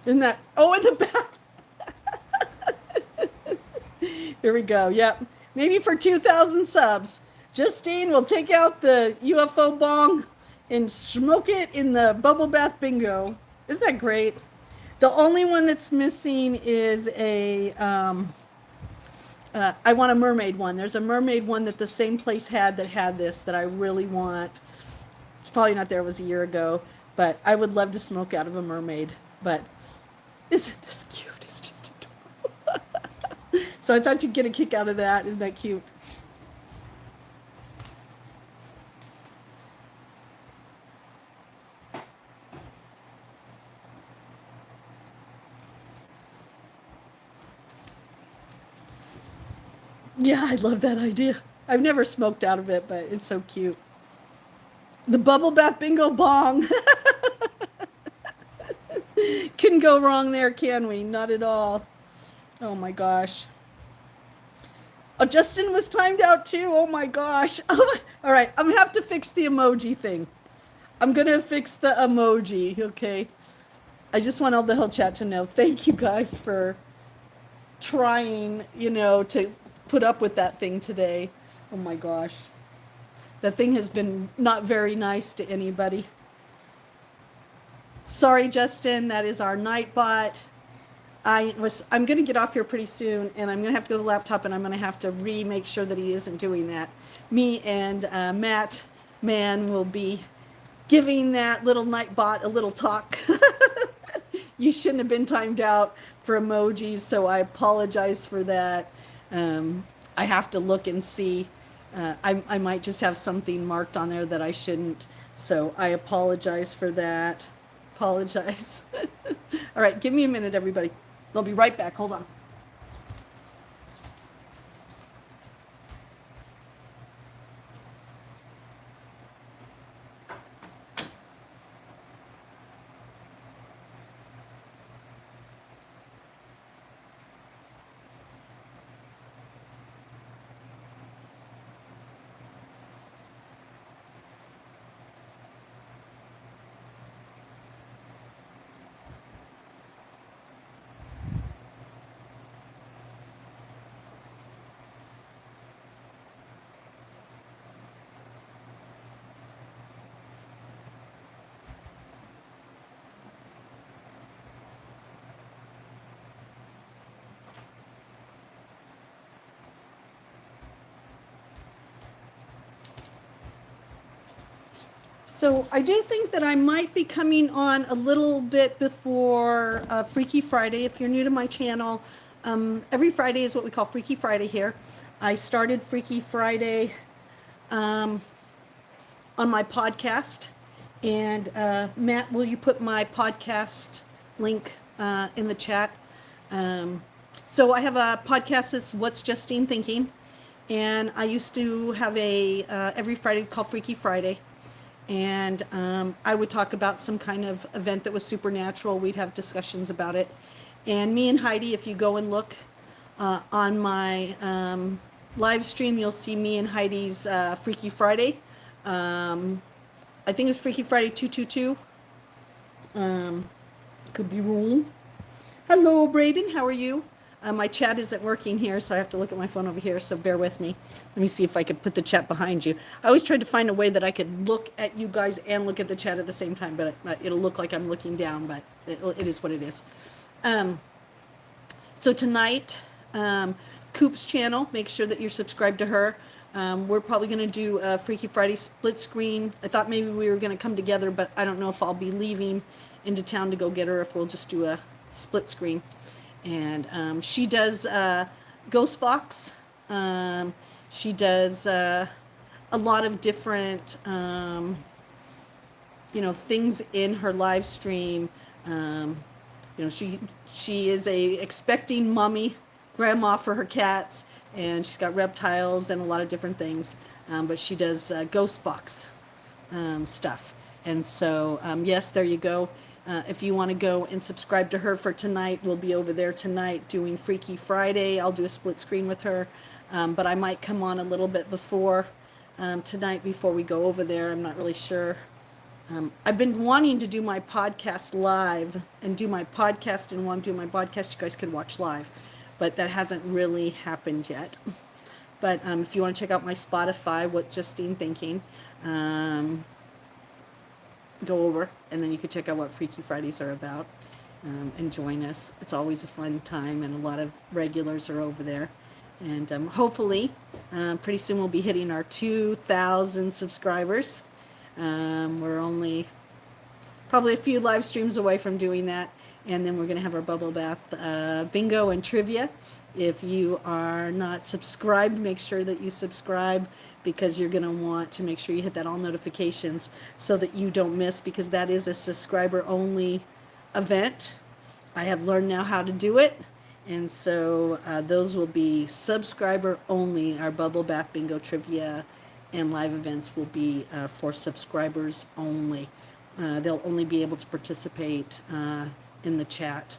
Isn't that... Oh, in the back. Here we go. Yep. Maybe for 2,000 subs, Justine will take out the UFO bong and smoke it in the bubble bath bingo. Isn't that great? The only one that's missing is I want a mermaid one. There's a mermaid one that the same place had that had this that I really want. It's probably not there. It was a year ago, but I would love to smoke out of a mermaid. But isn't this cute? It's just adorable. So I thought you'd get a kick out of that. Isn't that cute? Yeah, I love that idea. I've never smoked out of it, but it's so cute. The bubble bath bingo bong. Couldn't go wrong there, can we? Not at all. Oh my gosh. Oh, Justin was timed out too. Oh my gosh. All right, I'm gonna have to fix the emoji thing. I'm gonna fix the emoji, okay? I just want all the whole chat to know. Thank you guys for trying, to put up with that thing today. Oh my gosh. That thing has been not very nice to anybody. Sorry, Justin, that is our Nightbot. I'm going to get off here pretty soon, and I'm going to have to go to the laptop, and I'm going to have to make sure that he isn't doing that. Me and Matt Mann will be giving that little Nightbot a little talk. You shouldn't have been timed out for emojis, so I apologize for that. I have to look and see. I might just have something marked on there that I shouldn't, so I apologize for that. Apologize. All right, give me a minute, everybody. They'll be right back. Hold on. So I do think that I might be coming on a little bit before Freaky Friday. If you're new to my channel, every Friday is what we call Freaky Friday here. I started Freaky Friday on my podcast. And Matt, will you put my podcast link in the chat? So I have a podcast that's What's Justine Thinking? And I used to have a every Friday called Freaky Friday. And I would talk about some kind of event that was supernatural. We'd have discussions about it. And me and Heidi, if you go and look on my live stream, you'll see me and Heidi's Freaky Friday. I think it's Freaky Friday 222. Could be wrong. Hello, Braden. How are you? My chat isn't working here, so I have to look at my phone over here, so bear with me. Let me see if I could put the chat behind you. I always tried to find a way that I could look at you guys and look at the chat at the same time, but it'll look like I'm looking down, but it is what it is. So tonight, Coop's channel, make sure that you're subscribed to her. We're probably going to do a Freaky Friday split screen. I thought maybe we were going to come together, but I don't know if I'll be leaving into town to go get her, if we'll just do a split screen. And she does Ghost Box. She does a lot of different, things in her live stream. She is a expecting mommy, grandma for her cats, and she's got reptiles and a lot of different things. But she does Ghost Box stuff. And so, yes, there you go. If you want to go and subscribe to her for tonight, we'll be over there tonight doing Freaky Friday. I'll do a split screen with her, but I might come on a little bit before tonight before we go over there. I'm not really sure. I've been wanting to do my podcast live and do my podcast, and while I'm doing my podcast, you guys can watch live, but that hasn't really happened yet. But if you want to check out my Spotify, What's Justine Thinking, go over, and then you can check out what Freaky Fridays are about, and join us. It's always a fun time, and a lot of regulars are over there. And hopefully, pretty soon we'll be hitting our 2,000 subscribers. We're only probably a few live streams away from doing that. And then we're going to have our bubble bath bingo and trivia. If you are not subscribed, make sure that you subscribe, because you're going to want to make sure you hit that all notifications so that you don't miss, because that is a subscriber only event. I have learned now how to do it. And so those will be subscriber only. Our bubble bath bingo trivia and live events will be for subscribers only. They'll only be able to participate in the chat.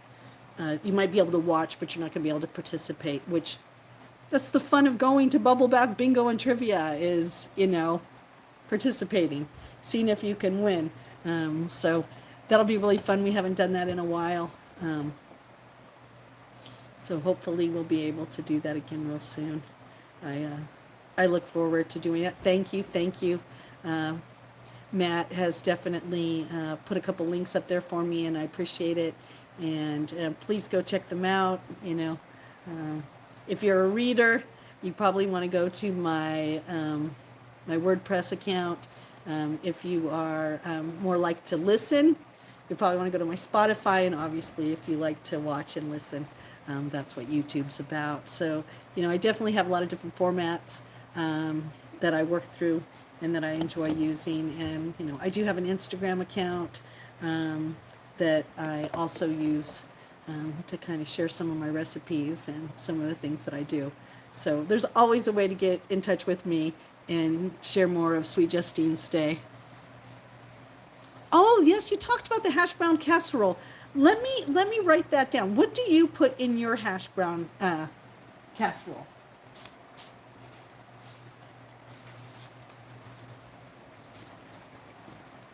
You might be able to watch, but you're not going to be able to participate, which that's the fun of going to bubble bath bingo and trivia is, participating, seeing if you can win. So that'll be really fun. We haven't done that in a while. So hopefully we'll be able to do that again real soon. I look forward to doing it. Thank you. Matt has definitely put a couple links up there for me, and I appreciate it. And please go check them out. If you're a reader, you probably want to go to my my WordPress account. If you are more like to listen, you probably want to go to my Spotify. And obviously, if you like to watch and listen, that's what YouTube's about. So, I definitely have a lot of different formats that I work through and that I enjoy using. And, I do have an Instagram account that I also use to kind of share some of my recipes and some of the things that I do. So there's always a way to get in touch with me and share more of Sweet Justine's Day. Oh, yes, you talked about the hash brown casserole. Let me write that down. What do you put in your hash brown casserole?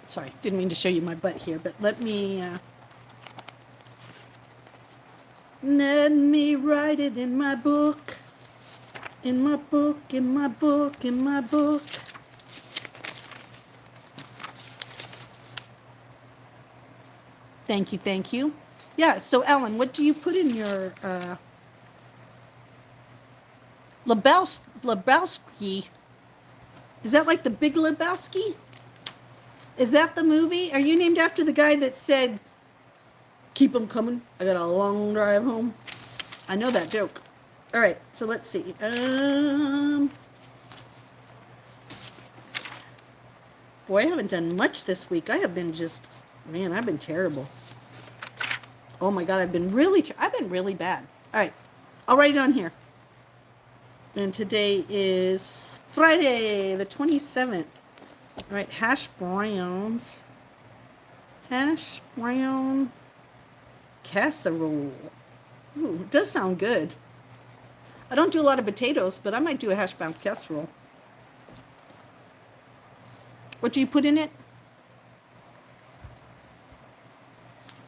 Sorry, didn't mean to show you my butt here, but let me write it in my book. In my book. Thank you. Yeah, so Ellen, what do you put in your Lebowski? Is that like the Big Lebowski? Is that the movie? Are you named after the guy that said, "Keep 'em coming, I got a long drive home"? I know that joke. All right, so let's see. Boy, I haven't done much this week. I have been I've been terrible. Oh my God, I've been really bad. All right, I'll write it on here. And today is Friday, the 27th. All right, hash brown casserole. Ooh, it does sound good. I don't do a lot of potatoes, but I might do a hash brown casserole. What do you put in it?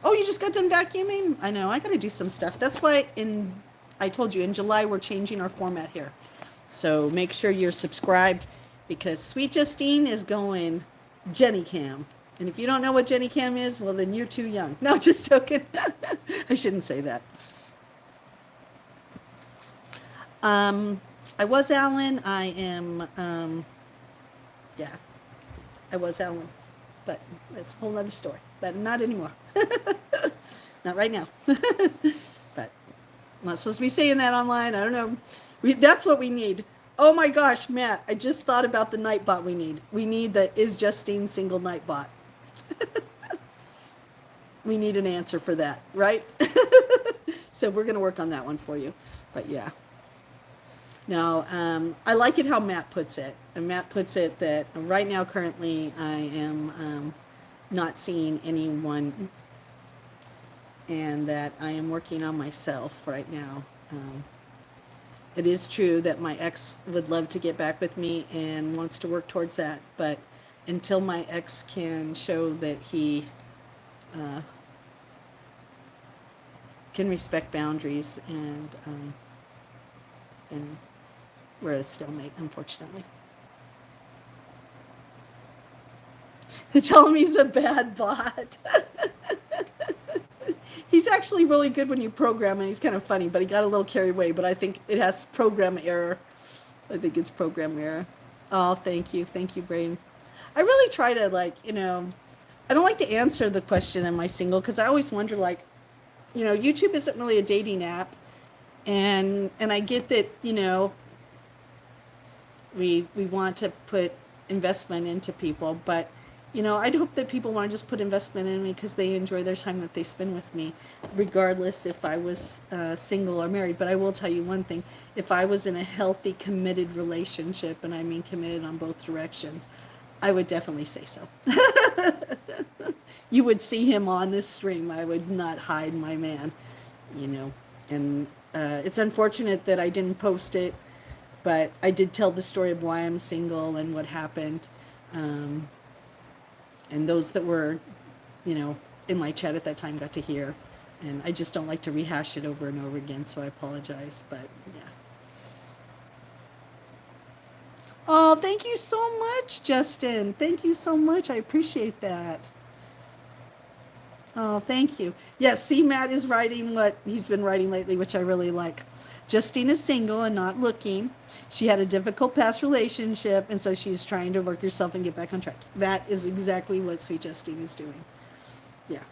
Oh, you just got done vacuuming? I know, I got to do some stuff. That's why I told you, in July, we're changing our format here. So make sure you're subscribed, because Sweet Justine is going Jenny Cam. And if you don't know what Jenny Cam is, well, then you're too young. No, just joking. I shouldn't say that. I was Alan. I am, I was Alan. But that's a whole other story. But not anymore. Not right now. But I'm not supposed to be saying that online. I don't know. That's what we need. Oh my gosh, Matt, I just thought about the Nightbot we need. We need the Is Justine Single Nightbot. We need an answer for that, right? So we're going to work on that one for you. But yeah. Now, I like it how Matt puts it. And Matt puts it that right now, currently, I am not seeing anyone, and that I am working on myself right now. It is true that my ex would love to get back with me and wants to work towards that, but until my ex can show that he can respect boundaries and we're at a stalemate, unfortunately. They tell him he's a bad bot. He's actually really good when you program, and he's kind of funny, but he got a little carried away. But I think it has program error. I think it's program error. Oh, thank you, Brain. I really try to I don't like to answer the question, am I single? Because I always wonder, YouTube isn't really a dating app, and I get that we want to put investment into people, but I'd hope that people want to just put investment in me because they enjoy their time that they spend with me, regardless if I was single or married. But I will tell you one thing: if I was in a healthy, committed relationship, and I mean committed on both directions, I would definitely say so. You would see him on this stream. I would not hide my man, and it's unfortunate that I didn't post it, but I did tell the story of why I'm single and what happened. And those that were, in my chat at that time got to hear. And I just don't like to rehash it over and over again, so I apologize. But, yeah. Oh, thank you so much, Justin. Thank you so much. I appreciate that. Oh, thank you. Yes, see, Matt is writing what he's been writing lately, which I really like. Justine is single and not looking. She had a difficult past relationship, and so she's trying to work herself and get back on track. That is exactly what Sweet Justine is doing. Yeah.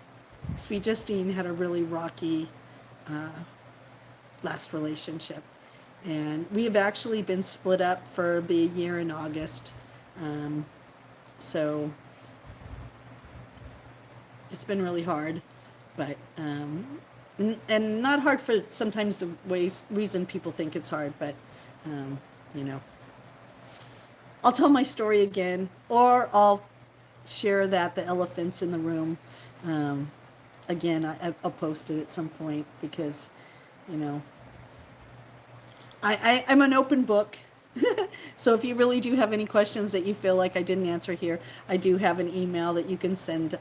Sweet Justine had a really rocky last relationship. And we have actually been split up for a year in August. So it's been really hard, but and not hard for sometimes the reason people think it's hard, but I'll tell my story again, or I'll share that the elephants in the room again. I'll post it at some point because I'm an open book. So if you really do have any questions that you feel like I didn't answer here, I do have an email that you can send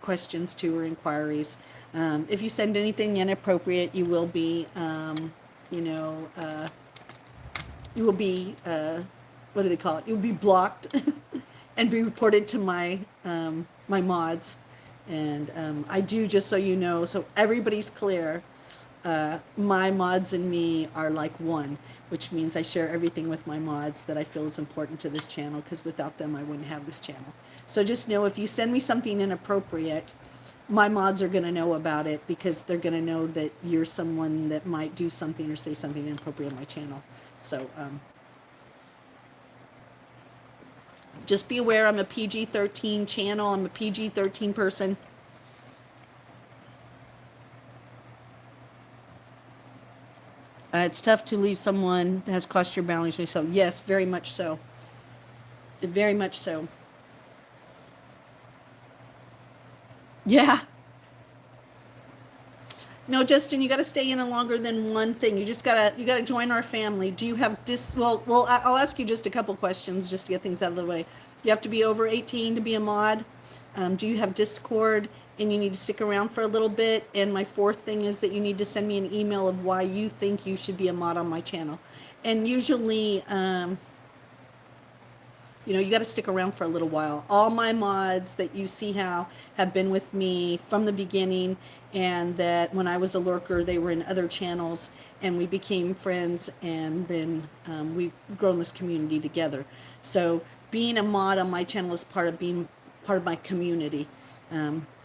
questions to or inquiries. If you send anything inappropriate, you will be, what do they call it? You'll be blocked and be reported to my my mods. And I do, just so you know, so everybody's clear. My mods and me are like one, which means I share everything with my mods that I feel is important to this channel, because without them I wouldn't have this channel. So just know, if you send me something inappropriate, my mods are going to know about it, because they're going to know that you're someone that might do something or say something inappropriate on my channel. So just be aware, I'm a PG-13 channel. I'm a PG-13 person. It's tough to leave someone that has crossed your boundaries. So yes, very much so. Very much so. Yeah. No, Justin, you got to stay in a longer than one thing. You gotta join our family. Do you have well, I'll ask you just a couple questions just to get things out of the way. You have to be over 18 to be a mod. Do you have Discord? And you need to stick around for a little bit. And my fourth thing is that you need to send me an email of why you think you should be a mod on my channel. And usually, you got to stick around for a little while. All my mods that you see have been with me from the beginning, and that when I was a lurker, they were in other channels, and we became friends, and then we've grown this community together. So being a mod on my channel is part of my community.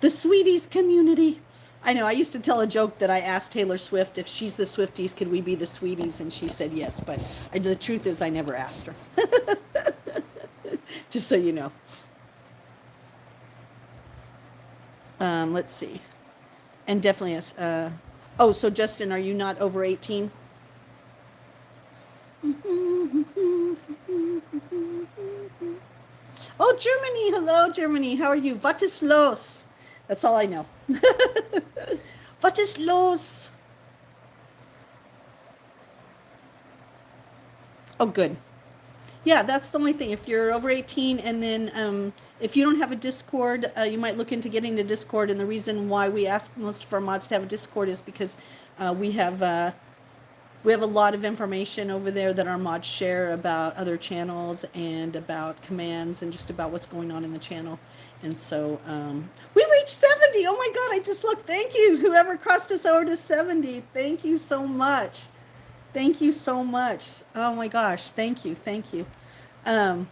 The Sweeties community. I know, I used to tell a joke that I asked Taylor Swift if she's the Swifties, could we be the Sweeties? And she said yes, but the truth is I never asked her. Just so you know. Let's see. And definitely yes. So Justin, are you not over 18? Oh, Germany. Hello, Germany. How are you? What is los? That's all I know. What is los? Oh, good. Yeah, that's the only thing. If you're over 18, and then if you don't have a Discord, you might look into getting the Discord. And the reason why we ask most of our mods to have a Discord is because we have we have a lot of information over there that our mods share about other channels and about commands and just about what's going on in the channel. And so we reached 70. Oh my God, I just looked. Thank you. Whoever crossed us over to 70. Thank you so much. Thank you so much. Oh my gosh. Thank you. Thank you. Um,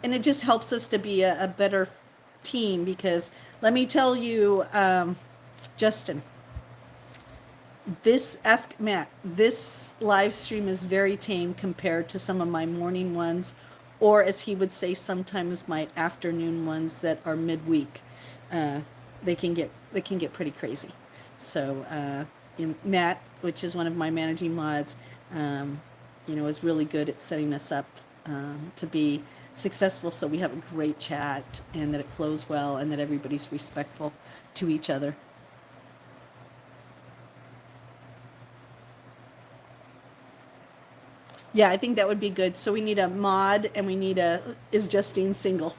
and it just helps us to be a better team because let me tell you, Justin, this ask Matt, this live stream is very tame compared to some of my morning ones, or as he would say, sometimes my afternoon ones that are midweek. Uh, they can get pretty crazy. So Matt, which is one of my managing mods, is really good at setting us up to be successful. So we have a great chat, and that it flows well, and that everybody's respectful to each other. Yeah, I think that would be good. So we need a mod and we need a, is Justine single?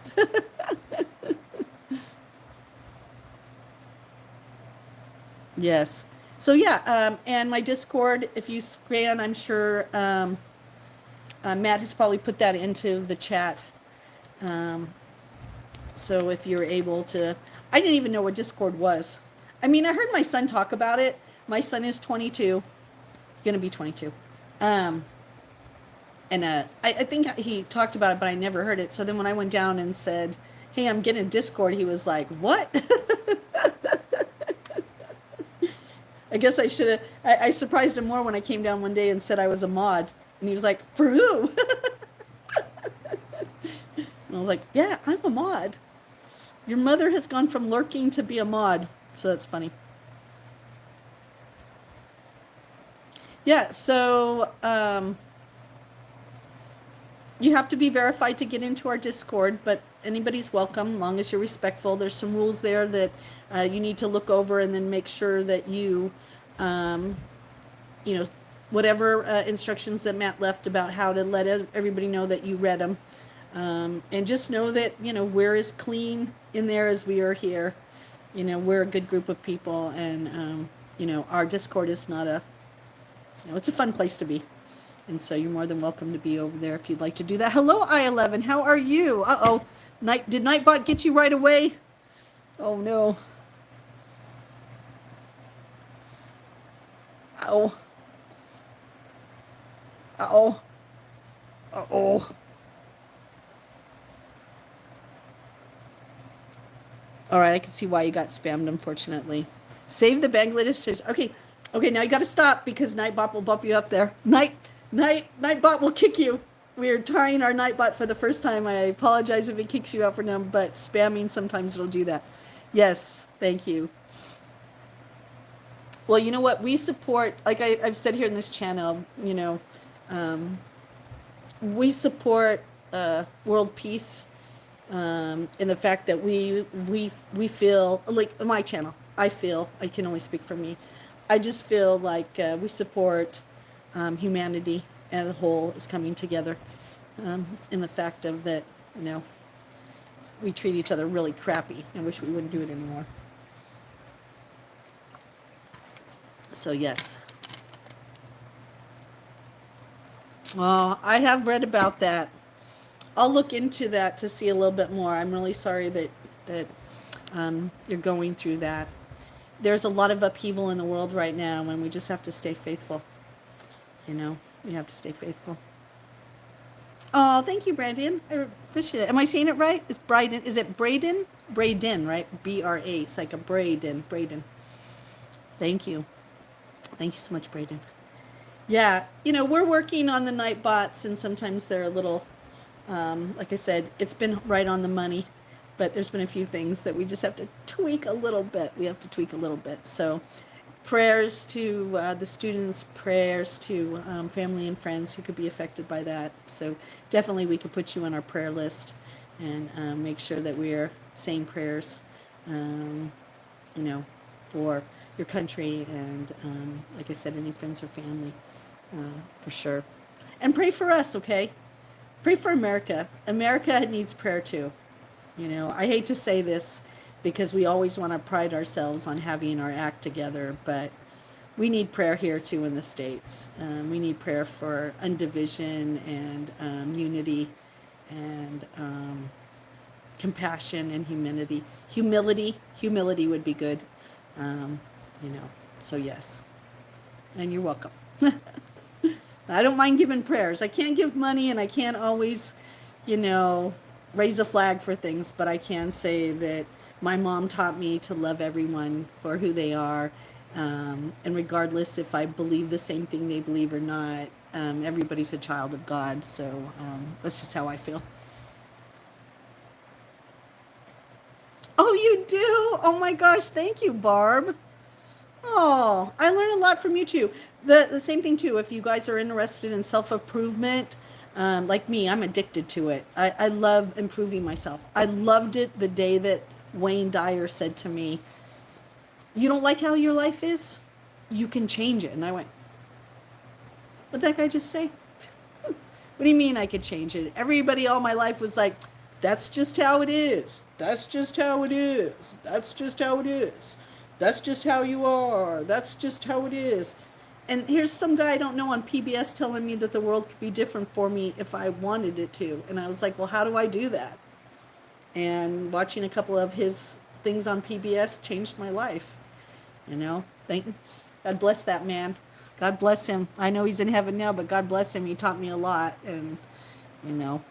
Yes. So yeah, and my Discord, if you scan, I'm sure Matt has probably put that into the chat. Um, so if you're able to, I didn't even know what Discord was. I mean, I heard my son talk about it. My son is 22, gonna be 22. Um, and I think he talked about it, but I never heard it. So then when I went down and said, "Hey, I'm getting a Discord," he was like, "What?" I guess I should have. I surprised him more when I came down one day and said I was a mod, and he was like, "For who?" And I was like, "Yeah, I'm a mod. Your mother has gone from lurking to be a mod." So that's funny. Yeah. So you have to be verified to get into our Discord, but anybody's welcome, long as you're respectful. There's some rules there that you need to look over and then make sure that um, you know, whatever instructions that Matt left about how to let everybody know that you read them. And just know that, we're as clean in there as we are here. We're a good group of people, and, our Discord is not it's a fun place to be. And so you're more than welcome to be over there if you'd like to do that. Hello, I11. How are you? Uh-oh. Did Nightbot get you right away? Oh, no. Uh-oh. Uh-oh. Uh-oh. All right, I can see why you got spammed, unfortunately. Save the Bangladesh. Okay. Okay, now you got to stop because Nightbot will bump you up there. Nightbot will kick you. We're trying our Nightbot for the first time. I apologize if it kicks you out for now, but spamming sometimes it'll do that. Yes, thank you. Well, you know what? We support, like I've said here in this channel, we support world peace in the fact that we feel, like my channel, I can only speak for me. I just feel like we support humanity as a whole is coming together in the fact of that, we treat each other really crappy. I wish we wouldn't do it anymore. So yes. Well, I have read about that. I'll look into that to see a little bit more. I'm really sorry that you're going through that. There's a lot of upheaval in the world right now, and we just have to stay faithful. We have to stay faithful. Oh, thank you, Brandon. I appreciate it. Am I saying it right? It's Bryden. Is it Braden? Braden, right? BRA. It's like a Braden. Braden. Thank you. Thank you so much, Braden. Yeah, we're working on the night bots, and sometimes they're a little, like I said, it's been right on the money, but there's been a few things that we just have to tweak a little bit. We have to tweak a little bit. So prayers to the students, prayers to family and friends who could be affected by that. So definitely we could put you on our prayer list and make sure that we are saying prayers, for your country and, like I said, any friends or family, for sure. And pray for us, okay? Pray for America. America needs prayer too. I hate to say this because we always want to pride ourselves on having our act together, but we need prayer here too in the States. We need prayer for undivision and unity and compassion and humility. Humility would be good. You know, so yes. And you're welcome. I don't mind giving prayers. I can't give money and I can't always, you know, raise a flag for things, but I can say that my mom taught me to love everyone for who they are. And regardless if I believe the same thing they believe or not, everybody's a child of God. So that's just how I feel. Oh, you do? Oh my gosh, thank you, Barb. Oh, I learned a lot from you too. The same thing too. If you guys are interested in self improvement, like me, I'm addicted to it. I love improving myself. I loved it the day that Wayne Dyer said to me, "You don't like how your life is? You can change it." And I went, "What did that guy just say? What do you mean I could change it?" Everybody all my life was like, "That's just how it is. That's just how it is. That's just how it is. That's just how you are. That's just how it is." And here's some guy I don't know on PBS telling me that the world could be different for me if I wanted it to. And I was like, well, how do I do that? And watching a couple of his things on PBS changed my life. You know, thank God bless that man. God bless him. I know he's in heaven now, but God bless him. He taught me a lot. And, you know,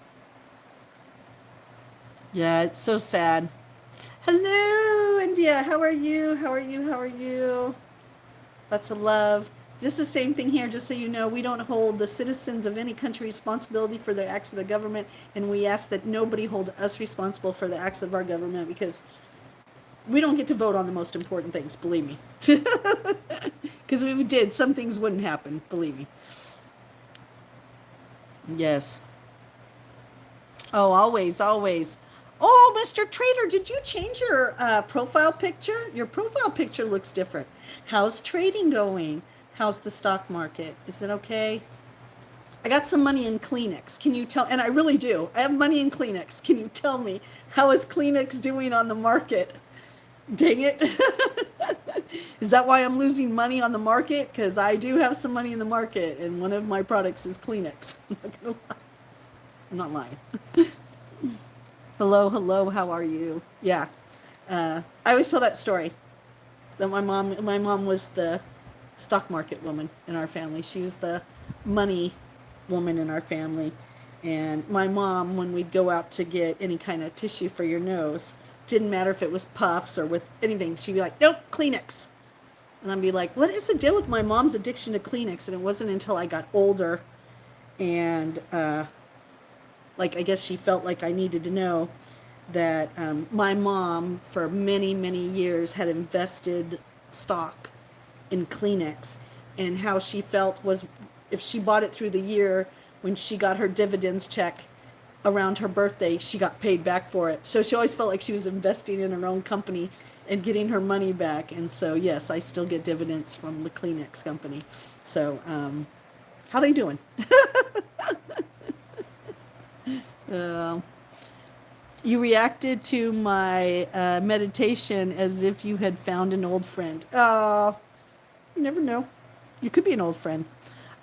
yeah, it's so sad. Hello, India. How are you? How are you? How are you? Lots of love. Just the same thing here, just so you know, we don't hold the citizens of any country responsibility for their acts of the government, and we ask that nobody hold us responsible for the acts of our government because we don't get to vote on the most important things, believe me. Because if we did, some things wouldn't happen, believe me. Yes. Oh, always, always. Oh, Mr. Trader, did you change your profile picture? Your profile picture looks different. How's trading going? How's the stock market? Is it okay? I got some money in Kleenex. Can you tell? And I really do. I have money in Kleenex. Can you tell me how is Kleenex doing on the market? Dang it. Is that why I'm losing money on the market? Because I do have some money in the market, and one of my products is Kleenex. I'm not gonna lie. I'm not lying. Hello, hello, how are you? Yeah. I always tell that story that my mom was the stock market woman in our family. She was the money woman in our family. And my mom, when we'd go out to get any kind of tissue for your nose, didn't matter if it was puffs or with anything, she'd be like, nope, Kleenex. And I'd be like, what is the deal with my mom's addiction to Kleenex? And it wasn't until I got older and like I guess she felt like I needed to know that my mom for many, many years had invested stock in Kleenex, and how she felt was if she bought it through the year, when she got her dividends check around her birthday, she got paid back for it. So she always felt like she was investing in her own company and getting her money back. And so yes, I still get dividends from the Kleenex company. So how they doing? uh, You reacted to my meditation as if you had found an old friend. Oh, you never know. You could be an old friend.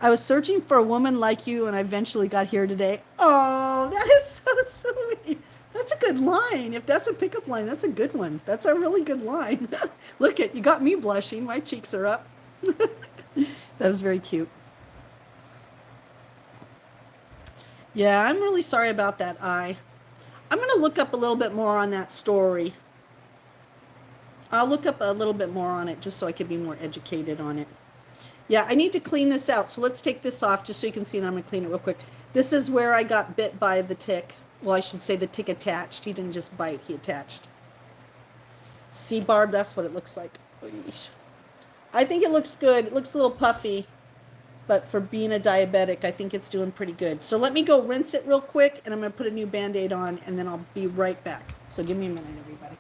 I was searching for a woman like you, and I eventually got here today. Oh, that is so sweet. That's a good line. If that's a pickup line, that's a good one. That's a really good line. Look at you got me blushing. My cheeks are up. That was very cute. Yeah, I'm really sorry about that eye. I'm going to look up a little bit more on that story. I'll look up a little bit more on it just so I can be more educated on it. Yeah, I need to clean this out. So let's take this off just so you can see that I'm going to clean it real quick. This is where I got bit by the tick. Well, I should say the tick attached. He didn't just bite, he attached. See, Barb, that's what it looks like. I think it looks good. It looks a little puffy. But for being a diabetic, I think it's doing pretty good. So let me go rinse it real quick, and I'm going to put a new Band-Aid on, and then I'll be right back. So give me a minute, everybody.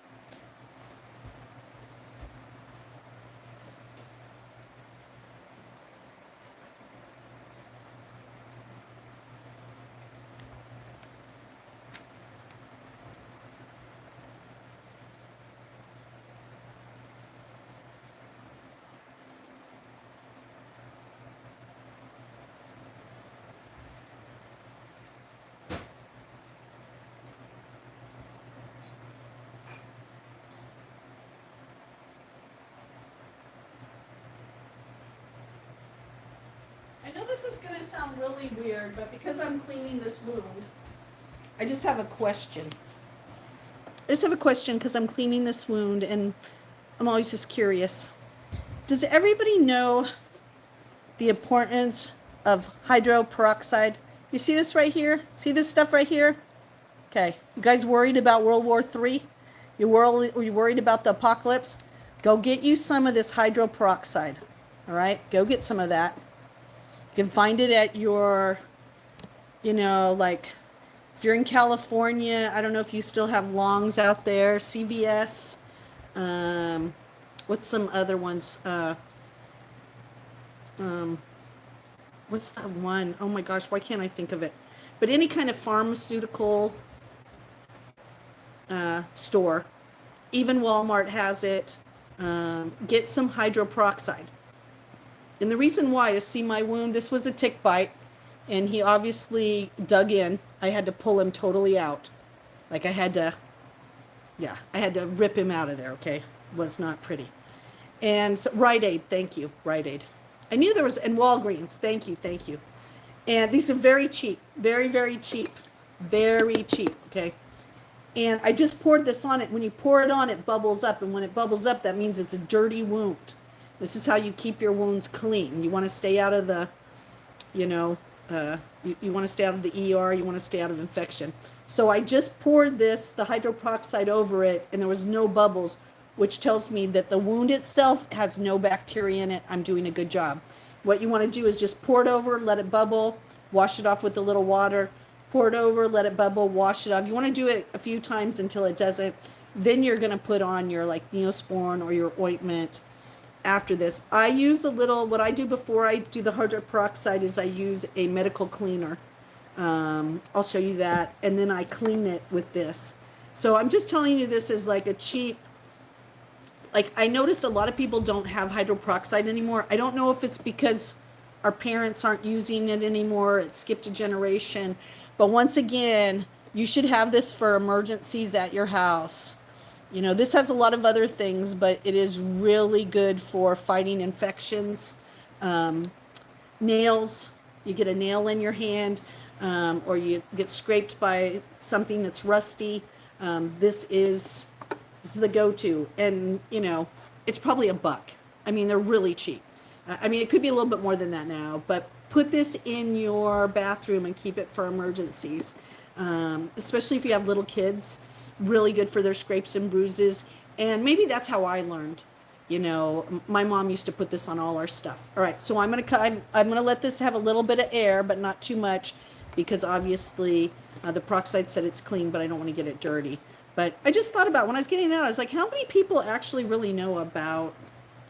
is going to sound really weird, but because I'm cleaning this wound, I just have a question. I just have a question because I'm cleaning this wound and I'm always just curious. Does everybody know the importance of hydroperoxide? You see this right here? See this stuff right here? Okay. You guys worried about World War III? You worried about the apocalypse? Go get you some of this hydroperoxide. All right? Go get some of that. You can find it at your, like, if you're in California, I don't know if you still have Longs out there, CVS. What's some other ones? What's that one? Oh my gosh, why can't I think of it? But any kind of pharmaceutical store, even Walmart has it. Get some hydroperoxide. And the reason why is, see my wound, this was a tick bite, and he obviously dug in. I had to pull him totally out. Like I had to rip him out of there, okay? Was not pretty. And so, Rite Aid, thank you, Rite Aid. I knew there was, and Walgreens, thank you. And these are very cheap, very, very cheap, very cheap, okay? And I just poured this on it. When you pour it on, it bubbles up. And when it bubbles up, that means it's a dirty wound. This is how you keep your wounds clean. You want to stay out of the, you want to stay out of the ER. You want to stay out of infection. So I just poured the hydroperoxide over it, and there was no bubbles, which tells me that the wound itself has no bacteria in it. I'm doing a good job. What you want to do is just pour it over, let it bubble, wash it off with a little water, pour it over, let it bubble, wash it off. You want to do it a few times until it doesn't. Then you're going to put on your Neosporin or your ointment after this. I use what I do before I do the hydroperoxide is I use a medical cleaner. I'll show you that. And then I clean it with this. So I'm just telling you this is like a cheap, I noticed a lot of people don't have hydroperoxide anymore. I don't know if it's because our parents aren't using it anymore. It skipped a generation. But once again, you should have this for emergencies at your house. This has a lot of other things, but it is really good for fighting infections. Nails, you get a nail in your hand, or you get scraped by something that's rusty. This is the go-to. And, it's probably $1. I mean, they're really cheap. It could be a little bit more than that now, but put this in your bathroom and keep it for emergencies, especially if you have little kids. Really good for their scrapes and bruises. And maybe that's how I learned. My mom used to put this on all our stuff. All right, so I'm gonna let this have a little bit of air, but not too much, because obviously the peroxide said it's clean, but I don't want to get it dirty. But I just thought about when I was getting it out, I was like, how many people actually really know about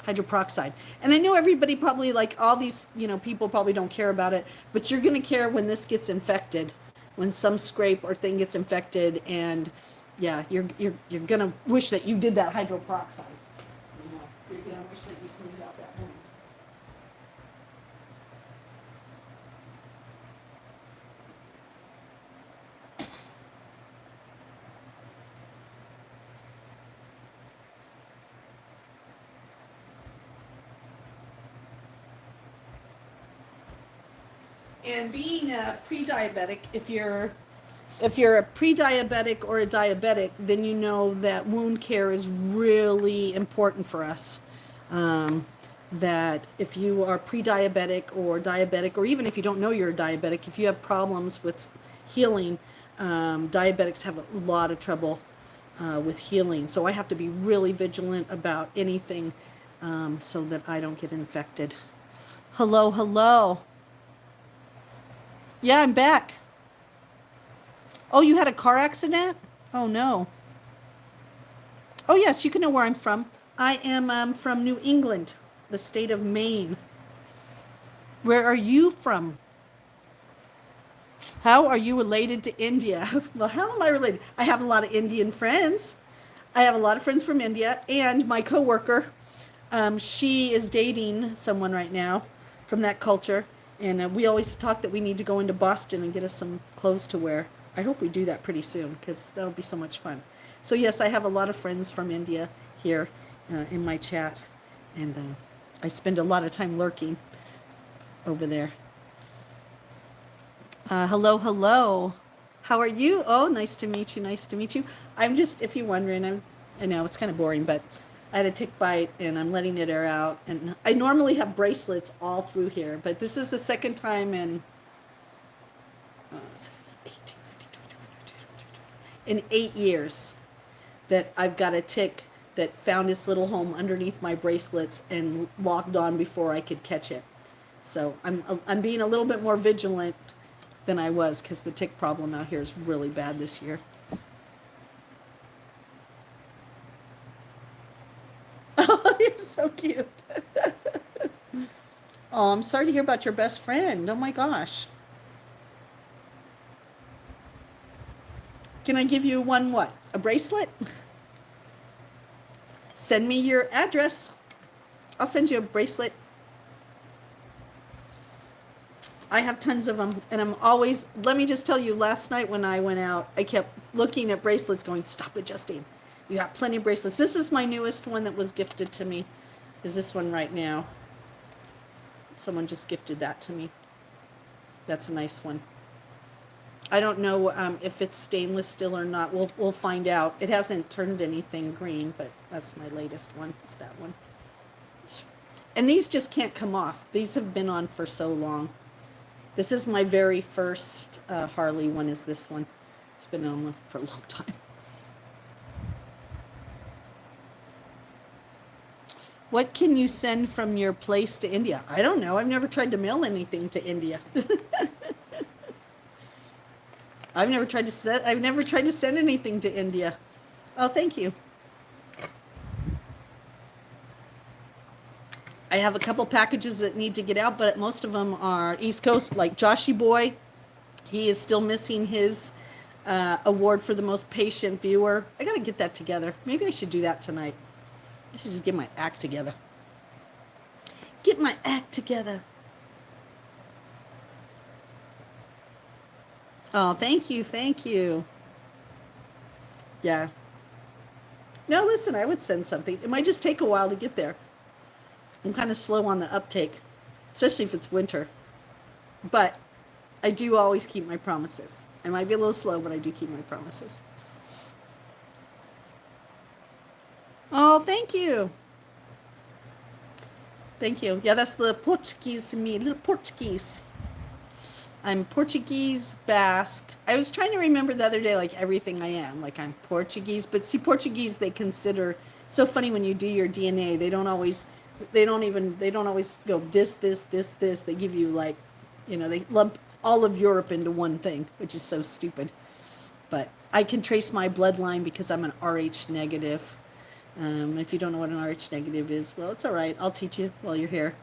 hydroperoxide? And I know everybody probably, all these, people probably don't care about it, but you're going to care when this gets infected, when some scrape or thing gets infected, and yeah, you're going to wish that you did that hydroperoxide. You're going to wish that you cleaned out that wound. And being a pre-diabetic, if you're a pre-diabetic or a diabetic, then you know that wound care is really important for us. That if you are pre-diabetic or diabetic, or even if you don't know you're a diabetic, if you have problems with healing, diabetics have a lot of trouble with healing. So I have to be really vigilant about anything so that I don't get infected. Hello. Yeah, I'm back. Oh, you had a car accident? Oh, no. Oh, yes, you can know where I'm from. I am from New England, the state of Maine. Where are you from? How are you related to India? Well, how am I related? I have a lot of Indian friends. I have a lot of friends from India, and my coworker, she is dating someone right now from that culture. And we always talk that we need to go into Boston and get us some clothes to wear. I hope we do that pretty soon, because that'll be so much fun. So yes, I have a lot of friends from India here in my chat. And I spend a lot of time lurking over there. Hello, hello. How are you? Oh, nice to meet you. Nice to meet you. I'm just, if you're wondering, I know it's kind of boring, but I had a tick bite and I'm letting it air out. And I normally have bracelets all through here, but this is the second time uh, 8 years that I've got a tick that found its little home underneath my bracelets and logged on before I could catch it. So I'm being a little bit more vigilant than I was because the tick problem out here is really bad this year. Oh, you're so cute. Oh, I'm sorry to hear about your best friend. Oh my gosh. Can I give you one what? A bracelet? Send me your address. I'll send you a bracelet. I have tons of them, and I'm always, let me just tell you, last night when I went out, I kept looking at bracelets going, stop adjusting. You got plenty of bracelets. This is my newest one that was gifted to me, is this one right now. Someone just gifted that to me. That's a nice one. I don't know if it's stainless still or not. We'll find out. It hasn't turned anything green, but that's my latest one. It's that one. And these just can't come off. These have been on for so long. This is my very first Harley one, is this one. It's been on for a long time. What can you send from your place to India? I don't know. I've never tried to mail anything to India. I've never tried to send anything to India. Oh, thank you. I have a couple packages that need to get out, but most of them are East Coast, like Joshy Boy. He is still missing his award for the most patient viewer. I got to get that together. Maybe I should do that tonight. I should just get my act together. Get my act together. Oh, thank you. Thank you. Yeah. No, listen, I would send something. It might just take a while to get there. I'm kind of slow on the uptake, especially if it's winter. But I do always keep my promises. I might be a little slow, but I do keep my promises. Oh, thank you. Thank you. Yeah, that's the Portuguese in me, little Portuguese. I'm Portuguese, Basque. I was trying to remember the other day, like everything I am. Like I'm Portuguese, but see, Portuguese they consider so funny when you do your DNA. They don't always go this. They give you like, they lump all of Europe into one thing, which is so stupid. But I can trace my bloodline because I'm an Rh negative. If you don't know what an Rh negative is, well, it's all right. I'll teach you while you're here.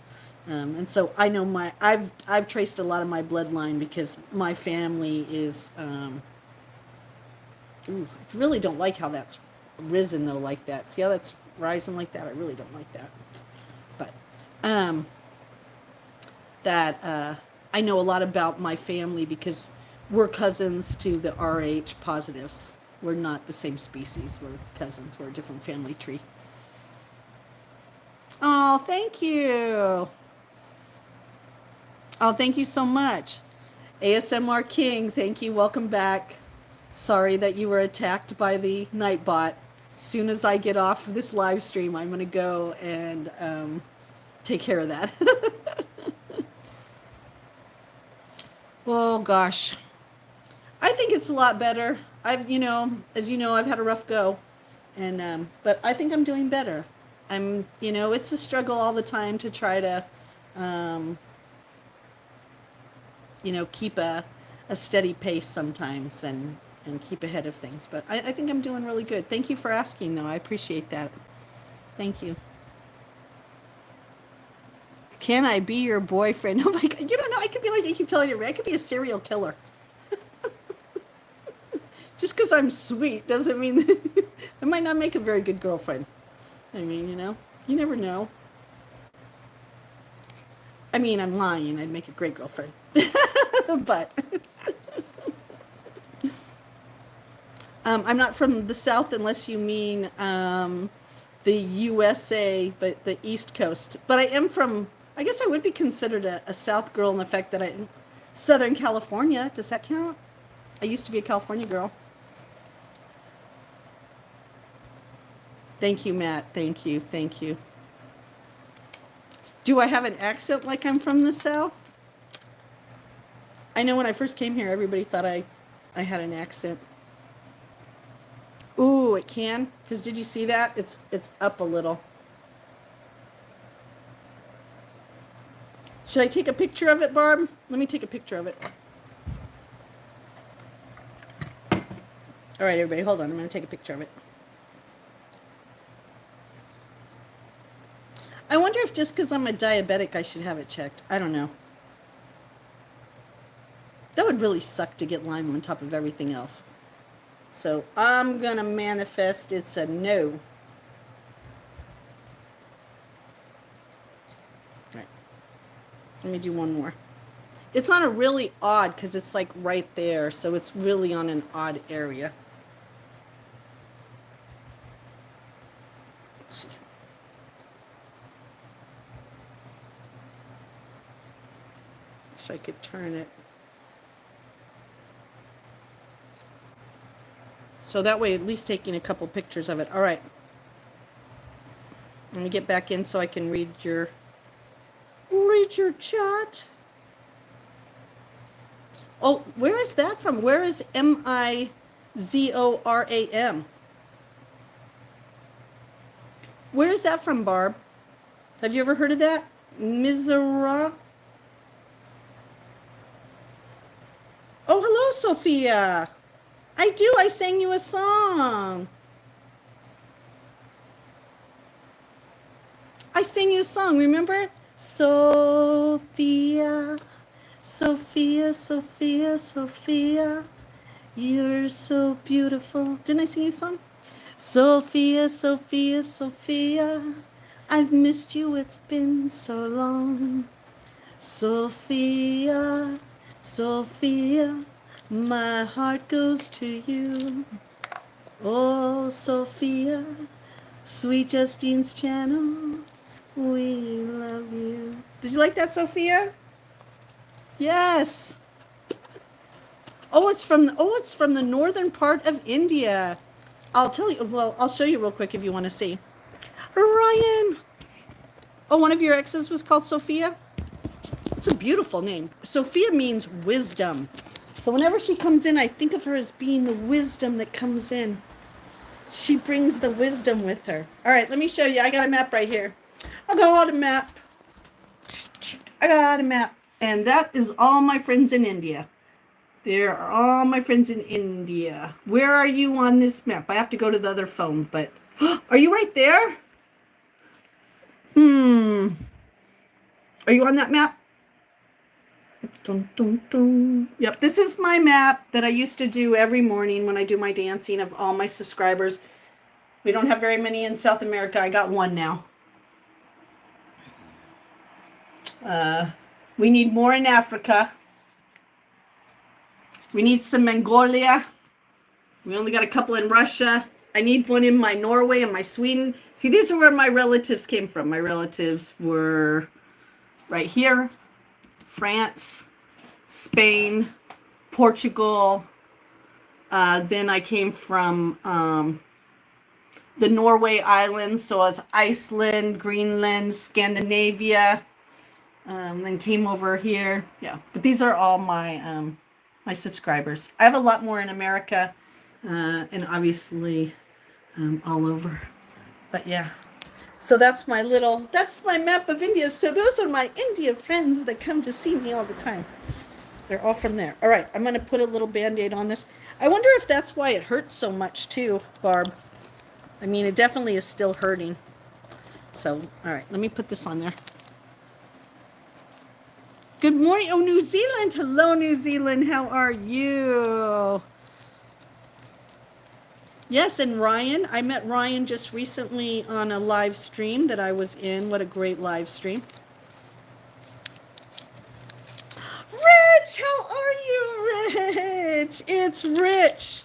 And so I know I've traced a lot of my bloodline because my family is, I really don't like how that's risen though like that. See how that's rising like that? I really don't like that. But, I know a lot about my family because we're cousins to the Rh positives. We're not the same species. We're cousins. We're a different family tree. Oh, thank you. Oh, thank you so much. ASMR King, thank you. Welcome back. Sorry that you were attacked by the Nightbot. As soon as I get off this live stream, I'm going to go and take care of that. Oh, gosh. I think it's a lot better. As you know, I've had a rough go. But I think I'm doing better. It's a struggle all the time to try to, keep a steady pace sometimes and keep ahead of things. But I think I'm doing really good. Thank you for asking, though. I appreciate that. Thank you. Can I be your boyfriend? Oh my God. You don't know. I could be like, I keep telling you, I could be a serial killer. Just because I'm sweet doesn't mean I might not make a very good girlfriend. I mean, you never know. I mean, I'm lying. I'd make a great girlfriend. But I'm not from the South unless you mean the USA, but the East Coast. But I am from, I guess I would be considered a South girl in the fact that Southern California. Does that count? I used to be a California girl. Thank you, Matt. Thank you. Thank you. Do I have an accent like I'm from the South? I know when I first came here, everybody thought I had an accent. Ooh, it can. Because did you see that? It's up a little. Should I take a picture of it, Barb? Let me take a picture of it. All right, everybody, hold on. I'm going to take a picture of it. I wonder if just because I'm a diabetic, I should have it checked. I don't know. That would really suck to get Lyme on top of everything else. So I'm going to manifest it's a no. All right. Let me do one more. It's on a really odd, because it's like right there. So it's really on an odd area. Let's see. Wish I could turn it. So that way, at least taking a couple pictures of it. All right. Let me get back in so I can read your chat. Oh, where is that from? Where is Mizoram? Where is that from, Barb? Have you ever heard of that? Mizoram? Oh, hello, Sophia. I do. I sang you a song. I sang you a song, remember? Sophia, Sophia, Sophia, Sophia, you're so beautiful. Didn't I sing you a song? Sophia, Sophia, Sophia, I've missed you, it's been so long. Sophia, Sophia, my heart goes to you. Oh, Sophia, sweet Justine's channel, we love you. Did you like that, Sophia? Yes. Oh, it's from the northern part of India. I'll tell you. Well, I'll show you real quick if you want to see. Ryan. Oh, one of your exes was called Sophia? It's a beautiful name. Sophia means wisdom. So whenever she comes in, I think of her as being the wisdom that comes in. She brings the wisdom with her. All right, let me show you. I got a map right here. I got a map. I got a map. And that is all my friends in India. There are all my friends in India. Where are you on this map? I have to go to the other phone, but are you right there? Are you on that map? Dun, dun, dun. Yep, this is my map that I used to do every morning when I do my dancing of all my subscribers. We don't have very many in South America. I got one now. We need more in Africa. We need some Mongolia. We only got a couple in Russia. I need one in my Norway and my Sweden. See, these are where my relatives came from. My relatives were right here. France, Spain, Portugal. Then I came from the Norway islands. So I was Iceland, Greenland, Scandinavia. Then came over here. Yeah, but these are all my my subscribers. I have a lot more in America and obviously all over. But yeah. So that's my map of India. So those are my India friends that come to see me all the time. They're all from there. All right, I'm going to put a little Band-Aid on this. I wonder if that's why it hurts so much too, Barb. I mean, it definitely is still hurting. So, all right, let me put this on there. Good morning. Oh, New Zealand. Hello, New Zealand. How are you? Yes, and Ryan. I met Ryan just recently on a live stream that I was in. What a great live stream. Rich, how are you, Rich? It's Rich.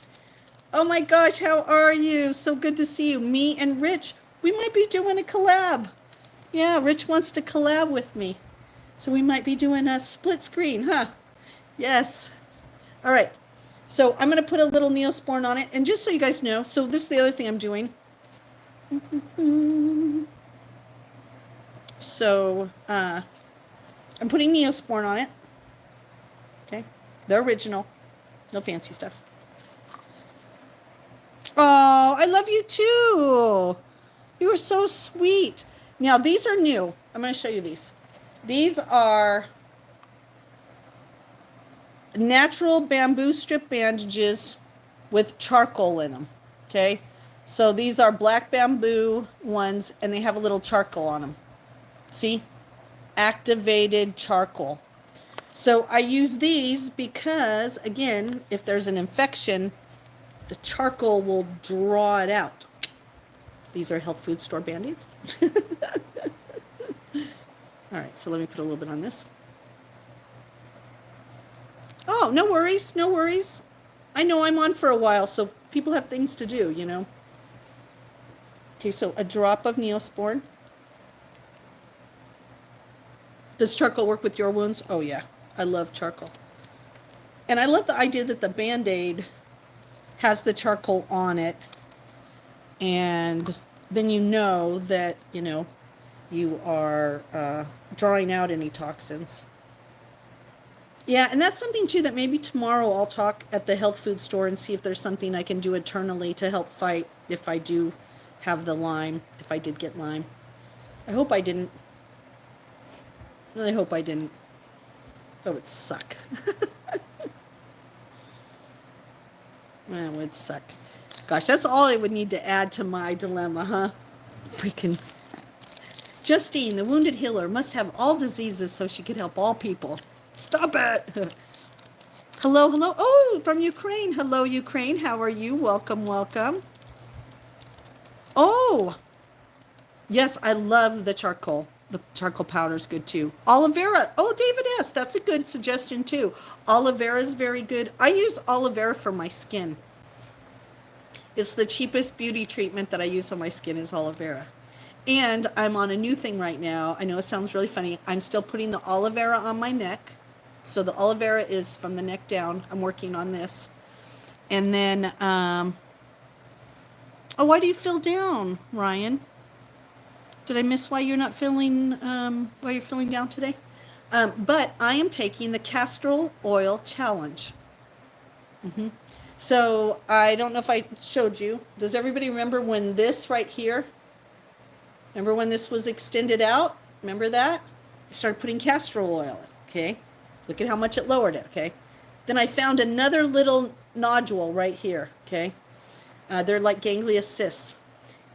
Oh my gosh, how are you? So good to see you. Me and Rich, we might be doing a collab. Yeah, Rich wants to collab with me. So we might be doing a split screen, huh? Yes. All right. So I'm going to put a little Neosporin on it. And just so you guys know, so this is the other thing I'm doing. So I'm putting Neosporin on it. Okay. The original. No fancy stuff. Oh, I love you too. You are so sweet. Now, these are new. I'm going to show you these. These are natural bamboo strip bandages with charcoal in them. Okay. So these are black bamboo ones, and they have a little charcoal on them. See? Activated charcoal. So I use these because, again, if there's an infection, the charcoal will draw it out. These are health food store Band-Aids. All right, so let me put a little bit on this. Oh, no worries, no worries. I know I'm on for a while, so people have things to do, you know. Okay, so a drop of Neosporin. Does charcoal work with your wounds? Oh, yeah. I love charcoal. And I love the idea that the Band-Aid has the charcoal on it. And then you know that, you know, you are drawing out any toxins. Yeah, and that's something, too, that maybe tomorrow I'll talk at the health food store and see if there's something I can do internally to help fight if I do have the Lyme, if I did get Lyme. I hope I didn't. I hope I didn't. That would suck. That would suck. Gosh, that's all I would need to add to my dilemma, huh? Freaking Justine, the wounded healer, must have all diseases so she could help all people. Stop it. Hello, hello. Oh, from Ukraine. Hello, Ukraine. How are you? Welcome, welcome. Oh, yes, I love the charcoal. The charcoal powder is good too. Aloe vera. Oh, David S. That's a good suggestion too. Aloe vera is very good. I use aloe vera for my skin. It's the cheapest beauty treatment that I use on my skin is aloe vera. And I'm on a new thing right now. I know it sounds really funny. I'm still putting the aloe vera on my neck. So the aloe vera is from the neck down. I'm working on this. And then, oh, why do you feel down, Ryan? Did I miss why you're not feeling, why you're feeling down today? But I am taking the castor oil challenge. So I don't know if I showed you. Does everybody remember when this right here, remember when this was extended out? Remember that? I started putting castor oil, okay? Look at how much it lowered it, okay? Then I found another little nodule right here, okay? They're like ganglion cysts.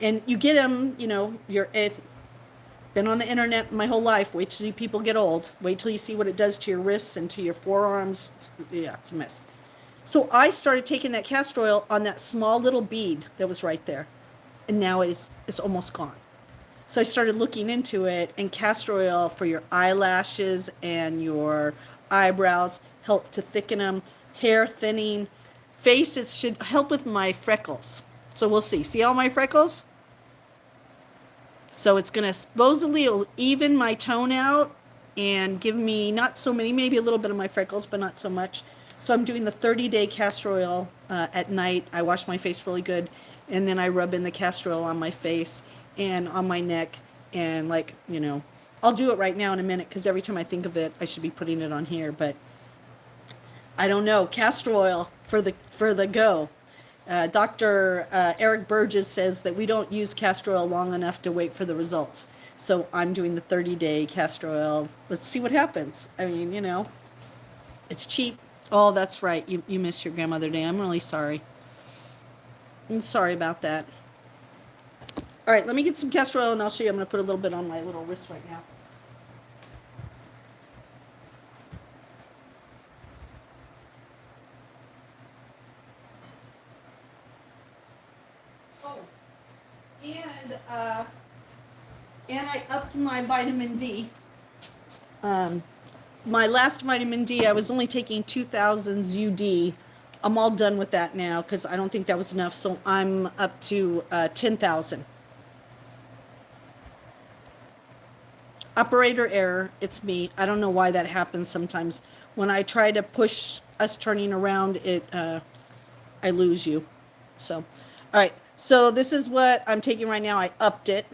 And you get them, you know, been on the internet my whole life. Wait till you people get old. Wait till you see what it does to your wrists and to your forearms. It's a mess. So I started taking that castor oil on that small little bead that was right there. And now it's almost gone. So I started looking into it, and castor oil for your eyelashes and your eyebrows help to thicken them, hair thinning, face, it should help with my freckles. So we'll see. See all my freckles? So it's going to supposedly even my tone out and give me not so many, maybe a little bit of my freckles, but not so much. So I'm doing the 30-day castor oil at night. I wash my face really good, and then I rub in the castor oil on my face and on my neck, and like, you know, I'll do it right now in a minute because every time I think of it, I should be putting it on here, but I don't know. Castor oil for the go. Dr. Eric Burgess says that we don't use castor oil long enough to wait for the results. So I'm doing the 30-day castor oil. Let's see what happens. I mean, you know, it's cheap. Oh, that's right. You missed your grandmother day. I'm really sorry. I'm sorry about that. All right, let me get some castor oil and I'll show you. I'm going to put a little bit on my little wrist right now. Oh, and I upped my vitamin D. My last vitamin D, I was only taking 2,000 UD. I'm all done with that now because I don't think that was enough. So I'm up to 10,000. Operator error. It's me. I don't know why that happens sometimes when I try to push us turning around, I lose you. So, all right. So this is what I'm taking right now. I upped it.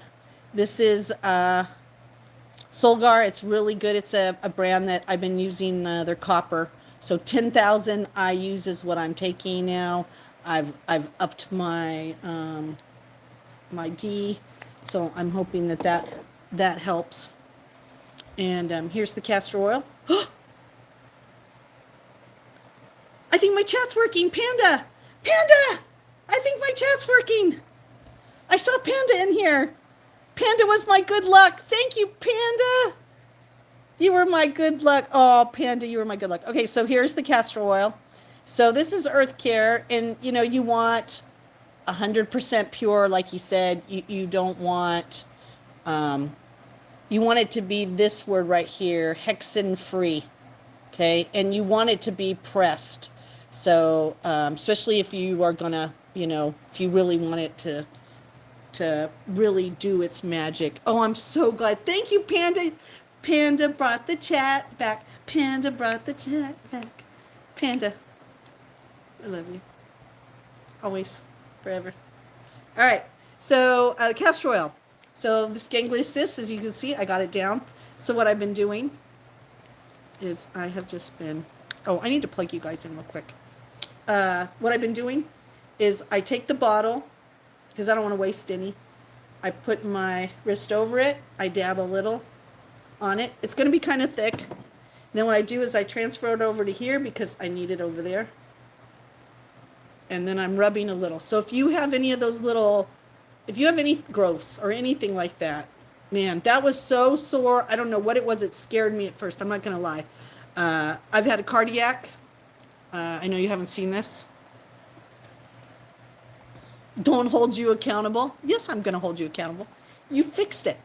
This is Solgar. It's really good. It's a brand that I've been using their copper. So 10,000 IUs is what I'm taking now. I've upped my my D. So I'm hoping that helps. And here's the castor oil. I think my chat's working. Panda! Panda! I think my chat's working. I saw Panda in here. Panda was my good luck. Thank you, Panda. You were my good luck. Oh, Panda, you were my good luck. Okay, so here's the castor oil. So this is Earth Care, and you know, you want 100% pure, like you said. You don't want, you want it to be this word right here, hexen free. Okay, and you want it to be pressed. So, especially if you are gonna, you know, if you really want it to really do its magic. Oh, I'm so glad. Thank you, Panda. Panda brought the chat back. Panda brought the chat back. Panda, I love you. Always, forever. All right, so castor oil. So this ganglion cyst, as you can see, I got it down. So what I've been doing is I have just been, oh, I need to plug you guys in real quick. What I've been doing is I take the bottle, because I don't want to waste any. I put my wrist over it. I dab a little on it. It's going to be kind of thick. Then what I do is I transfer it over to here because I need it over there. And then I'm rubbing a little. So if you have any of those little, if you have any growths or anything like that, man, that was so sore. I don't know what it was. It scared me at first. I'm not going to lie. I've had a cardiac. I know you haven't seen this. Don't hold you accountable. Yes, I'm going to hold you accountable. You fixed it.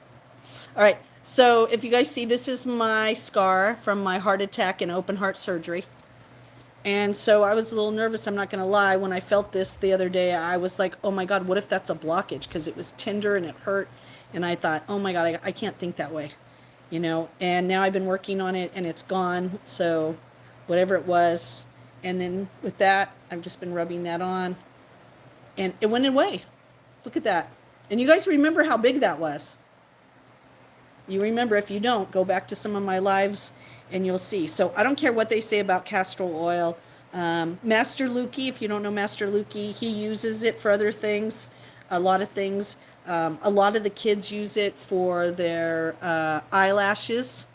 All right. So if you guys see, this is my scar from my heart attack and open heart surgery. And so I was a little nervous, I'm not going to lie. When I felt this the other day, I was like, oh my God, what if that's a blockage? Because it was tender and it hurt. And I thought, oh my God, I can't think that way. You know, and now I've been working on it and it's gone. So whatever it was. And then with that, I've just been rubbing that on. And it went away. Look at that. And you guys remember how big that was. You remember, if you don't, go back to some of my lives and you'll see. So I don't care what they say about castor oil. Master Lukey, if you don't know Master Lukey, he uses it for other things, a lot of things. A lot of the kids use it for their eyelashes.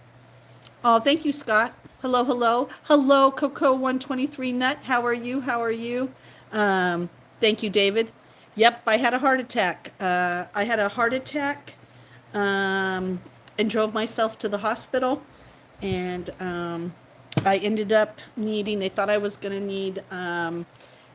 Oh, thank you, Scott. Hello, hello. Hello, Coco 123 Nut. How are you? How are you? Thank you, David. Yep, I had a heart attack. I had a heart attack and drove myself to the hospital. And I ended up needing, they thought I was going to need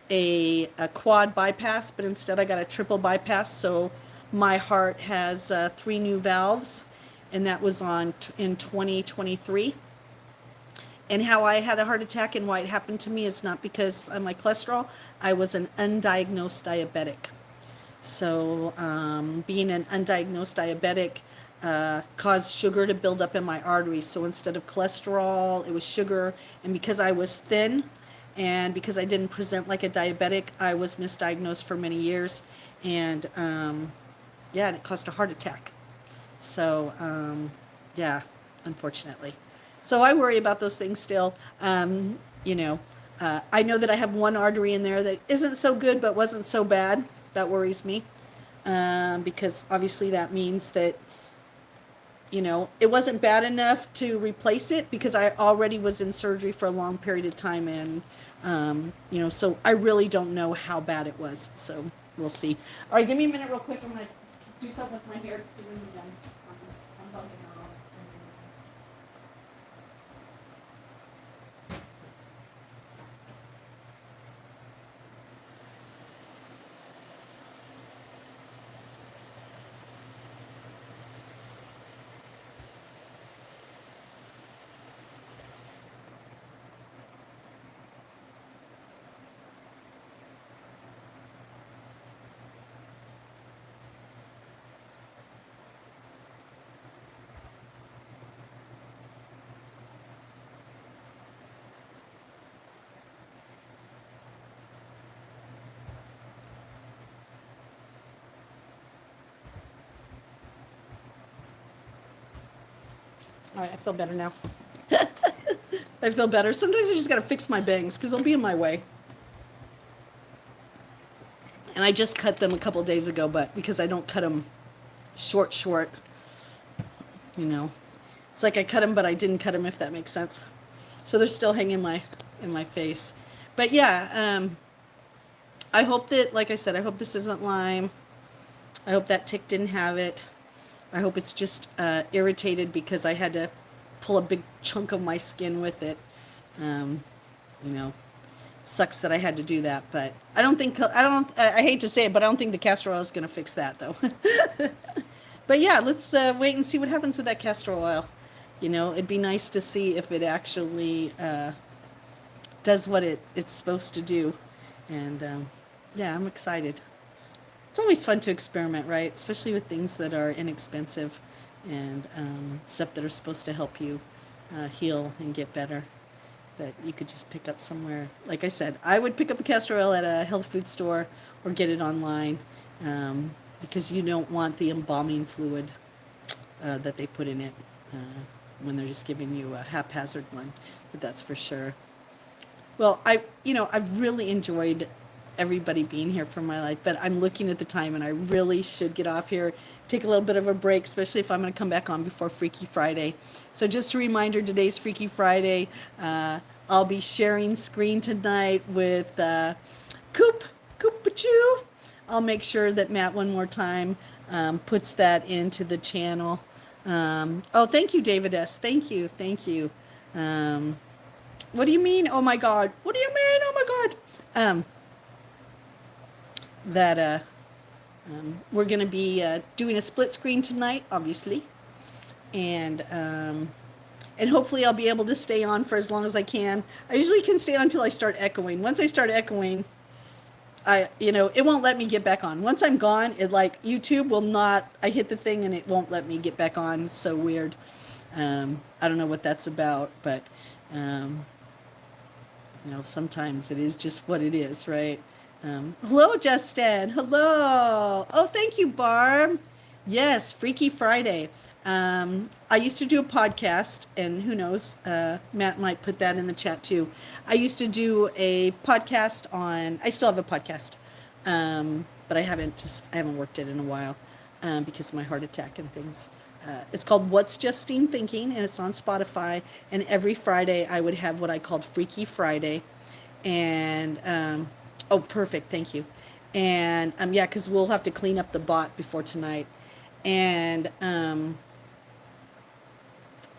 a quad bypass, but instead I got a triple bypass. So my heart has 3 new valves, and that was in 2023. And how I had a heart attack and why it happened to me is not because of my cholesterol. I was an undiagnosed diabetic. So being an undiagnosed diabetic caused sugar to build up in my arteries. So instead of cholesterol, it was sugar. And because I was thin and because I didn't present like a diabetic, I was misdiagnosed for many years. And yeah, and it caused a heart attack. So yeah, unfortunately. So I worry about those things still. You know, I know that I have one artery in there that isn't so good, but wasn't so bad. That worries me. Because obviously that means that, you know, it wasn't bad enough to replace it because I already was in surgery for a long period of time. And, you know, so I really don't know how bad it was. So we'll see. All right, give me a minute real quick. I'm going to do something with my hair. It's doing it again. I'm bugging her all. All right, I feel better now. I feel better. Sometimes I just got to fix my bangs because they'll be in my way. And I just cut them a couple days ago, but because I don't cut them short, you know. It's like I cut them, but I didn't cut them, if that makes sense. So they're still hanging in my face. But yeah, I hope that, like I said, I hope this isn't Lyme. I hope that tick didn't have it. I hope it's just irritated because I had to pull a big chunk of my skin with it. You know, sucks that I had to do that, but I hate to say it, but I don't think the castor oil is going to fix that though. But yeah, let's wait and see what happens with that castor oil. You know, it'd be nice to see if it actually does what it's supposed to do. And yeah, I'm excited. It's always fun to experiment, right? Especially with things that are inexpensive and stuff that are supposed to help you heal and get better, that you could just pick up somewhere. Like I said, I would pick up the castor oil at a health food store or get it online because you don't want the embalming fluid that they put in it when they're just giving you a haphazard one, but that's for sure. Well, I've really enjoyed everybody being here for my life, but I'm looking at the time and I really should get off here, take a little bit of a break, especially if I'm going to come back on before Freaky Friday. So just a reminder, today's Freaky Friday. I'll be sharing screen tonight with Coopachoo. I'll make sure that Matt one more time puts that into the channel. Oh, thank you, David S. Thank you. What do you mean? Oh my God. What do you mean? Oh my God. That we're going to be doing a split screen tonight, obviously, and hopefully I'll be able to stay on for as long as I can. I usually can stay on until I start echoing. Once I start echoing, it won't let me get back on. Once I'm gone, YouTube will not. I hit the thing and it won't let me get back on. It's so weird. I don't know what that's about, but sometimes it is just what it is, right? Hello, Justin. Hello. Oh, thank you, Barb. Yes, Freaky Friday. I used to do a podcast, and who knows, Matt might put that in the chat too. I used to do a podcast I still have a podcast, but I haven't worked it in a while because of my heart attack and things. It's called What's Justine Thinking, and it's on Spotify. And every Friday I would have what I called Freaky Friday. And oh, perfect. Thank you. And yeah, because we'll have to clean up the bot before tonight. And oh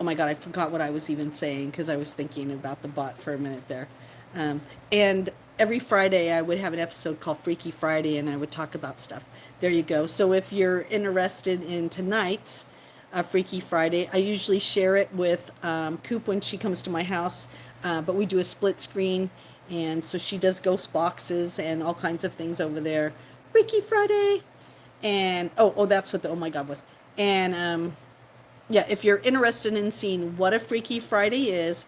my God, I forgot what I was even saying because I was thinking about the bot for a minute there. And every Friday I would have an episode called Freaky Friday, and I would talk about stuff. There you go. So if you're interested in tonight's Freaky Friday, I usually share it with Coop when she comes to my house, but we do a split screen. And so she does ghost boxes and all kinds of things over there. Freaky Friday. And, oh, that's what the oh my God was. And, yeah, if you're interested in seeing what a Freaky Friday is,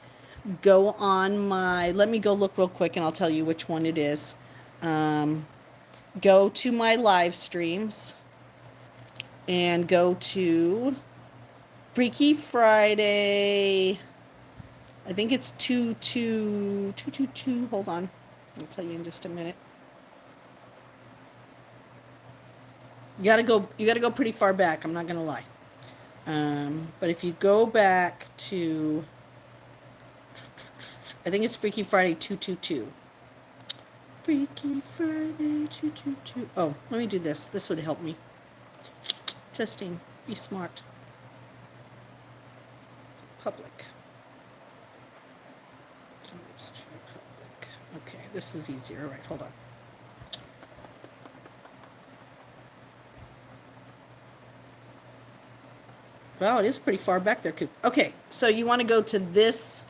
go on let me go look real quick and I'll tell you which one it is. Go to my live streams and go to Freaky Friday. I think it's 222. Hold on. I'll tell you in just a minute. You gotta go pretty far back, I'm not gonna lie. But if you go back to, I think it's Freaky Friday 222. Freaky Friday 222. Oh, let me do this. This would help me. Testing. Be smart. Public. Okay, this is easier. All right, hold on. Wow, it is pretty far back there, Coop. Okay, so you want to go to this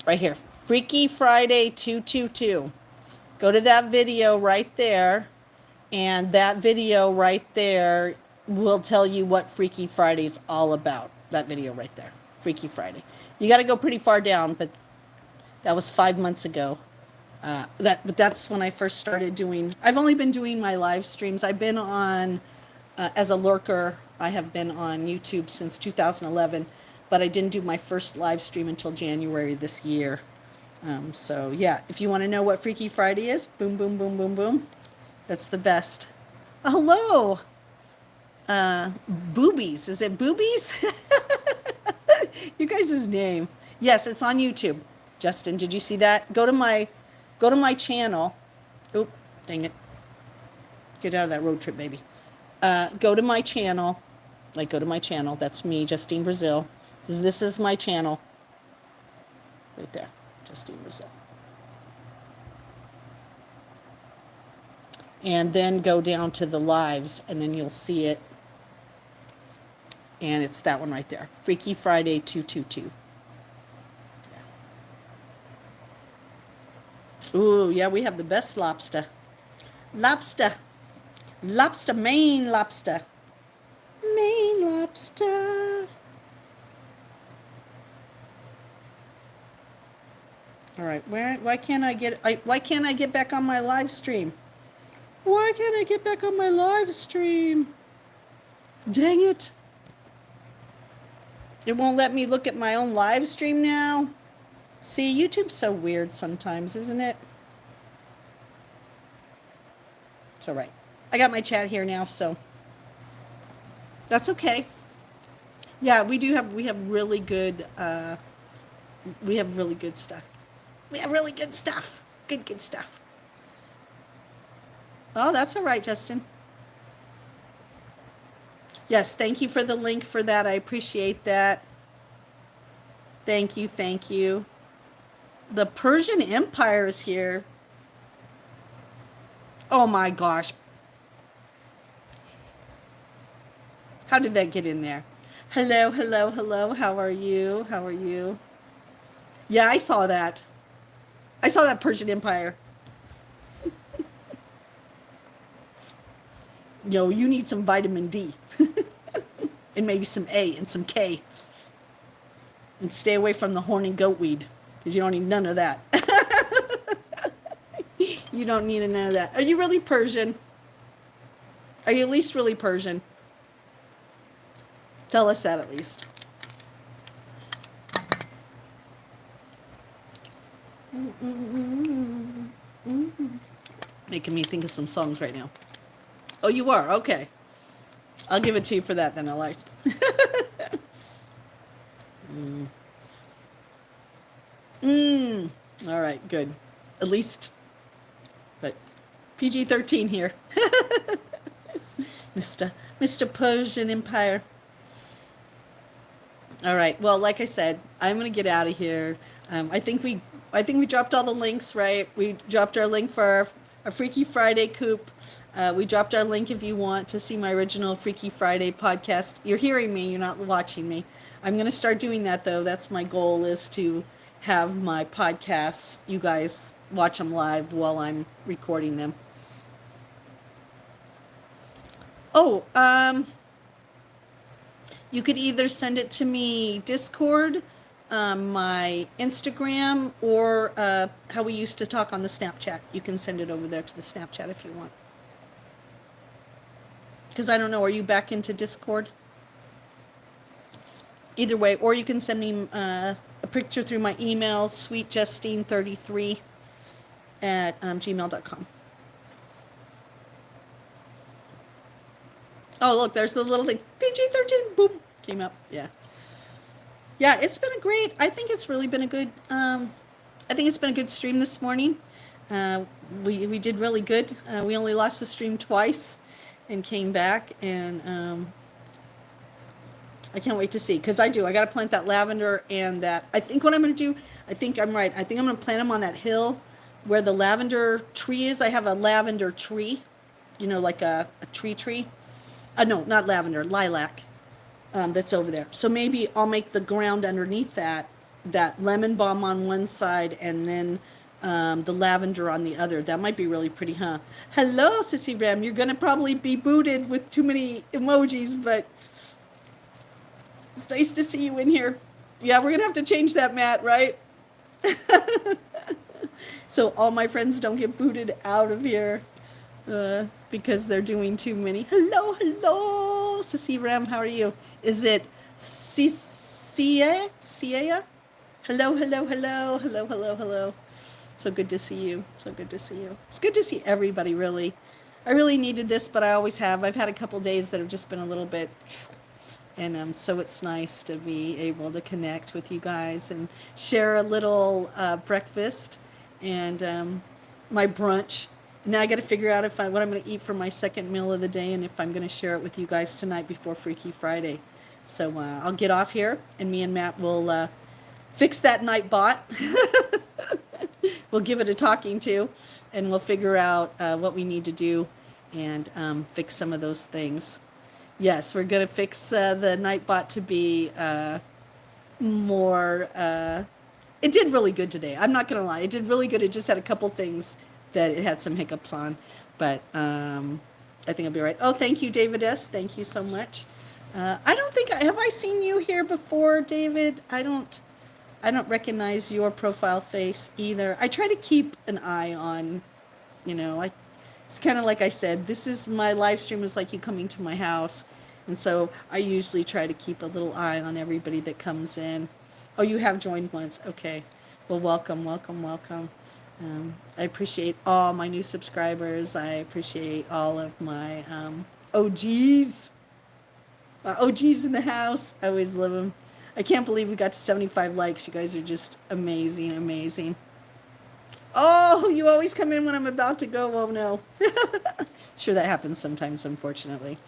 right here, Freaky Friday 222. Go to that video right there, and that video right there will tell you what Freaky Friday is all about. That video right there, Freaky Friday. You got to go pretty far down, but that was 5 months ago. But that's when I first started doing. I've only been doing my live streams. I've been on as a lurker I have been on YouTube since 2011, but I didn't do my first live stream until January this year. So yeah, if you want to know what Freaky Friday is, boom, boom, boom, boom, boom. That's the best. Hello, Boobies. Is it Boobies? You guys' name. Yes, it's on YouTube. Justin, did you see that? Go to my channel. Oop, dang it. Get out of that road trip, baby. Go to my channel. Like, go to my channel. That's me, Justine Brazil. This is my channel. Right there. Justine Brazil. And then go down to the lives, and then you'll see it. And it's that one right there. Freaky Friday 222. Yeah. Ooh, yeah, we have the best lobster. Lobster. Lobster, Maine lobster. Maine lobster. All right, why can't I get back on my live stream? Why can't I get back on my live stream? Dang it. It won't let me look at my own live stream now. See, YouTube's so weird sometimes, isn't it? It's all right. I got my chat here now, so that's okay. Yeah, we have really good we have really good stuff. We have really good stuff. Good stuff. Oh, that's all right, Justin. Yes, thank you for the link for that. I appreciate that. Thank you, thank you. The Persian Empire is here. Oh my gosh. How did that get in there? Hello, hello, hello. How are you? How are you? Yeah, I saw that. I saw that Persian Empire. Yo, you need some vitamin D. And maybe some A and some K. And stay away from the horny goat weed, because you don't need none of that. You don't need none of that. Are you really Persian? Are you at least really Persian? Tell us that at least. Making me think of some songs right now. Oh, you are? Okay. I'll give it to you for that then, Elias. All right, good. At least, but PG-13 here. Mr. Persian Empire. All right. Well, like I said, I'm gonna get out of here. I think we dropped all the links, right? We dropped our link for our Freaky Friday coop. We dropped our link if you want to see my original Freaky Friday podcast. You're hearing me, you're not watching me. I'm going to start doing that, though. That's my goal, is to have my podcasts, you guys watch them live while I'm recording them. Oh, you could either send it to me Discord, my Instagram, or how we used to talk on the Snapchat. You can send it over there to the Snapchat if you want. Because I don't know, are you back into Discord? Either way, or you can send me a picture through my email, sweetjustine33 at gmail.com. Oh, look, there's the little thing. PG-13, boom, came up. Yeah. Yeah, it's been I think it's really been a good, I think it's been a good stream this morning. We did really good. We only lost the stream twice and came back, and I can't wait to see, because I got to plant that lavender and that. I think what I'm going to do, I think I'm right. I think I'm going to plant them on that hill where the lavender tree is. I have a lavender tree, like a tree. No, not lavender, lilac, that's over there. So maybe I'll make the ground underneath that lemon balm on one side, and then the lavender on the other. That might be really pretty, huh? Hello, Sissy Ram. You're going to probably be booted with too many emojis, but it's nice to see you in here. Yeah, we're going to have to change that, Matt, right? So all my friends don't get booted out of here because they're doing too many. Hello, hello. Sissy Ram, how are you? Is it Cia? Cia? Hello, hello, hello, hello, hello, hello. So good to see you. So good to see you. It's good to see everybody, really. I really needed this, but I always have. I've had a couple days that have just been a little bit, and so it's nice to be able to connect with you guys and share a little breakfast and my brunch. Now I got to figure out what I'm going to eat for my second meal of the day, and if I'm going to share it with you guys tonight before Freaky Friday. So I'll get off here, and me and Matt will fix that night bot. We'll give it a talking to, and we'll figure out what we need to do and fix some of those things. Yes, we're going to fix the Nightbot to be more. It did really good today. I'm not going to lie. It did really good. It just had a couple things that it had some hiccups on. But I think I'll be right. Oh, thank you, David S. Thank you so much. I don't think have I seen you here before, David? I don't recognize your profile face either. I try to keep an eye on, it's kind of like I said, this is my live stream is like you coming to my house. And so I usually try to keep a little eye on everybody that comes in. Oh, you have joined once. Okay. Well, welcome, welcome, welcome. I appreciate all my new subscribers. I appreciate all of my OGs. OGs in the house. I always love them. I can't believe we got to 75 likes. You guys are just amazing, amazing. Oh, you always come in when I'm about to go. Oh, no. Sure, that happens sometimes, unfortunately.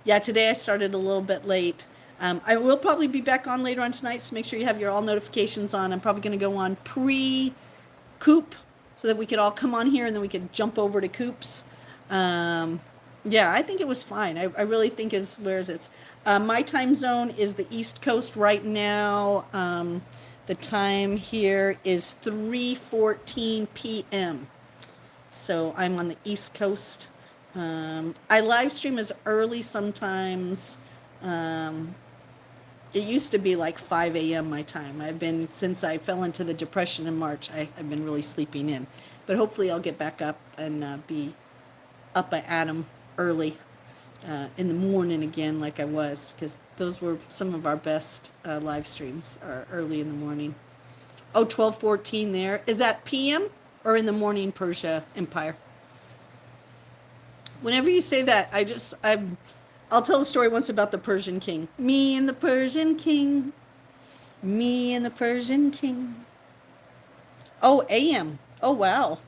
Yeah, today I started a little bit late. I will probably be back on later on tonight, so make sure you have your all notifications on. I'm probably going to go on pre-coop so that we could all come on here and then we could jump over to coops. Yeah, I think it was fine. I really think where is it? My time zone is the East Coast right now. The time here is 3:14 p.m. So I'm on the East Coast. I live stream as early sometimes. It used to be like 5 a.m. my time. Since I fell into the depression in March, I've been really sleeping in. But hopefully I'll get back up and be up at Adam early in the morning again like I was, because those were some of our best live streams are early in the morning. Oh, 12:14 there. Is that PM or in the morning, Persia Empire? Whenever you say that, I'll tell a story once about the Persian king. Me and the Persian king. Me and the Persian king. Oh, AM. Oh, wow.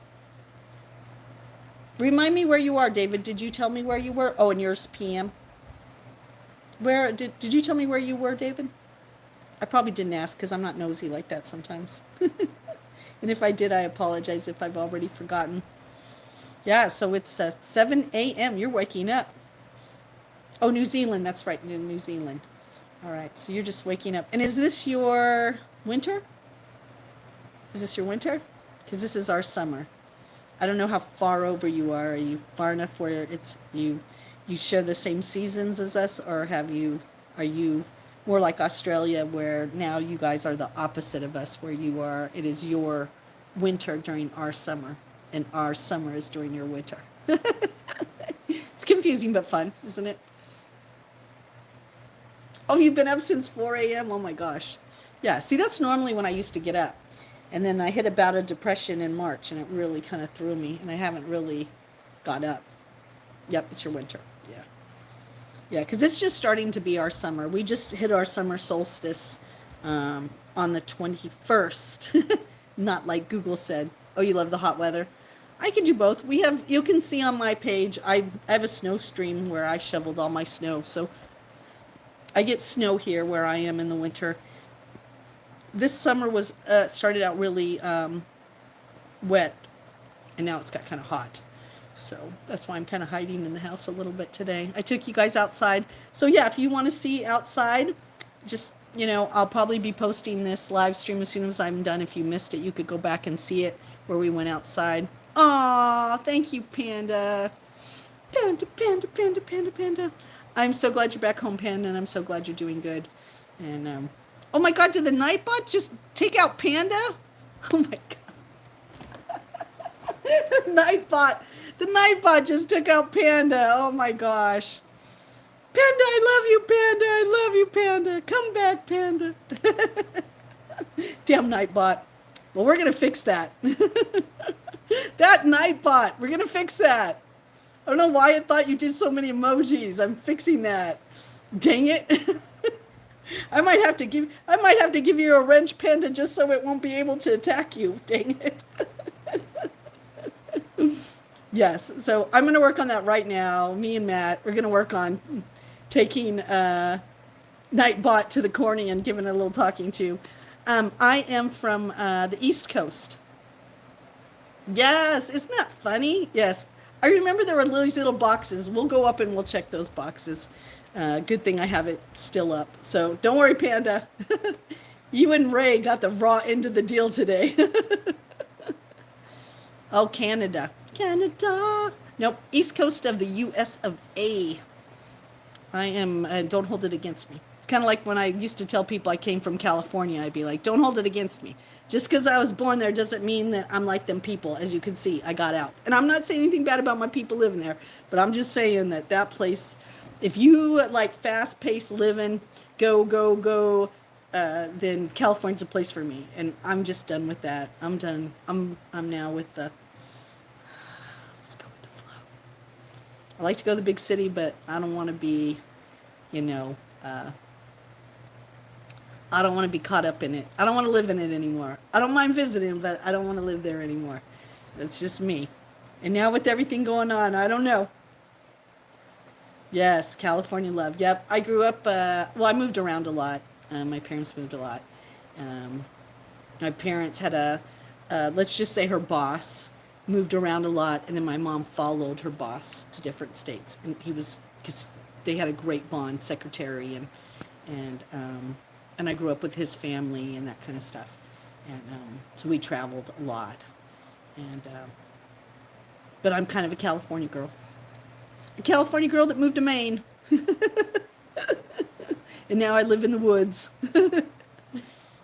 Remind me where you are, David. Did you tell me where you were? Oh, and yours PM. Where did you tell me where you were, David? I probably didn't ask because I'm not nosy like that sometimes. And if I did, I apologize if I've already forgotten. Yeah, so it's 7 a.m. You're waking up. Oh, New Zealand. That's right, New Zealand. All right, so you're just waking up. And is this your winter? Is this your winter? Because this is our summer. I don't know how far over you are. Are you far enough where it's you share the same seasons as us, or are you more like Australia where now you guys are the opposite of us, where it is your winter during our summer and our summer is during your winter. It's confusing but fun, isn't it? Oh, you've been up since 4 a.m.? Oh my gosh. Yeah, see, that's normally when I used to get up. And then I hit a bout of depression in March, and it really kind of threw me, and I haven't really got up. Yep, it's your winter. Yeah. Yeah, because it's just starting to be our summer. We just hit our summer solstice on the 21st. Not like Google said. Oh, you love the hot weather? I can do both. You can see on my page, I have a snow stream where I shoveled all my snow. So I get snow here where I am in the winter. This summer was started out really wet, and now it's got kind of hot. So that's why I'm kind of hiding in the house a little bit today. I took you guys outside. So yeah, if you want to see outside, just, I'll probably be posting this live stream as soon as I'm done. If you missed it, you could go back and see it where we went outside. Aw, thank you, Panda. Panda, Panda, Panda, Panda, Panda. I'm so glad you're back home, Panda, and I'm so glad you're doing good. And, oh my God, did the Nightbot just take out Panda? Oh my God. The Nightbot just took out Panda. Oh my gosh. Panda, I love you, Panda. I love you, Panda. Come back, Panda. Damn Nightbot. Well, we're going to fix that. That Nightbot. We're going to fix that. I don't know why it thought you did so many emojis. I'm fixing that. Dang it. I might have to give you a wrench, Panda, just so it won't be able to attack you. Dang it. Yes, so I'm going to work on that right now. Me and Matt, we're going to work on taking Nightbot to the corny and giving it a little talking to. I am from the East Coast. Yes, isn't that funny? Yes, I remember there were these little boxes. We'll go up and we'll check those boxes. Good thing I have it still up. So don't worry, Panda. You and Ray got the raw end of the deal today. Oh, Canada. Canada. Nope, East Coast of the U.S. of A. I am, don't hold it against me. It's kind of like when I used to tell people I came from California, I'd be like, don't hold it against me. Just because I was born there doesn't mean that I'm like them people. As you can see, I got out. And I'm not saying anything bad about my people living there, but I'm just saying that that place, if you like fast-paced living, go, go, go, then California's a place for me. And I'm just done with that. I'm done. I'm now with the, let's go with the flow. I like to go to the big city, but I don't want to be, you know, I don't want to be caught up in it. I don't want to live in it anymore. I don't mind visiting, but I don't want to live there anymore. It's just me. And now with everything going on, I don't know. Yes, California love. Yep, I grew up, well, I moved around a lot. My parents moved a lot. My parents had let's just say her boss moved around a lot, and then my mom followed her boss to different states. And he was, because they had a great bond, secretary, and I grew up with his family and that kind of stuff. And so we traveled a lot. And but I'm kind of a California girl. A California girl that moved to Maine. And now I live in the woods.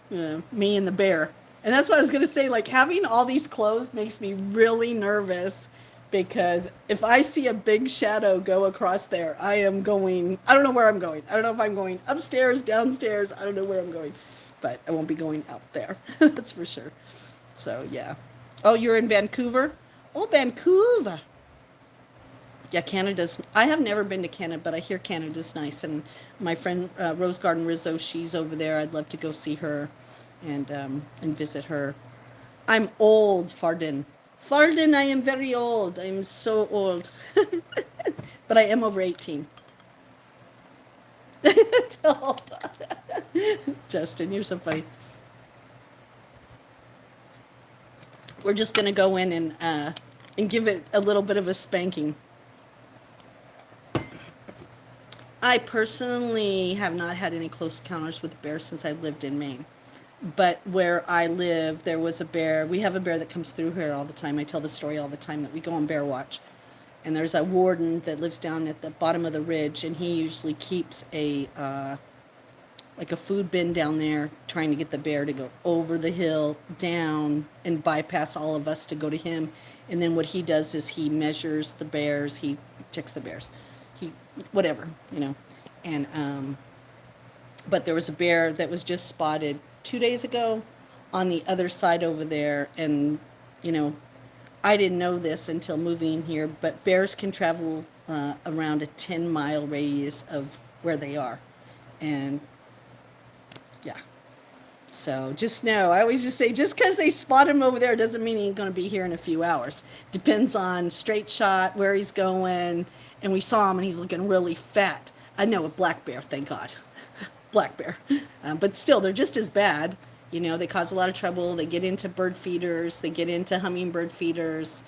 Me and the bear. And that's what I was going to say, like having all these clothes makes me really nervous, because if I see a big shadow go across there, I am going, I don't know where I'm going. I don't know if I'm going upstairs, downstairs. I don't know where I'm going, but I won't be going out there. That's for sure. So yeah. Oh, you're in Vancouver? Oh, Vancouver. Yeah, Canada's, I have never been to Canada, but I hear Canada's nice. And my friend Rose Garden Rizzo, she's over there. I'd love to go see her and visit her. I'm old, Fardin. Fardin, I am very old. I'm so old. But I am over 18. Justin, you're so funny. We're just going to go in and give it a little bit of a spanking. I personally have not had any close encounters with bears since I lived in Maine. But where I live, there was a bear. We have a bear that comes through here all the time. I tell the story all the time that we go on bear watch. And there's a warden that lives down at the bottom of the ridge, and he usually keeps like a food bin down there, trying to get the bear to go over the hill, down, and bypass all of us to go to him. And then what he does is he measures the bears, he checks the bears, whatever, you know. And but there was a bear that was just spotted 2 days ago on the other side over there. And you know, I didn't know this until moving here, but bears can travel around a 10-mile radius of where they are. And yeah, so just know, I always just say, just because they spot him over there doesn't mean he ain't going to be here in a few hours. Depends on straight shot, where he's going. And we saw him, and he's looking really fat. I know, a black bear, thank God. Black bear. But still, they're just as bad. You know, they cause a lot of trouble. They get into bird feeders. They get into hummingbird feeders.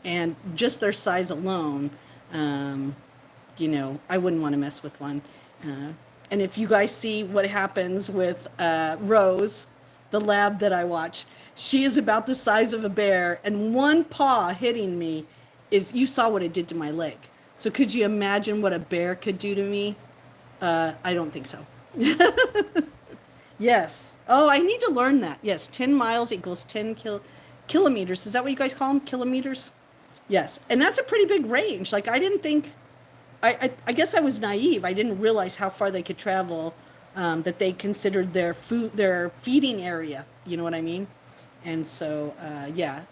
And just their size alone, you know, I wouldn't want to mess with one. And if you guys see what happens with Rose, the lab that I watch, she is about the size of a bear. And one paw hitting me is, you saw what it did to my leg. So could you imagine what a bear could do to me? I don't think so. Yes. Oh, I need to learn that. Yes, 10 miles equals 10 kilometers. Is that what you guys call them? Kilometers? Yes. And that's a pretty big range. Like, I didn't think I guess I was naive. I didn't realize how far they could travel, that they considered their food, their feeding area. You know what I mean? And so, yeah.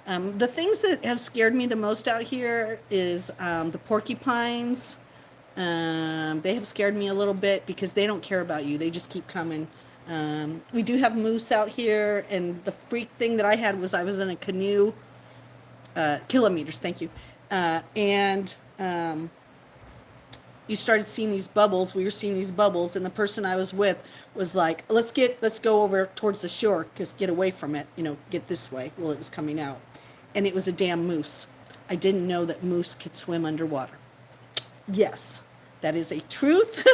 The things that have scared me the most out here is the porcupines. They have scared me a little bit because they don't care about you. They just keep coming. We do have moose out here, and the freak thing that I had was I was in a canoe, kilometers, thank you, and you started seeing these bubbles. We were seeing these bubbles, and the person I was with was like, let's go over towards the shore, just get away from it, get this way. Well, it was coming out, and it was a damn moose. I didn't know that moose could swim underwater. Yes, that is a truth.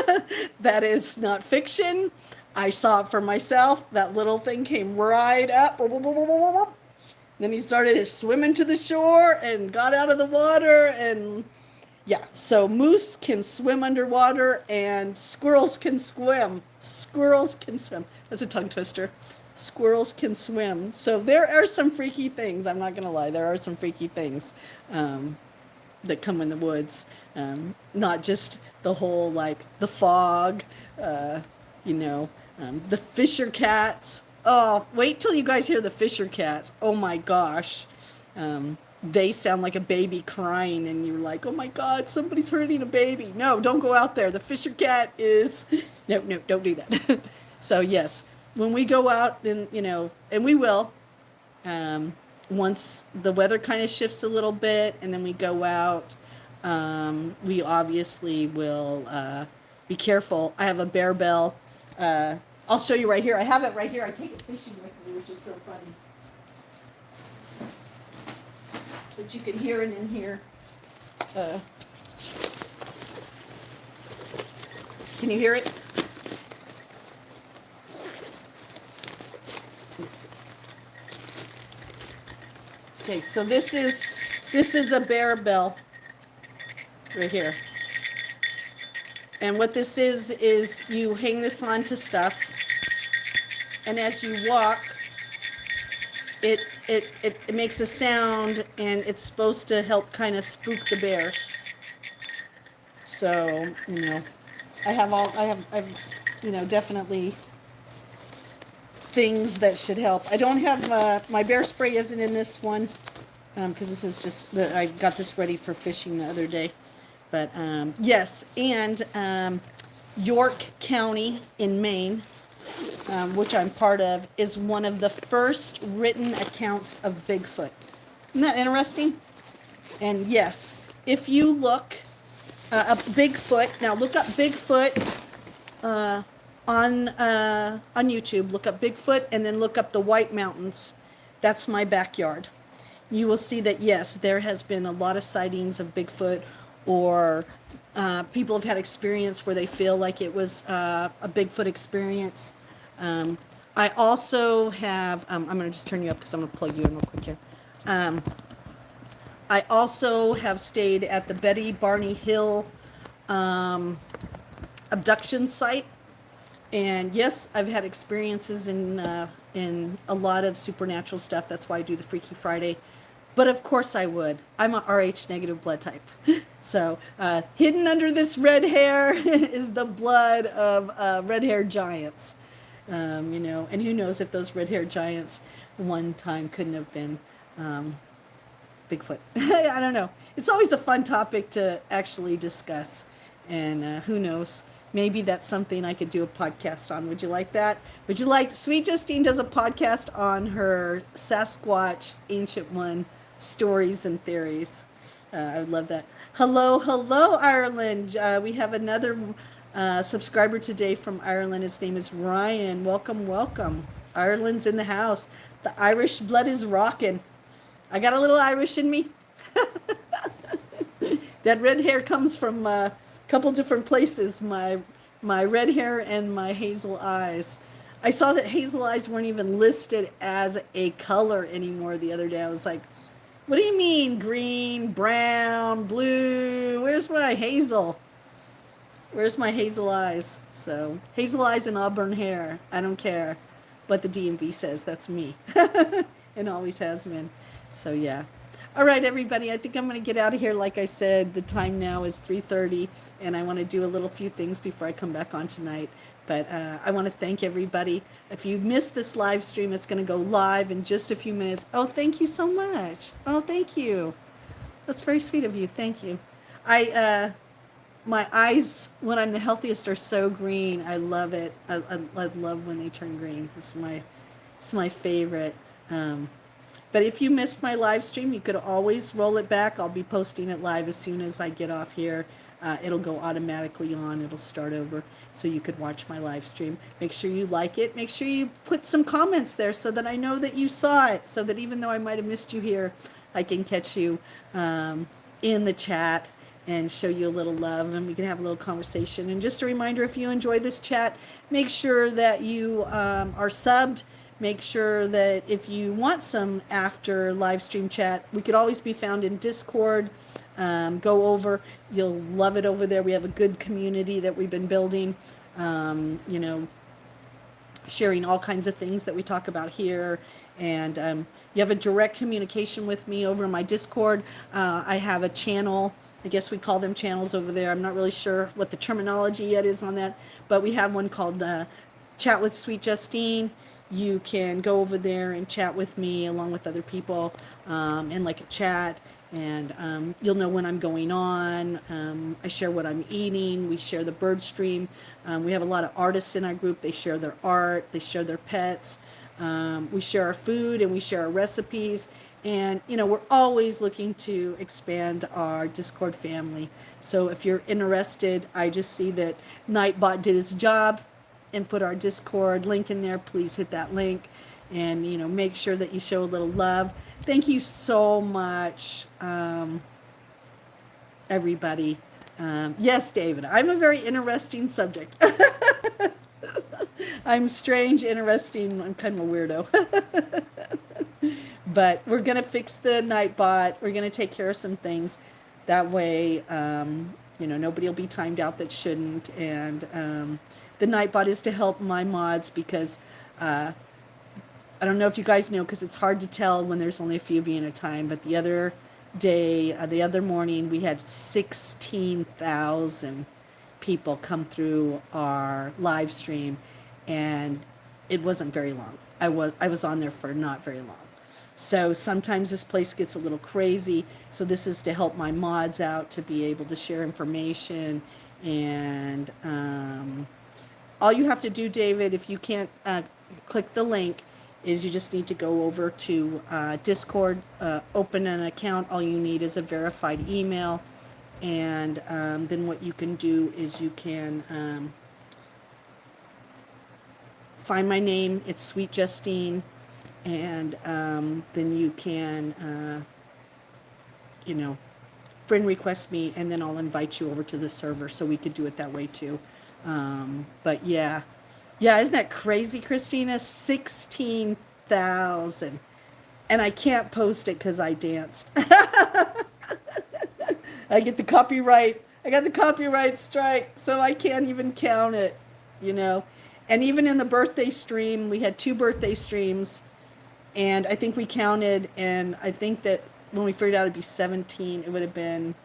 That is not fiction. I saw it for myself. That little thing came right up. Then he started swimming to the shore and got out of the water. And yeah, so moose can swim underwater and squirrels can swim. Squirrels can swim. That's a tongue twister. Squirrels can swim. So there are some freaky things. I'm not going to lie. There are some freaky things. That come in the woods, not just the whole like the fog, the fisher cats. Oh, wait till you guys hear the fisher cats. Oh my gosh, they sound like a baby crying, and you're like, oh my God, somebody's hurting a baby. No, don't go out there. The fisher cat is no, don't do that. So yes, when we go out, and and we will. Once the weather kind of shifts a little bit and then we go out, we obviously will be careful. I have a bear bell. I'll show you right here. I have it right here. I take it fishing with me, which is so funny. But you can hear it in here. Can you hear it? Let's see. Okay, so this is a bear bell right here. And what this is you hang this onto stuff, and as you walk, it makes a sound, and it's supposed to help kind of spook the bears. So, I've definitely things that should help. I don't have, my bear spray isn't in this one, because this is just, I got this ready for fishing the other day. But, yes, and York County in Maine, which I'm part of, is one of the first written accounts of Bigfoot. Isn't that interesting? And yes, if you look up Bigfoot, now look up Bigfoot, on YouTube, look up Bigfoot, and then look up the White Mountains. That's my backyard. You will see that, yes, there has been a lot of sightings of Bigfoot, or people have had experience where they feel like it was a Bigfoot experience. I also have, I'm going to just turn you up because I'm going to plug you in real quick here. I also have stayed at the Betty Barney Hill abduction site. And yes, I've had experiences in a lot of supernatural stuff. That's why I do the Freaky Friday. But of course I would. I'm a Rh negative blood type. So hidden under this red hair is the blood of red-haired giants. And who knows if those red-haired giants one time couldn't have been Bigfoot. I don't know. It's always a fun topic to actually discuss. And who knows? Maybe that's something I could do a podcast on. Would you like that? Would you like... Sweet Justine does a podcast on her Sasquatch Ancient One stories and theories. I would love that. Hello, Ireland. We have another subscriber today from Ireland. His name is Ryan. Welcome. Ireland's in the house. The Irish blood is rocking. I got a little Irish in me. That red hair comes from a couple different places. My red hair and my hazel eyes. I saw that hazel eyes weren't even listed as a color anymore the other day. I was like, what do you mean green, brown, blue? Where's my hazel? Where's my hazel eyes? So hazel eyes and auburn hair. I don't care what the DMV says. That's me. And always has been. So yeah. All right, everybody. I think I'm going to get out of here. Like I said, the time now is 3:30, and I want to do a little few things before I come back on tonight. But I want to thank everybody. If you missed this live stream, it's going to go live in just a few minutes. Oh, thank you so much. Oh, thank you. That's very sweet of you. Thank you. I my eyes when I'm the healthiest are so green. I love it. I love when they turn green. It's my favorite. But if you missed my live stream, you could always roll it back. I'll be posting it live as soon as I get off here. It'll go automatically on. It'll start over so you could watch my live stream. Make sure you like it. Make sure you put some comments there so that I know that you saw it, so that even though I might have missed you here, I can catch you in the chat and show you a little love, and we can have a little conversation. And just a reminder, if you enjoy this chat, make sure that you are subbed. Make sure that if you want some after live stream chat, we could always be found in Discord. Go over. You'll love it over there. We have a good community that we've been building, you know, sharing all kinds of things that we talk about here. And you have a direct communication with me over my Discord. I have a channel. I guess we call them channels over there. I'm not really sure what the terminology yet is on that, but we have one called Chat with Sweet Justine. You can go over there and chat with me along with other people in like a chat, and you'll know when I'm going on. I share what I'm eating. We share the bird stream. We have a lot of artists in our group. They share their art. They share their pets. We share our food and we share our recipes. And, you know, we're always looking to expand our Discord family. So if you're interested, I just see that Nightbot did his job and put our Discord link in there. Please hit that link and, you know, make sure that you show a little love. Thank you so much, everybody. Yes, David, I'm a very interesting subject. I'm strange, interesting. I'm kind of a weirdo. But we're going to fix the Nightbot. We're going to take care of some things. That way, you know, nobody will be timed out that shouldn't. And the Nightbot is to help my mods because I don't know if you guys know, because it's hard to tell when there's only a few of you at a time. But the other day, the other morning, we had 16,000 people come through our live stream, and it wasn't very long. I was on there for not very long. So sometimes this place gets a little crazy. So this is to help my mods out to be able to share information. And all you have to do, David, if you can't click the link, is you just need to go over to Discord, open an account. All you need is a verified email. And then what you can do is you can find my name. It's Sweet Justine. And then you can, you know, friend request me, and then I'll invite you over to the server, so we could do it that way too. But yeah, isn't that crazy, Christina? 16,000, and I can't post it because I danced. I get the copyright. I got the copyright strike, so I can't even count it, you know. And even in the birthday stream, we had 2 birthday streams. And I think we counted, and I think that when we figured out it'd be 17, it would have been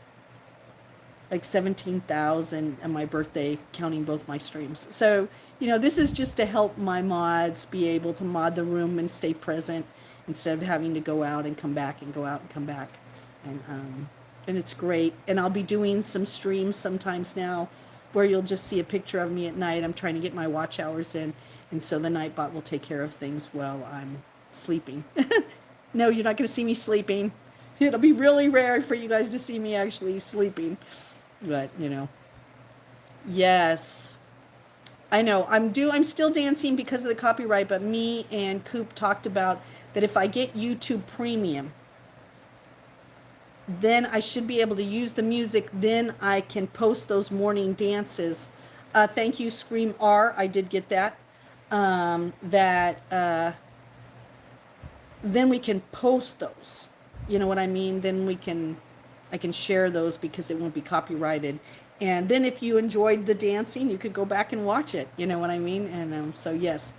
like 17,000 on my birthday, counting both my streams. So, you know, this is just to help my mods be able to mod the room and stay present instead of having to go out and come back and go out and come back. And it's great. And I'll be doing some streams sometimes now where you'll just see a picture of me at night. I'm trying to get my watch hours in, and so the Nightbot will take care of things while I'm sleeping. No, you're not going to see me sleeping. It'll be really rare for you guys to see me actually sleeping. But, you know. Yes. I know. I'm still dancing because of the copyright, but me and Coop talked about that if I get YouTube Premium, then I should be able to use the music. Then I can post those morning dances. Thank you, Scream R. I did get that. Then we can post those. You know what I mean? Then I can share those because it won't be copyrighted. And then if you enjoyed the dancing, you could go back and watch it. You know what I mean? And so yes,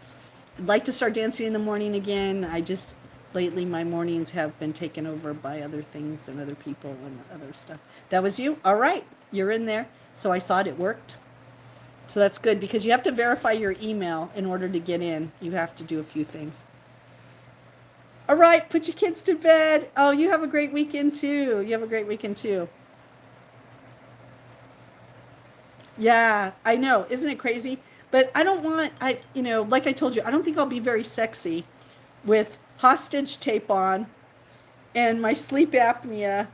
I'd like to start dancing in the morning again. I just Lately, my mornings have been taken over by other things and other people and other stuff. That was you? All right. You're in there. So I saw it. It worked. So that's good because you have to verify your email in order to get in. You have to do a few things. All right. Put your kids to bed. Oh, you have a great weekend too. You have a great weekend too. Yeah, I know. Isn't it crazy? But I don't want, like I told you, I don't think I'll be very sexy with hostage tape on and my sleep apnea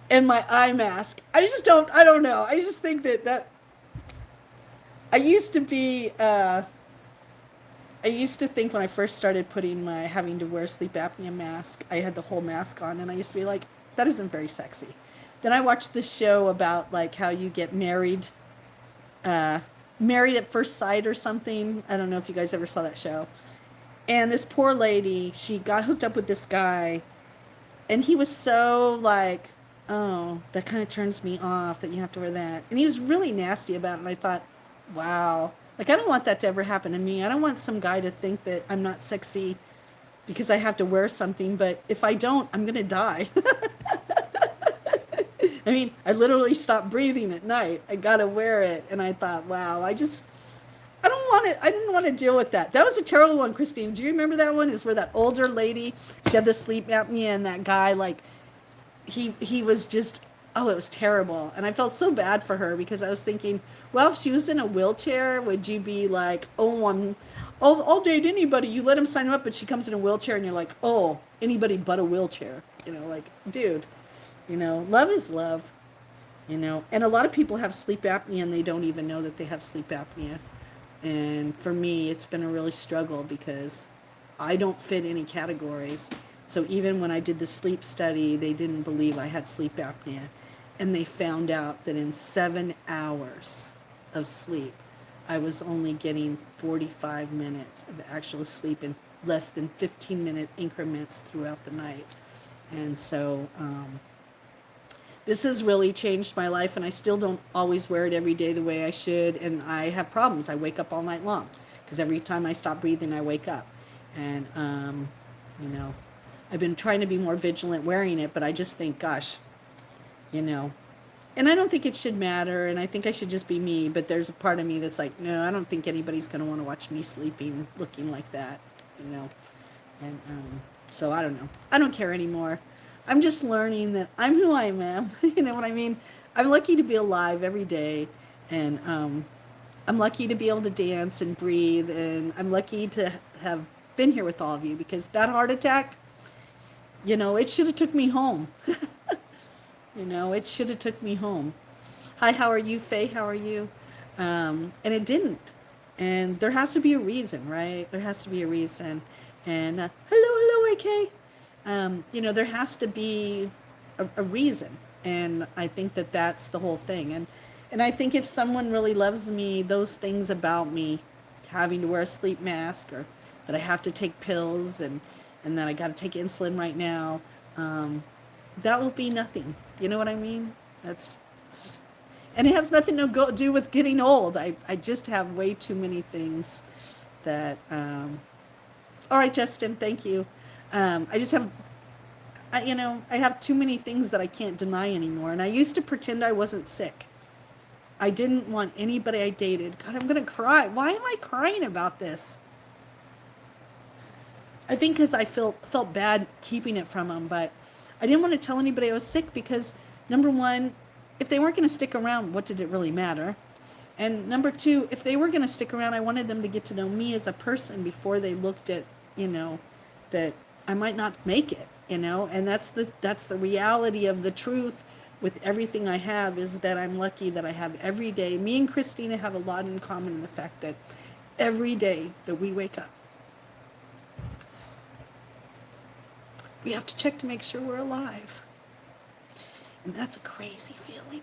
and my eye mask. I don't know. I just think that I used to be, I used to think when I first started having to wear a sleep apnea mask, I had the whole mask on and I used to be like, that isn't very sexy. Then I watched this show about like how you get uh, married at first sight or something. I don't know if you guys ever saw that show. And this poor lady, she got hooked up with this guy and he was so like, oh, that kind of turns me off that you have to wear that. And he was really nasty about it. And I thought, wow, like I don't want that to ever happen to me. I don't want some guy to think that I'm not sexy because I have to wear something. But if I don't, I'm going to die. I mean, I literally stopped breathing at night. I got to wear it. And I thought, wow, I don't want to. I didn't want to deal with that. That was a terrible one, Christine. Do you remember that one? Is where that older lady, she had the sleep apnea, and that guy, like, he was just, oh, it was terrible. And I felt so bad for her because I was thinking, well, if she was in a wheelchair, would you be like, oh, I'll date anybody. You let him sign up, but she comes in a wheelchair, and you're like, oh, anybody but a wheelchair. Like, dude, love is love. And a lot of people have sleep apnea and they don't even know that they have sleep apnea. And for me, it's been a really struggle because I don't fit any categories. So even when I did the sleep study, they didn't believe I had sleep apnea. And they found out that in 7 hours of sleep, I was only getting 45 minutes of actual sleep in less than 15-minute increments throughout the night. And so this has really changed my life, and I still don't always wear it every day the way I should, and I have problems. I wake up all night long because every time I stop breathing, I wake up. And, you know, I've been trying to be more vigilant wearing it, but I just think, gosh, you know, and I don't think it should matter, and I think I should just be me, but there's a part of me that's like, no, I don't think anybody's going to want to watch me sleeping looking like that, you know. And so I don't know. I don't care anymore. I'm just learning that I'm who I am. You know what I mean? I'm lucky to be alive every day, and I'm lucky to be able to dance and breathe, and I'm lucky to have been here with all of you because that heart attack, you know, it should have took me home. You know, it should have took me home. Hi, how are you, Faye? How are you? And it didn't. And there has to be a reason, right? There has to be a reason. And hello, AK. You know, there has to be a reason. And I think that that's the whole thing. And I think if someone really loves me, those things about me, having to wear a sleep mask or that I have to take pills and that I got to take insulin right now, that will be nothing. You know what I mean? That's just, and it has nothing to do with getting old. I just have way too many things that, all right, Justin, thank you. I just have, you know, I have too many things that I can't deny anymore. And I used to pretend I wasn't sick. I didn't want anybody I dated. God, I'm going to cry. Why am I crying about this? I think because I felt bad keeping it from them, but I didn't want to tell anybody I was sick because, number one, if they weren't going to stick around, what did it really matter? And number two, if they were going to stick around, I wanted them to get to know me as a person before they looked at, you know, that I might not make it, you know, and that's the reality of the truth with everything I have is that I'm lucky that I have every day. Me and Christina have a lot in common in the fact that every day that we wake up, we have to check to make sure we're alive. And that's a crazy feeling.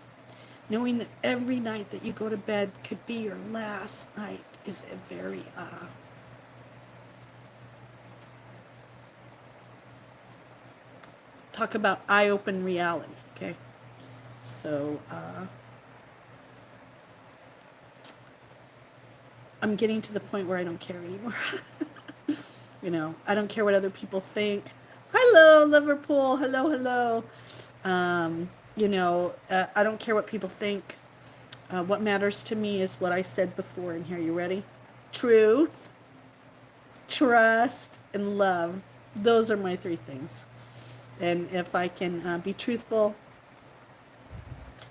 Knowing that every night that you go to bed could be your last night is a very, talk about eye-open reality, okay? So, I'm getting to the point where I don't care anymore. I don't care what other people think. Hello, Liverpool. Hello, hello. I don't care what people think. What matters to me is what I said before in here. You ready? Truth, trust, and love. Those are my three things. And if I can be truthful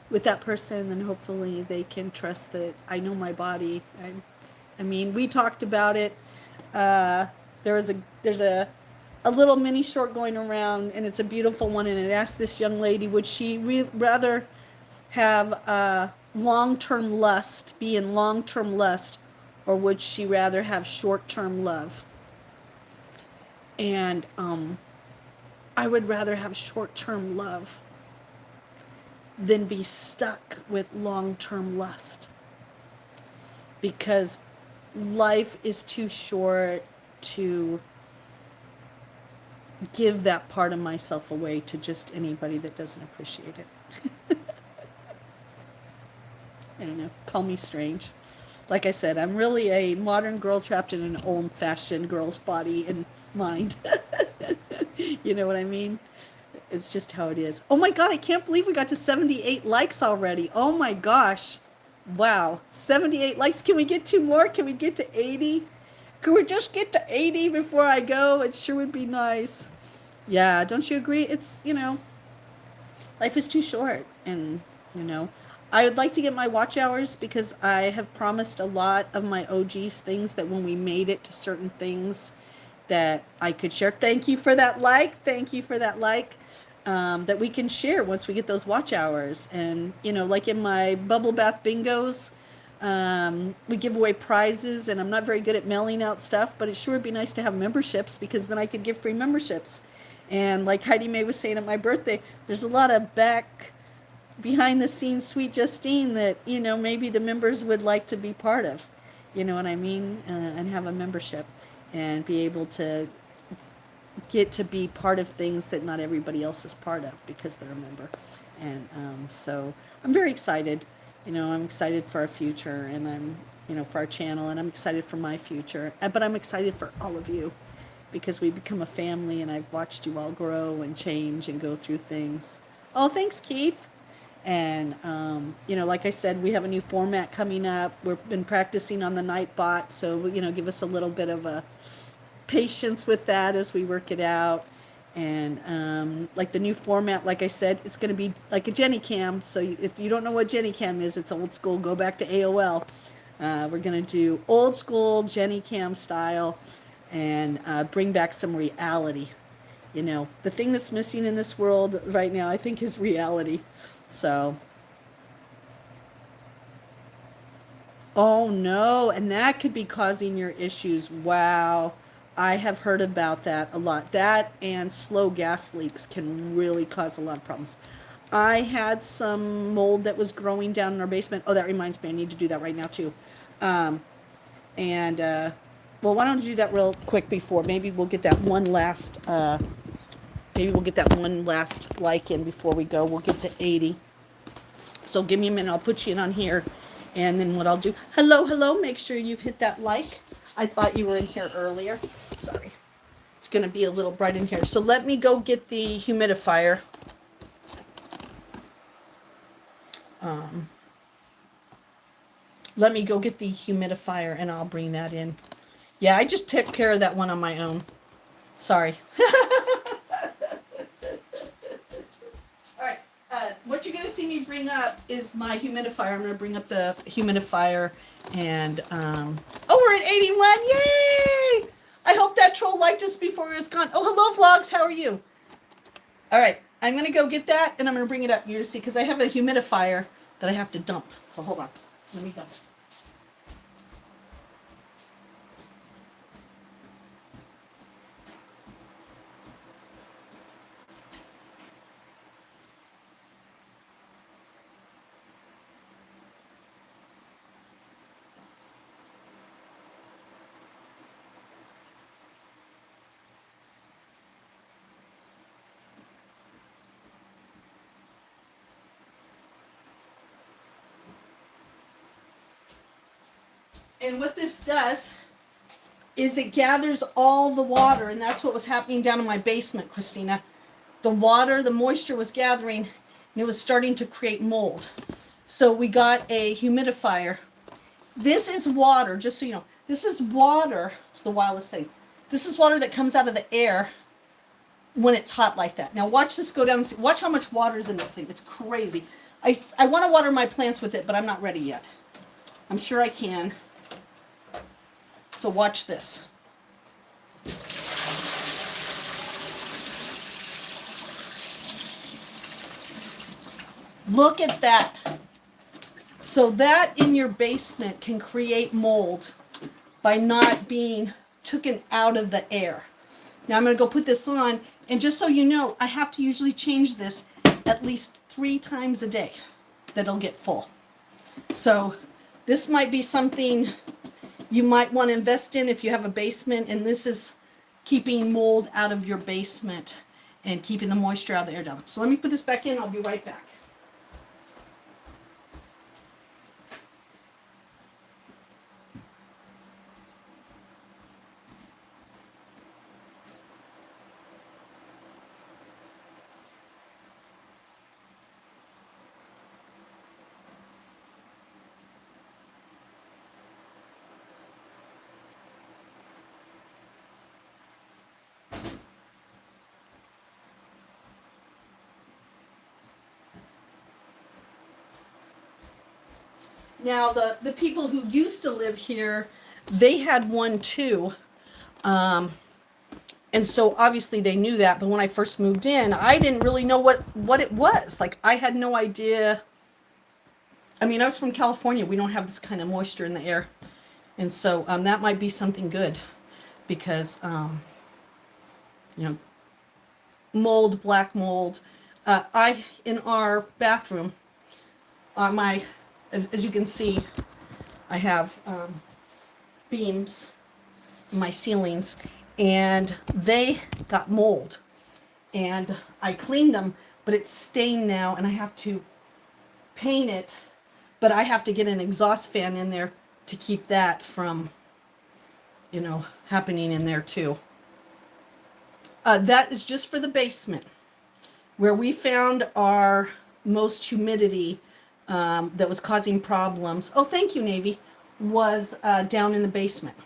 with that person, then hopefully they can trust that I know my body. I mean, we talked about it. Uh, there's a little mini short going around, and it's a beautiful one. And it asked this young lady, would she rather have long-term lust, be in long-term lust, or would she rather have short-term love? And I would rather have short-term love than be stuck with long-term lust, because life is too short to give that part of myself away to just anybody that doesn't appreciate it. I don't know. Call me strange. Like I said, I'm really a modern girl trapped in an old-fashioned girl's body and mind. You know what I mean? It's just how it is. Oh my God, I can't believe we got to 78 likes already. Oh my gosh. Wow. 78 likes. Can we get 2 more? Can we get to 80? Could we just get to 80 before I go? It sure would be nice. Yeah, don't you agree? It's, life is too short. And, you know, I would like to get my watch hours because I have promised a lot of my OGs things that when we made it to certain things that I could share. Thank you for that like. Thank you for that like. That we can share once we get those watch hours. And, like in my bubble bath bingos, we give away prizes, and I'm not very good at mailing out stuff, but it sure would be nice to have memberships because then I could give free memberships. And like Heidi Mae was saying at my birthday, there's a lot of behind the scenes sweet Justine that, maybe the members would like to be part of. You know what I mean? And have a membership and be able to get to be part of things that not everybody else is part of because they're a member. And so I'm very excited. I'm excited for our future, and I'm, for our channel, and I'm excited for my future. But I'm excited for all of you because we become a family, and I've watched you all grow and change and go through things. Oh, thanks, Keith. And, like I said, we have a new format coming up. We've been practicing on the Nightbot, so, give us a little bit of a patience with that as we work it out. And like the new format, like I said, it's going to be like a Jenny Cam. So if you don't know what Jenny Cam is, it's old school. Go back to AOL. We're going to do old school Jenny Cam style and bring back some reality. The thing that's missing in this world right now, I think, is reality. So, oh no, and that could be causing your issues. Wow. I have heard about that a lot. That and slow gas leaks can really cause a lot of problems. I had some mold that was growing down in our basement. Oh, that reminds me, I need to do that right now too. Um, and well, why don't you do that real quick before? Maybe we'll get that one last. Maybe we'll get that one last like in before we go. We'll get to 80. So give me a minute. I'll put you in on here, and then what I'll do. Hello, hello. Make sure you've hit that like. I thought you were in here earlier. Sorry. It's going to be a little bright in here. So let me go get the humidifier. Let me go get the humidifier, and I'll bring that in. Yeah, I just took care of that one on my own. Sorry. All right. What you're going to see me bring up is my humidifier. I'm going to bring up the humidifier. And, oh, we're at 81. Yay! I hope that troll liked us before he was gone. Oh, hello, vlogs. How are you? All right. I'm going to go get that, and I'm going to bring it up here to see, because I have a humidifier that I have to dump. So hold on. Let me dump it. And what this does is it gathers all the water, and that's what was happening down in my basement, Christina. The water, the moisture was gathering, and it was starting to create mold. So we got a humidifier. This is water, just so you know. This is water. It's the wildest thing. This is water that comes out of the air when it's hot like that. Now watch this go down. Watch how much water is in this thing. It's crazy. I want to water my plants with it, but I'm not ready yet. I'm sure I can. So watch this. Look at that. So that in your basement can create mold by not being taken out of the air. Now I'm going to go put this on, and just so you know, I have to usually change this at least 3 times a day that it'll get full. So this might be something you might want to invest in if you have a basement, and this is keeping mold out of your basement and keeping the moisture out of the air down. So let me put this back in. I'll be right back. Now, the people who used to live here, they had one too. And so obviously they knew that. But when I first moved in, I didn't really know what it was. Like, I had no idea. I mean, I was from California. We don't have this kind of moisture in the air. And so that might be something good because, you know, mold, black mold. In our bathroom, as you can see, I have beams in my ceilings, and they got mold. And I cleaned them, but it's stained now, and I have to paint it, but I have to get an exhaust fan in there to keep that from, you know, happening in there too. That is just for the basement, where we found our most humidity that was causing problems. Oh, thank you, Navy. Was down in the basement.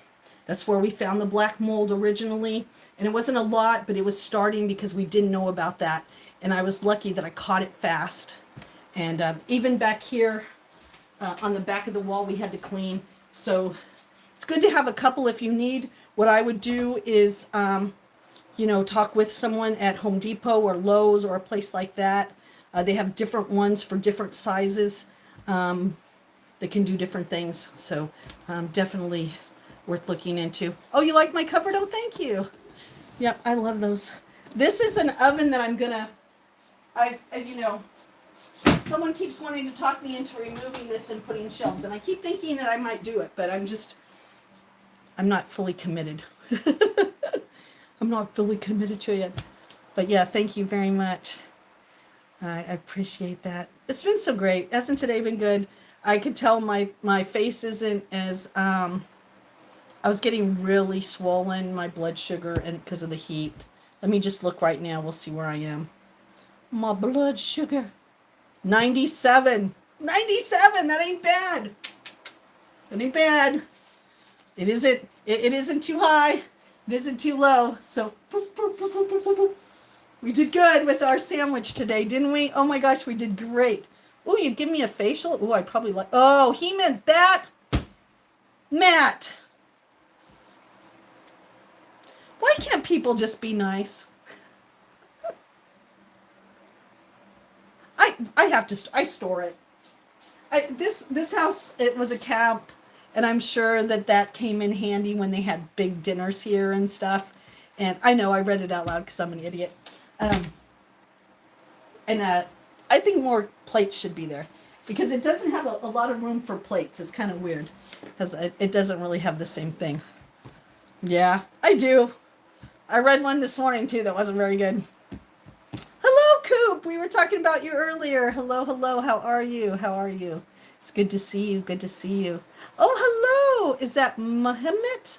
That's where we found the black mold originally. And it wasn't a lot, but it was starting because we didn't know about that. And I was lucky that I caught it fast. And even back here on the back of the wall, we had to clean. So it's good to have a couple if you need. What I would do is, you know, talk with someone at Home Depot or Lowe's or a place like that. They have different ones for different sizes that can do different things. So definitely worth looking into. Oh, you like my cupboard? Oh, thank you. Yep, I love those. This is an oven that I'm gonna, you know, someone keeps wanting to talk me into removing this and putting shelves, and I keep thinking that I might do it, but I'm not fully committed. I'm not fully committed to it. But yeah, thank you very much. I appreciate that. It's been so great. Hasn't today been good? I could tell my face isn't as, I was getting really swollen, my blood sugar, and because of the heat. Let me just look right now. We'll see where I am. My blood sugar. 97. 97. That ain't bad. That ain't bad. It isn't too high. It isn't too low. So, we did good with our sandwich today, didn't we? Oh my gosh, we did great. Oh, you give me a facial? Oh, I probably like. Oh, he meant that. Matt. Why can't people just be nice? I have to. I store it. This house, it was a camp, and I'm sure that came in handy when they had big dinners here and stuff. And I know I read it out loud because I'm an idiot. I think more plates should be there because it doesn't have a lot of room for plates. It's kind of weird because it doesn't really have the same thing. Yeah, I do. I read one this morning too that wasn't very good. Hello, Coop. We were talking about you earlier. Hello, hello. How are you? How are you? It's good to see you. Good to see you. Oh, hello. Is that Mohammed?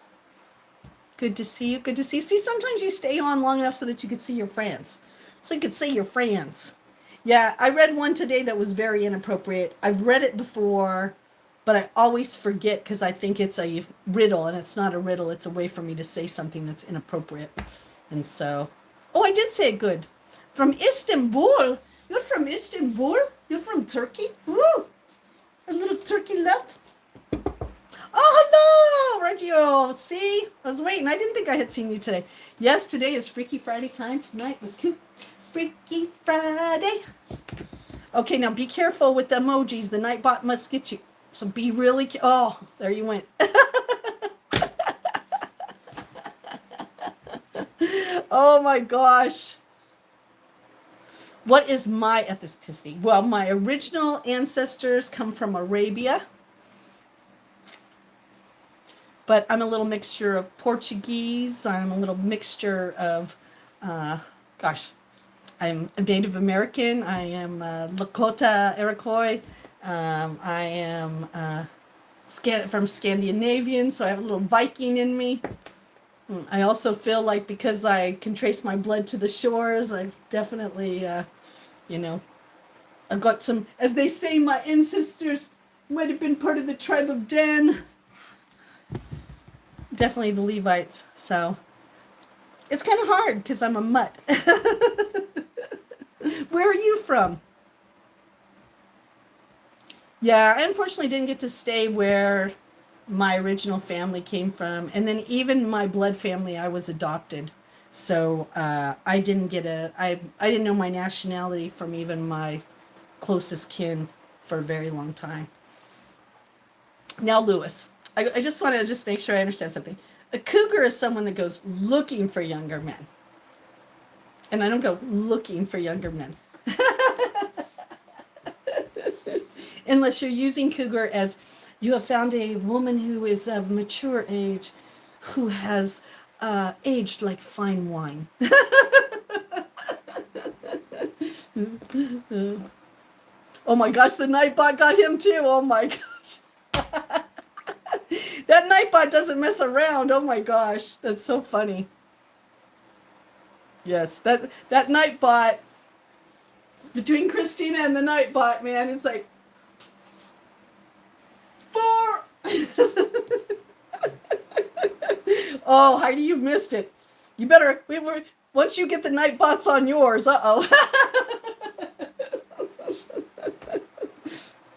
Good to see you. Good to see you. See, sometimes you stay on long enough so that you could see your friends. So you could see your friends. Yeah, I read one today that was very inappropriate. I've read it before, but I always forget because I think it's a riddle, and it's not a riddle. It's a way for me to say something that's inappropriate. And so, oh, I did say it good. From Istanbul. You're from Istanbul? You're from Turkey? Woo! A little turkey love. Oh, hello, Reggio. See, I was waiting. I didn't think I had seen you today. Yes, today is Freaky Friday time tonight with Coop. Freaky Friday. Okay, now be careful with the emojis. The Nightbot must get you. So be really. Oh, there you went. Oh my gosh. What is my ethnicity? Well, my original ancestors come from Arabia. But I'm a little mixture of Portuguese. I'm a little mixture of, gosh, I'm a Native American. I am Lakota Iroquois. I am from Scandinavian, so I have a little Viking in me. I also feel like because I can trace my blood to the shores, I definitely, I've got some, as they say, my ancestors might have been part of the tribe of Dan. Definitely the Levites. So it's kind of hard because I'm a mutt. Where are you from? Yeah, I unfortunately didn't get to stay where my original family came from. And then even my blood family, I was adopted. So I didn't I didn't know my nationality from even my closest kin for a very long time. Now, Lewis, I just want to just make sure I understand something. A cougar is someone that goes looking for younger men. And I don't go looking for younger men. Unless you're using cougar as you have found a woman who is of mature age who has aged like fine wine. Oh my gosh, the Nightbot got him too. Oh my gosh. That Nightbot doesn't mess around. Oh my gosh, that's so funny. Yes, that Nightbot, between Christina and the Nightbot, man, it's like 4. Oh, Heidi, you've missed it. You better, once you get the Nightbots on yours, uh-oh.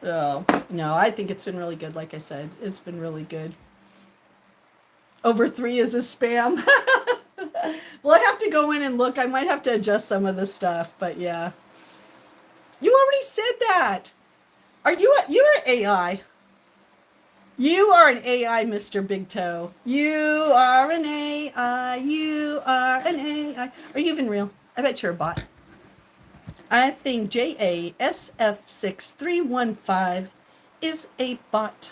Oh, no, I think it's been really good. Like I said, it's been really good. Over 3 is a spam. Well, I have to go in and look. I might have to adjust some of the stuff, but yeah. You already said that. You're AI. You are an AI, Mr. Big Toe. You are an AI. You are an AI. Are you even real? I bet you're a bot. I think JASF6315 is a bot.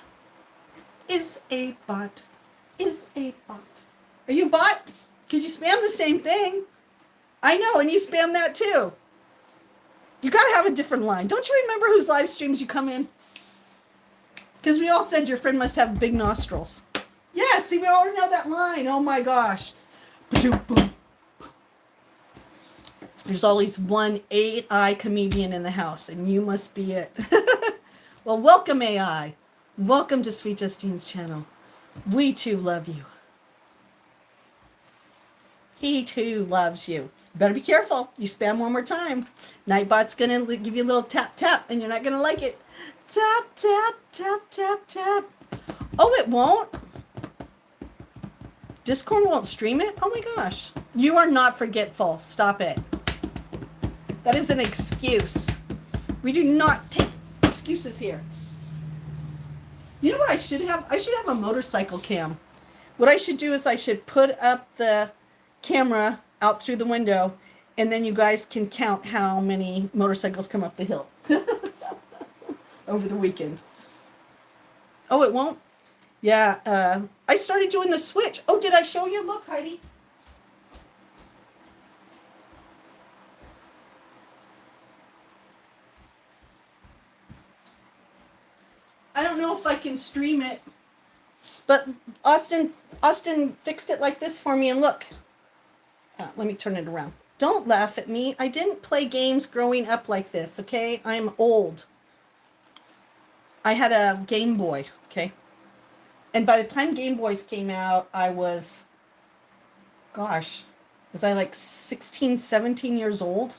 Is a bot. Is a bot. Are you a bot? Because you spam the same thing. I know, and you spam that too. You gotta have a different line. Don't you remember whose live streams you come in? Because we all said your friend must have big nostrils. Yeah, see, we already know that line. Oh my gosh. There's always one AI comedian in the house, and you must be it. Well, welcome, AI. Welcome to Sweet Justine's channel. We too love you. He too loves you. You better be careful. You spam one more time. Nightbot's going to give you a little tap, tap, and you're not going to like it. Tap, tap, tap, tap, tap. Oh, it won't? Discord won't stream it? Oh my gosh. You are not forgetful. Stop it. That is an excuse. We do not take excuses here. You know what I should have? I should have a motorcycle cam. What I should do is I should put up the camera out through the window, and then you guys can count how many motorcycles come up the hill over the weekend. Oh, it won't? Yeah, I started doing the switch. Oh, did I show you? Look, Heidi. I don't know if I can stream it. But Austin fixed it like this for me, and look. Let me turn it around. Don't laugh at me. I didn't play games growing up like this, okay? I'm old. I had a Game Boy, okay? And by the time Game Boys came out, I was, gosh, was I like 16, 17 years old?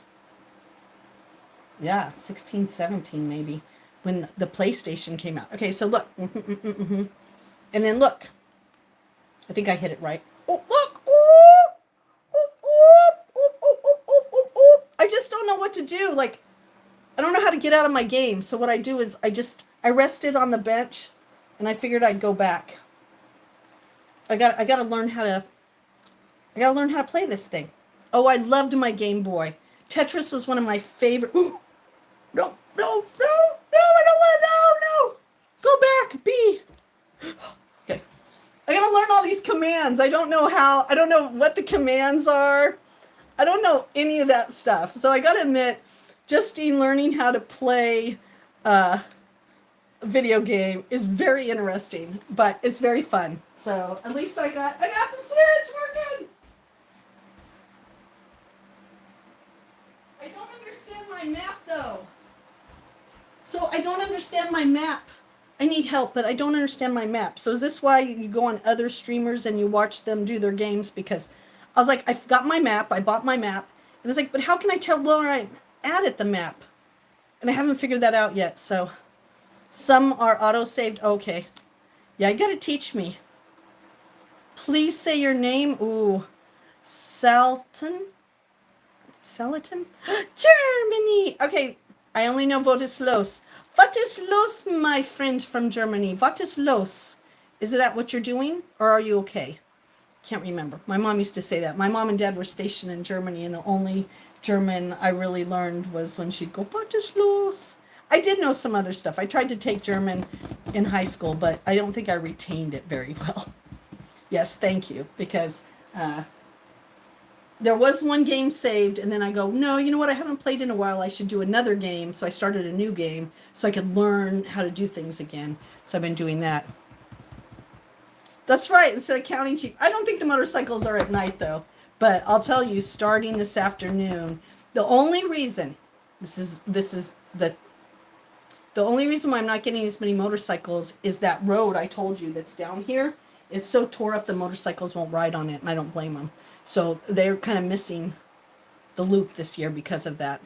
Yeah, 16, 17 maybe, when the PlayStation came out. Okay, so look. And then look. I think I hit it right. Oh, look. I just don't know what to do. Like, I don't know how to get out of my game. So what I do is I rested on the bench, and I figured I'd go back. I got to learn how to play this thing. Oh, I loved my Game Boy. Tetris was one of my favorite. No, no, no, no, I don't want to, no. Go back, B. Okay. I got to learn all these commands. I don't know what the commands are. I don't know any of that stuff. So I got to admit, Justine learning how to play a video game is very interesting, but it's very fun. So at least I got the Switch working. I don't understand my map though. So I don't understand my map. I need help, but I don't understand my map. So is this why you go on other streamers and you watch them do their games? Because I was like, I've got my map. I bought my map. And it's like, but how can I tell where I'm at the map? And I haven't figured that out yet. So some are auto-saved. Okay. Yeah, you got to teach me. Please say your name. Ooh. Salton? Germany. Okay. I only know what is los. What is los, my friend from Germany? What is los? Is that what you're doing? Or are you okay? Can't remember. My mom used to say that. My mom and dad were stationed in Germany, and the only German I really learned was when she'd go, what is los? I did know some other stuff. I tried to take German in high school, but I don't think I retained it very well. Yes, thank you. Because there was one game saved, and then I go, no, you know what? I haven't played in a while. I should do another game. So I started a new game so I could learn how to do things again. So I've been doing that. That's right. Instead of counting sheep. I don't think the motorcycles are at night, though. But I'll tell you, starting this afternoon, the only reason, the only reason why I'm not getting as many motorcycles is that road I told you that's down here. It's so tore up the motorcycles won't ride on it, and I don't blame them. So they're kind of missing the loop this year because of that.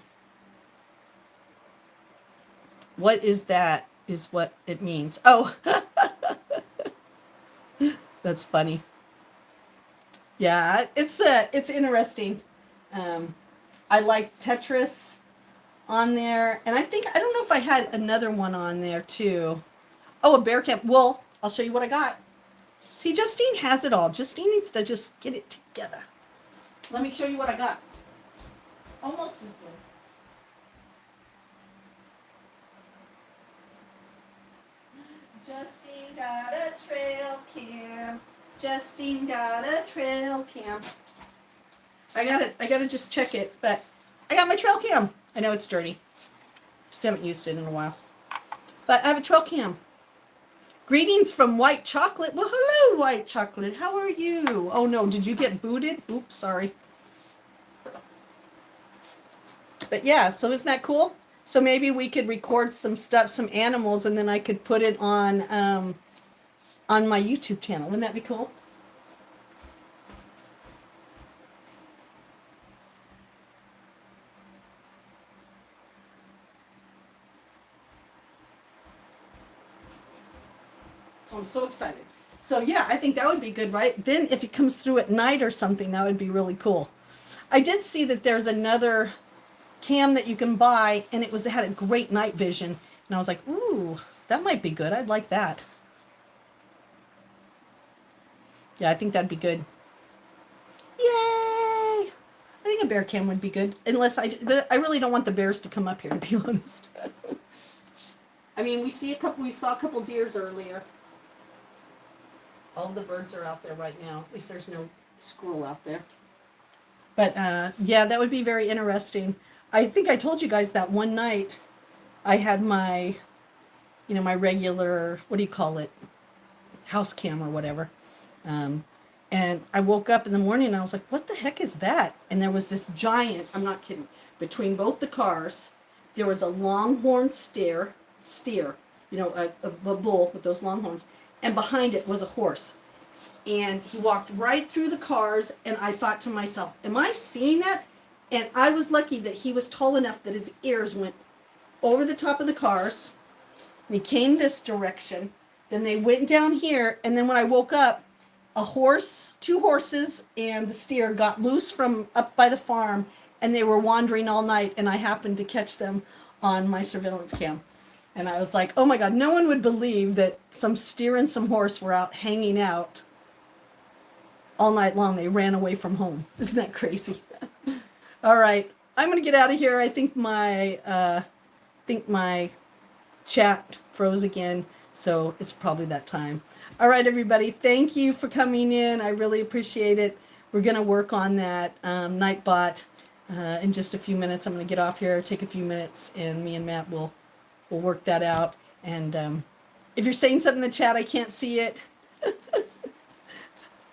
What is that is what it means. Oh, that's funny. Yeah, it's interesting. I like Tetris on there, and I don't know if I had another one on there too. Oh, a bear camp. Well, I'll show you what I got. See, Justine has it all. Justine needs to just get it together. Let me show you what I got. Almost as good. Justine got a trail cam. Justine got a trail cam. I gotta just check it, but I got my trail cam. I know it's dirty. Just haven't used it in a while. But I have a trail cam. Greetings from White Chocolate. Well, hello, White Chocolate. How are you? Oh, no. Did you get booted? Oops, sorry. But yeah, so isn't that cool? So maybe we could record some stuff, some animals, and then I could put it on my YouTube channel. Wouldn't that be cool? So I'm so excited. So yeah, I think that would be good, right? Then if it comes through at night or something, that would be really cool. I did see that there's another cam that you can buy, and it had a great night vision. And I was like, ooh, that might be good. I'd like that. Yeah, I think that'd be good. Yay! I think a bear cam would be good. But I really don't want the bears to come up here, to be honest. I mean, we saw a couple deers earlier. All the birds are out there right now. At least there's no squirrel out there. But yeah, that would be very interesting. I think I told you guys that one night I had my regular, what do you call it? house cam or whatever. And I woke up in the morning and I was like, what the heck is that? And there was this giant, I'm not kidding, between both the cars, there was a longhorn steer, a bull with those long horns, and behind it was a horse. And he walked right through the cars, and I thought to myself, am I seeing that? And I was lucky that he was tall enough that his ears went over the top of the cars. They came this direction, then they went down here, and then when I woke up, two horses, and the steer got loose from up by the farm, and they were wandering all night, and I happened to catch them on my surveillance cam. And I was like, oh my God, no one would believe that some steer and some horse were out hanging out all night long. They ran away from home. Isn't that crazy? All right, I'm going to get out of here. I think my chat froze again, so it's probably that time. All right, everybody, thank you for coming in. I really appreciate it. We're going to work on that Nightbot in just a few minutes. I'm going to get off here, take a few minutes, and me and Matt will work that out. And if you're saying something in the chat, I can't see it.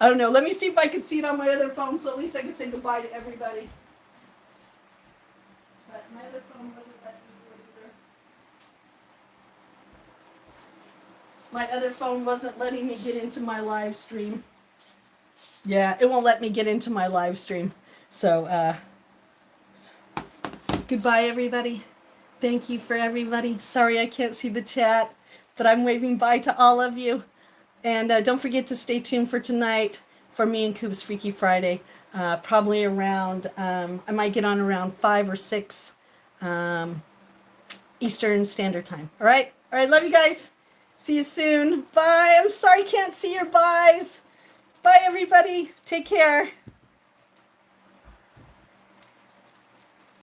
I don't know. Let me see if I can see it on my other phone, so at least I can say goodbye to everybody. But my other phone wasn't letting me do it either. My other phone wasn't letting me get into my live stream. Yeah, it won't let me get into my live stream. So, goodbye, everybody. Thank you for everybody. Sorry I can't see the chat, but I'm waving bye to all of you. And don't forget to stay tuned for tonight for me and Coop's Freaky Friday. Probably around, I might get on around 5 or 6 Eastern Standard Time. All right? All right, love you guys. See you soon. Bye. I'm sorry I can't see your byes. Bye, everybody. Take care.